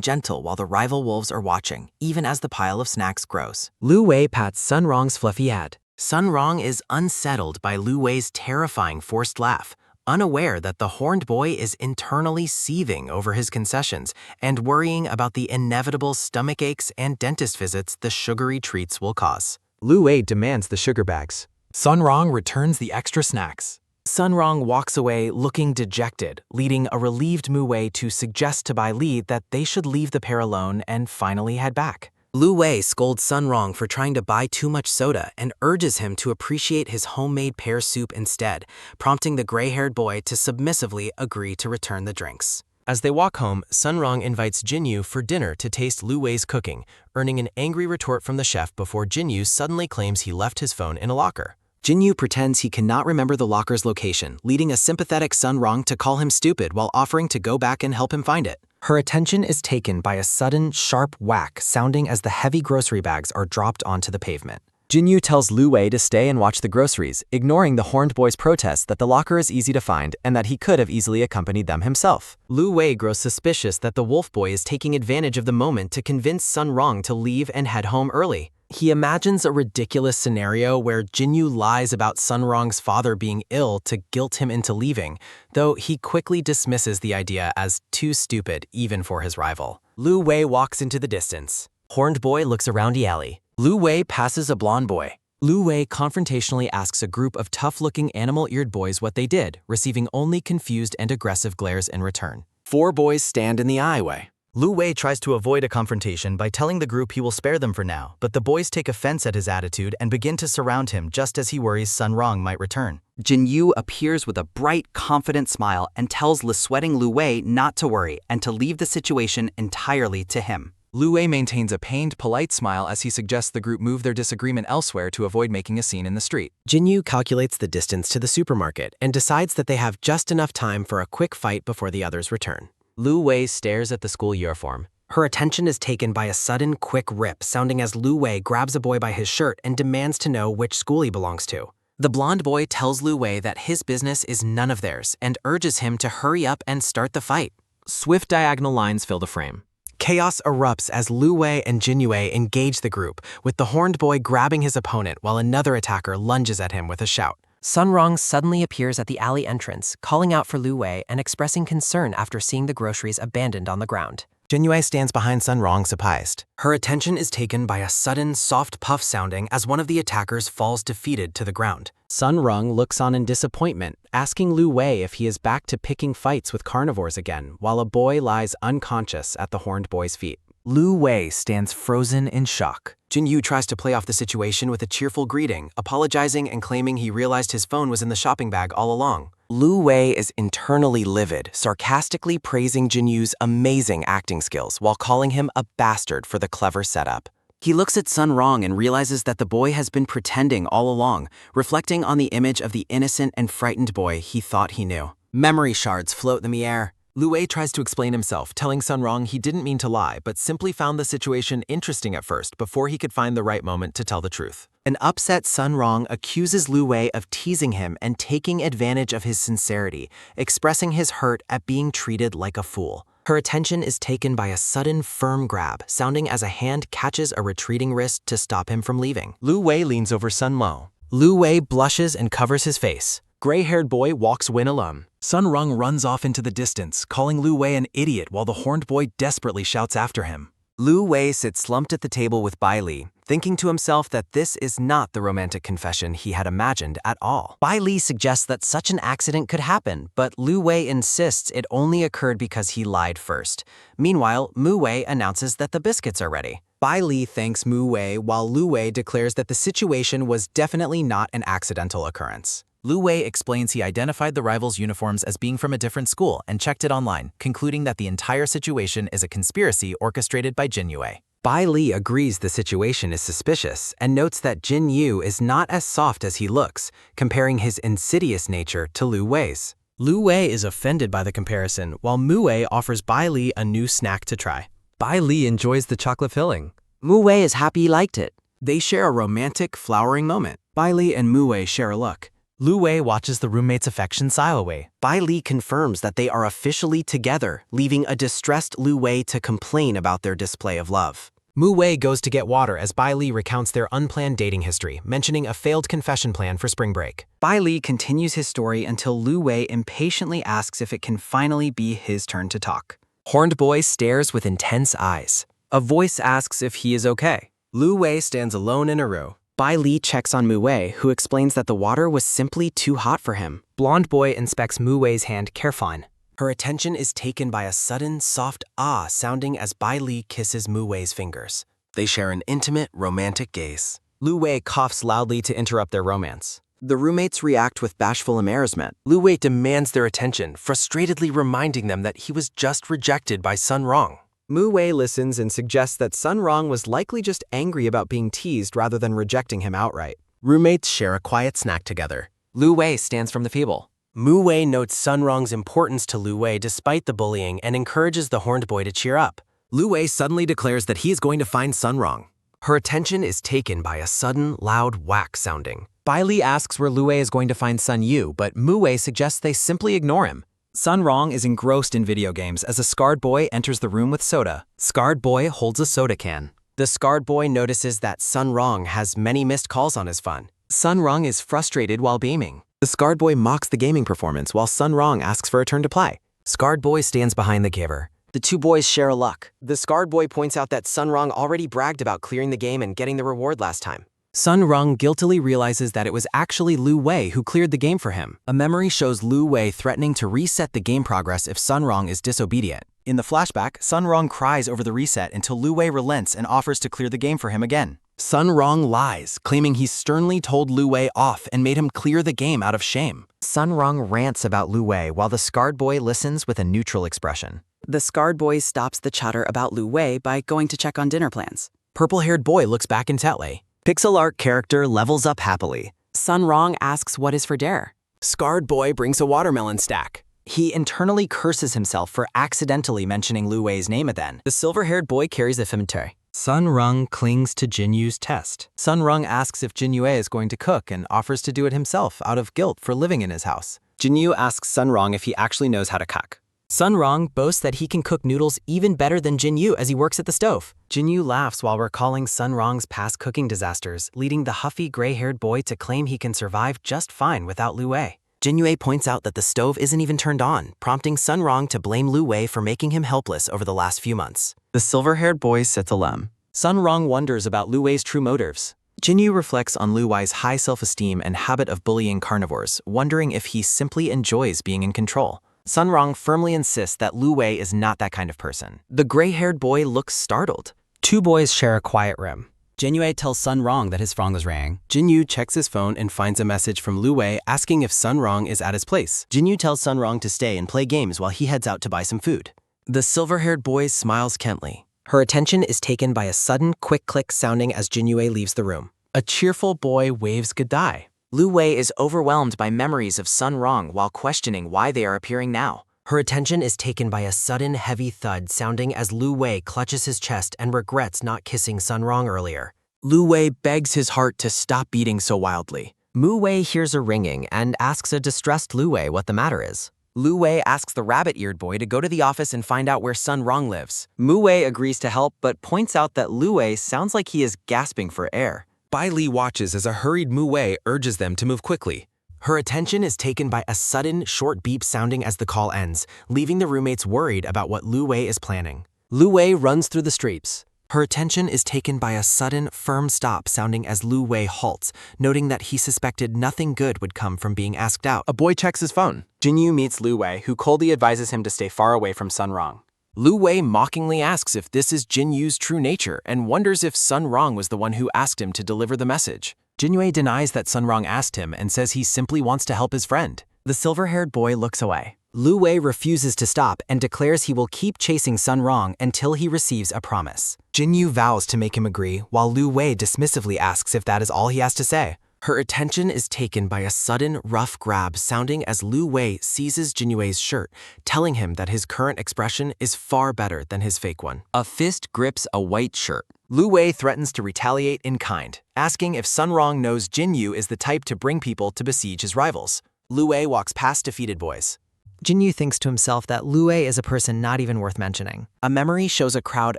gentle while the rival wolves are watching, even as the pile of snacks grows. Lu Wei pats Sun Rong's fluffy head. Sun Rong is unsettled by Lu Wei's terrifying forced laugh, unaware that the horned boy is internally seething over his concessions and worrying about the inevitable stomach aches and dentist visits the sugary treats will cause. Lu Wei demands the sugar bags. Sun Rong returns the extra snacks. Sun Rong walks away looking dejected, leading a relieved Mu Wei to suggest to Bai Li that they should leave the pair alone and finally head back. Lu Wei scolds Sun Rong for trying to buy too much soda and urges him to appreciate his homemade pear soup instead, prompting the gray-haired boy to submissively agree to return the drinks. As they walk home, Sun Rong invites Jinyu for dinner to taste Lu Wei's cooking, earning an angry retort from the chef before Jinyu suddenly claims he left his phone in a locker. Jinyu pretends he cannot remember the locker's location, leading a sympathetic Sun Rong to call him stupid while offering to go back and help him find it. Her attention is taken by a sudden, sharp whack sounding as the heavy grocery bags are dropped onto the pavement. Jinyu tells Lu Wei to stay and watch the groceries, ignoring the horned boy's protest that the locker is easy to find and that he could have easily accompanied them himself. Lu Wei grows suspicious that the wolf boy is taking advantage of the moment to convince Sun Rong to leave and head home early. He imagines a ridiculous scenario where Jinyu lies about Sun Rong's father being ill to guilt him into leaving, though he quickly dismisses the idea as too stupid even for his rival. Lu Wei walks into the distance. Horned boy looks around the alley. Lu Wei passes a blonde boy. Lu Wei confrontationally asks a group of tough-looking animal-eared boys what they did, receiving only confused and aggressive glares in return. 4 boys stand in the aisleway. Lu Wei tries to avoid a confrontation by telling the group he will spare them for now, but the boys take offense at his attitude and begin to surround him just as he worries Sun Rong might return. Jinyu appears with a bright, confident smile and tells the sweating Lu Wei not to worry and to leave the situation entirely to him. Lu Wei maintains a pained, polite smile as he suggests the group move their disagreement elsewhere to avoid making a scene in the street. Jinyu calculates the distance to the supermarket and decides that they have just enough time for a quick fight before the others return. Lu Wei stares at the school uniform. Her attention is taken by a sudden, quick rip sounding as Lu Wei grabs a boy by his shirt and demands to know which school he belongs to. The blonde boy tells Lu Wei that his business is none of theirs and urges him to hurry up and start the fight. Swift diagonal lines fill the frame. Chaos erupts as Lu Wei and Jinyu engage the group, with the horned boy grabbing his opponent while another attacker lunges at him with a shout. Sun Rong suddenly appears at the alley entrance, calling out for Lu Wei and expressing concern after seeing the groceries abandoned on the ground. Jinyu stands behind Sun Rong surprised. Her attention is taken by a sudden, soft puff sounding as one of the attackers falls defeated to the ground. Sun Rong looks on in disappointment, asking Lu Wei if he is back to picking fights with carnivores again, while a boy lies unconscious at the horned boy's feet. Lu Wei stands frozen in shock. Jinyu tries to play off the situation with a cheerful greeting, apologizing and claiming he realized his phone was in the shopping bag all along. Lu Wei is internally livid, sarcastically praising Jinyu's amazing acting skills while calling him a bastard for the clever setup. He looks at Sun Rong and realizes that the boy has been pretending all along, reflecting on the image of the innocent and frightened boy he thought he knew. Memory shards float in the air. Lu Wei tries to explain himself, telling Sun Rong he didn't mean to lie, but simply found the situation interesting at first before he could find the right moment to tell the truth. An upset Sun Rong accuses Lu Wei of teasing him and taking advantage of his sincerity, expressing his hurt at being treated like a fool. Her attention is taken by a sudden firm grab, sounding as a hand catches a retreating wrist to stop him from leaving. Lu Wei leans over Sun Lo. Lu Wei blushes and covers his face. Gray-haired boy walks Win alone. Sun Rong runs off into the distance, calling Lu Wei an idiot while the horned boy desperately shouts after him. Lu Wei sits slumped at the table with Bai Li, thinking to himself that this is not the romantic confession he had imagined at all. Bai Li suggests that such an accident could happen, but Lu Wei insists it only occurred because he lied first. Meanwhile, Mu Wei announces that the biscuits are ready. Bai Li thanks Mu Wei while Lu Wei declares that the situation was definitely not an accidental occurrence. Lu Wei explains he identified the rivals' uniforms as being from a different school and checked it online, concluding that the entire situation is a conspiracy orchestrated by Jinyu. Bai Li agrees the situation is suspicious and notes that Jinyu is not as soft as he looks, comparing his insidious nature to Lu Wei's. Lu Wei is offended by the comparison, while Mu Wei offers Bai Li a new snack to try. Bai Li enjoys the chocolate filling. Mu Wei is happy he liked it. They share a romantic, flowering moment. Bai Li and Mu Wei share a look. Lu Wei watches the roommate's affection sail away. Bai Li confirms that they are officially together, leaving a distressed Lu Wei to complain about their display of love. Mu Wei goes to get water as Bai Li recounts their unplanned dating history, mentioning a failed confession plan for spring break. Bai Li continues his story until Lu Wei impatiently asks if it can finally be his turn to talk. Horned boy stares with intense eyes. A voice asks if he is okay. Lu Wei stands alone in a row. Bai Li checks on Mu Wei, who explains that the water was simply too hot for him. Blonde boy inspects Mu Wei's hand carefully. Her attention is taken by a sudden, soft ah sounding as Bai Li kisses Mu Wei's fingers. They share an intimate, romantic gaze. Lu Wei coughs loudly to interrupt their romance. The roommates react with bashful embarrassment. Lu Wei demands their attention, frustratedly reminding them that he was just rejected by Sun Rong. Mu Wei listens and suggests that Sun Rong was likely just angry about being teased rather than rejecting him outright. Roommates share a quiet snack together. Lu Wei stands from the table. Mu Wei notes Sun Rong's importance to Lu Wei despite the bullying and encourages the horned boy to cheer up. Lu Wei suddenly declares that he is going to find Sun Rong. Her attention is taken by a sudden, loud whack sounding. Bai Li asks where Lu Wei is going to find Sun Yu, but Mu Wei suggests they simply ignore him. Sun Rong is engrossed in video games as a scarred boy enters the room with soda. Scarred boy holds a soda can. The scarred boy notices that Sun Rong has many missed calls on his phone. Sun Rong is frustrated while beaming. The scarred boy mocks the gaming performance while Sun Rong asks for a turn to play. Scarred boy stands behind the giver. The two boys share a look. The scarred boy points out that Sun Rong already bragged about clearing the game and getting the reward last time. Sun Rong guiltily realizes that it was actually Lu Wei who cleared the game for him. A memory shows Lu Wei threatening to reset the game progress if Sun Rong is disobedient. In the flashback, Sun Rong cries over the reset until Lu Wei relents and offers to clear the game for him again. Sun Rong lies, claiming he sternly told Lu Wei off and made him clear the game out of shame. Sun Rong rants about Lu Wei while the scarred boy listens with a neutral expression. The scarred boy stops the chatter about Lu Wei by going to check on dinner plans. Purple-haired boy looks back intently. Pixel art character levels up happily. Sun Rong asks what is for dare. Scarred boy brings a watermelon stack. He internally curses himself for accidentally mentioning Lu Wei's name then. The silver-haired boy carries the Infirmary. Sun Rong clings to Jinyu's test. Sun Rong asks if Jinyu is going to cook and offers to do it himself out of guilt for living in his house. Jinyu asks Sun Rong if he actually knows how to cook. Sun Rong boasts that he can cook noodles even better than Jinyu as he works at the stove. Jinyu laughs while recalling Sun Rong's past cooking disasters, leading the huffy gray-haired boy to claim he can survive just fine without Lu Wei. Jinyu points out that the stove isn't even turned on, prompting Sun Rong to blame Lu Wei for making him helpless over the last few months. The silver-haired boy sits alone. Sun Rong wonders about Lu Wei's true motives. Jinyu reflects on Lu Wei's high self-esteem and habit of bullying carnivores, wondering if he simply enjoys being in control. Sun Rong firmly insists that Lu Wei is not that kind of person. The gray-haired boy looks startled. Two boys share a quiet room. Jinyue tells Sun Rong that his phone was ringing. Jinyu checks his phone and finds a message from Lu Wei asking if Sun Rong is at his place. Jinyu tells Sun Rong to stay and play games while he heads out to buy some food. The silver-haired boy smiles Kently. Her attention is taken by a sudden quick click sounding as Jinyue leaves the room. A cheerful boy waves goodbye. Lu Wei is overwhelmed by memories of Sun Rong while questioning why they are appearing now. Her attention is taken by a sudden heavy thud sounding as Lu Wei clutches his chest and regrets not kissing Sun Rong earlier. Lu Wei begs his heart to stop beating so wildly. Mu Wei hears a ringing and asks a distressed Lu Wei what the matter is. Lu Wei asks the rabbit-eared boy to go to the office and find out where Sun Rong lives. Mu Wei agrees to help but points out that Lu Wei sounds like he is gasping for air. Bai Li watches as a hurried Mu Wei urges them to move quickly. Her attention is taken by a sudden, short beep sounding as the call ends, leaving the roommates worried about what Lu Wei is planning. Lu Wei runs through the streets. Her attention is taken by a sudden, firm stop sounding as Lu Wei halts, noting that he suspected nothing good would come from being asked out. A boy checks his phone. Jinyu meets Lu Wei, who coldly advises him to stay far away from Sun Rong. Lu Wei mockingly asks if this is Jinyu's true nature and wonders if Sun Rong was the one who asked him to deliver the message. Jinyue denies that Sun Rong asked him and says he simply wants to help his friend. The silver-haired boy looks away. Lu Wei refuses to stop and declares he will keep chasing Sun Rong until he receives a promise. Jinyu vows to make him agree, while Lu Wei dismissively asks if that is all he has to say. Her attention is taken by a sudden, rough grab sounding as Lu Wei seizes Jinyue's shirt, telling him that his current expression is far better than his fake one. A fist grips a white shirt. Lu Wei threatens to retaliate in kind, asking if Sun Rong knows Jinyu is the type to bring people to besiege his rivals. Lu Wei walks past defeated boys. Jinyu thinks to himself that Lu Wei is a person not even worth mentioning. A memory shows a crowd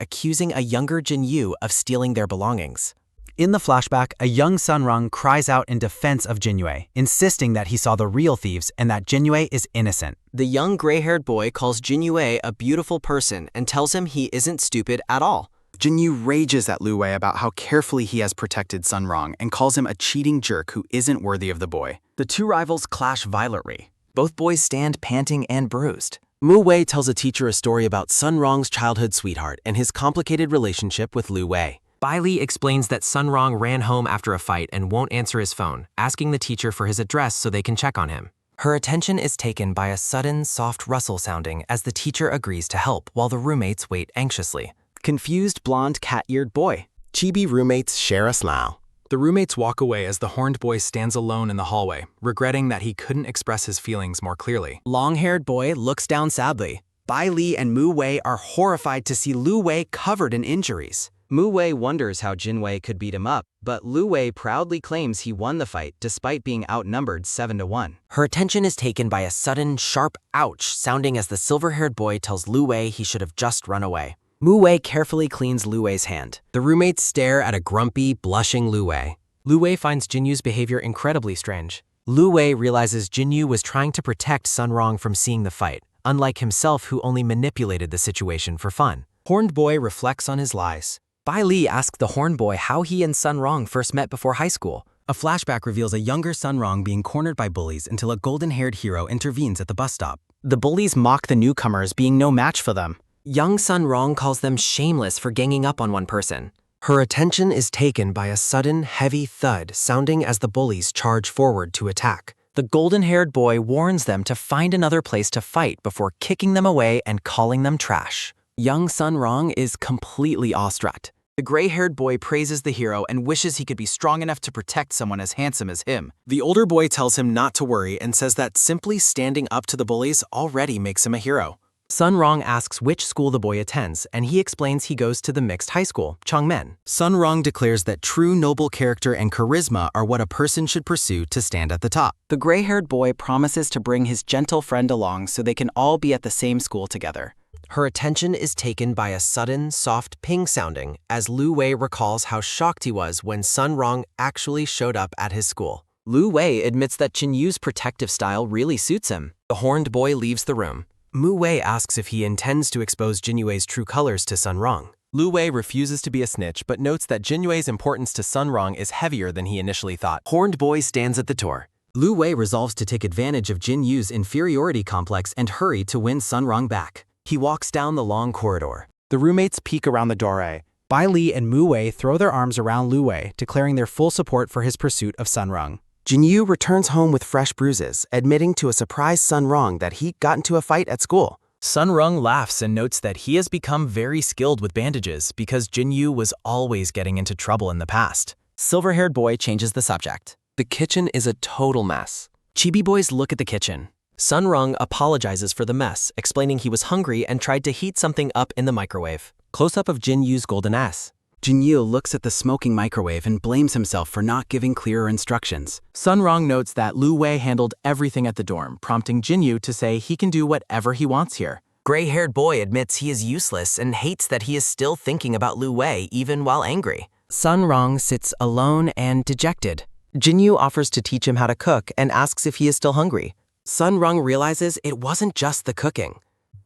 accusing a younger Jinyu of stealing their belongings. In the flashback, a young Sun Rong cries out in defense of Jinyue, insisting that he saw the real thieves and that Jinyue is innocent. The young gray-haired boy calls Jinyue a beautiful person and tells him he isn't stupid at all. Jinyu rages at Lu Wei about how carefully he has protected Sun Rong and calls him a cheating jerk who isn't worthy of the boy. The two rivals clash violently. Both boys stand panting and bruised. Mu Wei tells a teacher a story about Sun Rong's childhood sweetheart and his complicated relationship with Lu Wei. Bai Li explains that Sun Rong ran home after a fight and won't answer his phone, asking the teacher for his address so they can check on him. Her attention is taken by a sudden, soft rustle sounding as the teacher agrees to help while the roommates wait anxiously. Confused blonde cat-eared boy. Chibi roommates share a smile. The roommates walk away as the horned boy stands alone in the hallway, regretting that he couldn't express his feelings more clearly. Long-haired boy looks down sadly. Bai Li and Mu Wei are horrified to see Lu Wei covered in injuries. Mu Wei wonders how Jinwei could beat him up, but Lu Wei proudly claims he won the fight despite being outnumbered 7-1. Her attention is taken by a sudden, sharp ouch sounding as the silver-haired boy tells Lu Wei he should have just run away. Mu Wei carefully cleans Lu Wei's hand. The roommates stare at a grumpy, blushing Lu Wei. Lu Wei finds Jinyu's behavior incredibly strange. Lu Wei realizes Jinyu was trying to protect Sun Rong from seeing the fight, unlike himself who only manipulated the situation for fun. Horned boy reflects on his lies. Bai Li asks the horned boy how he and Sun Rong first met before high school. A flashback reveals a younger Sun Rong being cornered by bullies until a golden-haired hero intervenes at the bus stop. The bullies mock the newcomers, being no match for them. Young Sun Rong calls them shameless for ganging up on one person. Her attention is taken by a sudden, heavy thud sounding as the bullies charge forward to attack. The golden-haired boy warns them to find another place to fight before kicking them away and calling them trash. Young Sun Rong is completely awestruck. The gray-haired boy praises the hero and wishes he could be strong enough to protect someone as handsome as him. The older boy tells him not to worry and says that simply standing up to the bullies already makes him a hero. Sun Rong asks which school the boy attends, and he explains he goes to the mixed high school, Changmen. Sun Rong declares that true noble character and charisma are what a person should pursue to stand at the top. The gray-haired boy promises to bring his gentle friend along so they can all be at the same school together. Her attention is taken by a sudden, soft ping sounding as Lu Wei recalls how shocked he was when Sun Rong actually showed up at his school. Lu Wei admits that Jinyu's protective style really suits him. The horned boy leaves the room. Mu Wei asks if he intends to expose Jinyue's true colors to Sun Rong. Lu Wei refuses to be a snitch but notes that Jinyue's importance to Sun Rong is heavier than he initially thought. Horned boy stands at the door. Lu Wei resolves to take advantage of Jin Yu's inferiority complex and hurry to win Sun Rong back. He walks down the long corridor. The roommates peek around the doorway. Bai Li and Mu Wei throw their arms around Lu Wei, declaring their full support for his pursuit of Sun Rong. Jin Yu returns home with fresh bruises, admitting to a surprised Sun Rong that he got into a fight at school. Sun Rong laughs and notes that he has become very skilled with bandages because Jin Yu was always getting into trouble in the past. Silver-haired boy changes the subject. The kitchen is a total mess. Chibi boys look at the kitchen. Sun Rong apologizes for the mess, explaining he was hungry and tried to heat something up in the microwave. Close-up of Jin Yu's golden ass. Jin Yu looks at the smoking microwave and blames himself for not giving clearer instructions. Sun Rong notes that Lu Wei handled everything at the dorm, prompting Jin Yu to say he can do whatever he wants here. Gray-haired boy admits he is useless and hates that he is still thinking about Lu Wei even while angry. Sun Rong sits alone and dejected. Jin Yu offers to teach him how to cook and asks if he is still hungry. Sun Rong realizes it wasn't just the cooking.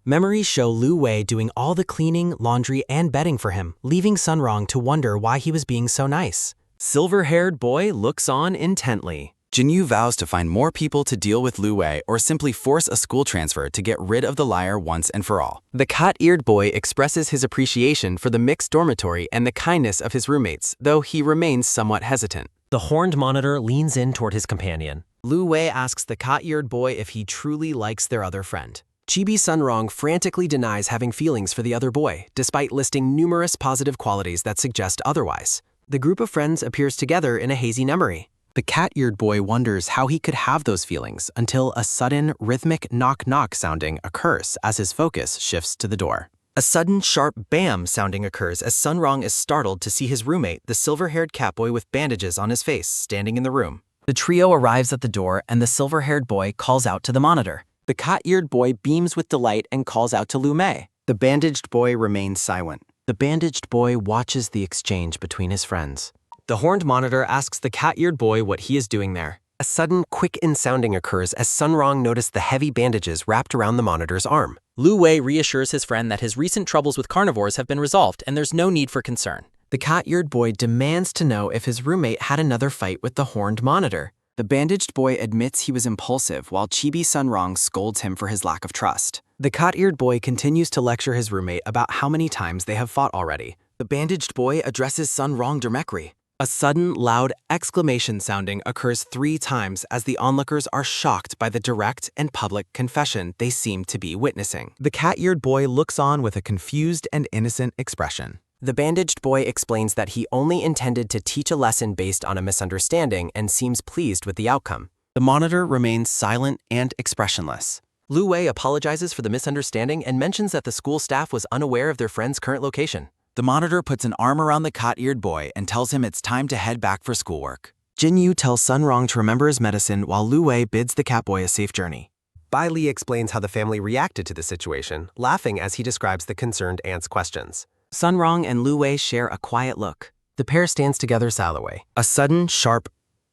Memories show Lu Wei doing all the cleaning, laundry, and bedding for him, leaving Sun Rong to wonder why he was being so nice. Silver-haired boy looks on intently. Jin Yu vows to find more people to deal with Lu Wei or simply force a school transfer to get rid of the liar once and for all. The cat-eared boy expresses his appreciation for the mixed dormitory and the kindness of his roommates, though he remains somewhat hesitant. The horned monitor leans in toward his companion. Lu Wei asks the cat-eared boy if he truly likes their other friend. Chibi Sun Rong frantically denies having feelings for the other boy, despite listing numerous positive qualities that suggest otherwise. The group of friends appears together in a hazy memory. The cat-eared boy wonders how he could have those feelings until a sudden, rhythmic knock-knock sounding occurs as his focus shifts to the door. A sudden, sharp bam sounding occurs as Sun Rong is startled to see his roommate, the silver-haired catboy with bandages on his face, standing in the room. The trio arrives at the door and the silver-haired boy calls out to the monitor. The cat-eared boy beams with delight and calls out to Lu Mei. The bandaged boy remains silent. The bandaged boy watches the exchange between his friends. The horned monitor asks the cat-eared boy what he is doing there. A sudden, quick-in sounding occurs as Sun Rong noticed the heavy bandages wrapped around the monitor's arm. Lu Wei reassures his friend that his recent troubles with carnivores have been resolved and there's no need for concern. The cat-eared boy demands to know if his roommate had another fight with the horned monitor. The bandaged boy admits he was impulsive while Chibi Sun Rong scolds him for his lack of trust. The cat-eared boy continues to lecture his roommate about how many times they have fought already. The bandaged boy addresses Sun Rong directly. A sudden, loud exclamation sounding occurs 3 times as the onlookers are shocked by the direct and public confession they seem to be witnessing. The cat-eared boy looks on with a confused and innocent expression. The bandaged boy explains that he only intended to teach a lesson based on a misunderstanding and seems pleased with the outcome. The monitor remains silent and expressionless. Lu Wei apologizes for the misunderstanding and mentions that the school staff was unaware of their friend's current location. The monitor puts an arm around the cat-eared boy and tells him it's time to head back for schoolwork. Jin Yu tells Sun Rong to remember his medicine while Lu Wei bids the catboy a safe journey. Bai Li explains how the family reacted to the situation, laughing as he describes the concerned aunt's questions. Sun Rong and Lu Wei share a quiet look. The pair stands together silently. A sudden, sharp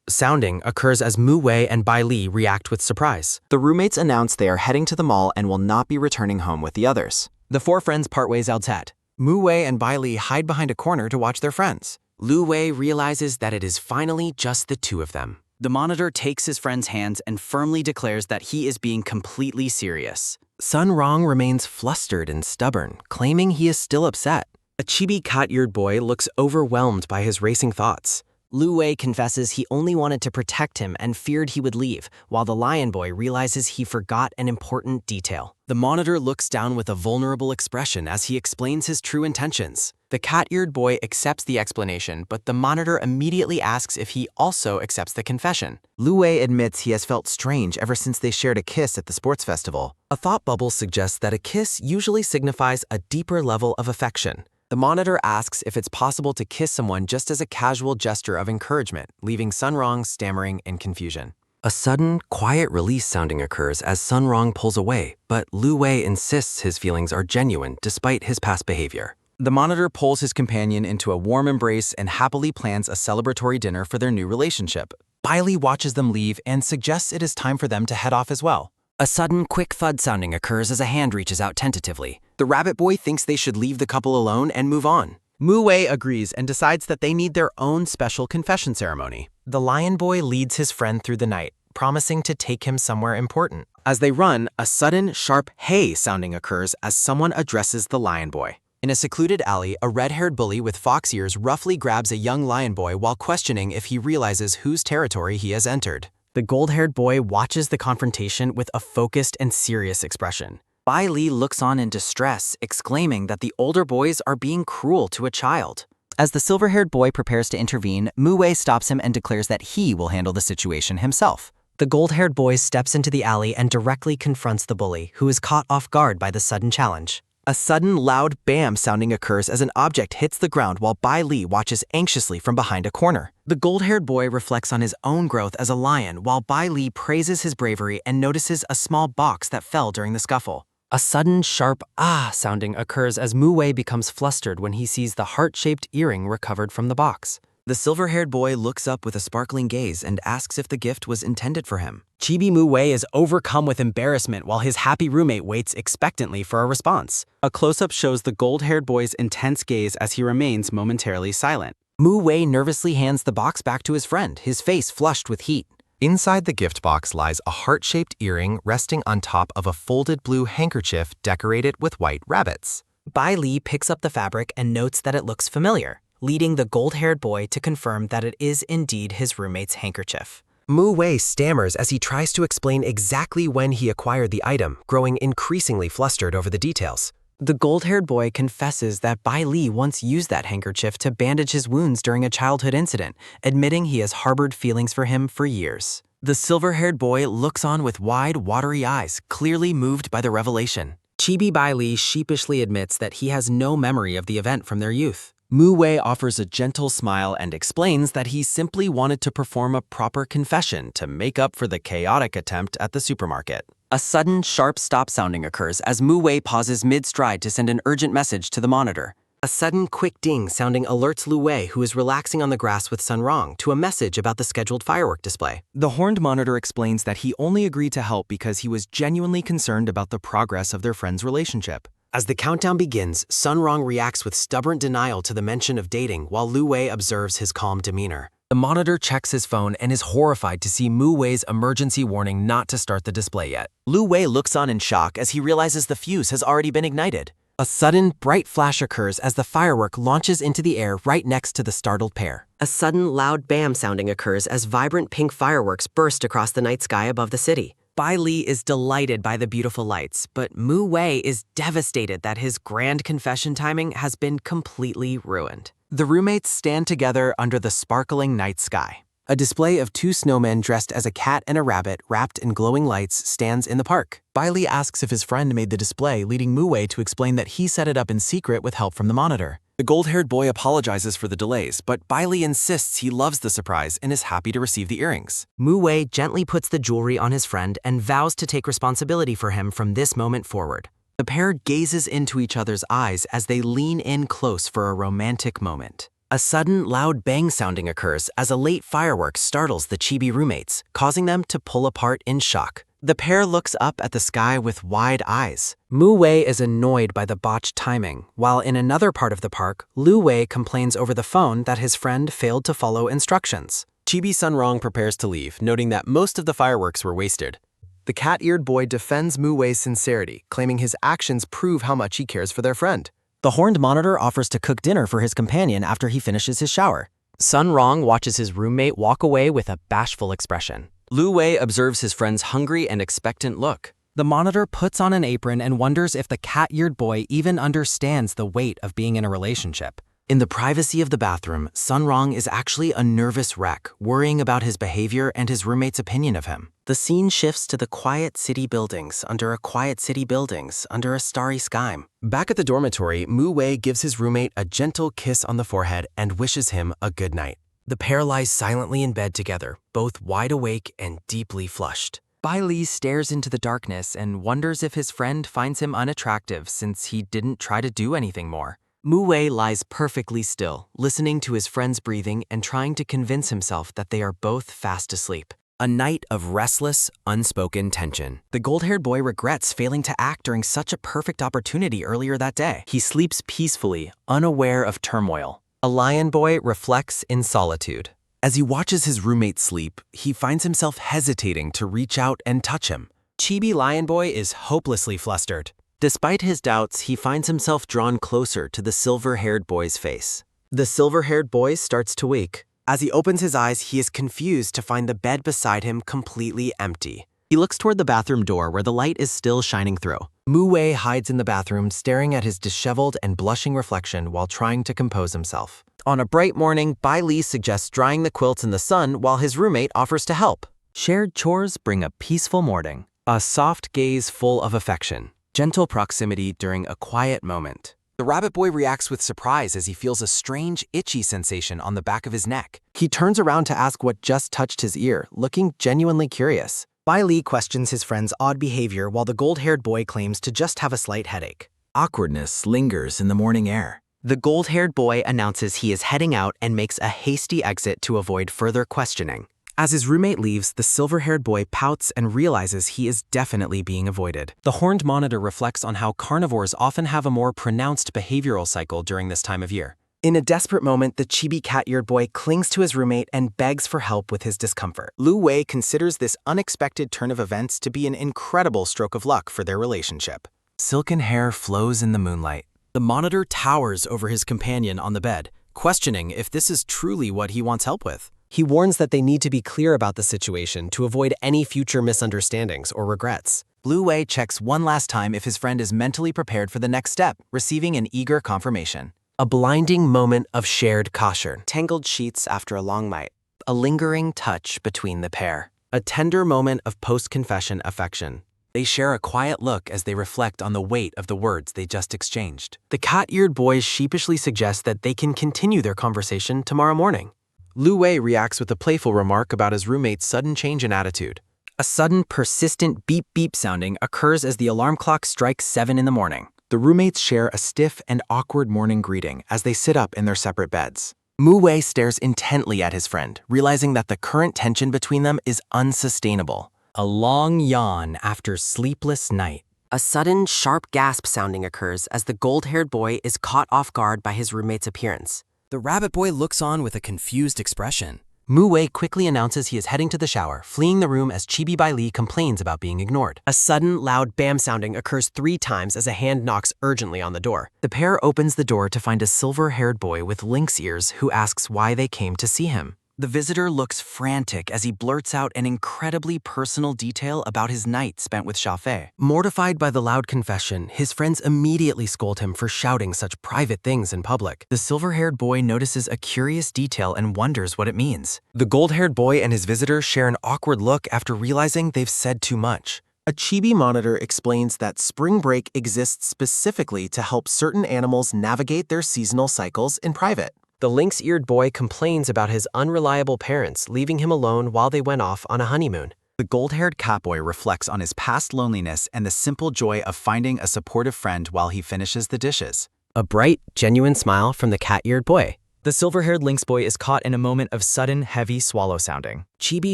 sounding occurs as Mu Wei and Bai Li react with surprise. The roommates announce they are heading to the mall and will not be returning home with the others. The 4 friends part ways outside. Mu Wei and Bai Li hide behind a corner to watch their friends. Lu Wei realizes that it is finally just the 2 of them. The monitor takes his friend's hands and firmly declares that he is being completely serious. Sun Rong remains flustered and stubborn, claiming he is still upset. A chibi cat-eared boy looks overwhelmed by his racing thoughts. Lu Wei confesses he only wanted to protect him and feared he would leave, while the lion boy realizes he forgot an important detail. The monitor looks down with a vulnerable expression as he explains his true intentions. The cat-eared boy accepts the explanation, but the monitor immediately asks if he also accepts the confession. Lu Wei admits he has felt strange ever since they shared a kiss at the sports festival. A thought bubble suggests that a kiss usually signifies a deeper level of affection. The monitor asks if it's possible to kiss someone just as a casual gesture of encouragement, leaving Sun Rong stammering in confusion. A sudden, quiet release sounding occurs as Sun Rong pulls away, but Lu Wei insists his feelings are genuine despite his past behavior. The monitor pulls his companion into a warm embrace and happily plans a celebratory dinner for their new relationship. Bai Li watches them leave and suggests it is time for them to head off as well. A sudden, quick thud sounding occurs as a hand reaches out tentatively. The rabbit boy thinks they should leave the couple alone and move on. Mu Wei agrees and decides that they need their own special confession ceremony. The lion boy leads his friend through the night, promising to take him somewhere important. As they run, a sudden, sharp hey sounding occurs as someone addresses the lion boy. In a secluded alley, a red-haired bully with fox ears roughly grabs a young lion boy while questioning if he realizes whose territory he has entered. The gold-haired boy watches the confrontation with a focused and serious expression. Bai Li looks on in distress, exclaiming that the older boys are being cruel to a child. As the silver-haired boy prepares to intervene, Mu Wei stops him and declares that he will handle the situation himself. The gold-haired boy steps into the alley and directly confronts the bully, who is caught off guard by the sudden challenge. A sudden, loud bam sounding occurs as an object hits the ground while Bai Li watches anxiously from behind a corner. The gold-haired boy reflects on his own growth as a lion while Bai Li praises his bravery and notices a small box that fell during the scuffle. A sudden, sharp ah sounding occurs as Mu Wei becomes flustered when he sees the heart-shaped earring recovered from the box. The silver-haired boy looks up with a sparkling gaze and asks if the gift was intended for him. Chibi Mu Wei is overcome with embarrassment while his happy roommate waits expectantly for a response. A close-up shows the gold-haired boy's intense gaze as he remains momentarily silent. Mu Wei nervously hands the box back to his friend, his face flushed with heat. Inside the gift box lies a heart-shaped earring resting on top of a folded blue handkerchief decorated with white rabbits. Bai Li picks up the fabric and notes that it looks familiar, leading the gold-haired boy to confirm that it is indeed his roommate's handkerchief. Mu Wei stammers as he tries to explain exactly when he acquired the item, growing increasingly flustered over the details. The gold-haired boy confesses that Bai Li once used that handkerchief to bandage his wounds during a childhood incident, admitting he has harbored feelings for him for years. The silver-haired boy looks on with wide, watery eyes, clearly moved by the revelation. Chibi Bai Li sheepishly admits that he has no memory of the event from their youth. Mu Wei offers a gentle smile and explains that he simply wanted to perform a proper confession to make up for the chaotic attempt at the supermarket. A sudden, sharp stop sounding occurs as Mu Wei pauses mid-stride to send an urgent message to the monitor. A sudden, quick ding sounding alerts Lu Wei, who is relaxing on the grass with Sun Rong, to a message about the scheduled firework display. The horned monitor explains that he only agreed to help because he was genuinely concerned about the progress of their friend's relationship. As the countdown begins, Sun Rong reacts with stubborn denial to the mention of dating, while Lu Wei observes his calm demeanor. The monitor checks his phone and is horrified to see Mu Wei's emergency warning not to start the display yet. Lu Wei looks on in shock as he realizes the fuse has already been ignited. A sudden, bright flash occurs as the firework launches into the air right next to the startled pair. A sudden, loud bam sounding occurs as vibrant pink fireworks burst across the night sky above the city. Bai Li is delighted by the beautiful lights, but Mu Wei is devastated that his grand confession timing has been completely ruined. The roommates stand together under the sparkling night sky. A display of two snowmen dressed as a cat and a rabbit wrapped in glowing lights stands in the park. Bai Li asks if his friend made the display, leading Mu Wei to explain that he set it up in secret with help from the monitor. The gold-haired boy apologizes for the delays, but Bai Li insists he loves the surprise and is happy to receive the earrings. Mu Wei gently puts the jewelry on his friend and vows to take responsibility for him from this moment forward. The pair gazes into each other's eyes as they lean in close for a romantic moment. A sudden, loud bang sounding occurs as a late firework startles the chibi roommates, causing them to pull apart in shock. The pair looks up at the sky with wide eyes. Mu Wei is annoyed by the botched timing, while in another part of the park, Lu Wei complains over the phone that his friend failed to follow instructions. Chibi Sun Rong prepares to leave, noting that most of the fireworks were wasted. The cat-eared boy defends Mu Wei's sincerity, claiming his actions prove how much he cares for their friend. The horned monitor offers to cook dinner for his companion after he finishes his shower. Sun Rong watches his roommate walk away with a bashful expression. Lu Wei observes his friend's hungry and expectant look. The monitor puts on an apron and wonders if the cat-eared boy even understands the weight of being in a relationship. In the privacy of the bathroom, Sun Rong is actually a nervous wreck, worrying about his behavior and his roommate's opinion of him. The scene shifts to the quiet city buildings under a quiet city buildings under a starry sky. Back at the dormitory, Mu Wei gives his roommate a gentle kiss on the forehead and wishes him a good night. The pair lies silently in bed together, both wide awake and deeply flushed. Bai Li stares into the darkness and wonders if his friend finds him unattractive since he didn't try to do anything more. Mu Wei lies perfectly still, listening to his friend's breathing and trying to convince himself that they are both fast asleep. A night of restless, unspoken tension. The gold-haired boy regrets failing to act during such a perfect opportunity earlier that day. He sleeps peacefully, unaware of turmoil. A lion boy reflects in solitude. As he watches his roommate sleep, he finds himself hesitating to reach out and touch him. Chibi Lion Boy is hopelessly flustered. Despite his doubts, he finds himself drawn closer to the silver-haired boy's face. The silver-haired boy starts to wake. As he opens his eyes, he is confused to find the bed beside him completely empty. He looks toward the bathroom door where the light is still shining through. Mu Wei hides in the bathroom, staring at his disheveled and blushing reflection while trying to compose himself. On a bright morning, Bai Li suggests drying the quilts in the sun while his roommate offers to help. Shared chores bring a peaceful morning. A soft gaze full of affection. Gentle proximity during a quiet moment. The rabbit boy reacts with surprise as he feels a strange, itchy sensation on the back of his neck. He turns around to ask what just touched his ear, looking genuinely curious. Bai Li questions his friend's odd behavior while the gold-haired boy claims to just have a slight headache. Awkwardness lingers in the morning air. The gold-haired boy announces he is heading out and makes a hasty exit to avoid further questioning. As his roommate leaves, the silver-haired boy pouts and realizes he is definitely being avoided. The horned monitor reflects on how carnivores often have a more pronounced behavioral cycle during this time of year. In a desperate moment, the chibi cat-eared boy clings to his roommate and begs for help with his discomfort. Lu Wei considers this unexpected turn of events to be an incredible stroke of luck for their relationship. Silken hair flows in the moonlight. The monitor towers over his companion on the bed, questioning if this is truly what he wants help with. He warns that they need to be clear about the situation to avoid any future misunderstandings or regrets. Lu Wei checks one last time if his friend is mentally prepared for the next step, receiving an eager confirmation. A blinding moment of shared caution. Tangled sheets after a long night. A lingering touch between the pair. A tender moment of post-confession affection. They share a quiet look as they reflect on the weight of the words they just exchanged. The cat-eared boys sheepishly suggest that they can continue their conversation tomorrow morning. Lu Wei reacts with a playful remark about his roommate's sudden change in attitude. A sudden, persistent beep-beep sounding occurs as the alarm clock strikes 7 in the morning. The roommates share a stiff and awkward morning greeting as they sit up in their separate beds. Mu Wei stares intently at his friend, realizing that the current tension between them is unsustainable. A long yawn after sleepless night. A sudden, sharp gasp sounding occurs as the gold-haired boy is caught off guard by his roommate's appearance. The rabbit boy looks on with a confused expression. Mu Wei quickly announces he is heading to the shower, fleeing the room as Chibi Bai Li complains about being ignored. A sudden, loud bam sounding occurs 3 times as a hand knocks urgently on the door. The pair opens the door to find a silver-haired boy with lynx ears who asks why they came to see him. The visitor looks frantic as he blurts out an incredibly personal detail about his night spent with Xiaofei. Mortified by the loud confession, his friends immediately scold him for shouting such private things in public. The silver-haired boy notices a curious detail and wonders what it means. The gold-haired boy and his visitor share an awkward look after realizing they've said too much. A chibi monitor explains that spring break exists specifically to help certain animals navigate their seasonal cycles in private. The lynx-eared boy complains about his unreliable parents leaving him alone while they went off on a honeymoon. The gold-haired catboy reflects on his past loneliness and the simple joy of finding a supportive friend while he finishes the dishes. A bright, genuine smile from the cat-eared boy. The silver-haired lynx boy is caught in a moment of sudden, heavy swallow sounding. Chibi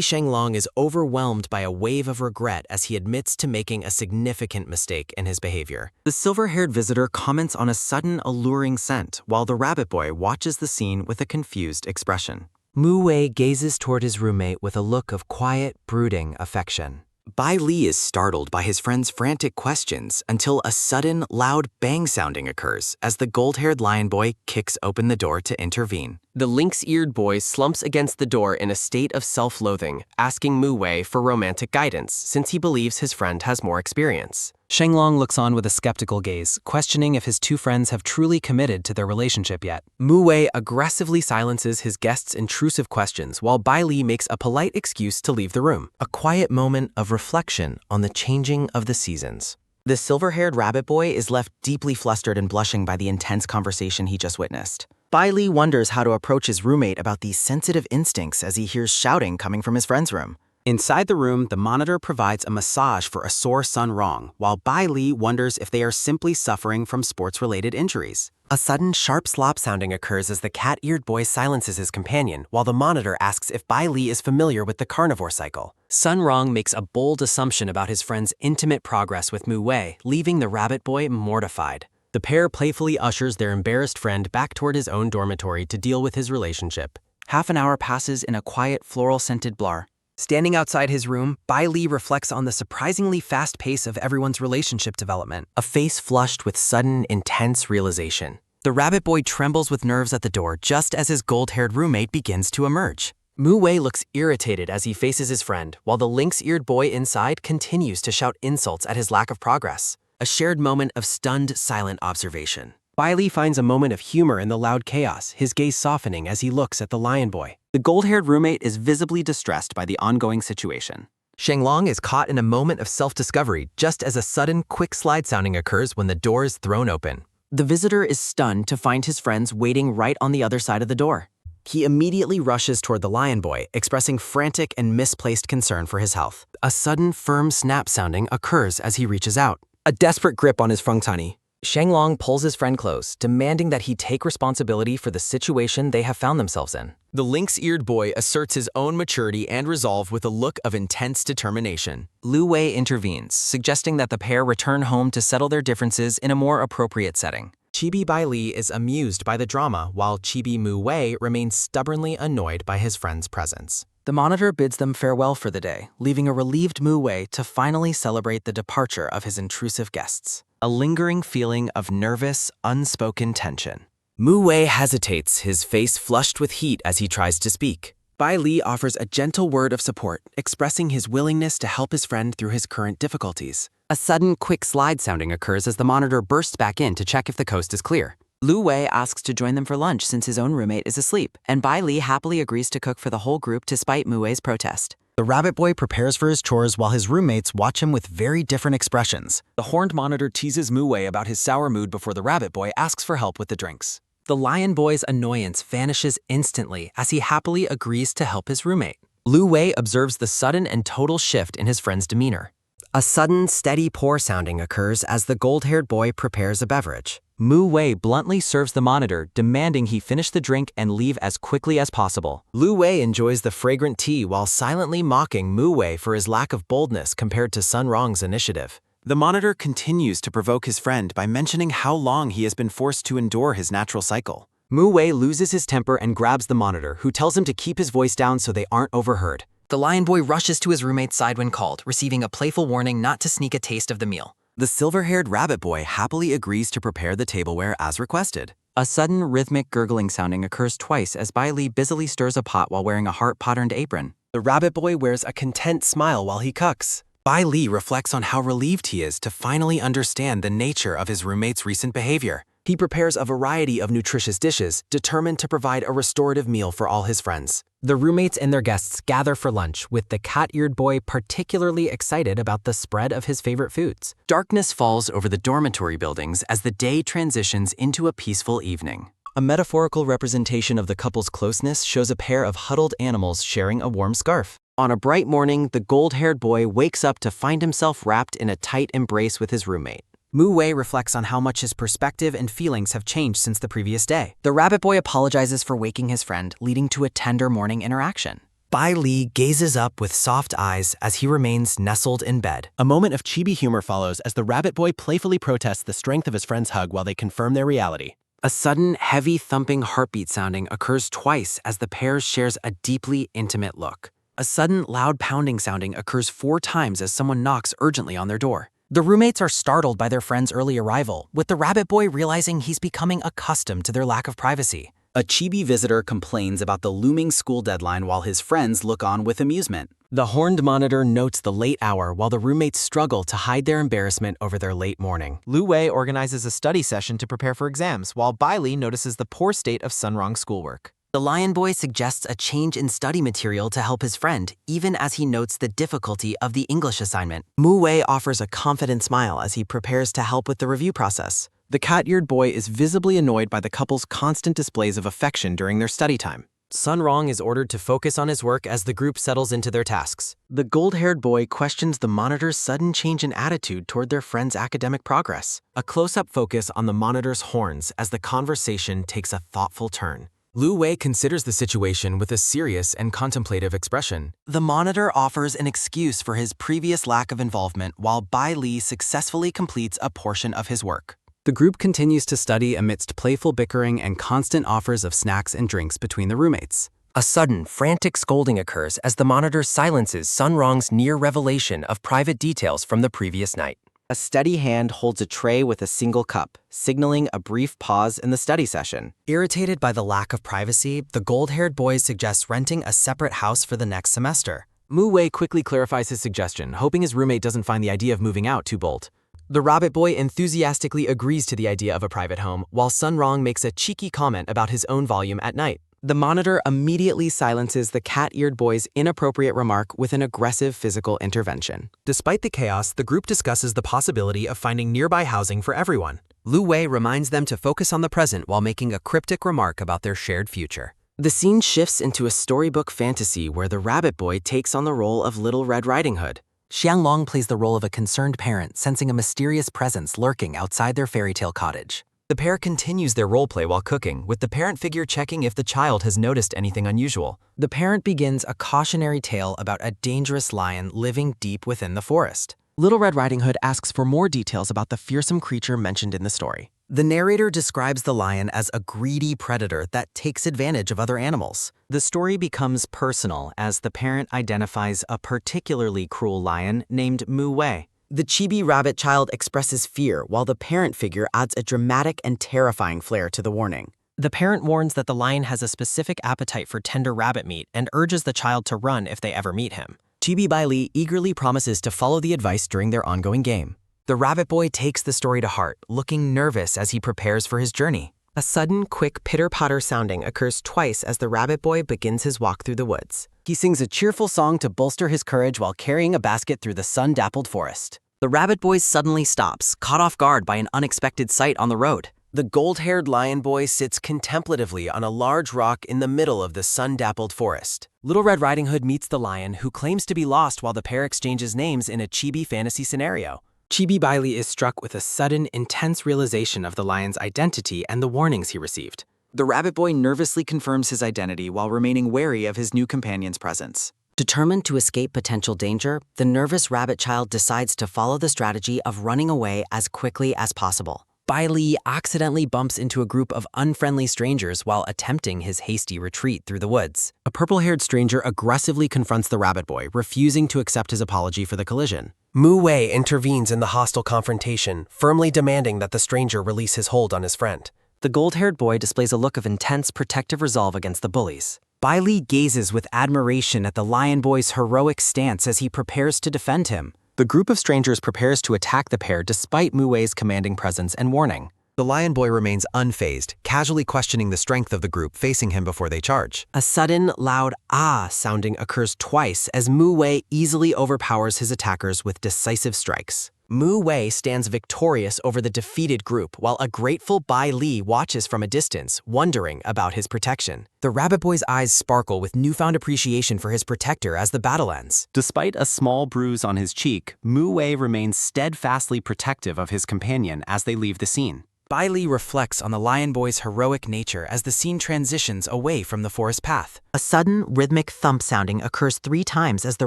Shenglong is overwhelmed by a wave of regret as he admits to making a significant mistake in his behavior. The silver-haired visitor comments on a sudden, alluring scent, while the rabbit boy watches the scene with a confused expression. Mu Wei gazes toward his roommate with a look of quiet, brooding affection. Bai Li is startled by his friend's frantic questions until a sudden, loud bang sounding occurs as the gold-haired lion boy kicks open the door to intervene. The lynx-eared boy slumps against the door in a state of self-loathing, asking Mu Wei for romantic guidance since he believes his friend has more experience. Shenglong looks on with a skeptical gaze, questioning if his 2 friends have truly committed to their relationship yet. Mu Wei aggressively silences his guest's intrusive questions while Bai Li makes a polite excuse to leave the room. A quiet moment of reflection on the changing of the seasons. The silver-haired rabbit boy is left deeply flustered and blushing by the intense conversation he just witnessed. Bai Li wonders how to approach his roommate about these sensitive instincts as he hears shouting coming from his friend's room. Inside the room, the monitor provides a massage for a sore Sun Rong, while Bai Li wonders if they are simply suffering from sports-related injuries. A sudden sharp slop sounding occurs as the cat-eared boy silences his companion, while the monitor asks if Bai Li is familiar with the carnivore cycle. Sun Rong makes a bold assumption about his friend's intimate progress with Mu Wei, leaving the rabbit boy mortified. The pair playfully ushers their embarrassed friend back toward his own dormitory to deal with his relationship. Half an hour passes in a quiet, floral-scented blur. Standing outside his room, Bai Li reflects on the surprisingly fast pace of everyone's relationship development, a face flushed with sudden, intense realization. The rabbit boy trembles with nerves at the door just as his gold-haired roommate begins to emerge. Mu Wei looks irritated as he faces his friend, while the lynx-eared boy inside continues to shout insults at his lack of progress. A shared moment of stunned, silent observation. Bai Li finds a moment of humor in the loud chaos, his gaze softening as he looks at the lion boy. The gold-haired roommate is visibly distressed by the ongoing situation. Shenglong is caught in a moment of self-discovery just as a sudden, quick slide sounding occurs when the door is thrown open. The visitor is stunned to find his friends waiting right on the other side of the door. He immediately rushes toward the lion boy, expressing frantic and misplaced concern for his health. A sudden, firm snap sounding occurs as he reaches out. A desperate grip on his fengtani. Shenglong pulls his friend close, demanding that he take responsibility for the situation they have found themselves in. The lynx-eared boy asserts his own maturity and resolve with a look of intense determination. Lu Wei intervenes, suggesting that the pair return home to settle their differences in a more appropriate setting. Chibi Bai Li is amused by the drama, while Chibi Mu Wei remains stubbornly annoyed by his friend's presence. The monitor bids them farewell for the day, leaving a relieved Mu Wei to finally celebrate the departure of his intrusive guests. A lingering feeling of nervous, unspoken tension. Mu Wei hesitates, his face flushed with heat as he tries to speak. Bai Li offers a gentle word of support, expressing his willingness to help his friend through his current difficulties. A sudden, quick slide sounding occurs as the monitor bursts back in to check if the coast is clear. Lu Wei asks to join them for lunch since his own roommate is asleep, and Bai Li happily agrees to cook for the whole group despite Mu Wei's protest. The rabbit boy prepares for his chores while his roommates watch him with very different expressions. The horned monitor teases Mu Wei about his sour mood before the rabbit boy asks for help with the drinks. The lion boy's annoyance vanishes instantly as he happily agrees to help his roommate. Lu Wei observes the sudden and total shift in his friend's demeanor. A sudden, steady pour sounding occurs as the gold-haired boy prepares a beverage. Mu Wei bluntly serves the monitor, demanding he finish the drink and leave as quickly as possible. Lu Wei enjoys the fragrant tea while silently mocking Mu Wei for his lack of boldness compared to Sun Rong's initiative. The monitor continues to provoke his friend by mentioning how long he has been forced to endure his natural cycle. Mu Wei loses his temper and grabs the monitor, who tells him to keep his voice down so they aren't overheard. The lion boy rushes to his roommate's side when called, receiving a playful warning not to sneak a taste of the meal. The silver-haired rabbit boy happily agrees to prepare the tableware as requested. A sudden, rhythmic gurgling sounding occurs twice as Bai Li busily stirs a pot while wearing a heart-patterned apron. The rabbit boy wears a content smile while he cooks. Bai Li reflects on how relieved he is to finally understand the nature of his roommate's recent behavior. He prepares a variety of nutritious dishes, determined to provide a restorative meal for all his friends. The roommates and their guests gather for lunch, with the cat-eared boy particularly excited about the spread of his favorite foods. Darkness falls over the dormitory buildings as the day transitions into a peaceful evening. A metaphorical representation of the couple's closeness shows a pair of huddled animals sharing a warm scarf. On a bright morning, the gold-haired boy wakes up to find himself wrapped in a tight embrace with his roommate. Mu Wei reflects on how much his perspective and feelings have changed since the previous day. The rabbit boy apologizes for waking his friend, leading to a tender morning interaction. Bai Li gazes up with soft eyes as he remains nestled in bed. A moment of chibi humor follows as the rabbit boy playfully protests the strength of his friend's hug while they confirm their reality. A sudden, heavy thumping heartbeat sounding occurs twice as the pair shares a deeply intimate look. A sudden, loud pounding sounding occurs 4 times as someone knocks urgently on their door. The roommates are startled by their friend's early arrival, with the rabbit boy realizing he's becoming accustomed to their lack of privacy. A chibi visitor complains about the looming school deadline while his friends look on with amusement. The horned monitor notes the late hour while the roommates struggle to hide their embarrassment over their late morning. Lu Wei organizes a study session to prepare for exams, while Bai Li notices the poor state of Sun Rong's schoolwork. The lion boy suggests a change in study material to help his friend, even as he notes the difficulty of the English assignment. Mu Wei offers a confident smile as he prepares to help with the review process. The cat-eared boy is visibly annoyed by the couple's constant displays of affection during their study time. Sun Rong is ordered to focus on his work as the group settles into their tasks. The gold-haired boy questions the monitor's sudden change in attitude toward their friend's academic progress. A close-up focus on the monitor's horns as the conversation takes a thoughtful turn. Lu Wei considers the situation with a serious and contemplative expression. The monitor offers an excuse for his previous lack of involvement while Bai Li successfully completes a portion of his work. The group continues to study amidst playful bickering and constant offers of snacks and drinks between the roommates. A sudden, frantic scolding occurs as the monitor silences Sun Rong's near revelation of private details from the previous night. A steady hand holds a tray with a single cup, signaling a brief pause in the study session. Irritated by the lack of privacy, the gold-haired boy suggests renting a separate house for the next semester. Mu Wei quickly clarifies his suggestion, hoping his roommate doesn't find the idea of moving out too bold. The rabbit boy enthusiastically agrees to the idea of a private home, while Sun Rong makes a cheeky comment about his own volume at night. The monitor immediately silences the cat-eared boy's inappropriate remark with an aggressive physical intervention. Despite the chaos, the group discusses the possibility of finding nearby housing for everyone. Lu Wei reminds them to focus on the present while making a cryptic remark about their shared future. The scene shifts into a storybook fantasy where the rabbit boy takes on the role of Little Red Riding Hood. Xianglong plays the role of a concerned parent, sensing a mysterious presence lurking outside their fairy tale cottage. The pair continues their roleplay while cooking, with the parent figure checking if the child has noticed anything unusual. The parent begins a cautionary tale about a dangerous lion living deep within the forest. Little Red Riding Hood asks for more details about the fearsome creature mentioned in the story. The narrator describes the lion as a greedy predator that takes advantage of other animals. The story becomes personal as the parent identifies a particularly cruel lion named Mu Wei. The chibi rabbit child expresses fear, while the parent figure adds a dramatic and terrifying flair to the warning. The parent warns that the lion has a specific appetite for tender rabbit meat and urges the child to run if they ever meet him. Chibi Bai Li eagerly promises to follow the advice during their ongoing game. The rabbit boy takes the story to heart, looking nervous as he prepares for his journey. A sudden, quick pitter-patter sounding occurs twice as the rabbit boy begins his walk through the woods. He sings a cheerful song to bolster his courage while carrying a basket through the sun-dappled forest. The rabbit boy suddenly stops, caught off guard by an unexpected sight on the road. The gold-haired lion boy sits contemplatively on a large rock in the middle of the sun-dappled forest. Little Red Riding Hood meets the lion, who claims to be lost while the pair exchanges names in a chibi fantasy scenario. Chibi Bai Li is struck with a sudden, intense realization of the lion's identity and the warnings he received. The rabbit boy nervously confirms his identity while remaining wary of his new companion's presence. Determined to escape potential danger, the nervous rabbit child decides to follow the strategy of running away as quickly as possible. Bai Li accidentally bumps into a group of unfriendly strangers while attempting his hasty retreat through the woods. A purple-haired stranger aggressively confronts the rabbit boy, refusing to accept his apology for the collision. Mu Wei intervenes in the hostile confrontation, firmly demanding that the stranger release his hold on his friend. The gold-haired boy displays a look of intense protective resolve against the bullies. Bai Li gazes with admiration at the lion boy's heroic stance as he prepares to defend him. The group of strangers prepares to attack the pair despite Mu Wei's commanding presence and warning. The lion boy remains unfazed, casually questioning the strength of the group facing him before they charge. A sudden, loud ah sounding occurs twice as Mu Wei easily overpowers his attackers with decisive strikes. Mu Wei stands victorious over the defeated group while a grateful Bai Li watches from a distance, wondering about his protection. The rabbit boy's eyes sparkle with newfound appreciation for his protector as the battle ends. Despite a small bruise on his cheek, Mu Wei remains steadfastly protective of his companion as they leave the scene. Bai Li reflects on the lion boy's heroic nature as the scene transitions away from the forest path. A sudden, rhythmic thump sounding occurs 3 times as the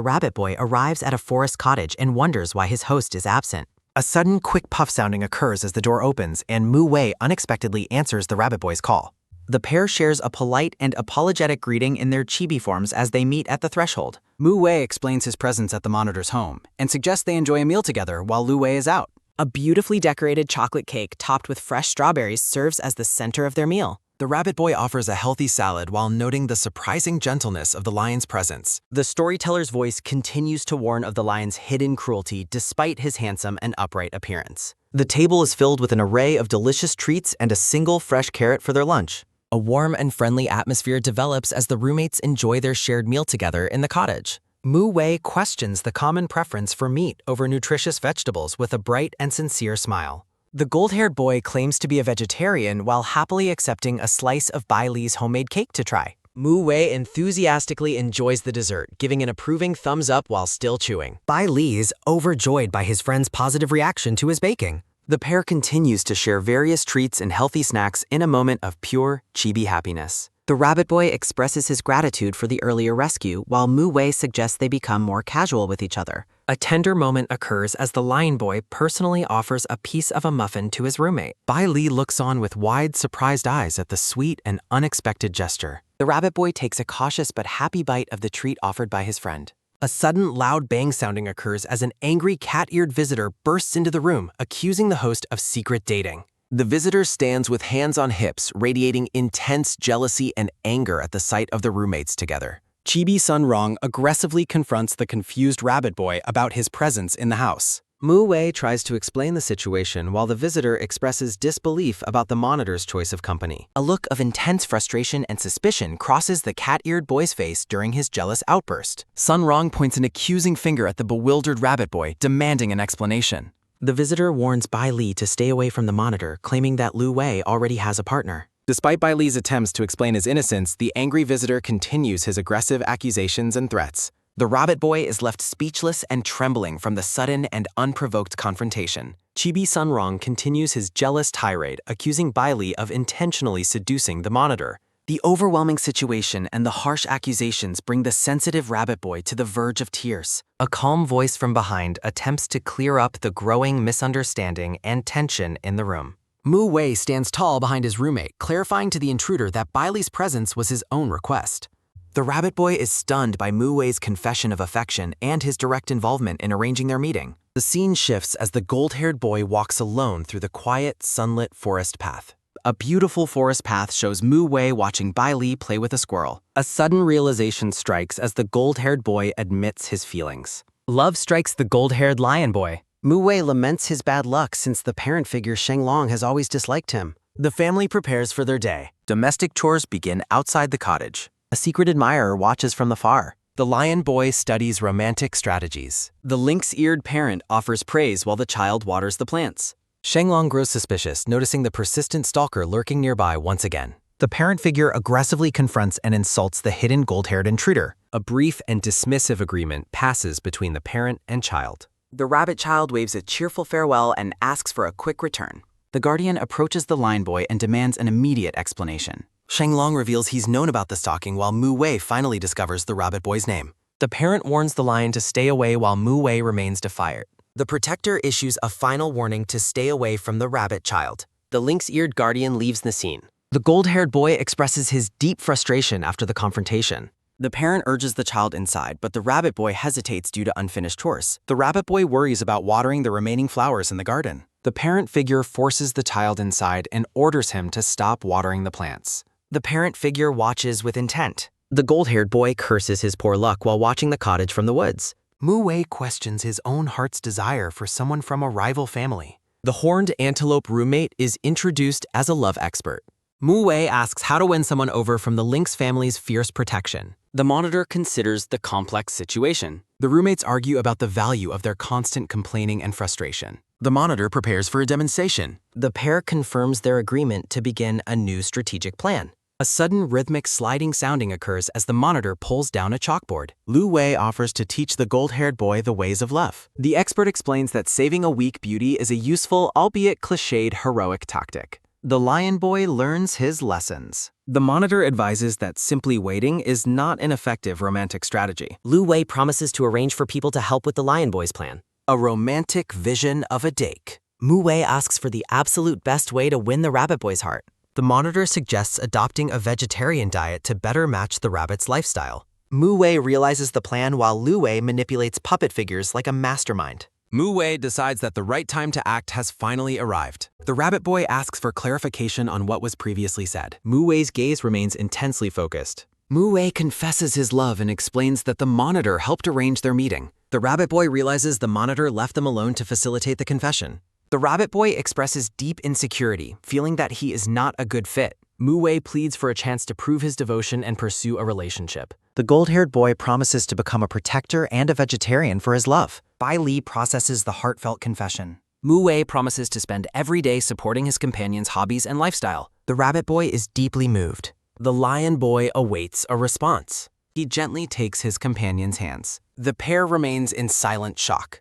rabbit boy arrives at a forest cottage and wonders why his host is absent. A sudden, quick puff sounding occurs as the door opens and Mu Wei unexpectedly answers the rabbit boy's call. The pair shares a polite and apologetic greeting in their chibi forms as they meet at the threshold. Mu Wei explains his presence at the monitor's home and suggests they enjoy a meal together while Lu Wei is out. A beautifully decorated chocolate cake topped with fresh strawberries serves as the center of their meal. The rabbit boy offers a healthy salad while noting the surprising gentleness of the lion's presence. The storyteller's voice continues to warn of the lion's hidden cruelty despite his handsome and upright appearance. The table is filled with an array of delicious treats and a single fresh carrot for their lunch. A warm and friendly atmosphere develops as the roommates enjoy their shared meal together in the cottage. Mu Wei questions the common preference for meat over nutritious vegetables with a bright and sincere smile. The gold-haired boy claims to be a vegetarian while happily accepting a slice of Bai Li's homemade cake to try. Mu Wei enthusiastically enjoys the dessert, giving an approving thumbs up while still chewing. Bai Li is overjoyed by his friend's positive reaction to his baking. The pair continues to share various treats and healthy snacks in a moment of pure chibi happiness. The rabbit boy expresses his gratitude for the earlier rescue, while Mu Wei suggests they become more casual with each other. A tender moment occurs as the lion boy personally offers a piece of a muffin to his roommate. Bai Li looks on with wide, surprised eyes at the sweet and unexpected gesture. The rabbit boy takes a cautious but happy bite of the treat offered by his friend. A sudden, loud bang sounding occurs as an angry cat-eared visitor bursts into the room, accusing the host of secret dating. The visitor stands with hands on hips, radiating intense jealousy and anger at the sight of the roommates together. Chibi Sun Rong aggressively confronts the confused rabbit boy about his presence in the house. Mu Wei tries to explain the situation while the visitor expresses disbelief about the monitor's choice of company. A look of intense frustration and suspicion crosses the cat-eared boy's face during his jealous outburst. Sun Rong points an accusing finger at the bewildered rabbit boy, demanding an explanation. The visitor warns Bai Li to stay away from the monitor, claiming that Lu Wei already has a partner. Despite Bai Li's attempts to explain his innocence, the angry visitor continues his aggressive accusations and threats. The rabbit boy is left speechless and trembling from the sudden and unprovoked confrontation. Chibi Sun Rong continues his jealous tirade, accusing Bai Li of intentionally seducing the monitor. The overwhelming situation and the harsh accusations bring the sensitive rabbit boy to the verge of tears. A calm voice from behind attempts to clear up the growing misunderstanding and tension in the room. Mu Wei stands tall behind his roommate, clarifying to the intruder that Bai Li's presence was his own request. The rabbit boy is stunned by Mu Wei's confession of affection and his direct involvement in arranging their meeting. The scene shifts as the gold-haired boy walks alone through the quiet, sunlit forest path. A beautiful forest path shows Mu Wei watching Bai Li play with a squirrel. A sudden realization strikes as the gold-haired boy admits his feelings. Love strikes the gold-haired lion boy. Mu Wei laments his bad luck since the parent figure Sheng Long has always disliked him. The family prepares for their day. Domestic chores begin outside the cottage. A secret admirer watches from afar. The lion boy studies romantic strategies. The lynx-eared parent offers praise while the child waters the plants. Sheng Long grows suspicious, noticing the persistent stalker lurking nearby once again. The parent figure aggressively confronts and insults the hidden gold-haired intruder. A brief and dismissive agreement passes between the parent and child. The rabbit child waves a cheerful farewell and asks for a quick return. The guardian approaches the lion boy and demands an immediate explanation. Sheng Long reveals he's known about the stalking while Mu Wei finally discovers the rabbit boy's name. The parent warns the lion to stay away while Mu Wei remains defiant. The protector issues a final warning to stay away from the rabbit child. The lynx-eared guardian leaves the scene. The gold-haired boy expresses his deep frustration after the confrontation. The parent urges the child inside, but the rabbit boy hesitates due to unfinished chores. The rabbit boy worries about watering the remaining flowers in the garden. The parent figure forces the child inside and orders him to stop watering the plants. The parent figure watches with intent. The gold-haired boy curses his poor luck while watching the cottage from the woods. Mu Wei questions his own heart's desire for someone from a rival family. The horned antelope roommate is introduced as a love expert. Mu Wei asks how to win someone over from the lynx family's fierce protection. The monitor considers the complex situation. The roommates argue about the value of their constant complaining and frustration. The monitor prepares for a demonstration. The pair confirms their agreement to begin a new strategic plan. A sudden rhythmic sliding sounding occurs as the monitor pulls down a chalkboard. Lu Wei offers to teach the gold-haired boy the ways of love. The expert explains that saving a weak beauty is a useful, albeit cliched, heroic tactic. The lion boy learns his lessons. The monitor advises that simply waiting is not an effective romantic strategy. Lu Wei promises to arrange for people to help with the lion boy's plan. A romantic vision of a date. Mu Wei asks for the absolute best way to win the rabbit boy's heart. The monitor suggests adopting a vegetarian diet to better match the rabbit's lifestyle. Mu Wei realizes the plan while Lu Wei manipulates puppet figures like a mastermind. Mu Wei decides that the right time to act has finally arrived. The rabbit boy asks for clarification on what was previously said. Mu Wei's gaze remains intensely focused. Mu Wei confesses his love and explains that the monitor helped arrange their meeting. The rabbit boy realizes the monitor left them alone to facilitate the confession. The rabbit boy expresses deep insecurity, feeling that he is not a good fit. Mu Wei pleads for a chance to prove his devotion and pursue a relationship. The gold-haired boy promises to become a protector and a vegetarian for his love. Bai Li processes the heartfelt confession. Mu Wei promises to spend every day supporting his companion's hobbies and lifestyle. The rabbit boy is deeply moved. The lion boy awaits a response. He gently takes his companion's hands. The pair remains in silent shock.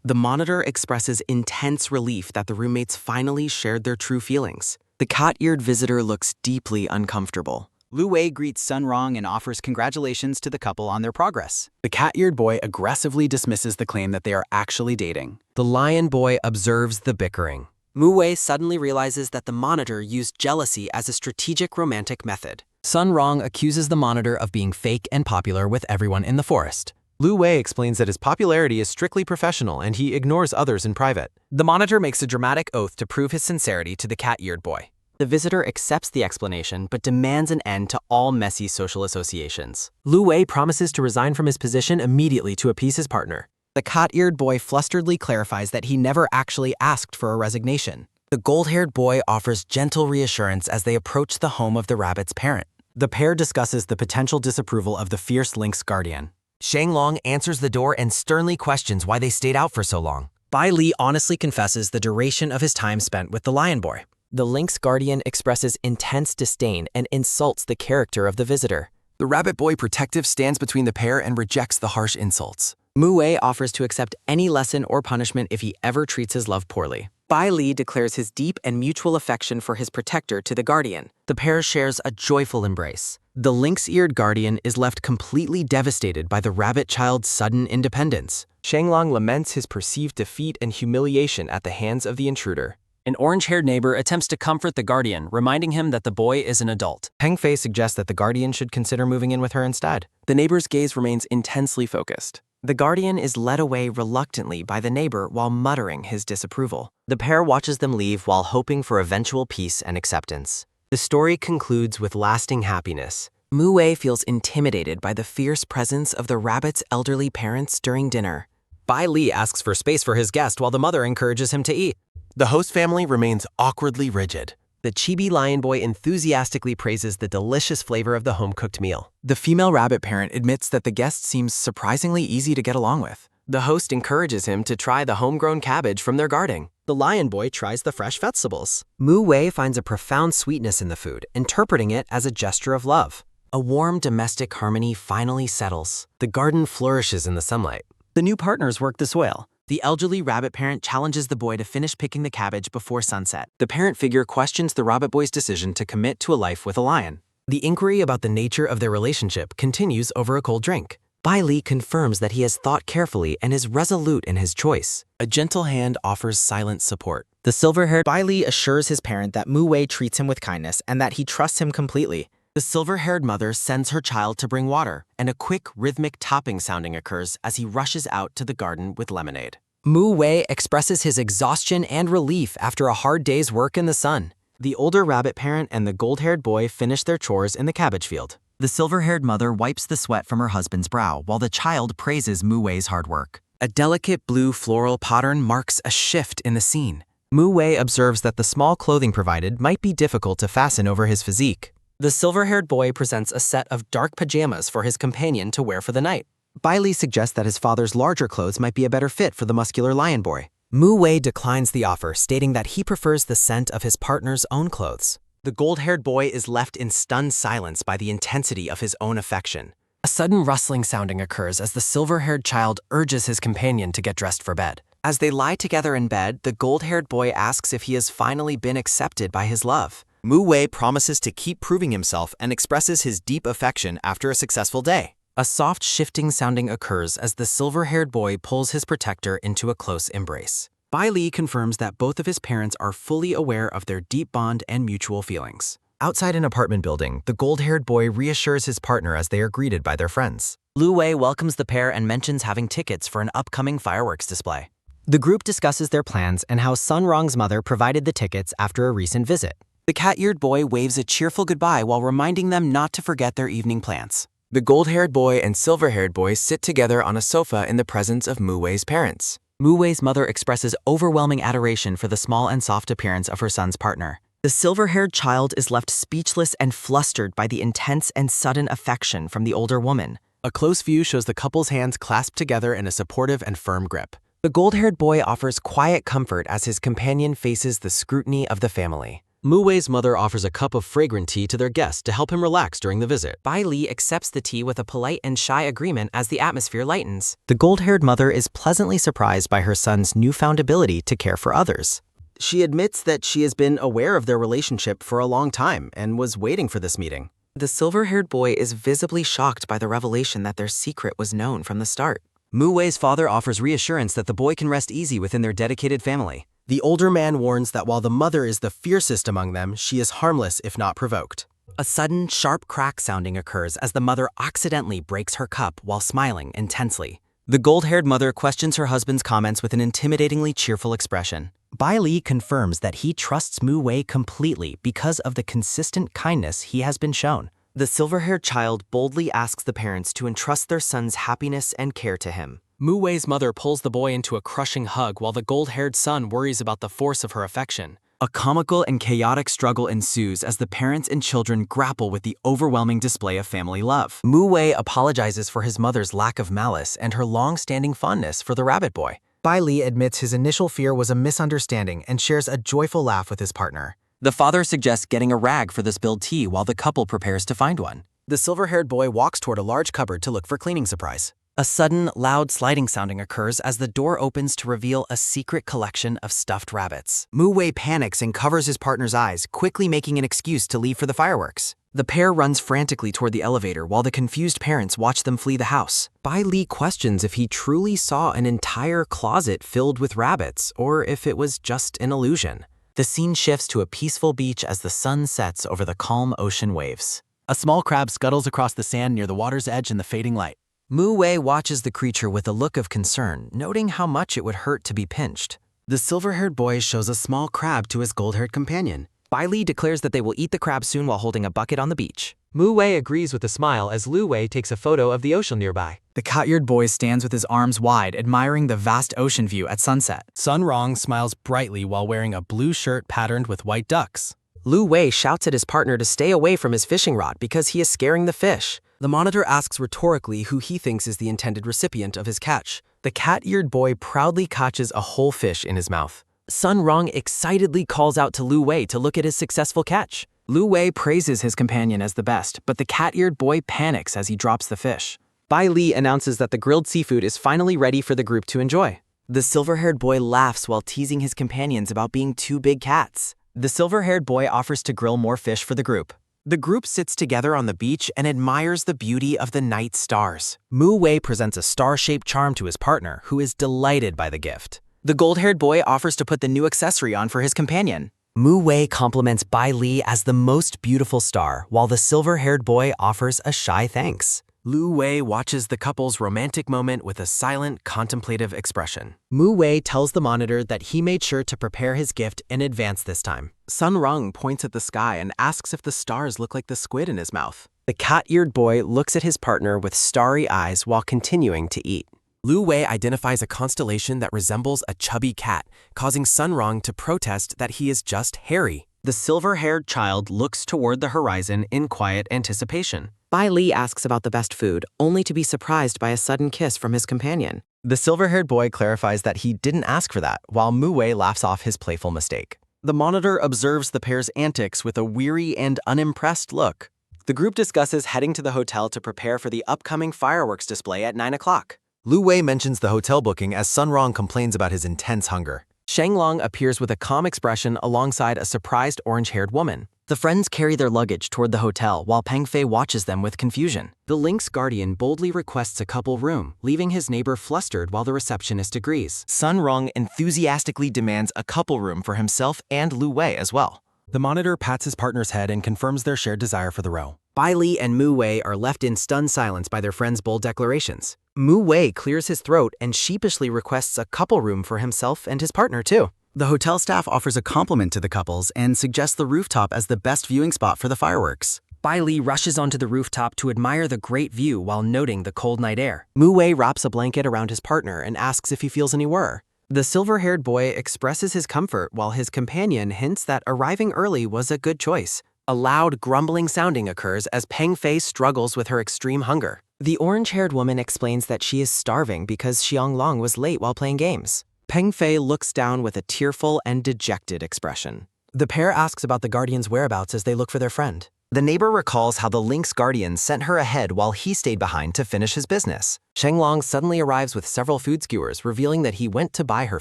The monitor expresses intense relief that the roommates finally shared their true feelings. The cat-eared visitor looks deeply uncomfortable. Lu Wei greets Sun Rong and offers congratulations to the couple on their progress. The cat-eared boy aggressively dismisses the claim that they are actually dating. The lion boy observes the bickering. Mu Wei suddenly realizes that the monitor used jealousy as a strategic romantic method. Sun Rong accuses the monitor of being fake and popular with everyone in the forest. Lu Wei explains that his popularity is strictly professional and he ignores others in private. The monitor makes a dramatic oath to prove his sincerity to the cat-eared boy. The visitor accepts the explanation but demands an end to all messy social associations. Lu Wei promises to resign from his position immediately to appease his partner. The cat-eared boy flusteredly clarifies that he never actually asked for a resignation. The gold-haired boy offers gentle reassurance as they approach the home of the rabbit's parent. The pair discusses the potential disapproval of the fierce lynx guardian. Shang Long answers the door and sternly questions why they stayed out for so long. Bai Li honestly confesses the duration of his time spent with the lion boy. The lynx guardian expresses intense disdain and insults the character of the visitor. The rabbit boy protective stands between the pair and rejects the harsh insults. Mu Wei offers to accept any lesson or punishment if he ever treats his love poorly. Bai Li declares his deep and mutual affection for his protector to the guardian. The pair shares a joyful embrace. The lynx-eared guardian is left completely devastated by the rabbit child's sudden independence. Shanglong laments his perceived defeat and humiliation at the hands of the intruder. An orange-haired neighbor attempts to comfort the guardian, reminding him that the boy is an adult. Peng Fei suggests that the guardian should consider moving in with her instead. The neighbor's gaze remains intensely focused. The guardian is led away reluctantly by the neighbor while muttering his disapproval. The pair watches them leave while hoping for eventual peace and acceptance. The story concludes with lasting happiness. Mu Wei feels intimidated by the fierce presence of the rabbit's elderly parents during dinner. Bai Li asks for space for his guest while the mother encourages him to eat. The host family remains awkwardly rigid. The chibi lion boy enthusiastically praises the delicious flavor of the home-cooked meal. The female rabbit parent admits that the guest seems surprisingly easy to get along with. The host encourages him to try the homegrown cabbage from their garden. The lion boy tries the fresh vegetables. Mu Wei finds a profound sweetness in the food, interpreting it as a gesture of love. A warm domestic harmony finally settles. The garden flourishes in the sunlight. The new partners work the soil. The elderly rabbit parent challenges the boy to finish picking the cabbage before sunset. The parent figure questions the rabbit boy's decision to commit to a life with a lion. The inquiry about the nature of their relationship continues over a cold drink. Bai Li confirms that he has thought carefully and is resolute in his choice. A gentle hand offers silent support. The silver-haired Bai Li assures his parent that Mu Wei treats him with kindness and that he trusts him completely. The silver-haired mother sends her child to bring water, and a quick, rhythmic topping sounding occurs as he rushes out to the garden with lemonade. Mu Wei expresses his exhaustion and relief after a hard day's work in the sun. The older rabbit parent and the gold-haired boy finish their chores in the cabbage field. The silver-haired mother wipes the sweat from her husband's brow while the child praises Mu Wei's hard work. A delicate blue floral pattern marks a shift in the scene. Mu Wei observes that the small clothing provided might be difficult to fasten over his physique. The silver-haired boy presents a set of dark pajamas for his companion to wear for the night. Bai Li suggests that his father's larger clothes might be a better fit for the muscular lion boy. Mu Wei declines the offer, stating that he prefers the scent of his partner's own clothes. The gold-haired boy is left in stunned silence by the intensity of his own affection. A sudden rustling sounding occurs as the silver-haired child urges his companion to get dressed for bed. As they lie together in bed, the gold-haired boy asks if he has finally been accepted by his love. Mu Wei promises to keep proving himself and expresses his deep affection after a successful day. A soft shifting sounding occurs as the silver-haired boy pulls his protector into a close embrace. Bai Li confirms that both of his parents are fully aware of their deep bond and mutual feelings. Outside an apartment building, the gold-haired boy reassures his partner as they are greeted by their friends. Lu Wei welcomes the pair and mentions having tickets for an upcoming fireworks display. The group discusses their plans and how Sun Rong's mother provided the tickets after a recent visit. The cat-eared boy waves a cheerful goodbye while reminding them not to forget their evening plans. The gold-haired boy and silver-haired boy sit together on a sofa in the presence of Mu Wei's parents. Mu Wei's mother expresses overwhelming adoration for the small and soft appearance of her son's partner. The silver-haired child is left speechless and flustered by the intense and sudden affection from the older woman. A close view shows the couple's hands clasped together in a supportive and firm grip. The gold-haired boy offers quiet comfort as his companion faces the scrutiny of the family. Mu Wei's mother offers a cup of fragrant tea to their guest to help him relax during the visit. Bai Li accepts the tea with a polite and shy agreement as the atmosphere lightens. The gold-haired mother is pleasantly surprised by her son's newfound ability to care for others. She admits that she has been aware of their relationship for a long time and was waiting for this meeting. The silver-haired boy is visibly shocked by the revelation that their secret was known from the start. Mu Wei's father offers reassurance that the boy can rest easy within their dedicated family. The older man warns that while the mother is the fiercest among them, she is harmless if not provoked. A sudden, sharp crack sounding occurs as the mother accidentally breaks her cup while smiling intensely. The gold-haired mother questions her husband's comments with an intimidatingly cheerful expression. Bai Li confirms that he trusts Mu Wei completely because of the consistent kindness he has been shown. The silver-haired child boldly asks the parents to entrust their son's happiness and care to him. Mu Wei's mother pulls the boy into a crushing hug while the gold-haired son worries about the force of her affection. A comical and chaotic struggle ensues as the parents and children grapple with the overwhelming display of family love. Mu Wei apologizes for his mother's lack of malice and her long-standing fondness for the rabbit boy. Bai Li admits his initial fear was a misunderstanding and shares a joyful laugh with his partner. The father suggests getting a rag for the spilled tea while the couple prepares to find one. The silver-haired boy walks toward a large cupboard to look for cleaning supplies. A sudden, loud sliding sounding occurs as the door opens to reveal a secret collection of stuffed rabbits. Mu Wei panics and covers his partner's eyes, quickly making an excuse to leave for the fireworks. The pair runs frantically toward the elevator while the confused parents watch them flee the house. Bai Li questions if he truly saw an entire closet filled with rabbits, or if it was just an illusion. The scene shifts to a peaceful beach as the sun sets over the calm ocean waves. A small crab scuttles across the sand near the water's edge in the fading light. Mu Wei watches the creature with a look of concern, noting how much it would hurt to be pinched. The silver-haired boy shows a small crab to his gold-haired companion. Bai Li declares that they will eat the crab soon while holding a bucket on the beach. Mu Wei agrees with a smile as Lu Wei takes a photo of the ocean nearby. The cat-eared boy stands with his arms wide, admiring the vast ocean view at sunset. Sun Rong smiles brightly while wearing a blue shirt patterned with white ducks. Lu Wei shouts at his partner to stay away from his fishing rod because he is scaring the fish. The monitor asks rhetorically who he thinks is the intended recipient of his catch. The cat-eared boy proudly catches a whole fish in his mouth. Sun Rong excitedly calls out to Lu Wei to look at his successful catch. Lu Wei praises his companion as the best, but the cat-eared boy panics as he drops the fish. Bai Li announces that the grilled seafood is finally ready for the group to enjoy. The silver-haired boy laughs while teasing his companions about being two big cats. The silver-haired boy offers to grill more fish for the group. The group sits together on the beach and admires the beauty of the night stars. Mu Wei presents a star-shaped charm to his partner, who is delighted by the gift. The gold-haired boy offers to put the new accessory on for his companion. Mu Wei compliments Bai Li as the most beautiful star, while the silver-haired boy offers a shy thanks. Lu Wei watches the couple's romantic moment with a silent, contemplative expression. Mu Wei tells the monitor that he made sure to prepare his gift in advance this time. Sun Rong points at the sky and asks if the stars look like the squid in his mouth. The cat-eared boy looks at his partner with starry eyes while continuing to eat. Lu Wei identifies a constellation that resembles a chubby cat, causing Sun Rong to protest that he is just hairy. The silver-haired child looks toward the horizon in quiet anticipation. Bai Li asks about the best food, only to be surprised by a sudden kiss from his companion. The silver-haired boy clarifies that he didn't ask for that, while Mu Wei laughs off his playful mistake. The monitor observes the pair's antics with a weary and unimpressed look. The group discusses heading to the hotel to prepare for the upcoming fireworks display at 9 o'clock. Lu Wei mentions the hotel booking as Sun Rong complains about his intense hunger. Shanglong appears with a calm expression alongside a surprised orange-haired woman. The friends carry their luggage toward the hotel while Peng Fei watches them with confusion. The Lynx guardian boldly requests a couple room, leaving his neighbor flustered while the receptionist agrees. Sun Rong enthusiastically demands a couple room for himself and Lu Wei as well. The monitor pats his partner's head and confirms their shared desire for the row. Bai Li and Mu Wei are left in stunned silence by their friends' bold declarations. Mu Wei clears his throat and sheepishly requests a couple room for himself and his partner too. The hotel staff offers a compliment to the couples and suggests the rooftop as the best viewing spot for the fireworks. Bai Li rushes onto the rooftop to admire the great view while noting the cold night air. Mu Wei wraps a blanket around his partner and asks if he feels any worse. The silver-haired boy expresses his comfort while his companion hints that arriving early was a good choice. A loud, grumbling sounding occurs as Peng Fei struggles with her extreme hunger. The orange-haired woman explains that she is starving because Xiang Long was late while playing games. Peng Fei looks down with a tearful and dejected expression. The pair asks about the guardian's whereabouts as they look for their friend. The neighbor recalls how the Lynx guardian sent her ahead while he stayed behind to finish his business. Shanglong suddenly arrives with several food skewers, revealing that he went to buy her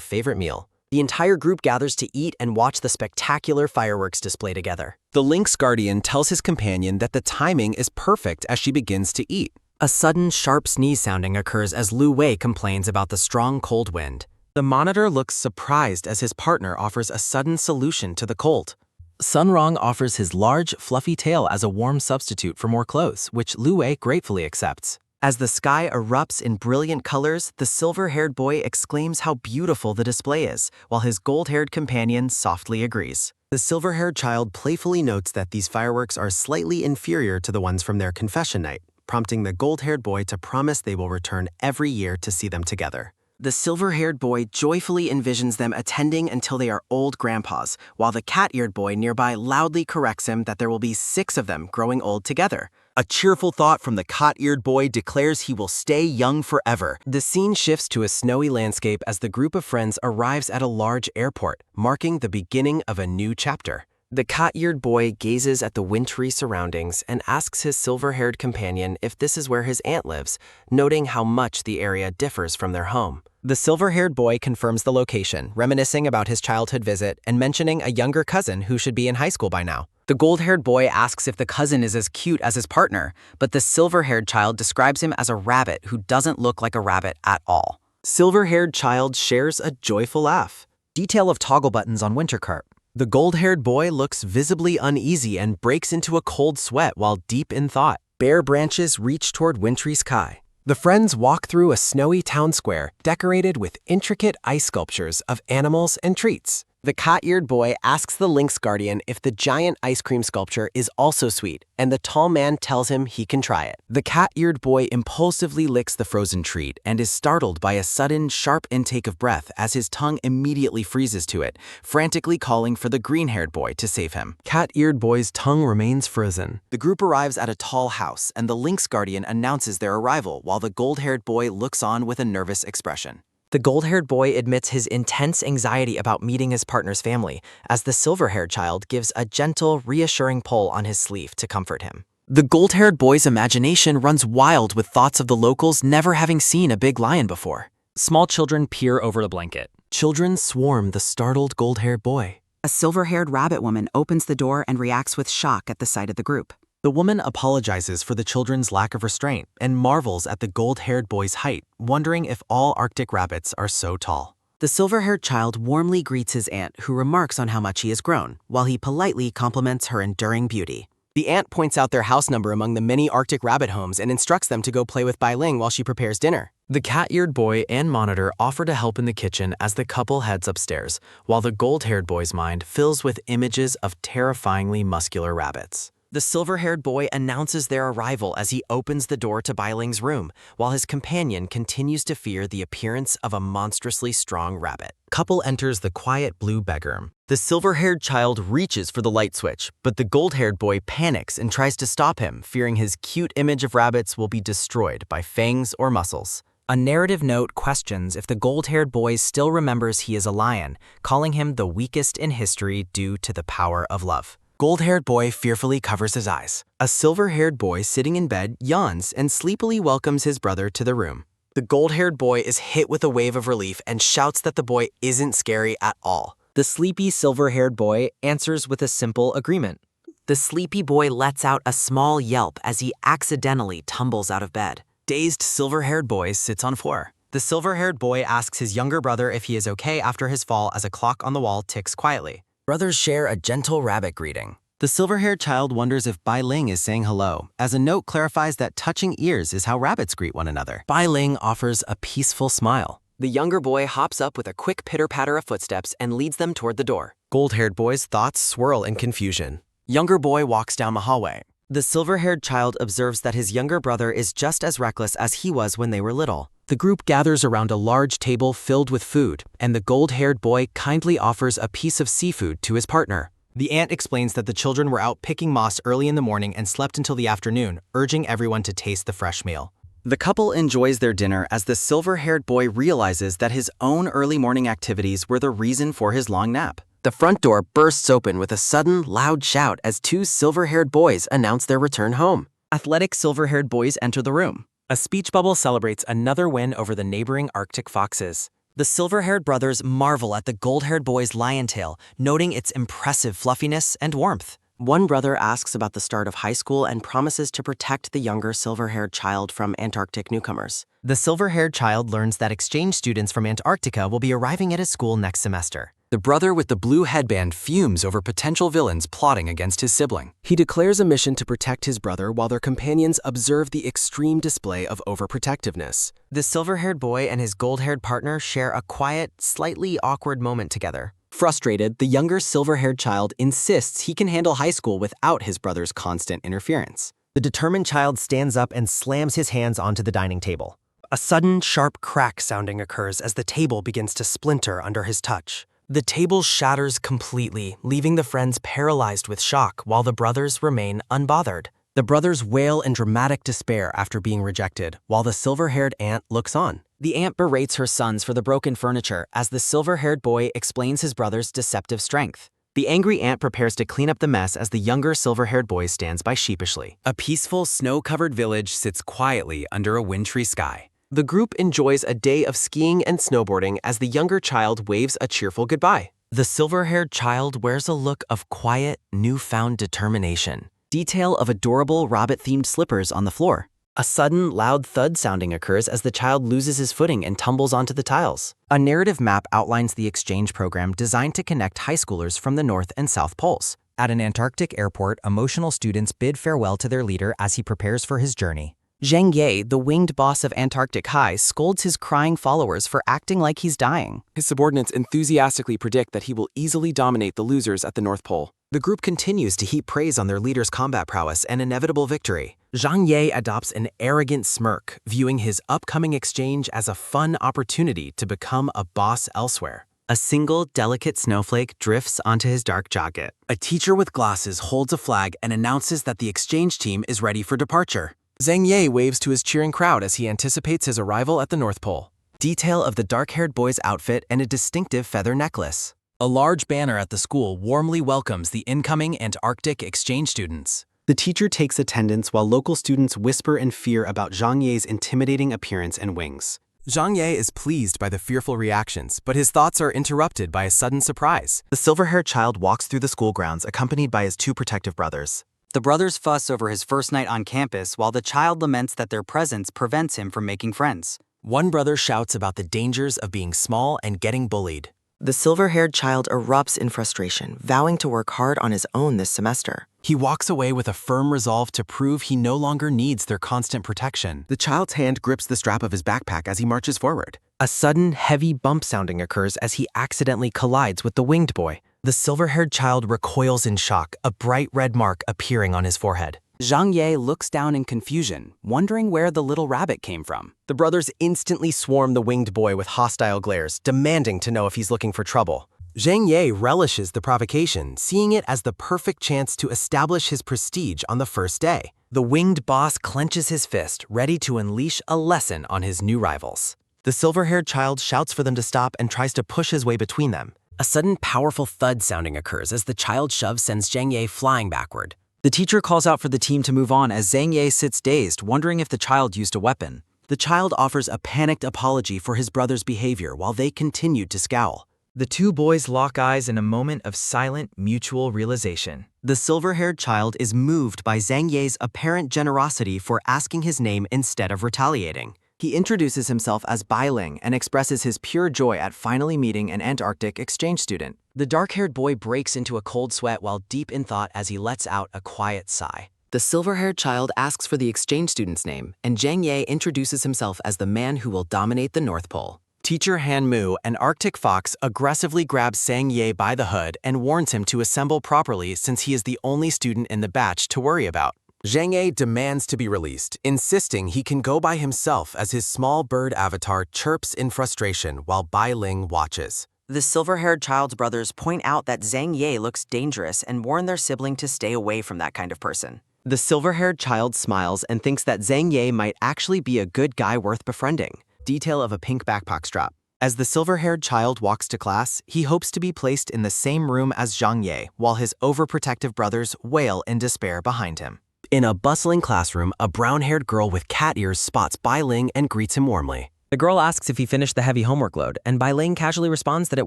favorite meal. The entire group gathers to eat and watch the spectacular fireworks display together. The Lynx Guardian tells his companion that the timing is perfect as she begins to eat. A sudden, sharp sneeze sounding occurs as Lu Wei complains about the strong cold wind. The monitor looks surprised as his partner offers a sudden solution to the cold. Sun Rong offers his large, fluffy tail as a warm substitute for more clothes, which Lu Wei gratefully accepts. As the sky erupts in brilliant colors, the silver-haired boy exclaims how beautiful the display is, while his gold-haired companion softly agrees. The silver-haired child playfully notes that these fireworks are slightly inferior to the ones from their confession night, prompting the gold-haired boy to promise they will return every year to see them together. The silver-haired boy joyfully envisions them attending until they are old grandpas, while the cat-eared boy nearby loudly corrects him that there will be 6 of them growing old together. A cheerful thought from the cat-eared boy declares he will stay young forever. The scene shifts to a snowy landscape as the group of friends arrives at a large airport, marking the beginning of a new chapter. The cat-eared boy gazes at the wintry surroundings and asks his silver-haired companion if this is where his aunt lives, noting how much the area differs from their home. The silver-haired boy confirms the location, reminiscing about his childhood visit and mentioning a younger cousin who should be in high school by now. The gold-haired boy asks if the cousin is as cute as his partner, but the silver-haired child describes him as a rabbit who doesn't look like a rabbit at all. Silver-haired child shares a joyful laugh. Detail of toggle buttons on winter cart. The gold-haired boy looks visibly uneasy and breaks into a cold sweat while deep in thought. Bare branches reach toward wintry sky. The friends walk through a snowy town square decorated with intricate ice sculptures of animals and treats. The cat-eared boy asks the Lynx Guardian if the giant ice cream sculpture is also sweet, and the tall man tells him he can try it. The cat-eared boy impulsively licks the frozen treat and is startled by a sudden, sharp intake of breath as his tongue immediately freezes to it, frantically calling for the green-haired boy to save him. Cat-eared boy's tongue remains frozen. The group arrives at a tall house, and the Lynx Guardian announces their arrival while the gold-haired boy looks on with a nervous expression. The gold-haired boy admits his intense anxiety about meeting his partner's family, as the silver-haired child gives a gentle, reassuring pull on his sleeve to comfort him. The gold-haired boy's imagination runs wild with thoughts of the locals never having seen a big lion before. Small children peer over the blanket. Children swarm the startled gold-haired boy. A silver-haired rabbit woman opens the door and reacts with shock at the sight of the group. The woman apologizes for the children's lack of restraint and marvels at the gold-haired boy's height, wondering if all Arctic rabbits are so tall. The silver-haired child warmly greets his aunt, who remarks on how much he has grown, while he politely compliments her enduring beauty. The aunt points out their house number among the many Arctic rabbit homes and instructs them to go play with Bai Ling while she prepares dinner. The cat-eared boy and monitor offer to help in the kitchen as the couple heads upstairs, while the gold-haired boy's mind fills with images of terrifyingly muscular rabbits. The silver-haired boy announces their arrival as he opens the door to Bai Ling's room, while his companion continues to fear the appearance of a monstrously strong rabbit. Couple enters the quiet blue bedroom. The silver-haired child reaches for the light switch, but the gold-haired boy panics and tries to stop him, fearing his cute image of rabbits will be destroyed by fangs or muscles. A narrative note questions if the gold-haired boy still remembers he is a lion, calling him the weakest in history due to the power of love. Gold-haired boy fearfully covers his eyes. A silver-haired boy sitting in bed yawns and sleepily welcomes his brother to the room. The gold-haired boy is hit with a wave of relief and shouts that the boy isn't scary at all. The sleepy silver-haired boy answers with a simple agreement. The sleepy boy lets out a small yelp as he accidentally tumbles out of bed. Dazed silver-haired boy sits on floor. The silver-haired boy asks his younger brother if he is okay after his fall as a clock on the wall ticks quietly. Brothers share a gentle rabbit greeting. The silver-haired child wonders if Bai Ling is saying hello, as a note clarifies that touching ears is how rabbits greet one another. Bai Ling offers a peaceful smile. The younger boy hops up with a quick pitter-patter of footsteps and leads them toward the door. Gold-haired boy's thoughts swirl in confusion. Younger boy walks down the hallway. The silver-haired child observes that his younger brother is just as reckless as he was when they were little. The group gathers around a large table filled with food, and the gold-haired boy kindly offers a piece of seafood to his partner. The aunt explains that the children were out picking moss early in the morning and slept until the afternoon, urging everyone to taste the fresh meal. The couple enjoys their dinner as the silver-haired boy realizes that his own early morning activities were the reason for his long nap. The front door bursts open with a sudden, loud shout as 2 silver-haired boys announce their return home. Athletic silver-haired boys enter the room. A speech bubble celebrates another win over the neighboring Arctic foxes. The silver-haired brothers marvel at the gold-haired boy's lion tail, noting its impressive fluffiness and warmth. One brother asks about the start of high school and promises to protect the younger silver-haired child from Antarctic newcomers. The silver-haired child learns that exchange students from Antarctica will be arriving at his school next semester. The brother with the blue headband fumes over potential villains plotting against his sibling. He declares a mission to protect his brother while their companions observe the extreme display of overprotectiveness. The silver-haired boy and his gold-haired partner share a quiet, slightly awkward moment together. Frustrated, the younger silver-haired child insists he can handle high school without his brother's constant interference. The determined child stands up and slams his hands onto the dining table. A sudden, sharp crack sounding occurs as the table begins to splinter under his touch. The table shatters completely, leaving the friends paralyzed with shock while the brothers remain unbothered. The brothers wail in dramatic despair after being rejected, while the silver-haired aunt looks on. The aunt berates her sons for the broken furniture as the silver-haired boy explains his brother's deceptive strength. The angry aunt prepares to clean up the mess as the younger silver-haired boy stands by sheepishly. A peaceful, snow-covered village sits quietly under a wintry sky. The group enjoys a day of skiing and snowboarding as the younger child waves a cheerful goodbye. The silver-haired child wears a look of quiet, newfound determination. Detail of adorable rabbit-themed slippers on the floor. A sudden, loud thud sounding occurs as the child loses his footing and tumbles onto the tiles. A narrative map outlines the exchange program designed to connect high schoolers from the North and South Poles. At an Antarctic airport, emotional students bid farewell to their leader as he prepares for his journey. Zhang Ye, the winged boss of Antarctic High, scolds his crying followers for acting like he's dying. His subordinates enthusiastically predict that he will easily dominate the losers at the North Pole. The group continues to heap praise on their leader's combat prowess and inevitable victory. Zhang Ye adopts an arrogant smirk, viewing his upcoming exchange as a fun opportunity to become a boss elsewhere. A single, delicate snowflake drifts onto his dark jacket. A teacher with glasses holds a flag and announces that the exchange team is ready for departure. Zhang Ye waves to his cheering crowd as he anticipates his arrival at the North Pole. Detail of the dark-haired boy's outfit and a distinctive feather necklace. A large banner at the school warmly welcomes the incoming Antarctic exchange students. The teacher takes attendance while local students whisper in fear about Zhang Ye's intimidating appearance and wings. Zhang Ye is pleased by the fearful reactions, but his thoughts are interrupted by a sudden surprise. The silver-haired child walks through the school grounds accompanied by his two protective brothers. The brothers fuss over his first night on campus while the child laments that their presence prevents him from making friends. One brother shouts about the dangers of being small and getting bullied. The silver-haired child erupts in frustration, vowing to work hard on his own this semester. He walks away with a firm resolve to prove he no longer needs their constant protection. The child's hand grips the strap of his backpack as he marches forward. A sudden, heavy bump sounding occurs as he accidentally collides with the winged boy. The silver-haired child recoils in shock, a bright red mark appearing on his forehead. Zhang Ye looks down in confusion, wondering where the little rabbit came from. The brothers instantly swarm the winged boy with hostile glares, demanding to know if he's looking for trouble. Zhang Ye relishes the provocation, seeing it as the perfect chance to establish his prestige on the first day. The winged boss clenches his fist, ready to unleash a lesson on his new rivals. The silver-haired child shouts for them to stop and tries to push his way between them. A sudden, powerful thud sounding occurs as the child's shove sends Zhang Ye flying backward. The teacher calls out for the team to move on as Zhang Ye sits dazed, wondering if the child used a weapon. The child offers a panicked apology for his brother's behavior while they continued to scowl. The two boys lock eyes in a moment of silent, mutual realization. The silver-haired child is moved by Zhang Ye's apparent generosity for asking his name instead of retaliating. He introduces himself as Bai Ling and expresses his pure joy at finally meeting an Antarctic exchange student. The dark-haired boy breaks into a cold sweat while deep in thought as he lets out a quiet sigh. The silver-haired child asks for the exchange student's name, and Zhang Ye introduces himself as the man who will dominate the North Pole. Teacher Hanmu, an Arctic fox, aggressively grabs Zhang Ye by the hood and warns him to assemble properly since he is the only student in the batch to worry about. Zhang Ye demands to be released, insisting he can go by himself as his small bird avatar chirps in frustration while Bai Ling watches. The silver-haired child's brothers point out that Zhang Ye looks dangerous and warn their sibling to stay away from that kind of person. The silver-haired child smiles and thinks that Zhang Ye might actually be a good guy worth befriending. Detail of a pink backpack strap. As the silver-haired child walks to class, he hopes to be placed in the same room as Zhang Ye, while his overprotective brothers wail in despair behind him. In a bustling classroom, a brown-haired girl with cat ears spots Bai Ling and greets him warmly. The girl asks if he finished the heavy homework load, and Bai Ling casually responds that it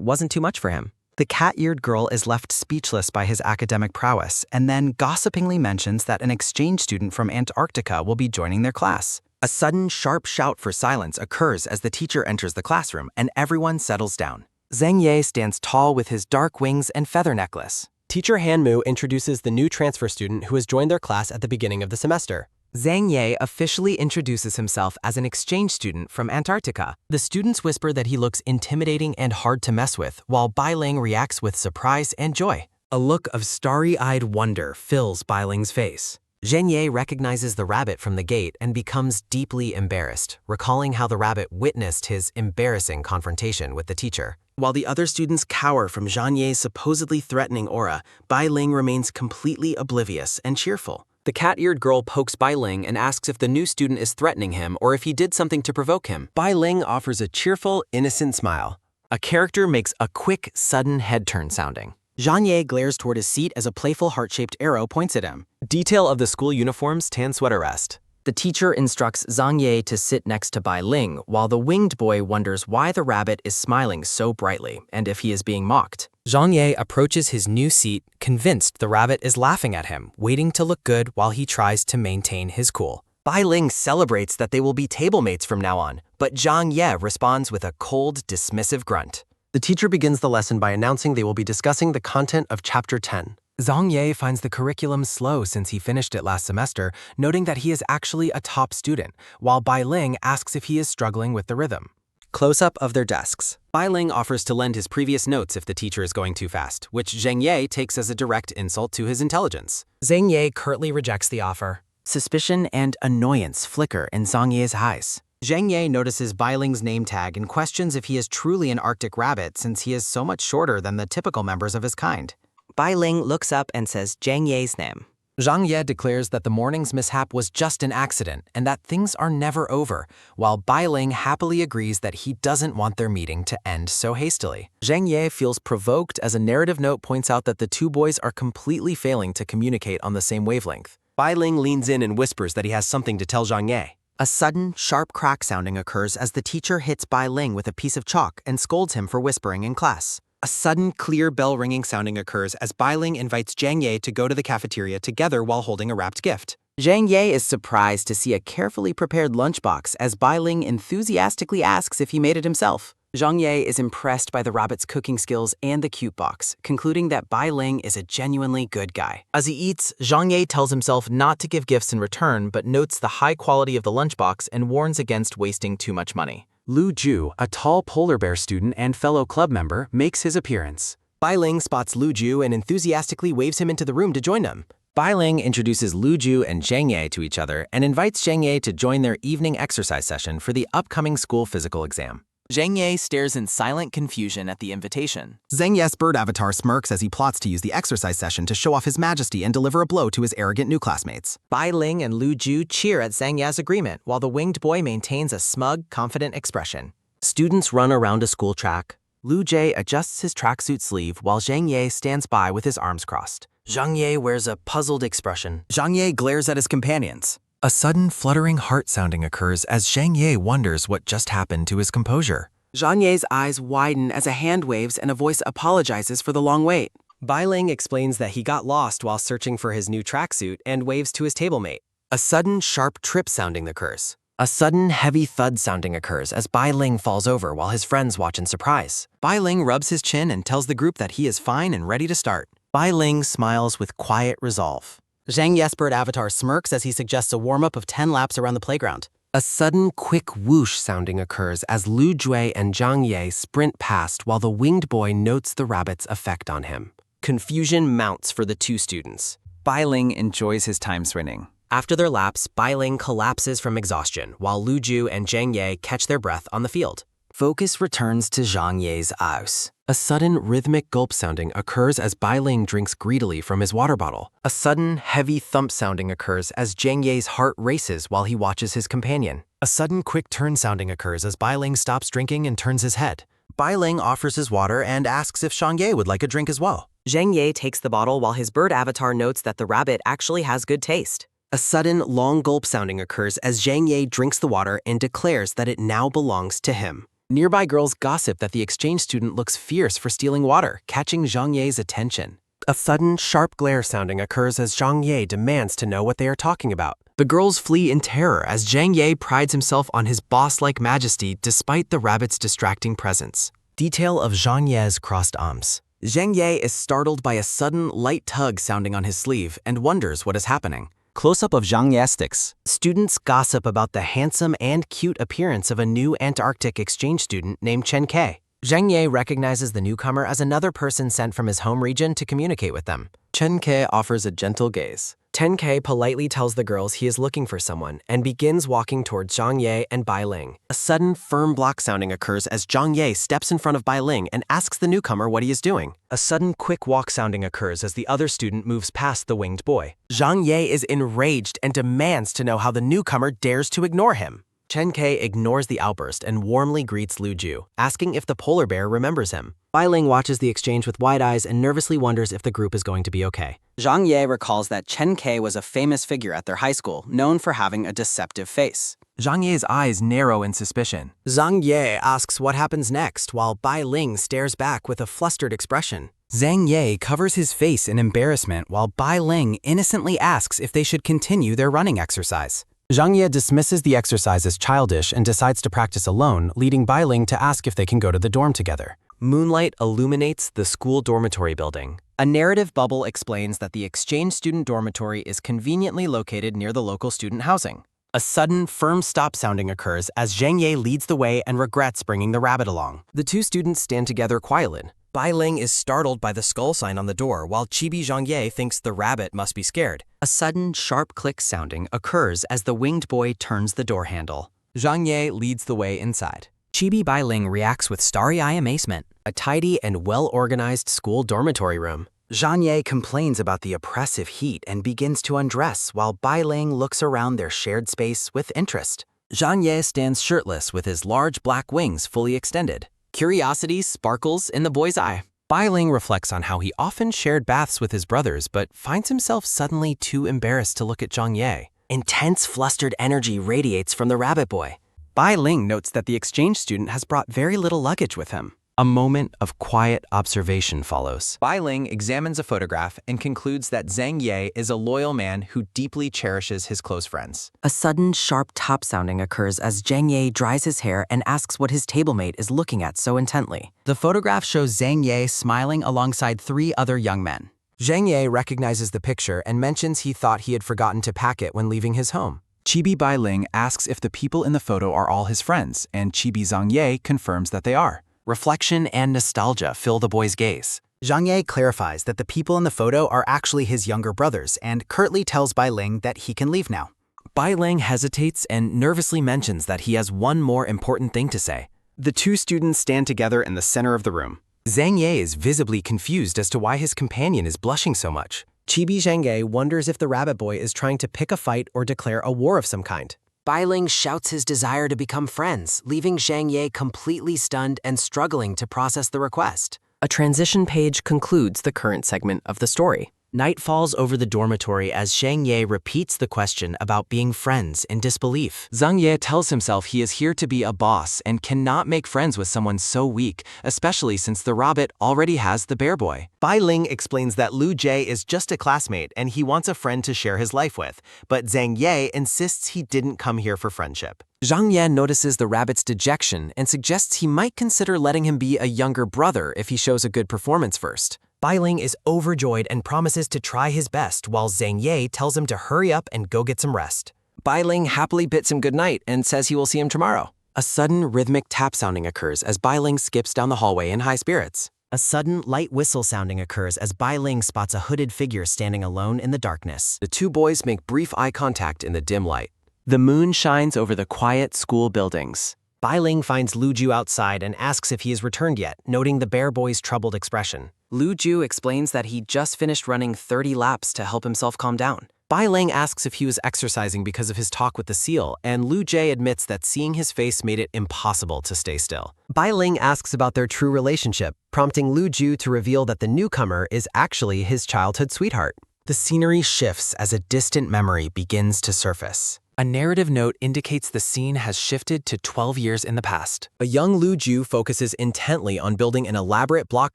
wasn't too much for him. The cat-eared girl is left speechless by his academic prowess and then gossipingly mentions that an exchange student from Antarctica will be joining their class. A sudden, sharp shout for silence occurs as the teacher enters the classroom and everyone settles down. Zhang Ye stands tall with his dark wings and feather necklace. Teacher Hanmu introduces the new transfer student who has joined their class at the beginning of the semester. Zhang Ye officially introduces himself as an exchange student from Antarctica. The students whisper that he looks intimidating and hard to mess with, while Bai Ling reacts with surprise and joy. A look of starry-eyed wonder fills Bai Ling's face. Zhang Ye recognizes the rabbit from the gate and becomes deeply embarrassed, recalling how the rabbit witnessed his embarrassing confrontation with the teacher. While the other students cower from Zhang Ye's supposedly threatening aura, Bai Ling remains completely oblivious and cheerful. The cat-eared girl pokes Bai Ling and asks if the new student is threatening him or if he did something to provoke him. Bai Ling offers a cheerful, innocent smile. A character makes a quick, sudden head turn sounding. Zhang Ye glares toward his seat as a playful heart-shaped arrow points at him. Detail of the school uniform's tan sweater rest. The teacher instructs Zhang Ye to sit next to Bai Ling, while the winged boy wonders why the rabbit is smiling so brightly and if he is being mocked. Zhang Ye approaches his new seat, convinced the rabbit is laughing at him, waiting to look good while he tries to maintain his cool. Bai Ling celebrates that they will be table mates from now on, but Zhang Ye responds with a cold, dismissive grunt. The teacher begins the lesson by announcing they will be discussing the content of Chapter 10. Zhang Ye finds the curriculum slow since he finished it last semester, noting that he is actually a top student, while Bai Ling asks if he is struggling with the rhythm. Close-up of their desks. Bai Ling offers to lend his previous notes if the teacher is going too fast, which Zhang Ye takes as a direct insult to his intelligence. Zhang Ye curtly rejects the offer. Suspicion and annoyance flicker in Zhang Ye's eyes. Zhang Ye notices Bai Ling's name tag and questions if he is truly an Arctic rabbit since he is so much shorter than the typical members of his kind. Bai Ling looks up and says Zhang Ye's name. Zhang Ye declares that the morning's mishap was just an accident and that things are never over, while Bai Ling happily agrees that he doesn't want their meeting to end so hastily. Zhang Ye feels provoked as a narrative note points out that the two boys are completely failing to communicate on the same wavelength. Bai Ling leans in and whispers that he has something to tell Zhang Ye. A sudden, sharp crack sounding occurs as the teacher hits Bai Ling with a piece of chalk and scolds him for whispering in class. A sudden, clear bell-ringing sounding occurs as Bai Ling invites Zhang Ye to go to the cafeteria together while holding a wrapped gift. Zhang Ye is surprised to see a carefully prepared lunchbox as Bai Ling enthusiastically asks if he made it himself. Zhang Ye is impressed by the rabbit's cooking skills and the cute box, concluding that Bai Ling is a genuinely good guy. As he eats, Zhang Ye tells himself not to give gifts in return but notes the high quality of the lunchbox and warns against wasting too much money. Lu Ju, a tall polar bear student and fellow club member, makes his appearance. Bai Ling spots Lu Ju and enthusiastically waves him into the room to join them. Bai Ling introduces Lu Ju and Zhang Ye to each other and invites Zhang Ye to join their evening exercise session for the upcoming school physical exam. Zhang Ye stares in silent confusion at the invitation. Zhang Ye's bird avatar smirks as he plots to use the exercise session to show off his majesty and deliver a blow to his arrogant new classmates. Bai Ling and Lu Ju cheer at Zhang Ye's agreement, while the winged boy maintains a smug, confident expression. Students run around a school track. Lu Jie adjusts his tracksuit sleeve while Zhang Ye stands by with his arms crossed. Zhang Ye wears a puzzled expression. Zhang Ye glares at his companions. A sudden fluttering heart sounding occurs as Zhang Ye wonders what just happened to his composure. Zhang Ye's eyes widen as a hand waves and a voice apologizes for the long wait. Bai Ling explains that he got lost while searching for his new tracksuit and waves to his table mate. A sudden sharp trip sounding occurs. A sudden heavy thud sounding occurs as Bai Ling falls over while his friends watch in surprise. Bai Ling rubs his chin and tells the group that he is fine and ready to start. Bai Ling smiles with quiet resolve. Zhang Ye's bird avatar smirks as he suggests a warm-up of 10 laps around the playground. A sudden quick whoosh sounding occurs as Lu Jue and Zhang Ye sprint past while the winged boy notes the rabbit's effect on him. Confusion mounts for the two students. Bai Ling enjoys his time sprinting. After their laps, Bai Ling collapses from exhaustion while Lu Ju and Zhang Ye catch their breath on the field. Focus returns to Zhang Ye's eyes. A sudden rhythmic gulp sounding occurs as Bai Ling drinks greedily from his water bottle. A sudden heavy thump sounding occurs as Zhang Ye's heart races while he watches his companion. A sudden quick turn sounding occurs as Bai Ling stops drinking and turns his head. Bai Ling offers his water and asks if Zhang Ye would like a drink as well. Zhang Ye takes the bottle while his bird avatar notes that the rabbit actually has good taste. A sudden, long gulp sounding occurs as Zhang Ye drinks the water and declares that it now belongs to him. Nearby girls gossip that the exchange student looks fierce for stealing water, catching Zhang Ye's attention. A sudden, sharp glare sounding occurs as Zhang Ye demands to know what they are talking about. The girls flee in terror as Zhang Ye prides himself on his boss-like majesty despite the rabbit's distracting presence. Detail of Zhang Ye's crossed arms. Zhang Ye is startled by a sudden, light tug sounding on his sleeve and wonders what is happening. Close-up of Zhang Ye sticks. Students gossip about the handsome and cute appearance of a new Antarctic exchange student named Chen Ke. Zhang Ye recognizes the newcomer as another person sent from his home region to communicate with them. Chen Ke offers a gentle gaze. Chen Ke politely tells the girls he is looking for someone and begins walking towards Zhang Ye and Bai Ling. A sudden, firm block sounding occurs as Zhang Ye steps in front of Bai Ling and asks the newcomer what he is doing. A sudden, quick walk sounding occurs as the other student moves past the winged boy. Zhang Ye is enraged and demands to know how the newcomer dares to ignore him. Chen Ke ignores the outburst and warmly greets Lu Ju, asking if the polar bear remembers him. Bai Ling watches the exchange with wide eyes and nervously wonders if the group is going to be okay. Zhang Ye recalls that Chen Ke was a famous figure at their high school, known for having a deceptive face. Zhang Ye's eyes narrow in suspicion. Zhang Ye asks what happens next while Bai Ling stares back with a flustered expression. Zhang Ye covers his face in embarrassment while Bai Ling innocently asks if they should continue their running exercise. Zhang Ye dismisses the exercise as childish and decides to practice alone, leading Bai Ling to ask if they can go to the dorm together. Moonlight illuminates the school dormitory building. A narrative bubble explains that the exchange student dormitory is conveniently located near the local student housing. A sudden, firm stop sounding occurs as Zhang Ye leads the way and regrets bringing the rabbit along. The two students stand together quietly. Bai Ling is startled by the skull sign on the door, while Chibi Zhang Ye thinks the rabbit must be scared. A sudden, sharp click sounding occurs as the winged boy turns the door handle. Zhang Ye leads the way inside. Chibi Bai Ling reacts with starry-eye amazement. A tidy and well-organized school dormitory room. Zhang Ye complains about the oppressive heat and begins to undress while Bai Ling looks around their shared space with interest. Zhang Ye stands shirtless with his large black wings fully extended. Curiosity sparkles in the boy's eye. Bai Ling reflects on how he often shared baths with his brothers but finds himself suddenly too embarrassed to look at Zhang Ye. Intense, flustered energy radiates from the rabbit boy. Bai Ling notes that the exchange student has brought very little luggage with him. A moment of quiet observation follows. Bai Ling examines a photograph and concludes that Zhang Ye is a loyal man who deeply cherishes his close friends. A sudden, sharp top sounding occurs as Zhang Ye dries his hair and asks what his tablemate is looking at so intently. The photograph shows Zhang Ye smiling alongside 3 other young men. Zhang Ye recognizes the picture and mentions he thought he had forgotten to pack it when leaving his home. Chibi Bai Ling asks if the people in the photo are all his friends, and Chibi Zhang Ye confirms that they are. Reflection and nostalgia fill the boy's gaze. Zhang Ye clarifies that the people in the photo are actually his younger brothers and curtly tells Bai Ling that he can leave now. Bai Ling hesitates and nervously mentions that he has one more important thing to say. The two students stand together in the center of the room. Zhang Ye is visibly confused as to why his companion is blushing so much. Chibi Zhang Ye wonders if the rabbit boy is trying to pick a fight or declare a war of some kind. Bai Ling shouts his desire to become friends, leaving Zhang Ye completely stunned and struggling to process the request. A transition page concludes the current segment of the story. Night falls over the dormitory as Zhang Ye repeats the question about being friends in disbelief. Zhang Ye tells himself he is here to be a boss and cannot make friends with someone so weak, especially since the rabbit already has the bear boy. Bai Ling explains that Lu Jie is just a classmate and he wants a friend to share his life with, but Zhang Ye insists he didn't come here for friendship. Zhang Ye notices the rabbit's dejection and suggests he might consider letting him be a younger brother if he shows a good performance first. Bai Ling is overjoyed and promises to try his best, while Zhang Ye tells him to hurry up and go get some rest. Bai Ling happily bids him goodnight and says he will see him tomorrow. A sudden rhythmic tap sounding occurs as Bai Ling skips down the hallway in high spirits. A sudden light whistle sounding occurs as Bai Ling spots a hooded figure standing alone in the darkness. The two boys make brief eye contact in the dim light. The moon shines over the quiet school buildings. Bai Ling finds Lu Ju outside and asks if he has returned yet, noting the bear boy's troubled expression. Lu Ju explains that he just finished running 30 laps to help himself calm down. Bai Ling asks if he was exercising because of his talk with the seal, and Lu Jie admits that seeing his face made it impossible to stay still. Bai Ling asks about their true relationship, prompting Lu Ju to reveal that the newcomer is actually his childhood sweetheart. The scenery shifts as a distant memory begins to surface. A narrative note indicates the scene has shifted to 12 years in the past. A young Lu Ju focuses intently on building an elaborate block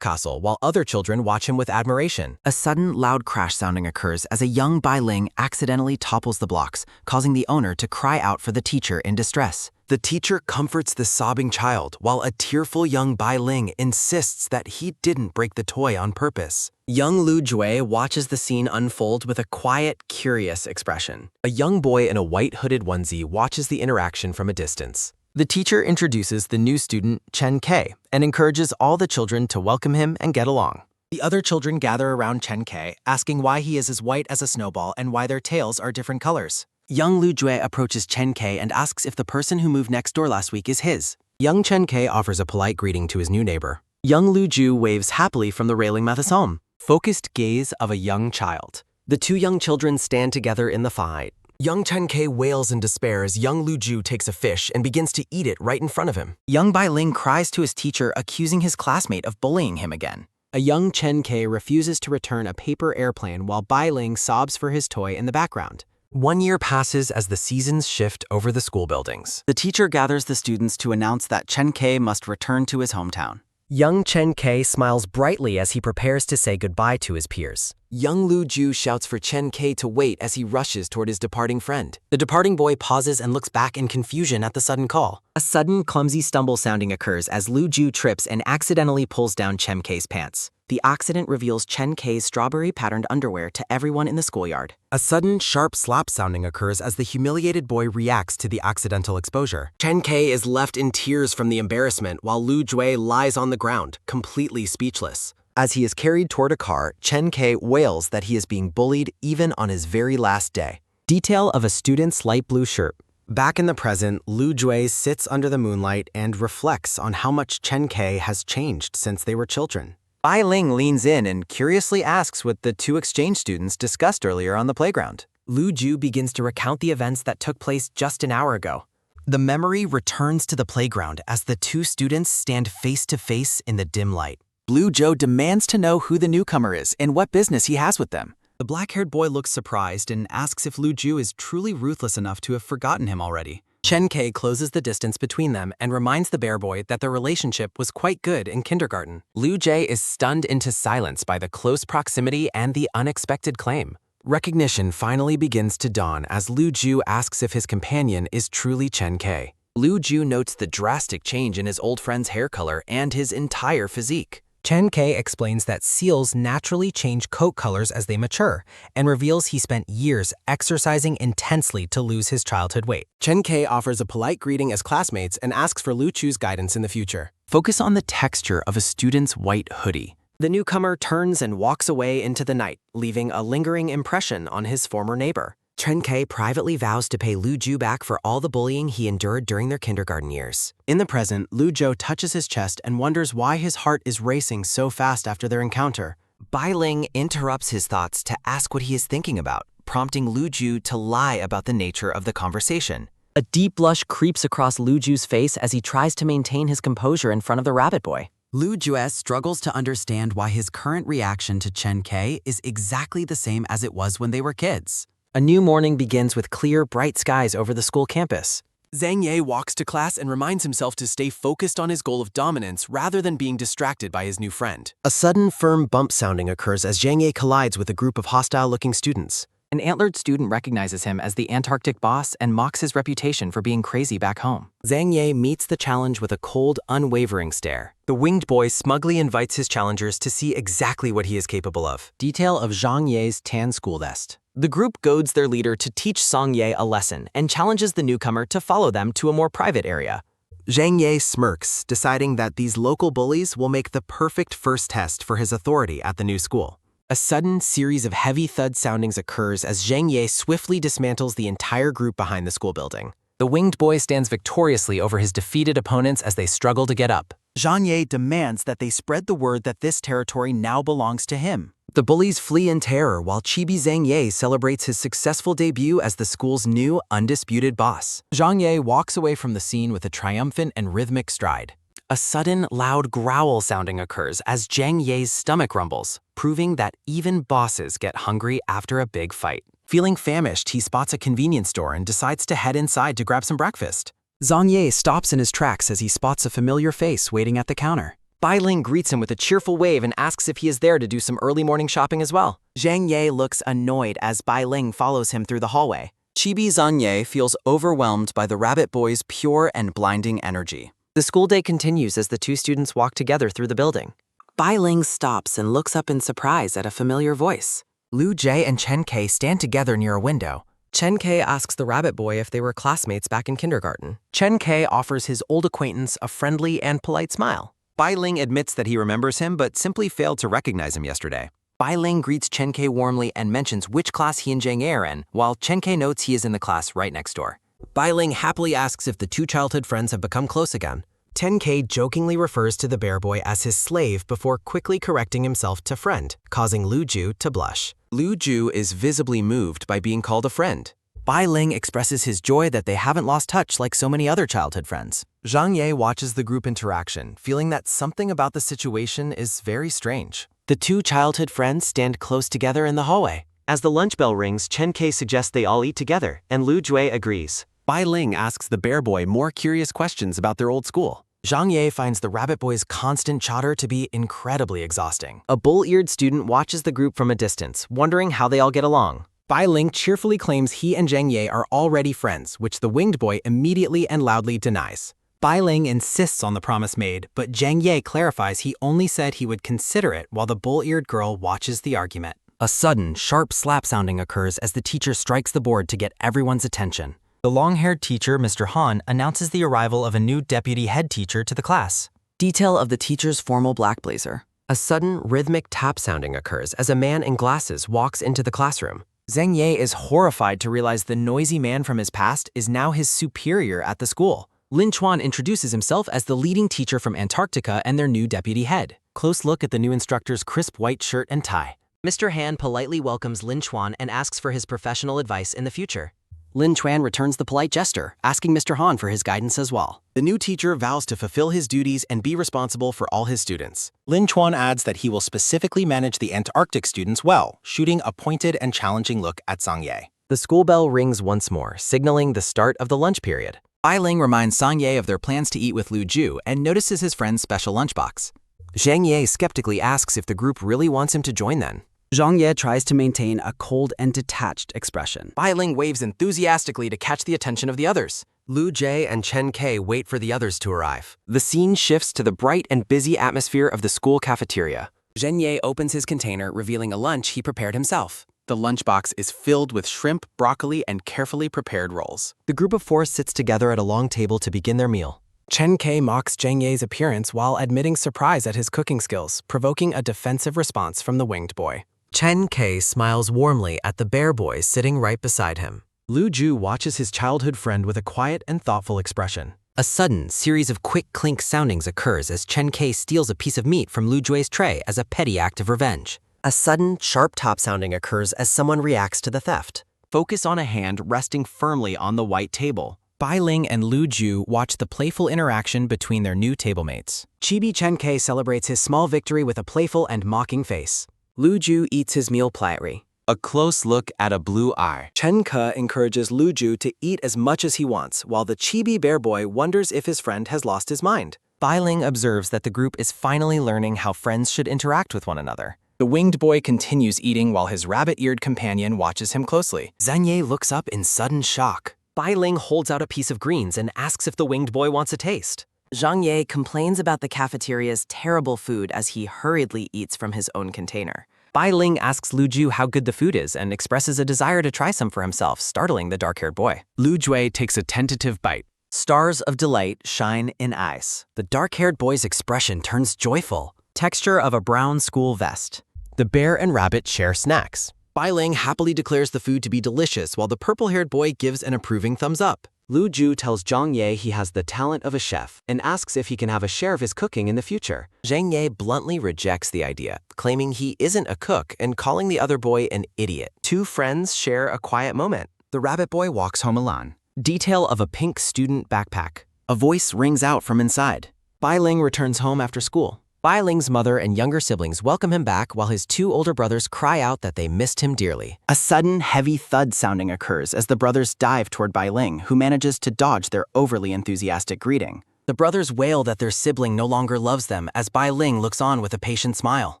castle while other children watch him with admiration. A sudden, loud crash sounding occurs as a young Bai Ling accidentally topples the blocks, causing the owner to cry out for the teacher in distress. The teacher comforts the sobbing child, while a tearful young Bai Ling insists that he didn't break the toy on purpose. Young Lu Jue watches the scene unfold with a quiet, curious expression. A young boy in a white hooded onesie watches the interaction from a distance. The teacher introduces the new student, Chen K, and encourages all the children to welcome him and get along. The other children gather around Chen K, asking why he is as white as a snowball and why their tails are different colors. Young Lu Jue approaches Chen K and asks if the person who moved next door last week is his. Young Chen K offers a polite greeting to his new neighbor. Young Lu Ju waves happily from the railing of his home. Focused gaze of a young child. The two young children stand together in the fight. Young Chen K wails in despair as young Lu Ju takes a fish and begins to eat it right in front of him. Young Bai Ling cries to his teacher, accusing his classmate of bullying him again. A young Chen K refuses to return a paper airplane while Bai Ling sobs for his toy in the background. 1 year passes as the seasons shift over the school buildings. The teacher gathers the students to announce that Chen K must return to his hometown. Young Chen K smiles brightly as he prepares to say goodbye to his peers. Young Lu Ju shouts for Chen K to wait as he rushes toward his departing friend. The departing boy pauses and looks back in confusion at the sudden call. A sudden, clumsy stumble sounding occurs as Lu Ju trips and accidentally pulls down Chen K's pants. The accident reveals Chen K's strawberry-patterned underwear to everyone in the schoolyard. A sudden, sharp slap sounding occurs as the humiliated boy reacts to the accidental exposure. Chen K is left in tears from the embarrassment while Lu Jue lies on the ground, completely speechless. As he is carried toward a car, Chen K wails that he is being bullied even on his very last day. Detail of a student's light blue shirt. Back in the present, Lu Jue sits under the moonlight and reflects on how much Chen K has changed since they were children. Bai Ling leans in and curiously asks what the two exchange students discussed earlier on the playground. Lu Ju begins to recount the events that took place just an hour ago. The memory returns to the playground as the two students stand face to face in the dim light. Blue Joe demands to know who the newcomer is and what business he has with them. The black-haired boy looks surprised and asks if Lu Ju is truly ruthless enough to have forgotten him already. Chen K closes the distance between them and reminds the bear boy that their relationship was quite good in kindergarten. Lu Jie is stunned into silence by the close proximity and the unexpected claim. Recognition finally begins to dawn as Lu Ju asks if his companion is truly Chen K. Lu Ju notes the drastic change in his old friend's hair color and his entire physique. Chen K explains that seals naturally change coat colors as they mature, and reveals he spent years exercising intensely to lose his childhood weight. Chen K offers a polite greeting as classmates and asks for Lu Chu's guidance in the future. Focus on the texture of a student's white hoodie. The newcomer turns and walks away into the night, leaving a lingering impression on his former neighbor. Chen K privately vows to pay Lu Ju back for all the bullying he endured during their kindergarten years. In the present, Lu Zhou touches his chest and wonders why his heart is racing so fast after their encounter. Bai Ling interrupts his thoughts to ask what he is thinking about, prompting Lu Ju to lie about the nature of the conversation. A deep blush creeps across Lu Ju's face as he tries to maintain his composure in front of the rabbit boy. Lu Jue struggles to understand why his current reaction to Chen K is exactly the same as it was when they were kids. A new morning begins with clear, bright skies over the school campus. Zhang Ye walks to class and reminds himself to stay focused on his goal of dominance rather than being distracted by his new friend. A sudden, firm bump sounding occurs as Zhang Ye collides with a group of hostile-looking students. An antlered student recognizes him as the Antarctic boss and mocks his reputation for being crazy back home. Zhang Ye meets the challenge with a cold, unwavering stare. The winged boy smugly invites his challengers to see exactly what he is capable of. Detail of Zhang Ye's tan school vest. The group goads their leader to teach Song Ye a lesson and challenges the newcomer to follow them to a more private area. Zhang Ye smirks, deciding that these local bullies will make the perfect first test for his authority at the new school. A sudden series of heavy thud soundings occurs as Zhang Ye swiftly dismantles the entire group behind the school building. The winged boy stands victoriously over his defeated opponents as they struggle to get up. Zhang Ye demands that they spread the word that this territory now belongs to him. The bullies flee in terror while Chibi Zhang Ye celebrates his successful debut as the school's new, undisputed boss. Zhang Ye walks away from the scene with a triumphant and rhythmic stride. A sudden, loud growl sounding occurs as Zhang Ye's stomach rumbles, proving that even bosses get hungry after a big fight. Feeling famished, he spots a convenience store and decides to head inside to grab some breakfast. Zhang Ye stops in his tracks as he spots a familiar face waiting at the counter. Bai Ling greets him with a cheerful wave and asks if he is there to do some early morning shopping as well. Zhang Ye looks annoyed as Bai Ling follows him through the hallway. Chibi Zhang Ye feels overwhelmed by the rabbit boy's pure and blinding energy. The school day continues as the two students walk together through the building. Bai Ling stops and looks up in surprise at a familiar voice. Lu Jie and Chen Kei stand together near a window. Chen Kei asks the rabbit boy if they were classmates back in kindergarten. Chen Kei offers his old acquaintance a friendly and polite smile. Bai Ling admits that he remembers him but simply failed to recognize him yesterday. Bai Ling greets Chen Kei warmly and mentions which class he and Zhang Ye are in, while Chen Kei notes he is in the class right next door. Bai Ling happily asks if the two childhood friends have become close again. 10K jokingly refers to the bear boy as his slave before quickly correcting himself to friend, causing Lu Ju to blush. Lu Ju is visibly moved by being called a friend. Bai Ling expresses his joy that they haven't lost touch like so many other childhood friends. Zhang Ye watches the group interaction, feeling that something about the situation is very strange. The two childhood friends stand close together in the hallway. As the lunch bell rings, Chen Kei suggests they all eat together, and Lu Jue agrees. Bai Ling asks the bear boy more curious questions about their old school. Zhang Ye finds the rabbit boy's constant chatter to be incredibly exhausting. A bull-eared student watches the group from a distance, wondering how they all get along. Bai Ling cheerfully claims he and Zhang Ye are already friends, which the winged boy immediately and loudly denies. Bai Ling insists on the promise made, but Zhang Ye clarifies he only said he would consider it while the bull-eared girl watches the argument. A sudden, sharp slap sounding occurs as the teacher strikes the board to get everyone's attention. The long-haired teacher, Mr. Han, announces the arrival of a new deputy head teacher to the class. Detail of the teacher's formal black blazer. A sudden, rhythmic tap sounding occurs as a man in glasses walks into the classroom. Zhang Ye is horrified to realize the noisy man from his past is now his superior at the school. Lin Chuan introduces himself as the leading teacher from Antarctica and their new deputy head. Close look at the new instructor's crisp white shirt and tie. Mr. Han politely welcomes Lin Chuan and asks for his professional advice in the future. Lin Chuan returns the polite gesture, asking Mr. Han for his guidance as well. The new teacher vows to fulfill his duties and be responsible for all his students. Lin Chuan adds that he will specifically manage the Antarctic students well, shooting a pointed and challenging look at Zhang Ye. The school bell rings once more, signaling the start of the lunch period. Bai Ling reminds Zhang Ye of their plans to eat with Lu Ju and notices his friend's special lunchbox. Zhang Ye skeptically asks if the group really wants him to join then. Zhang Ye tries to maintain a cold and detached expression. Bai Ling waves enthusiastically to catch the attention of the others. Lu Jie and Chen Kei wait for the others to arrive. The scene shifts to the bright and busy atmosphere of the school cafeteria. Zhang Ye opens his container, revealing a lunch he prepared himself. The lunchbox is filled with shrimp, broccoli, and carefully prepared rolls. The group of four sits together at a long table to begin their meal. Chen Kei mocks Zhang Ye's appearance while admitting surprise at his cooking skills, provoking a defensive response from the winged boy. Chen Kei smiles warmly at the bear boy sitting right beside him. Lu Ju watches his childhood friend with a quiet and thoughtful expression. A sudden series of quick clink soundings occurs as Chen Kei steals a piece of meat from Lu Jue's tray as a petty act of revenge. A sudden, sharp top sounding occurs as someone reacts to the theft. Focus on a hand resting firmly on the white table. Bai Ling and Lu Ju watch the playful interaction between their new tablemates. Chibi Chen Kei celebrates his small victory with a playful and mocking face. Lu Ju eats his meal politely. A close look at a blue eye. Chen Ke encourages Lu Ju to eat as much as he wants, while the chibi bear boy wonders if his friend has lost his mind. Bai Ling observes that the group is finally learning how friends should interact with one another. The winged boy continues eating while his rabbit-eared companion watches him closely. Zhang Ye looks up in sudden shock. Bai Ling holds out a piece of greens and asks if the winged boy wants a taste. Zhang Ye complains about the cafeteria's terrible food as he hurriedly eats from his own container. Bai Ling asks Lu Ju how good the food is and expresses a desire to try some for himself, startling the dark-haired boy. Lu Jue takes a tentative bite. Stars of delight shine in eyes. The dark-haired boy's expression turns joyful. Texture of a brown school vest. The bear and rabbit share snacks. Bai Ling happily declares the food to be delicious while the purple-haired boy gives an approving thumbs up. Lu Ju tells Zhang Ye he has the talent of a chef and asks if he can have a share of his cooking in the future. Zhang Ye bluntly rejects the idea, claiming he isn't a cook and calling the other boy an idiot. Two friends share a quiet moment. The rabbit boy walks home alone. Detail of a pink student backpack. A voice rings out from inside. Bai Ling returns home after school. Bai Ling's mother and younger siblings welcome him back while his two older brothers cry out that they missed him dearly. A sudden, heavy thud sounding occurs as the brothers dive toward Bai Ling, who manages to dodge their overly enthusiastic greeting. The brothers wail that their sibling no longer loves them as Bai Ling looks on with a patient smile.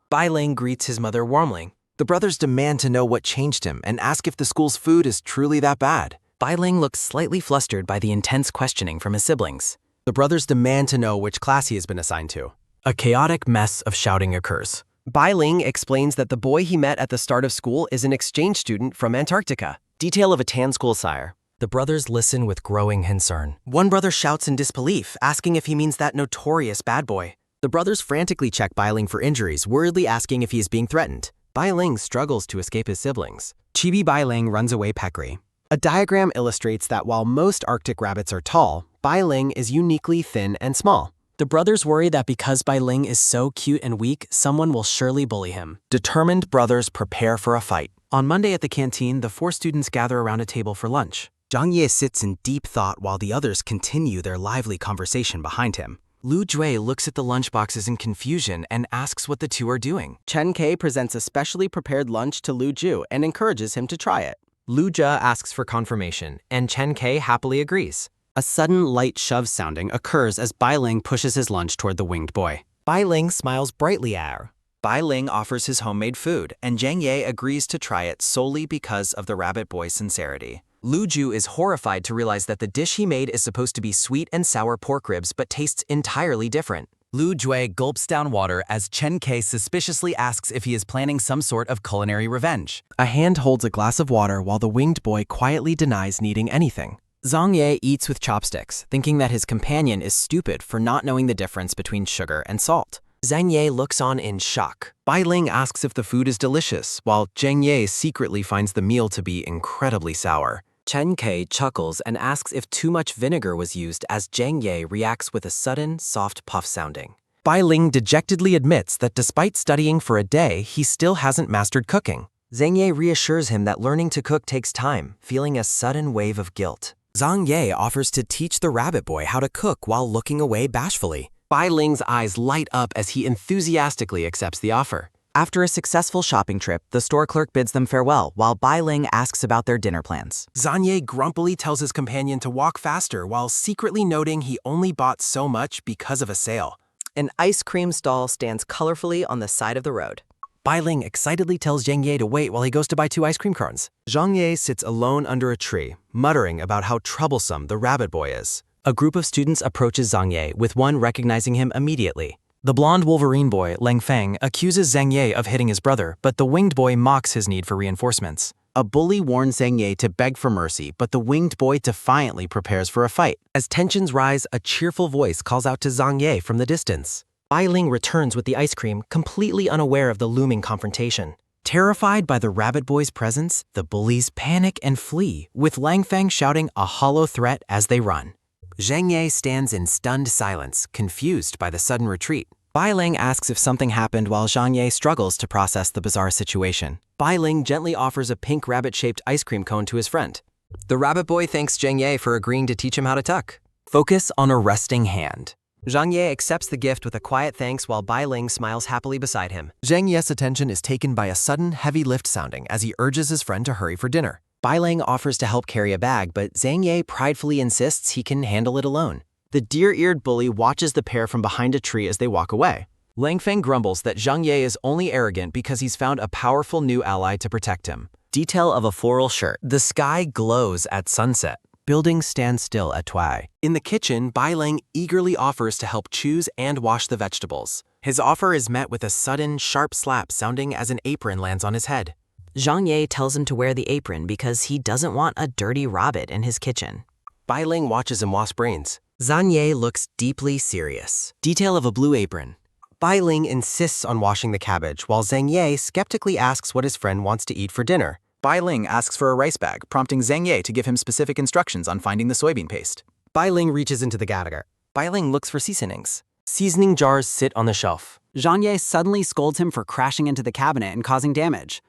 Bai Ling greets his mother warmly. The brothers demand to know what changed him and ask if the school's food is truly that bad. Bai Ling looks slightly flustered by the intense questioning from his siblings. The brothers demand to know which class he has been assigned to. A chaotic mess of shouting occurs. Bai Ling explains that the boy he met at the start of school is an exchange student from Antarctica. Detail of a tan school sire. The brothers listen with growing concern. One brother shouts in disbelief, asking if he means that notorious bad boy. The brothers frantically check Bai Ling for injuries, worriedly asking if he is being threatened. Bai Ling struggles to escape his siblings. Chibi Bai Ling runs away peccary. A diagram illustrates that while most Arctic rabbits are tall, Bai Ling is uniquely thin and small. The brothers worry that because Bai Ling is so cute and weak, someone will surely bully him. Determined brothers prepare for a fight. On Monday at the canteen, the 4 students gather around a table for lunch. Zhang Ye sits in deep thought while the others continue their lively conversation behind him. Lu Jue looks at the lunchboxes in confusion and asks what the two are doing. Chen Ke presents a specially prepared lunch to Lu Ju and encourages him to try it. Lu Jia asks for confirmation, and Chen Ke happily agrees. A sudden light shove sounding occurs as Bai Ling pushes his lunch toward the winged boy. Bai Ling smiles brightly at her. Bai Ling offers his homemade food, and Zhang Ye agrees to try it solely because of the rabbit boy's sincerity. Lu Ju is horrified to realize that the dish he made is supposed to be sweet and sour pork ribs but tastes entirely different. Lu Jue gulps down water as Chen Ke suspiciously asks if he is planning some sort of culinary revenge. A hand holds a glass of water while the winged boy quietly denies needing anything. Zhang Ye eats with chopsticks, thinking that his companion is stupid for not knowing the difference between sugar and salt. Zhang Ye looks on in shock. Bai Ling asks if the food is delicious, while Zhang Ye secretly finds the meal to be incredibly sour. Chen Ke chuckles and asks if too much vinegar was used as Zhang Ye reacts with a sudden, soft puff sounding. Bai Ling dejectedly admits that despite studying for a day, he still hasn't mastered cooking. Zhang Ye reassures him that learning to cook takes time, feeling a sudden wave of guilt. Zhang Ye offers to teach the rabbit boy how to cook while looking away bashfully. Bai Ling's eyes light up as he enthusiastically accepts the offer. After a successful shopping trip, the store clerk bids them farewell while Bai Ling asks about their dinner plans. Zhang Ye grumpily tells his companion to walk faster while secretly noting he only bought so much because of a sale. An ice cream stall stands colorfully on the side of the road. Bai Ling excitedly tells Zhang Ye to wait while he goes to buy 2 ice cream cones. Zhang Ye sits alone under a tree, muttering about how troublesome the rabbit boy is. A group of students approaches Zhang Ye, with one recognizing him immediately. The blonde Wolverine boy, Lang Feng, accuses Zhang Ye of hitting his brother, but the winged boy mocks his need for reinforcements. A bully warns Zhang Ye to beg for mercy, but the winged boy defiantly prepares for a fight. As tensions rise, a cheerful voice calls out to Zhang Ye from the distance. Bai Ling returns with the ice cream, completely unaware of the looming confrontation. Terrified by the rabbit boy's presence, the bullies panic and flee, with Lang Feng shouting a hollow threat as they run. Zhang Ye stands in stunned silence, confused by the sudden retreat. Bai Ling asks if something happened while Zhang Ye struggles to process the bizarre situation. Bai Ling gently offers a pink rabbit-shaped ice cream cone to his friend. The rabbit boy thanks Zhang Ye for agreeing to teach him how to tuck. Focus on a resting hand. Zhang Ye accepts the gift with a quiet thanks while Bai Ling smiles happily beside him. Zhang Ye's attention is taken by a sudden heavy lift sounding as he urges his friend to hurry for dinner. Bai Ling offers to help carry a bag, but Zhang Ye pridefully insists he can handle it alone. The deer-eared bully watches the pair from behind a tree as they walk away. Lang Feng grumbles that Zhang Ye is only arrogant because he's found a powerful new ally to protect him. Detail of a floral shirt. The sky glows at sunset. Buildings stand still at twilight. In the kitchen, Bai Ling eagerly offers to help choose and wash the vegetables. His offer is met with a sudden, sharp slap sounding as an apron lands on his head. Zhang Ye tells him to wear the apron because he doesn't want a dirty rabbit in his kitchen. Bai Ling watches him wash brains. Zhang Ye looks deeply serious. Detail of a blue apron. Bai Ling insists on washing the cabbage, while Zhang Ye skeptically asks what his friend wants to eat for dinner. Bai Ling asks for a rice bag, prompting Zhang Ye to give him specific instructions on finding the soybean paste. Bai Ling reaches into the gadget. Bai Ling looks for seasonings. Seasoning jars sit on the shelf. Zhang Ye suddenly scolds him for crashing into the cabinet and causing damage.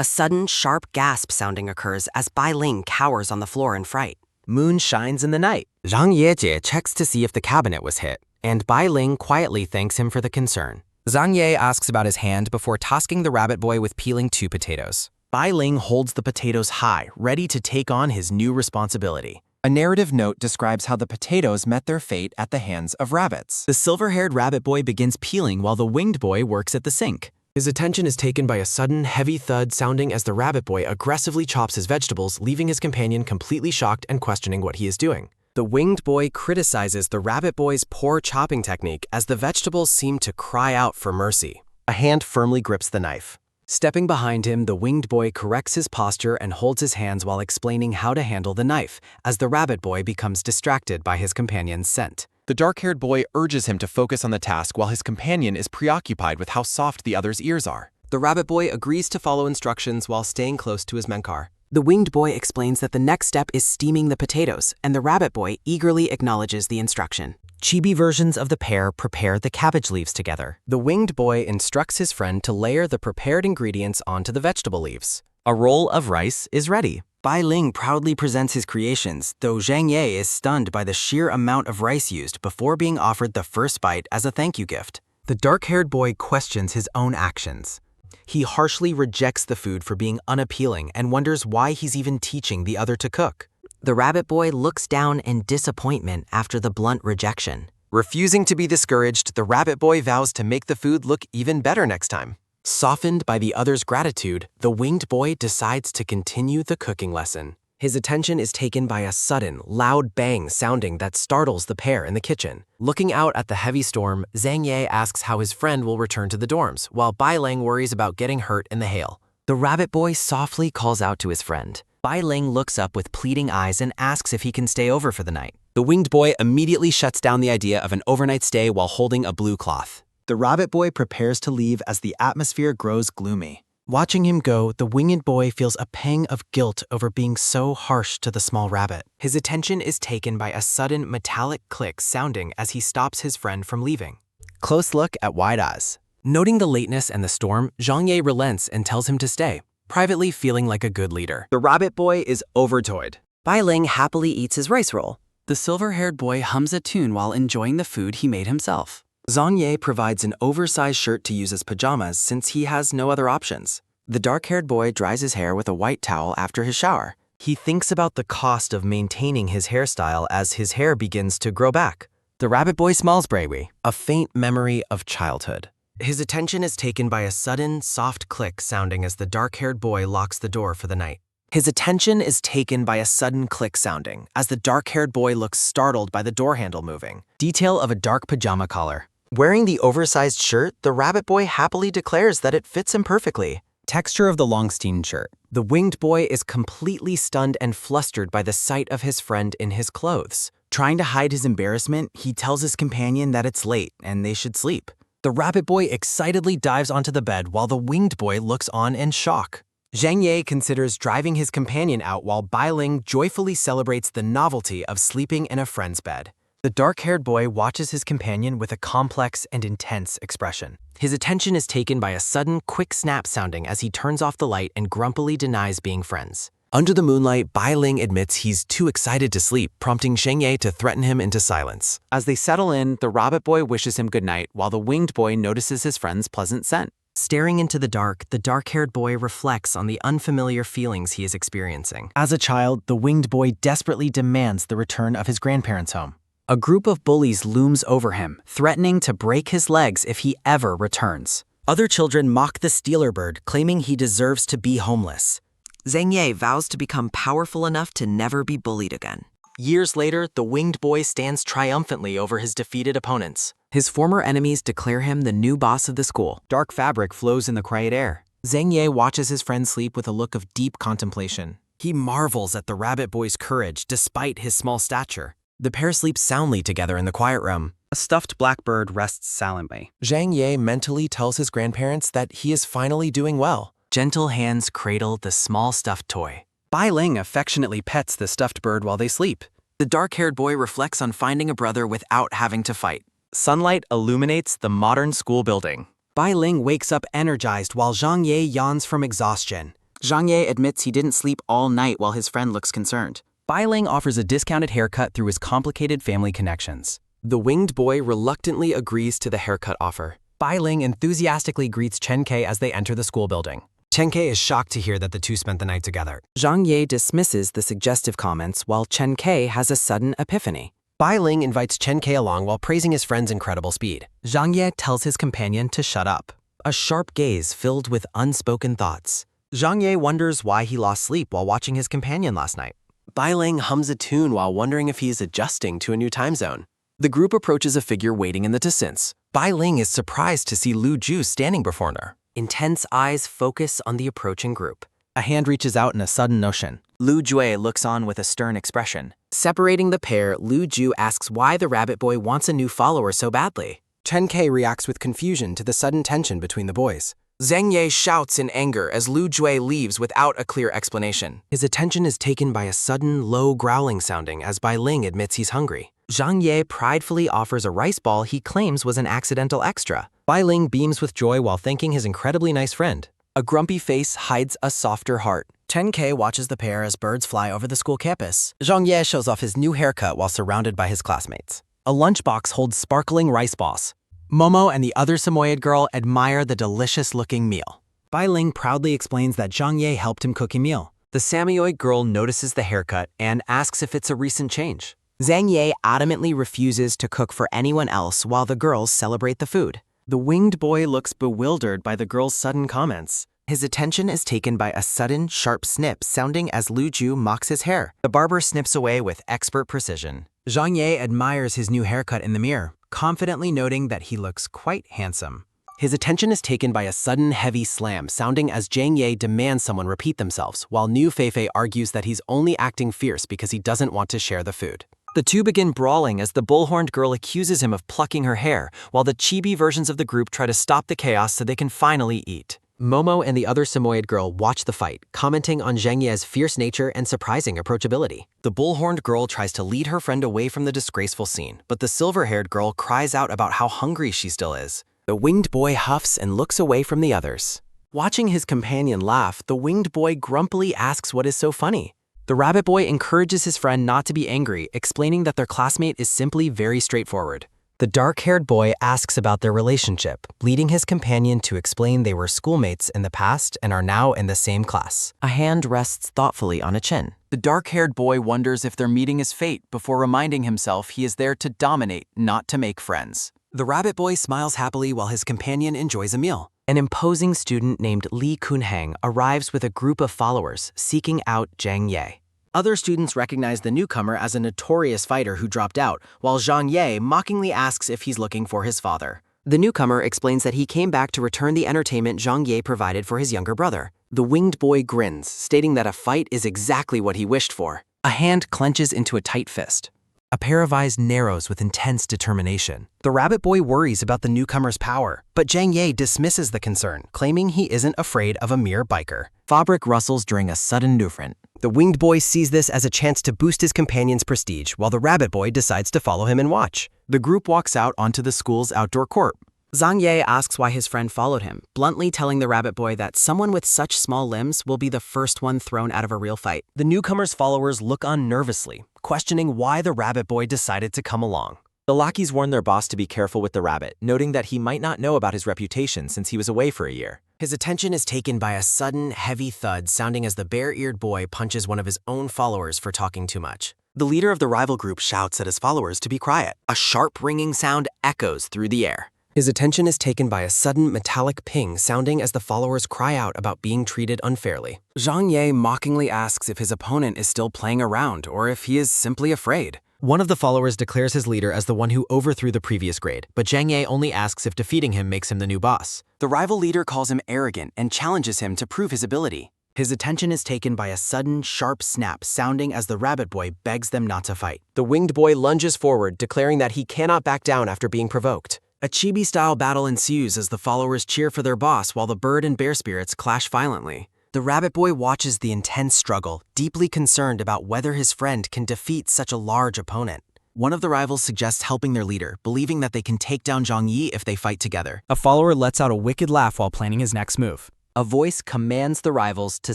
A sudden, sharp gasp sounding occurs as Bai Ling cowers on the floor in fright. Moon shines in the night. Zhang Ye checks to see if the cabinet was hit. and Bai Ling quietly thanks him for the concern. Zhang Ye asks about his hand before tasking the rabbit boy with peeling 2 potatoes. Bai Ling holds the potatoes high, ready to take on his new responsibility. A narrative note describes how the potatoes met their fate at the hands of rabbits. The silver-haired rabbit boy begins peeling while the winged boy works at the sink. His attention is taken by a sudden, heavy thud sounding as the rabbit boy aggressively chops his vegetables, leaving his companion completely shocked and questioning what he is doing. The winged boy criticizes the rabbit boy's poor chopping technique as the vegetables seem to cry out for mercy. A hand firmly grips the knife. Stepping behind him, the winged boy corrects his posture and holds his hands while explaining how to handle the knife, as the rabbit boy becomes distracted by his companion's scent. The dark-haired boy urges him to focus on the task while his companion is preoccupied with how soft the other's ears are. The rabbit boy agrees to follow instructions while staying close to his mentor. The winged boy explains that the next step is steaming the potatoes, and the rabbit boy eagerly acknowledges the instruction. Chibi versions of the pair prepare the cabbage leaves together. The winged boy instructs his friend to layer the prepared ingredients onto the vegetable leaves. A roll of rice is ready. Bai Ling proudly presents his creations, though Zhang Ye is stunned by the sheer amount of rice used before being offered the first bite as a thank you gift. The dark-haired boy questions his own actions. He harshly rejects the food for being unappealing and wonders why he's even teaching the other to cook. The rabbit boy looks down in disappointment after the blunt rejection. Refusing to be discouraged, the rabbit boy vows to make the food look even better next time. Softened by the other's gratitude, the winged boy decides to continue the cooking lesson. His attention is taken by a sudden, loud bang sounding that startles the pair in the kitchen. Looking out at the heavy storm, Zhang Ye asks how his friend will return to the dorms, while Bai Ling worries about getting hurt in the hail. The rabbit boy softly calls out to his friend. Bai Ling looks up with pleading eyes and asks if he can stay over for the night. The winged boy immediately shuts down the idea of an overnight stay while holding a blue cloth. The rabbit boy prepares to leave as the atmosphere grows gloomy. Watching him go, the winged boy feels a pang of guilt over being so harsh to the small rabbit. His attention is taken by a sudden metallic click sounding as he stops his friend from leaving. Close look at Wide Eyes. Noting the lateness and the storm, Zhang Ye relents and tells him to stay, privately feeling like a good leader. The rabbit boy is overjoyed. Bai Ling happily eats his rice roll. The silver-haired boy hums a tune while enjoying the food he made himself. Zhang Ye provides an oversized shirt to use as pajamas since he has no other options. The dark-haired boy dries his hair with a white towel after his shower. He thinks about the cost of maintaining his hairstyle as his hair begins to grow back. The rabbit boy smells brawy, a faint memory of childhood. His attention is taken by a sudden, soft click sounding as the dark-haired boy locks the door for the night. His attention is taken by a sudden click sounding as the dark-haired boy looks startled by the door handle moving. Detail of a dark pajama collar. Wearing the oversized shirt, the rabbit boy happily declares that it fits him perfectly. Texture of the Longstein shirt. The winged boy is completely stunned and flustered by the sight of his friend in his clothes. Trying to hide his embarrassment, he tells his companion that it's late and they should sleep. The rabbit boy excitedly dives onto the bed while the winged boy looks on in shock. Zhang Ye considers driving his companion out while Bai Ling joyfully celebrates the novelty of sleeping in a friend's bed. The dark-haired boy watches his companion with a complex and intense expression. His attention is taken by a sudden, quick snap sounding as he turns off the light and grumpily denies being friends. Under the moonlight, Bai Ling admits he's too excited to sleep, prompting Zhang Ye to threaten him into silence. As they settle in, the rabbit boy wishes him goodnight while the winged boy notices his friend's pleasant scent. Staring into the dark-haired boy reflects on the unfamiliar feelings he is experiencing. As a child, the winged boy desperately demands the return of his grandparents' home. A group of bullies looms over him, threatening to break his legs if he ever returns. Other children mock the Stealer Bird, claiming he deserves to be homeless. Zhang Ye vows to become powerful enough to never be bullied again. Years later, the winged boy stands triumphantly over his defeated opponents. His former enemies declare him the new boss of the school. Dark fabric flows in the quiet air. Zhang Ye watches his friend sleep with a look of deep contemplation. He marvels at the rabbit boy's courage despite his small stature. The pair sleep soundly together in the quiet room. A stuffed blackbird rests silently. Zhang Ye mentally tells his grandparents that he is finally doing well. Gentle hands cradle the small stuffed toy. Bai Ling affectionately pets the stuffed bird while they sleep. The dark-haired boy reflects on finding a brother without having to fight. Sunlight illuminates the modern school building. Bai Ling wakes up energized while Zhang Ye yawns from exhaustion. Zhang Ye admits he didn't sleep all night while his friend looks concerned. Bai Ling offers a discounted haircut through his complicated family connections. The winged boy reluctantly agrees to the haircut offer. Bai Ling enthusiastically greets Chen Ke as they enter the school building. Chen Ke is shocked to hear that the two spent the night together. Zhang Ye dismisses the suggestive comments while Chen Ke has a sudden epiphany. Bai Ling invites Chen Ke along while praising his friend's incredible speed. Zhang Ye tells his companion to shut up. A sharp gaze filled with unspoken thoughts. Zhang Ye wonders why he lost sleep while watching his companion last night. Bai Ling hums a tune while wondering if he is adjusting to a new time zone. The group approaches a figure waiting in the distance. Bai Ling is surprised to see Lu Ju standing before her. Intense eyes focus on the approaching group. A hand reaches out in a sudden motion. Lu Jue looks on with a stern expression. Separating the pair, Lu Ju asks why the rabbit boy wants a new follower so badly. Chen Ke reacts with confusion to the sudden tension between the boys. Zhang Ye shouts in anger as Lu Jue leaves without a clear explanation. His attention is taken by a sudden, low growling sounding as Bai Ling admits he's hungry. Zhang Ye pridefully offers a rice ball he claims was an accidental extra. Bai Ling beams with joy while thanking his incredibly nice friend. A grumpy face hides a softer heart. Chen Ke watches the pair as birds fly over the school campus. Zhang Ye shows off his new haircut while surrounded by his classmates. A lunchbox holds sparkling rice balls. Momo and the other Samoyed girl admire the delicious-looking meal. Bai Ling proudly explains that Zhang Ye helped him cook a meal. The Samoyed girl notices the haircut and asks if it's a recent change. Zhang Ye adamantly refuses to cook for anyone else while the girls celebrate the food. The winged boy looks bewildered by the girl's sudden comments. His attention is taken by a sudden, sharp snip sounding as Lu Ju mocks his hair. The barber snips away with expert precision. Zhang Ye admires his new haircut in the mirror, confidently noting that he looks quite handsome. His attention is taken by a sudden heavy slam sounding as Zhang Ye demands someone repeat themselves, while New Feifei argues that he's only acting fierce because he doesn't want to share the food. The two begin brawling as the bullhorned girl accuses him of plucking her hair, while the chibi versions of the group try to stop the chaos so they can finally eat. Momo and the other Samoyed girl watch the fight, commenting on Zhang Ye's fierce nature and surprising approachability. The bullhorned girl tries to lead her friend away from the disgraceful scene, but the silver-haired girl cries out about how hungry she still is. The winged boy huffs and looks away from the others. Watching his companion laugh, the winged boy grumpily asks what is so funny. The rabbit boy encourages his friend not to be angry, explaining that their classmate is simply very straightforward. The dark-haired boy asks about their relationship, leading his companion to explain they were schoolmates in the past and are now in the same class. A hand rests thoughtfully on a chin. The dark-haired boy wonders if their meeting is fate before reminding himself he is there to dominate, not to make friends. The rabbit boy smiles happily while his companion enjoys a meal. An imposing student named Li Kunhang arrives with a group of followers seeking out Zhang Ye. Other students recognize the newcomer as a notorious fighter who dropped out, while Zhang Ye mockingly asks if he's looking for his father. The newcomer explains that he came back to return the entertainment Zhang Ye provided for his younger brother. The winged boy grins, stating that a fight is exactly what he wished for. A hand clenches into a tight fist. A pair of eyes narrows with intense determination. The rabbit boy worries about the newcomer's power, but Zhang Ye dismisses the concern, claiming he isn't afraid of a mere biker. Fabric rustles during a sudden movement. The winged boy sees this as a chance to boost his companion's prestige, while the rabbit boy decides to follow him and watch. The group walks out onto the school's outdoor court. Zhang Ye asks why his friend followed him, bluntly telling the rabbit boy that someone with such small limbs will be the first one thrown out of a real fight. The newcomer's followers look on nervously, questioning why the rabbit boy decided to come along. The lackeys warn their boss to be careful with the rabbit, noting that he might not know about his reputation since he was away for a year. His attention is taken by a sudden, heavy thud sounding as the bare-eared boy punches one of his own followers for talking too much. The leader of the rival group shouts at his followers to be quiet. A sharp ringing sound echoes through the air. His attention is taken by a sudden metallic ping sounding as the followers cry out about being treated unfairly. Zhang Ye mockingly asks if his opponent is still playing around or if he is simply afraid. One of the followers declares his leader as the one who overthrew the previous grade, but Zhang Ye only asks if defeating him makes him the new boss. The rival leader calls him arrogant and challenges him to prove his ability. His attention is taken by a sudden, sharp snap sounding as the rabbit boy begs them not to fight. The winged boy lunges forward, declaring that he cannot back down after being provoked. A chibi-style battle ensues as the followers cheer for their boss while the bird and bear spirits clash violently. The rabbit boy watches the intense struggle, deeply concerned about whether his friend can defeat such a large opponent. One of the rivals suggests helping their leader, believing that they can take down Zhang Yi if they fight together. A follower lets out a wicked laugh while planning his next move. A voice commands the rivals to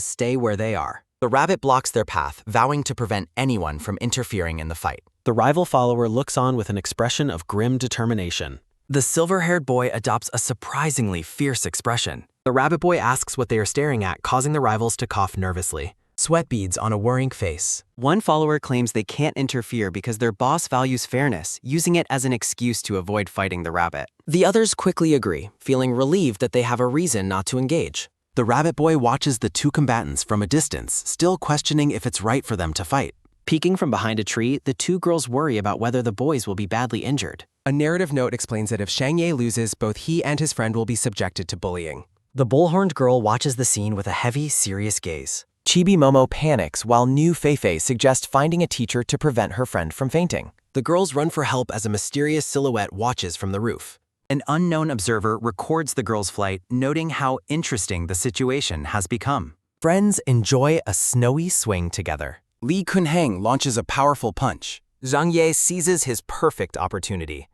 stay where they are. The rabbit blocks their path, vowing to prevent anyone from interfering in the fight. The rival follower looks on with an expression of grim determination. The silver-haired boy adopts a surprisingly fierce expression. The rabbit boy asks what they are staring at, causing the rivals to cough nervously. Sweat beads on a worrying face. One follower claims they can't interfere because their boss values fairness, using it as an excuse to avoid fighting the rabbit. The others quickly agree, feeling relieved that they have a reason not to engage. The rabbit boy watches the two combatants from a distance, still questioning if it's right for them to fight. Peeking from behind a tree, the two girls worry about whether the boys will be badly injured. A narrative note explains that if Shang-Ye loses, both he and his friend will be subjected to bullying. The bullhorned girl watches the scene with a heavy, serious gaze. Chibi Momo panics while new Feifei suggests finding a teacher to prevent her friend from fainting. The girls run for help as a mysterious silhouette watches from the roof. An unknown observer records the girls' flight, noting how interesting the situation has become. Friends enjoy a snowy swing together. Li Kunheng launches a powerful punch. Zhang Ye seizes his perfect opportunity.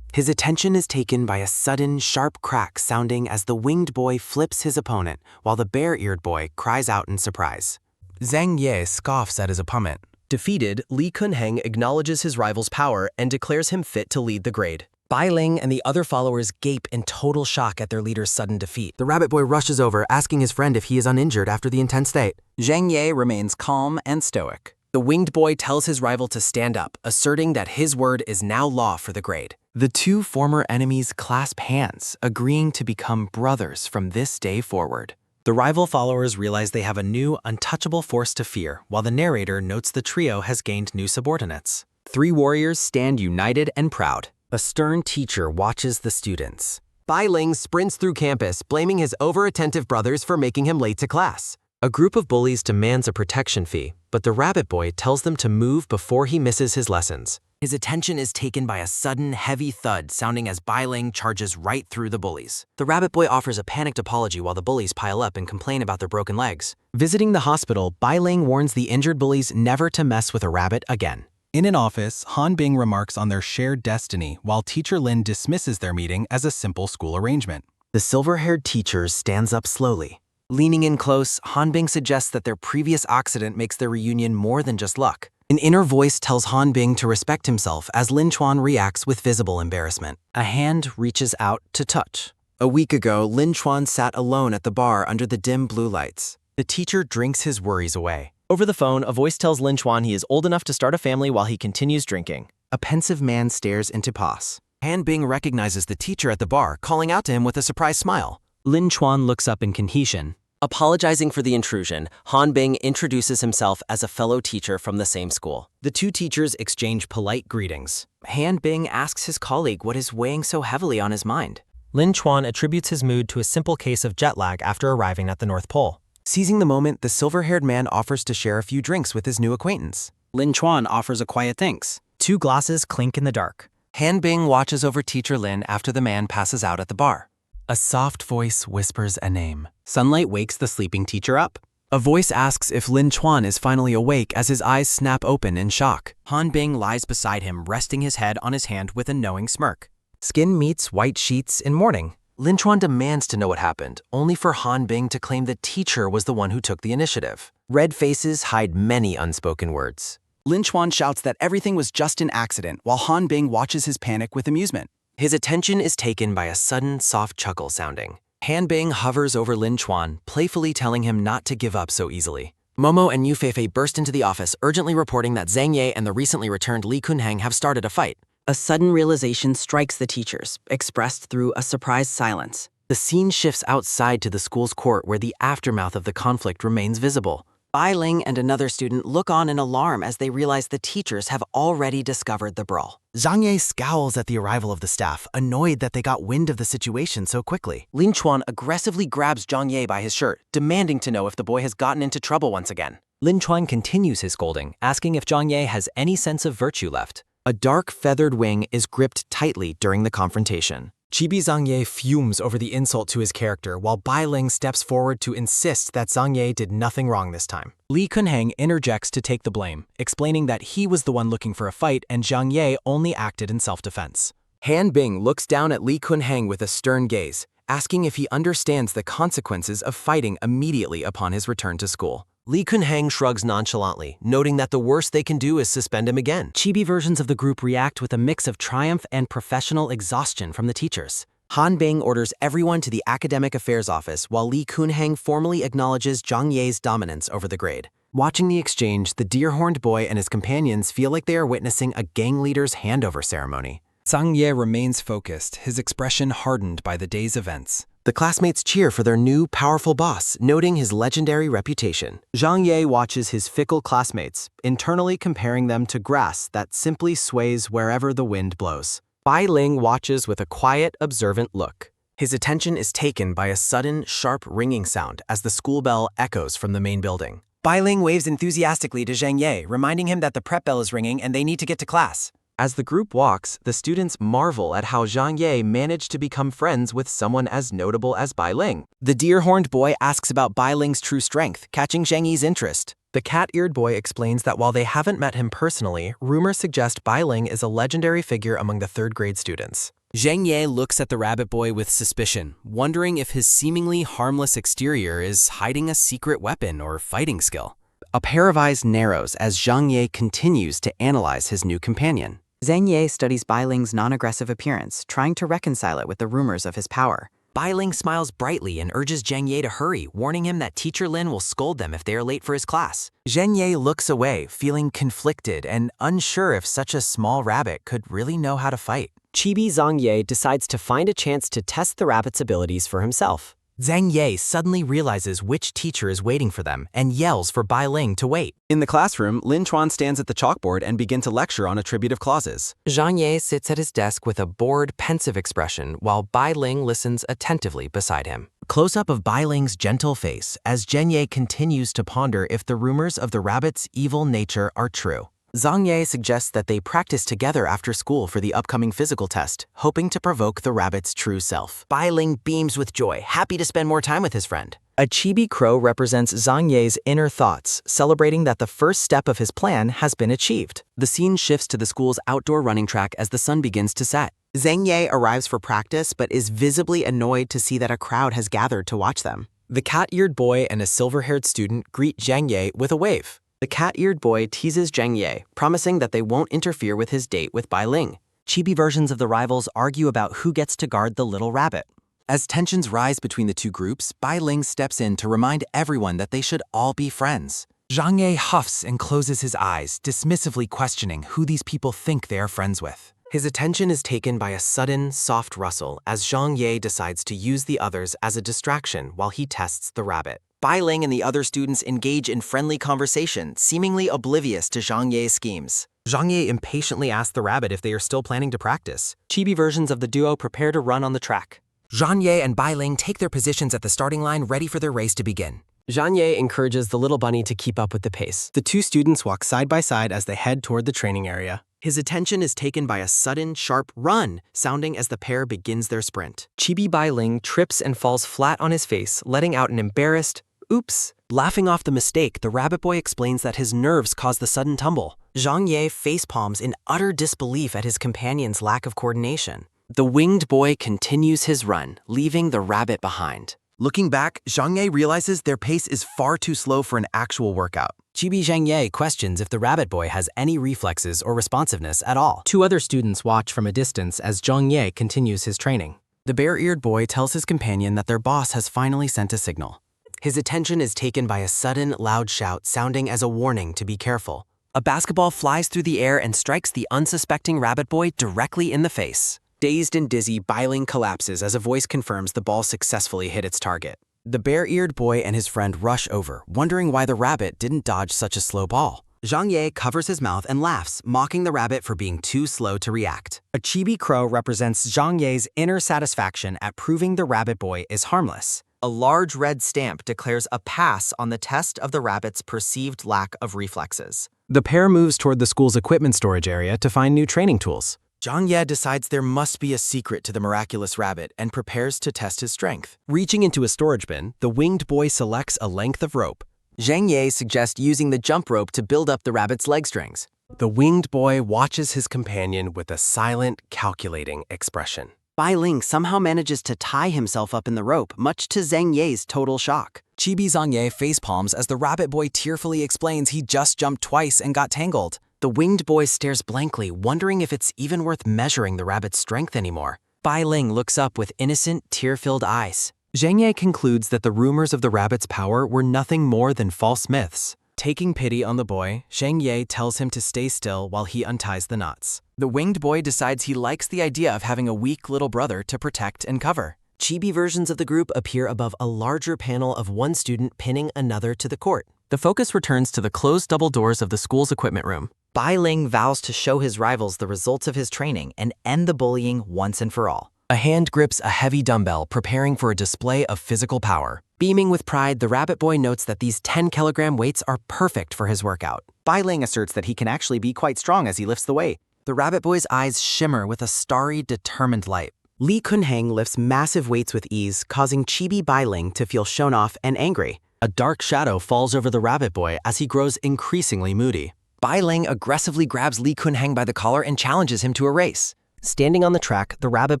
His attention is taken by a sudden, sharp crack sounding as the winged boy flips his opponent, while the bare-eared boy cries out in surprise. Zhang Ye scoffs at his opponent. Defeated, Li Kunheng acknowledges his rival's power and declares him fit to lead the grade. Bai Ling and the other followers gape in total shock at their leader's sudden defeat. The rabbit boy rushes over, asking his friend if he is uninjured after the intense fight. Zhang Ye remains calm and stoic. The winged boy tells his rival to stand up, asserting that his word is now law for the grade. The two former enemies clasp hands, agreeing to become brothers from this day forward. The rival followers realize they have a new, untouchable force to fear, while the narrator notes the trio has gained new subordinates. Three warriors stand united and proud. A stern teacher watches the students. Bai Ling sprints through campus, blaming his over-attentive brothers for making him late to class. A group of bullies demands a protection fee, but the rabbit boy tells them to move before he misses his lessons. His attention is taken by a sudden, heavy thud sounding as Bai Ling charges right through the bullies. The rabbit boy offers a panicked apology while the bullies pile up and complain about their broken legs. Visiting the hospital, Bai Ling warns the injured bullies never to mess with a rabbit again. In an office, Han Bing remarks on their shared destiny while Teacher Lin dismisses their meeting as a simple school arrangement. The silver-haired teacher stands up slowly. Leaning in close, Han Bing suggests that their previous accident makes their reunion more than just luck. An inner voice tells Han Bing to respect himself as Lin Chuan reacts with visible embarrassment. A hand reaches out to touch. A week ago, Lin Chuan sat alone at the bar under the dim blue lights. The teacher drinks his worries away. Over the phone, a voice tells Lin Chuan he is old enough to start a family while he continues drinking. A pensive man stares into pause. Han Bing recognizes the teacher at the bar, calling out to him with a surprised smile. Lin Chuan looks up in conhesion. Apologizing for the intrusion, Han Bing introduces himself as a fellow teacher from the same school. The two teachers exchange polite greetings. Han Bing asks his colleague what is weighing so heavily on his mind. Lin Chuan attributes his mood to a simple case of jet lag after arriving at the North Pole. Seizing the moment, the silver-haired man offers to share a few drinks with his new acquaintance. Lin Chuan offers a quiet thanks. Two glasses clink in the dark. Han Bing watches over Teacher Lin after the man passes out at the bar. A soft voice whispers a name. Sunlight wakes the sleeping teacher up. A voice asks if Lin Chuan is finally awake as his eyes snap open in shock. Han Bing lies beside him, resting his head on his hand with a knowing smirk. Skin meets white sheets in morning. Lin Chuan demands to know what happened, only for Han Bing to claim the teacher was the one who took the initiative. Red faces hide many unspoken words. Lin Chuan shouts that everything was just an accident, while Han Bing watches his panic with amusement. His attention is taken by a sudden, soft chuckle sounding. Han Bing hovers over Lin Chuan, playfully telling him not to give up so easily. Momo and Yu Feifei burst into the office, urgently reporting that Zhang Ye and the recently returned Li Kunheng have started a fight. A sudden realization strikes the teachers, expressed through a surprised silence. The scene shifts outside to the school's court where the aftermath of the conflict remains visible. Bai Ling and another student look on in alarm as they realize the teachers have already discovered the brawl. Zhang Ye scowls at the arrival of the staff, annoyed that they got wind of the situation so quickly. Lin Chuan aggressively grabs Zhang Ye by his shirt, demanding to know if the boy has gotten into trouble once again. Lin Chuan continues his scolding, asking if Zhang Ye has any sense of virtue left. A dark feathered wing is gripped tightly during the confrontation. Chibi Zhang Ye fumes over the insult to his character, while Bai Ling steps forward to insist that Zhang Ye did nothing wrong this time. Li Kunheng interjects to take the blame, explaining that he was the one looking for a fight and Zhang Ye only acted in self-defense. Han Bing looks down at Li Kunheng with a stern gaze, asking if he understands the consequences of fighting immediately upon his return to school. Li Kunhang shrugs nonchalantly, noting that the worst they can do is suspend him again. Chibi versions of the group react with a mix of triumph and professional exhaustion from the teachers. Han Bing orders everyone to the academic affairs office while Li Kunhang formally acknowledges Zhang Ye's dominance over the grade. Watching the exchange, the deer-horned boy and his companions feel like they are witnessing a gang leader's handover ceremony. Zhang Ye remains focused, his expression hardened by the day's events. The classmates cheer for their new, powerful boss, noting his legendary reputation. Zhang Ye watches his fickle classmates, internally comparing them to grass that simply sways wherever the wind blows. Bai Ling watches with a quiet, observant look. His attention is taken by a sudden, sharp ringing sound as the school bell echoes from the main building. Bai Ling waves enthusiastically to Zhang Ye, reminding him that the prep bell is ringing and they need to get to class. As the group walks, the students marvel at how Zhang Ye managed to become friends with someone as notable as Bai Ling. The deer-horned boy asks about Bai Ling's true strength, catching Zhang Yi's interest. The cat-eared boy explains that while they haven't met him personally, rumors suggest Bai Ling is a legendary figure among the third-grade students. Zhang Ye looks at the rabbit boy with suspicion, wondering if his seemingly harmless exterior is hiding a secret weapon or fighting skill. A pair of eyes narrows as Zhang Ye continues to analyze his new companion. Zhang Ye studies Bai Ling's non-aggressive appearance, trying to reconcile it with the rumors of his power. Bai Ling smiles brightly and urges Zhang Ye to hurry, warning him that Teacher Lin will scold them if they are late for his class. Zhang Ye looks away, feeling conflicted and unsure if such a small rabbit could really know how to fight. Chibi Zhang Ye decides to find a chance to test the rabbit's abilities for himself. Zhang Ye suddenly realizes which teacher is waiting for them and yells for Bai Ling to wait. In the classroom, Lin Chuan stands at the chalkboard and begins to lecture on attributive clauses. Zhang Ye sits at his desk with a bored, pensive expression while Bai Ling listens attentively beside him. Close-up of Bai Ling's gentle face as Zhang Ye continues to ponder if the rumors of the rabbit's evil nature are true. Zhang Ye suggests that they practice together after school for the upcoming physical test, hoping to provoke the rabbit's true self. Bai Ling beams with joy, happy to spend more time with his friend. A chibi crow represents Zhang Ye's inner thoughts, celebrating that the first step of his plan has been achieved. The scene shifts to the school's outdoor running track as the sun begins to set. Zhang Ye arrives for practice but is visibly annoyed to see that a crowd has gathered to watch them. The cat-eared boy and a silver-haired student greet Zhang Ye with a wave. The cat-eared boy teases Zhang Ye, promising that they won't interfere with his date with Bai Ling. Chibi versions of the rivals argue about who gets to guard the little rabbit. As tensions rise between the two groups, Bai Ling steps in to remind everyone that they should all be friends. Zhang Ye huffs and closes his eyes, dismissively questioning who these people think they are friends with. His attention is taken by a sudden, soft rustle as Zhang Ye decides to use the others as a distraction while he tests the rabbit. Bai Ling and the other students engage in friendly conversation, seemingly oblivious to Zhang Ye's schemes. Zhang Ye impatiently asks the rabbit if they are still planning to practice. Chibi versions of the duo prepare to run on the track. Zhang Ye and Bai Ling take their positions at the starting line, ready for their race to begin. Zhang Ye encourages the little bunny to keep up with the pace. The two students walk side by side as they head toward the training area. His attention is taken by a sudden, sharp run, sounding as the pair begins their sprint. Chibi Bai Ling trips and falls flat on his face, letting out an embarrassed, "Oops." Laughing off the mistake, the rabbit boy explains that his nerves caused the sudden tumble. Zhang Ye facepalms in utter disbelief at his companion's lack of coordination. The winged boy continues his run, leaving the rabbit behind. Looking back, Zhang Ye realizes their pace is far too slow for an actual workout. Chibi Zhang Ye questions if the rabbit boy has any reflexes or responsiveness at all. Two other students watch from a distance as Zhang Ye continues his training. The bare-eared boy tells his companion that their boss has finally sent a signal. His attention is taken by a sudden, loud shout sounding as a warning to be careful. A basketball flies through the air and strikes the unsuspecting rabbit boy directly in the face. Dazed and dizzy, Bai Ling collapses as a voice confirms the ball successfully hit its target. The bare-eared boy and his friend rush over, wondering why the rabbit didn't dodge such a slow ball. Zhang Ye covers his mouth and laughs, mocking the rabbit for being too slow to react. A chibi crow represents Zhang Ye's inner satisfaction at proving the rabbit boy is harmless. A large red stamp declares a pass on the test of the rabbit's perceived lack of reflexes. The pair moves toward the school's equipment storage area to find new training tools. Zhang Ye decides there must be a secret to the miraculous rabbit and prepares to test his strength. Reaching into a storage bin, the winged boy selects a length of rope. Zhang Ye suggests using the jump rope to build up the rabbit's leg strings. The winged boy watches his companion with a silent, calculating expression. Bai Ling somehow manages to tie himself up in the rope, much to Zhang Ye's total shock. Chibi Zhang Ye facepalms as the rabbit boy tearfully explains he just jumped twice and got tangled. The winged boy stares blankly, wondering if it's even worth measuring the rabbit's strength anymore. Bai Ling looks up with innocent, tear-filled eyes. Zhang Ye concludes that the rumors of the rabbit's power were nothing more than false myths. Taking pity on the boy, Zhang Ye tells him to stay still while he unties the knots. The winged boy decides he likes the idea of having a weak little brother to protect and cover. Chibi versions of the group appear above a larger panel of one student pinning another to the court. The focus returns to the closed double doors of the school's equipment room. Bai Ling vows to show his rivals the results of his training and end the bullying once and for all. A hand grips a heavy dumbbell, preparing for a display of physical power. Beaming with pride, the rabbit boy notes that these 10-kilogram weights are perfect for his workout. Bai Ling asserts that he can actually be quite strong as he lifts the weight. The rabbit boy's eyes shimmer with a starry, determined light. Li Kunheng lifts massive weights with ease, causing Chibi Bai Ling to feel shown off and angry. A dark shadow falls over the rabbit boy as he grows increasingly moody. Bai Ling aggressively grabs Li Kunheng by the collar and challenges him to a race. Standing on the track, the rabbit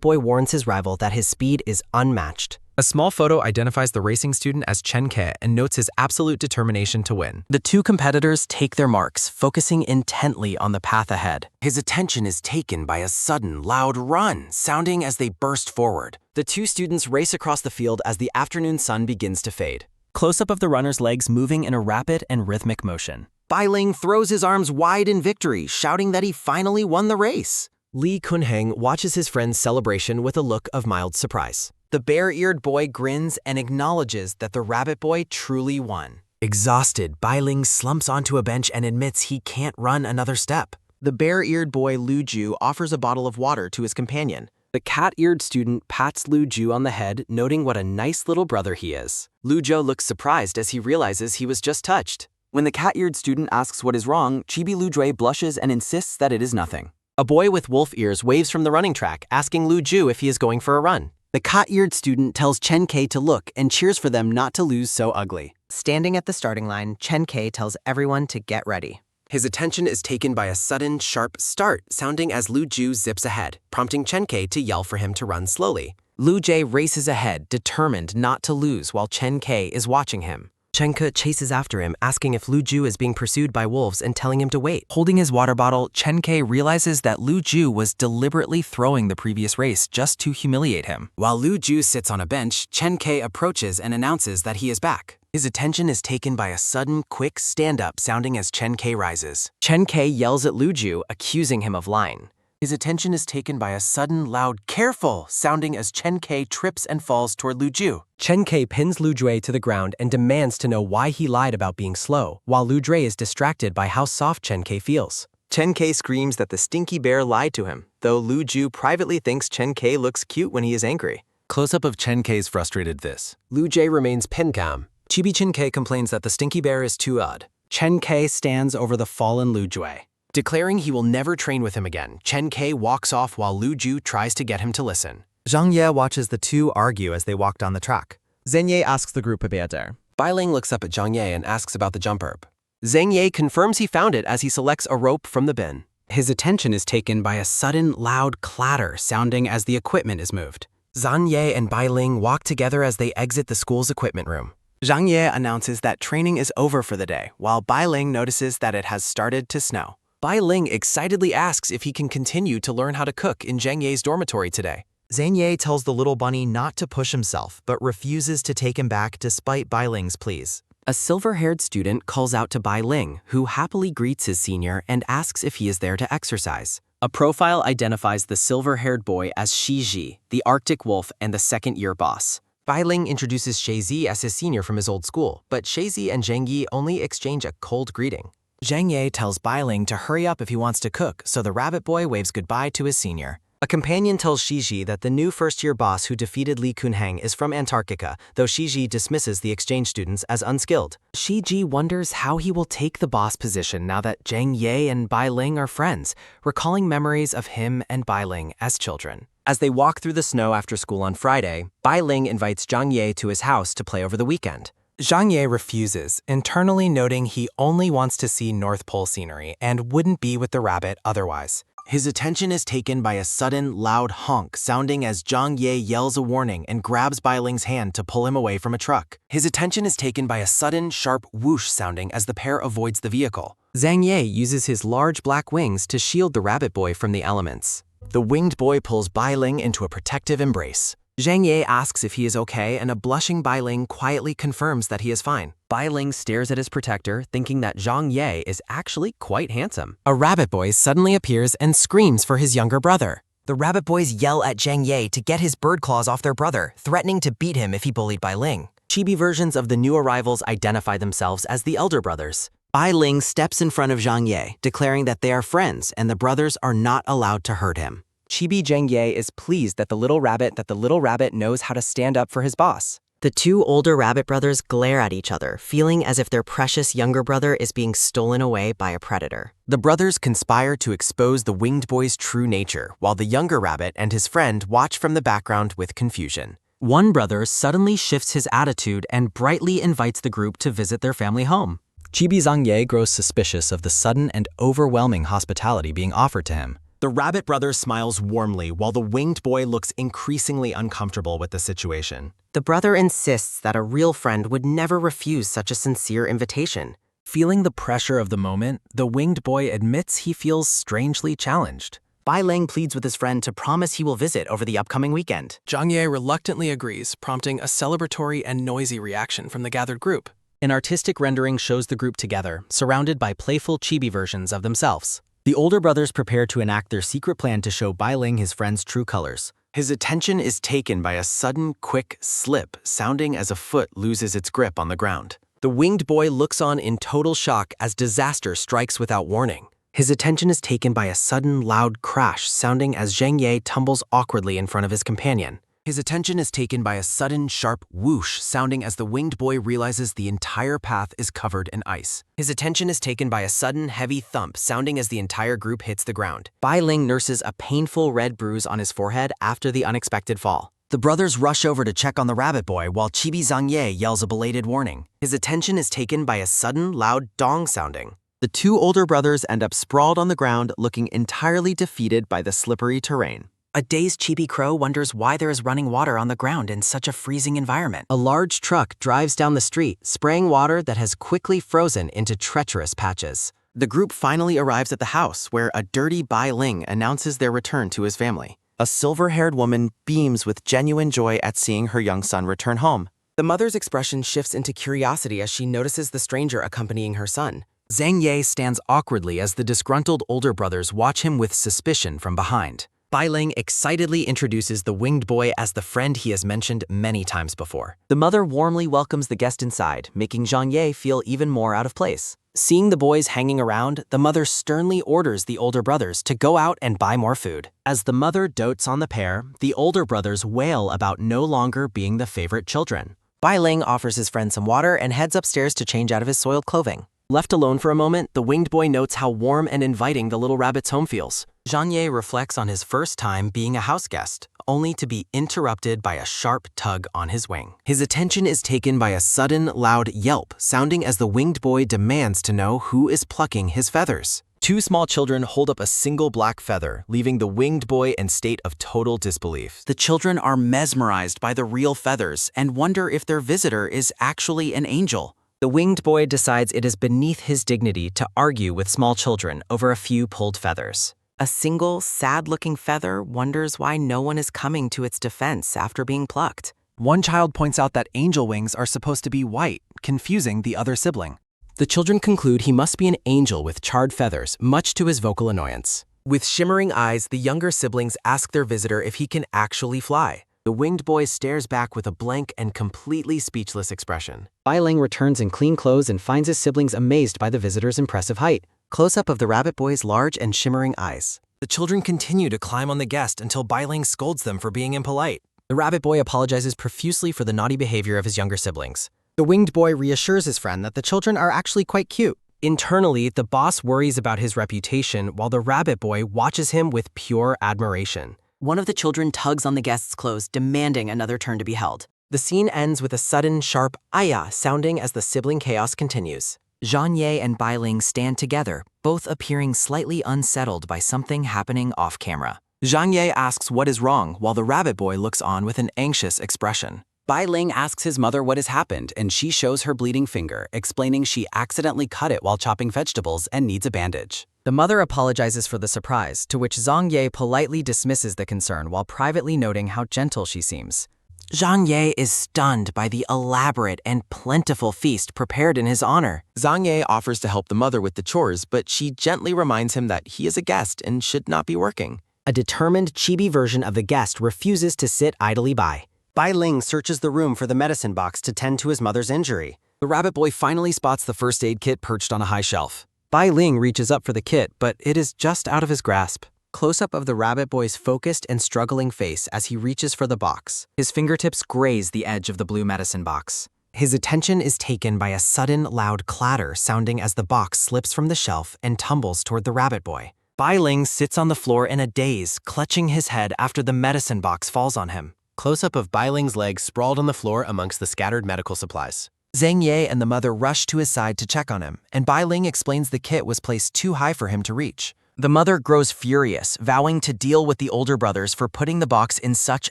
boy warns his rival that his speed is unmatched. A small photo identifies the racing student as Chen Ke and notes his absolute determination to win. The two competitors take their marks, focusing intently on the path ahead. His attention is taken by a sudden, loud run, sounding as they burst forward. The two students race across the field as the afternoon sun begins to fade. Close-up of the runner's legs moving in a rapid and rhythmic motion. Bai Ling throws his arms wide in victory, shouting that he finally won the race. Li Kunheng watches his friend's celebration with a look of mild surprise. The bare-eared boy grins and acknowledges that the rabbit boy truly won. Exhausted, Bai Ling slumps onto a bench and admits he can't run another step. The bare-eared boy Lu Ju offers a bottle of water to his companion. The cat-eared student pats Lu Ju on the head, noting what a nice little brother he is. Lu Zhou looks surprised as he realizes he was just touched. When the cat-eared student asks what is wrong, Chibi Lu Jue blushes and insists that it is nothing. A boy with wolf ears waves from the running track, asking Lu Ju if he is going for a run. The cat-eared student tells Chen Ke to look and cheers for them not to lose so ugly. Standing at the starting line, Chen Ke tells everyone to get ready. His attention is taken by a sudden, sharp start, sounding as Lu Ju zips ahead, prompting Chen Ke to yell for him to run slowly. Lu Jie races ahead, determined not to lose while Chen Ke is watching him. Chen Ke chases after him, asking if Lu Ju is being pursued by wolves and telling him to wait. Holding his water bottle, Chen Ke realizes that Lu Ju was deliberately throwing the previous race just to humiliate him. While Lu Ju sits on a bench, Chen Ke approaches and announces that he is back. His attention is taken by a sudden, quick stand-up sounding as Chen Ke rises. Chen Ke yells at Lu Ju, accusing him of lying. His attention is taken by a sudden, loud, careful sounding as Chen Ke trips and falls toward Lu Ju. Chen Ke pins Lu Jue to the ground and demands to know why he lied about being slow, while Lu Jue is distracted by how soft Chen Ke feels. Chen Ke screams that the stinky bear lied to him, though Lu Ju privately thinks Chen Ke looks cute when he is angry. Close-up of Chen Ke's frustrated this. Lu Jie remains pin calm. Chibi Chen Ke complains that the stinky bear is too odd. Chen Ke stands over the fallen Lu Jue. Declaring he will never train with him again, Chen Ke walks off while Lu Ju tries to get him to listen. Zhang Ye watches the two argue as they walk down the track. Zhang Ye asks the group about it. Bai Ling looks up at Zhang Ye and asks about the jump herb. Zhang Ye confirms he found it as he selects a rope from the bin. His attention is taken by a sudden, loud clatter sounding as the equipment is moved. Zhang Ye and Bai Ling walk together as they exit the school's equipment room. Zhang Ye announces that training is over for the day, while Bai Ling notices that it has started to snow. Bai Ling excitedly asks if he can continue to learn how to cook in Zhang Ye's dormitory today. Zhang Ye tells the little bunny not to push himself, but refuses to take him back despite Bai Ling's pleas. A silver-haired student calls out to Bai Ling, who happily greets his senior and asks if he is there to exercise. A profile identifies the silver-haired boy as Shi Ji, the Arctic wolf and the second-year boss. Bai Ling introduces Shazi as his senior from his old school, but Shazi and Zhang Yi only exchange a cold greeting. Zhang Ye tells Bai Ling to hurry up if he wants to cook, so the rabbit boy waves goodbye to his senior. A companion tells Shiji that the new first-year boss who defeated Li Kunheng is from Antarctica, though Shiji dismisses the exchange students as unskilled. Shiji wonders how he will take the boss position now that Zhang Ye and Bai Ling are friends, recalling memories of him and Bai Ling as children. As they walk through the snow after school on Friday, Bai Ling invites Zhang Ye to his house to play over the weekend. Zhang Ye refuses, internally noting he only wants to see North Pole scenery and wouldn't be with the rabbit otherwise. His attention is taken by a sudden, loud honk sounding as Zhang Ye yells a warning and grabs Bai Ling's hand to pull him away from a truck. His attention is taken by a sudden, sharp whoosh sounding as the pair avoids the vehicle. Zhang Ye uses his large black wings to shield the rabbit boy from the elements. The winged boy pulls Bai Ling into a protective embrace. Zhang Ye asks if he is okay, and a blushing Bai Ling quietly confirms that he is fine. Bai Ling stares at his protector, thinking that Zhang Ye is actually quite handsome. A rabbit boy suddenly appears and screams for his younger brother. The rabbit boys yell at Zhang Ye to get his bird claws off their brother, threatening to beat him if he bullied Bai Ling. Chibi versions of the new arrivals identify themselves as the elder brothers. Bai Ling steps in front of Zhang Ye, declaring that they are friends and the brothers are not allowed to hurt him. Chibi Zhang Ye is pleased that the little rabbit knows how to stand up for his boss. The two older rabbit brothers glare at each other, feeling as if their precious younger brother is being stolen away by a predator. The brothers conspire to expose the winged boy's true nature, while the younger rabbit and his friend watch from the background with confusion. One brother suddenly shifts his attitude and brightly invites the group to visit their family home. Chibi Zhang Ye grows suspicious of the sudden and overwhelming hospitality being offered to him. The rabbit brother smiles warmly while the winged boy looks increasingly uncomfortable with the situation. The brother insists that a real friend would never refuse such a sincere invitation. Feeling the pressure of the moment, the winged boy admits he feels strangely challenged. Bai Ling pleads with his friend to promise he will visit over the upcoming weekend. Zhang Ye reluctantly agrees, prompting a celebratory and noisy reaction from the gathered group. An artistic rendering shows the group together, surrounded by playful chibi versions of themselves. The older brothers prepare to enact their secret plan to show Bai Ling his friend's true colors. His attention is taken by a sudden, quick slip, sounding as a foot loses its grip on the ground. The winged boy looks on in total shock as disaster strikes without warning. His attention is taken by a sudden, loud crash, sounding as Zhang Ye tumbles awkwardly in front of his companion. His attention is taken by a sudden, sharp whoosh, sounding as the winged boy realizes the entire path is covered in ice. His attention is taken by a sudden, heavy thump, sounding as the entire group hits the ground. Bai Ling nurses a painful red bruise on his forehead after the unexpected fall. The brothers rush over to check on the rabbit boy while Chibi Zhang Ye yells a belated warning. His attention is taken by a sudden, loud dong sounding. The two older brothers end up sprawled on the ground, looking entirely defeated by the slippery terrain. A dazed Chibi Crow wonders why there is running water on the ground in such a freezing environment. A large truck drives down the street, spraying water that has quickly frozen into treacherous patches. The group finally arrives at the house, where a dirty Bai Ling announces their return to his family. A silver-haired woman beams with genuine joy at seeing her young son return home. The mother's expression shifts into curiosity as she notices the stranger accompanying her son. Zhang Ye stands awkwardly as the disgruntled older brothers watch him with suspicion from behind. Bai Ling excitedly introduces the winged boy as the friend he has mentioned many times before. The mother warmly welcomes the guest inside, making Zhang Ye feel even more out of place. Seeing the boys hanging around, the mother sternly orders the older brothers to go out and buy more food. As the mother dotes on the pair, the older brothers wail about no longer being the favorite children. Bai Ling offers his friend some water and heads upstairs to change out of his soiled clothing. Left alone for a moment, the winged boy notes how warm and inviting the little rabbit's home feels. Zhang Ye reflects on his first time being a house guest, only to be interrupted by a sharp tug on his wing. His attention is taken by a sudden, loud yelp, sounding as the winged boy demands to know who is plucking his feathers. Two small children hold up a single black feather, leaving the winged boy in state of total disbelief. The children are mesmerized by the real feathers and wonder if their visitor is actually an angel. The winged boy decides it is beneath his dignity to argue with small children over a few pulled feathers. A single, sad-looking feather wonders why no one is coming to its defense after being plucked. One child points out that angel wings are supposed to be white, confusing the other sibling. The children conclude he must be an angel with charred feathers, much to his vocal annoyance. With shimmering eyes, the younger siblings ask their visitor if he can actually fly. The winged boy stares back with a blank and completely speechless expression. Bai Ling returns in clean clothes and finds his siblings amazed by the visitor's impressive height. Close-up of the rabbit boy's large and shimmering eyes. The children continue to climb on the guest until Bai Ling scolds them for being impolite. The rabbit boy apologizes profusely for the naughty behavior of his younger siblings. The winged boy reassures his friend that the children are actually quite cute. Internally, the boss worries about his reputation while the rabbit boy watches him with pure admiration. One of the children tugs on the guest's clothes, demanding another turn to be held. The scene ends with a sudden, sharp "Aya" sounding as the sibling chaos continues. Zhang Ye and Bai Ling stand together, both appearing slightly unsettled by something happening off-camera. Zhang Ye asks what is wrong while the rabbit boy looks on with an anxious expression. Bai Ling asks his mother what has happened, and she shows her bleeding finger, explaining she accidentally cut it while chopping vegetables and needs a bandage. The mother apologizes for the surprise, to which Zhang Ye politely dismisses the concern while privately noting how gentle she seems. Zhang Ye is stunned by the elaborate and plentiful feast prepared in his honor. Zhang Ye offers to help the mother with the chores, but she gently reminds him that he is a guest and should not be working. A determined chibi version of the guest refuses to sit idly by. Bai Ling searches the room for the medicine box to tend to his mother's injury. The rabbit boy finally spots the first aid kit perched on a high shelf. Bai Ling reaches up for the kit, but it is just out of his grasp. Close-up of the rabbit boy's focused and struggling face as he reaches for the box. His fingertips graze the edge of the blue medicine box. His attention is taken by a sudden, loud clatter sounding as the box slips from the shelf and tumbles toward the rabbit boy. Bai Ling sits on the floor in a daze, clutching his head after the medicine box falls on him. Close-up of Bai Ling's legs sprawled on the floor amongst the scattered medical supplies. Zhang Ye and the mother rush to his side to check on him, and Bai Ling explains the kit was placed too high for him to reach. The mother grows furious, vowing to deal with the older brothers for putting the box in such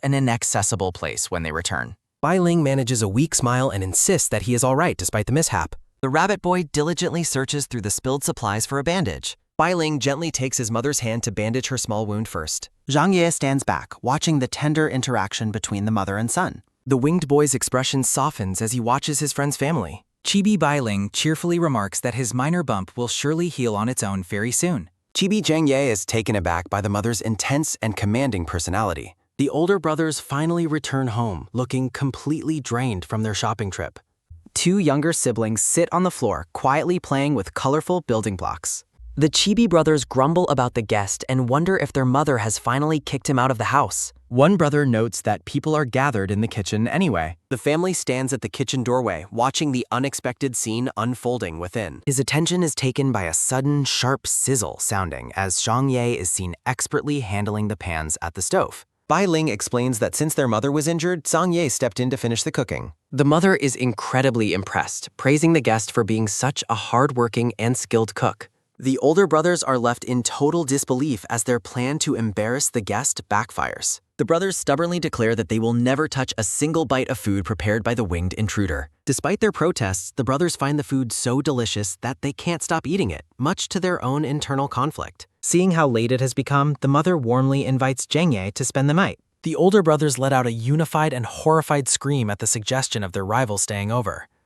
an inaccessible place when they return. Bai Ling manages a weak smile and insists that he is all right despite the mishap. The rabbit boy diligently searches through the spilled supplies for a bandage. Bai Ling gently takes his mother's hand to bandage her small wound first. Zhang Ye stands back, watching the tender interaction between the mother and son. The winged boy's expression softens as he watches his friend's family. Chibi Bai Ling cheerfully remarks that his minor bump will surely heal on its own very soon. Chibi Zhang Ye is taken aback by the mother's intense and commanding personality. The older brothers finally return home, looking completely drained from their shopping trip. Two younger siblings sit on the floor, quietly playing with colorful building blocks. The Chibi brothers grumble about the guest and wonder if their mother has finally kicked him out of the house. One brother notes that people are gathered in the kitchen anyway. The family stands at the kitchen doorway, watching the unexpected scene unfolding within. His attention is taken by a sudden, sharp sizzle sounding as Zhang Ye is seen expertly handling the pans at the stove. Bai Ling explains that since their mother was injured, Zhang Ye stepped in to finish the cooking. The mother is incredibly impressed, praising the guest for being such a hard-working and skilled cook. The older brothers are left in total disbelief as their plan to embarrass the guest backfires. The brothers stubbornly declare that they will never touch a single bite of food prepared by the winged intruder. Despite their protests, the brothers find the food so delicious that they can't stop eating it, much to their own internal conflict. Seeing how late it has become, the mother warmly invites Zhang Ye to spend the night. The older brothers let out a unified and horrified scream at the suggestion of their rival staying over.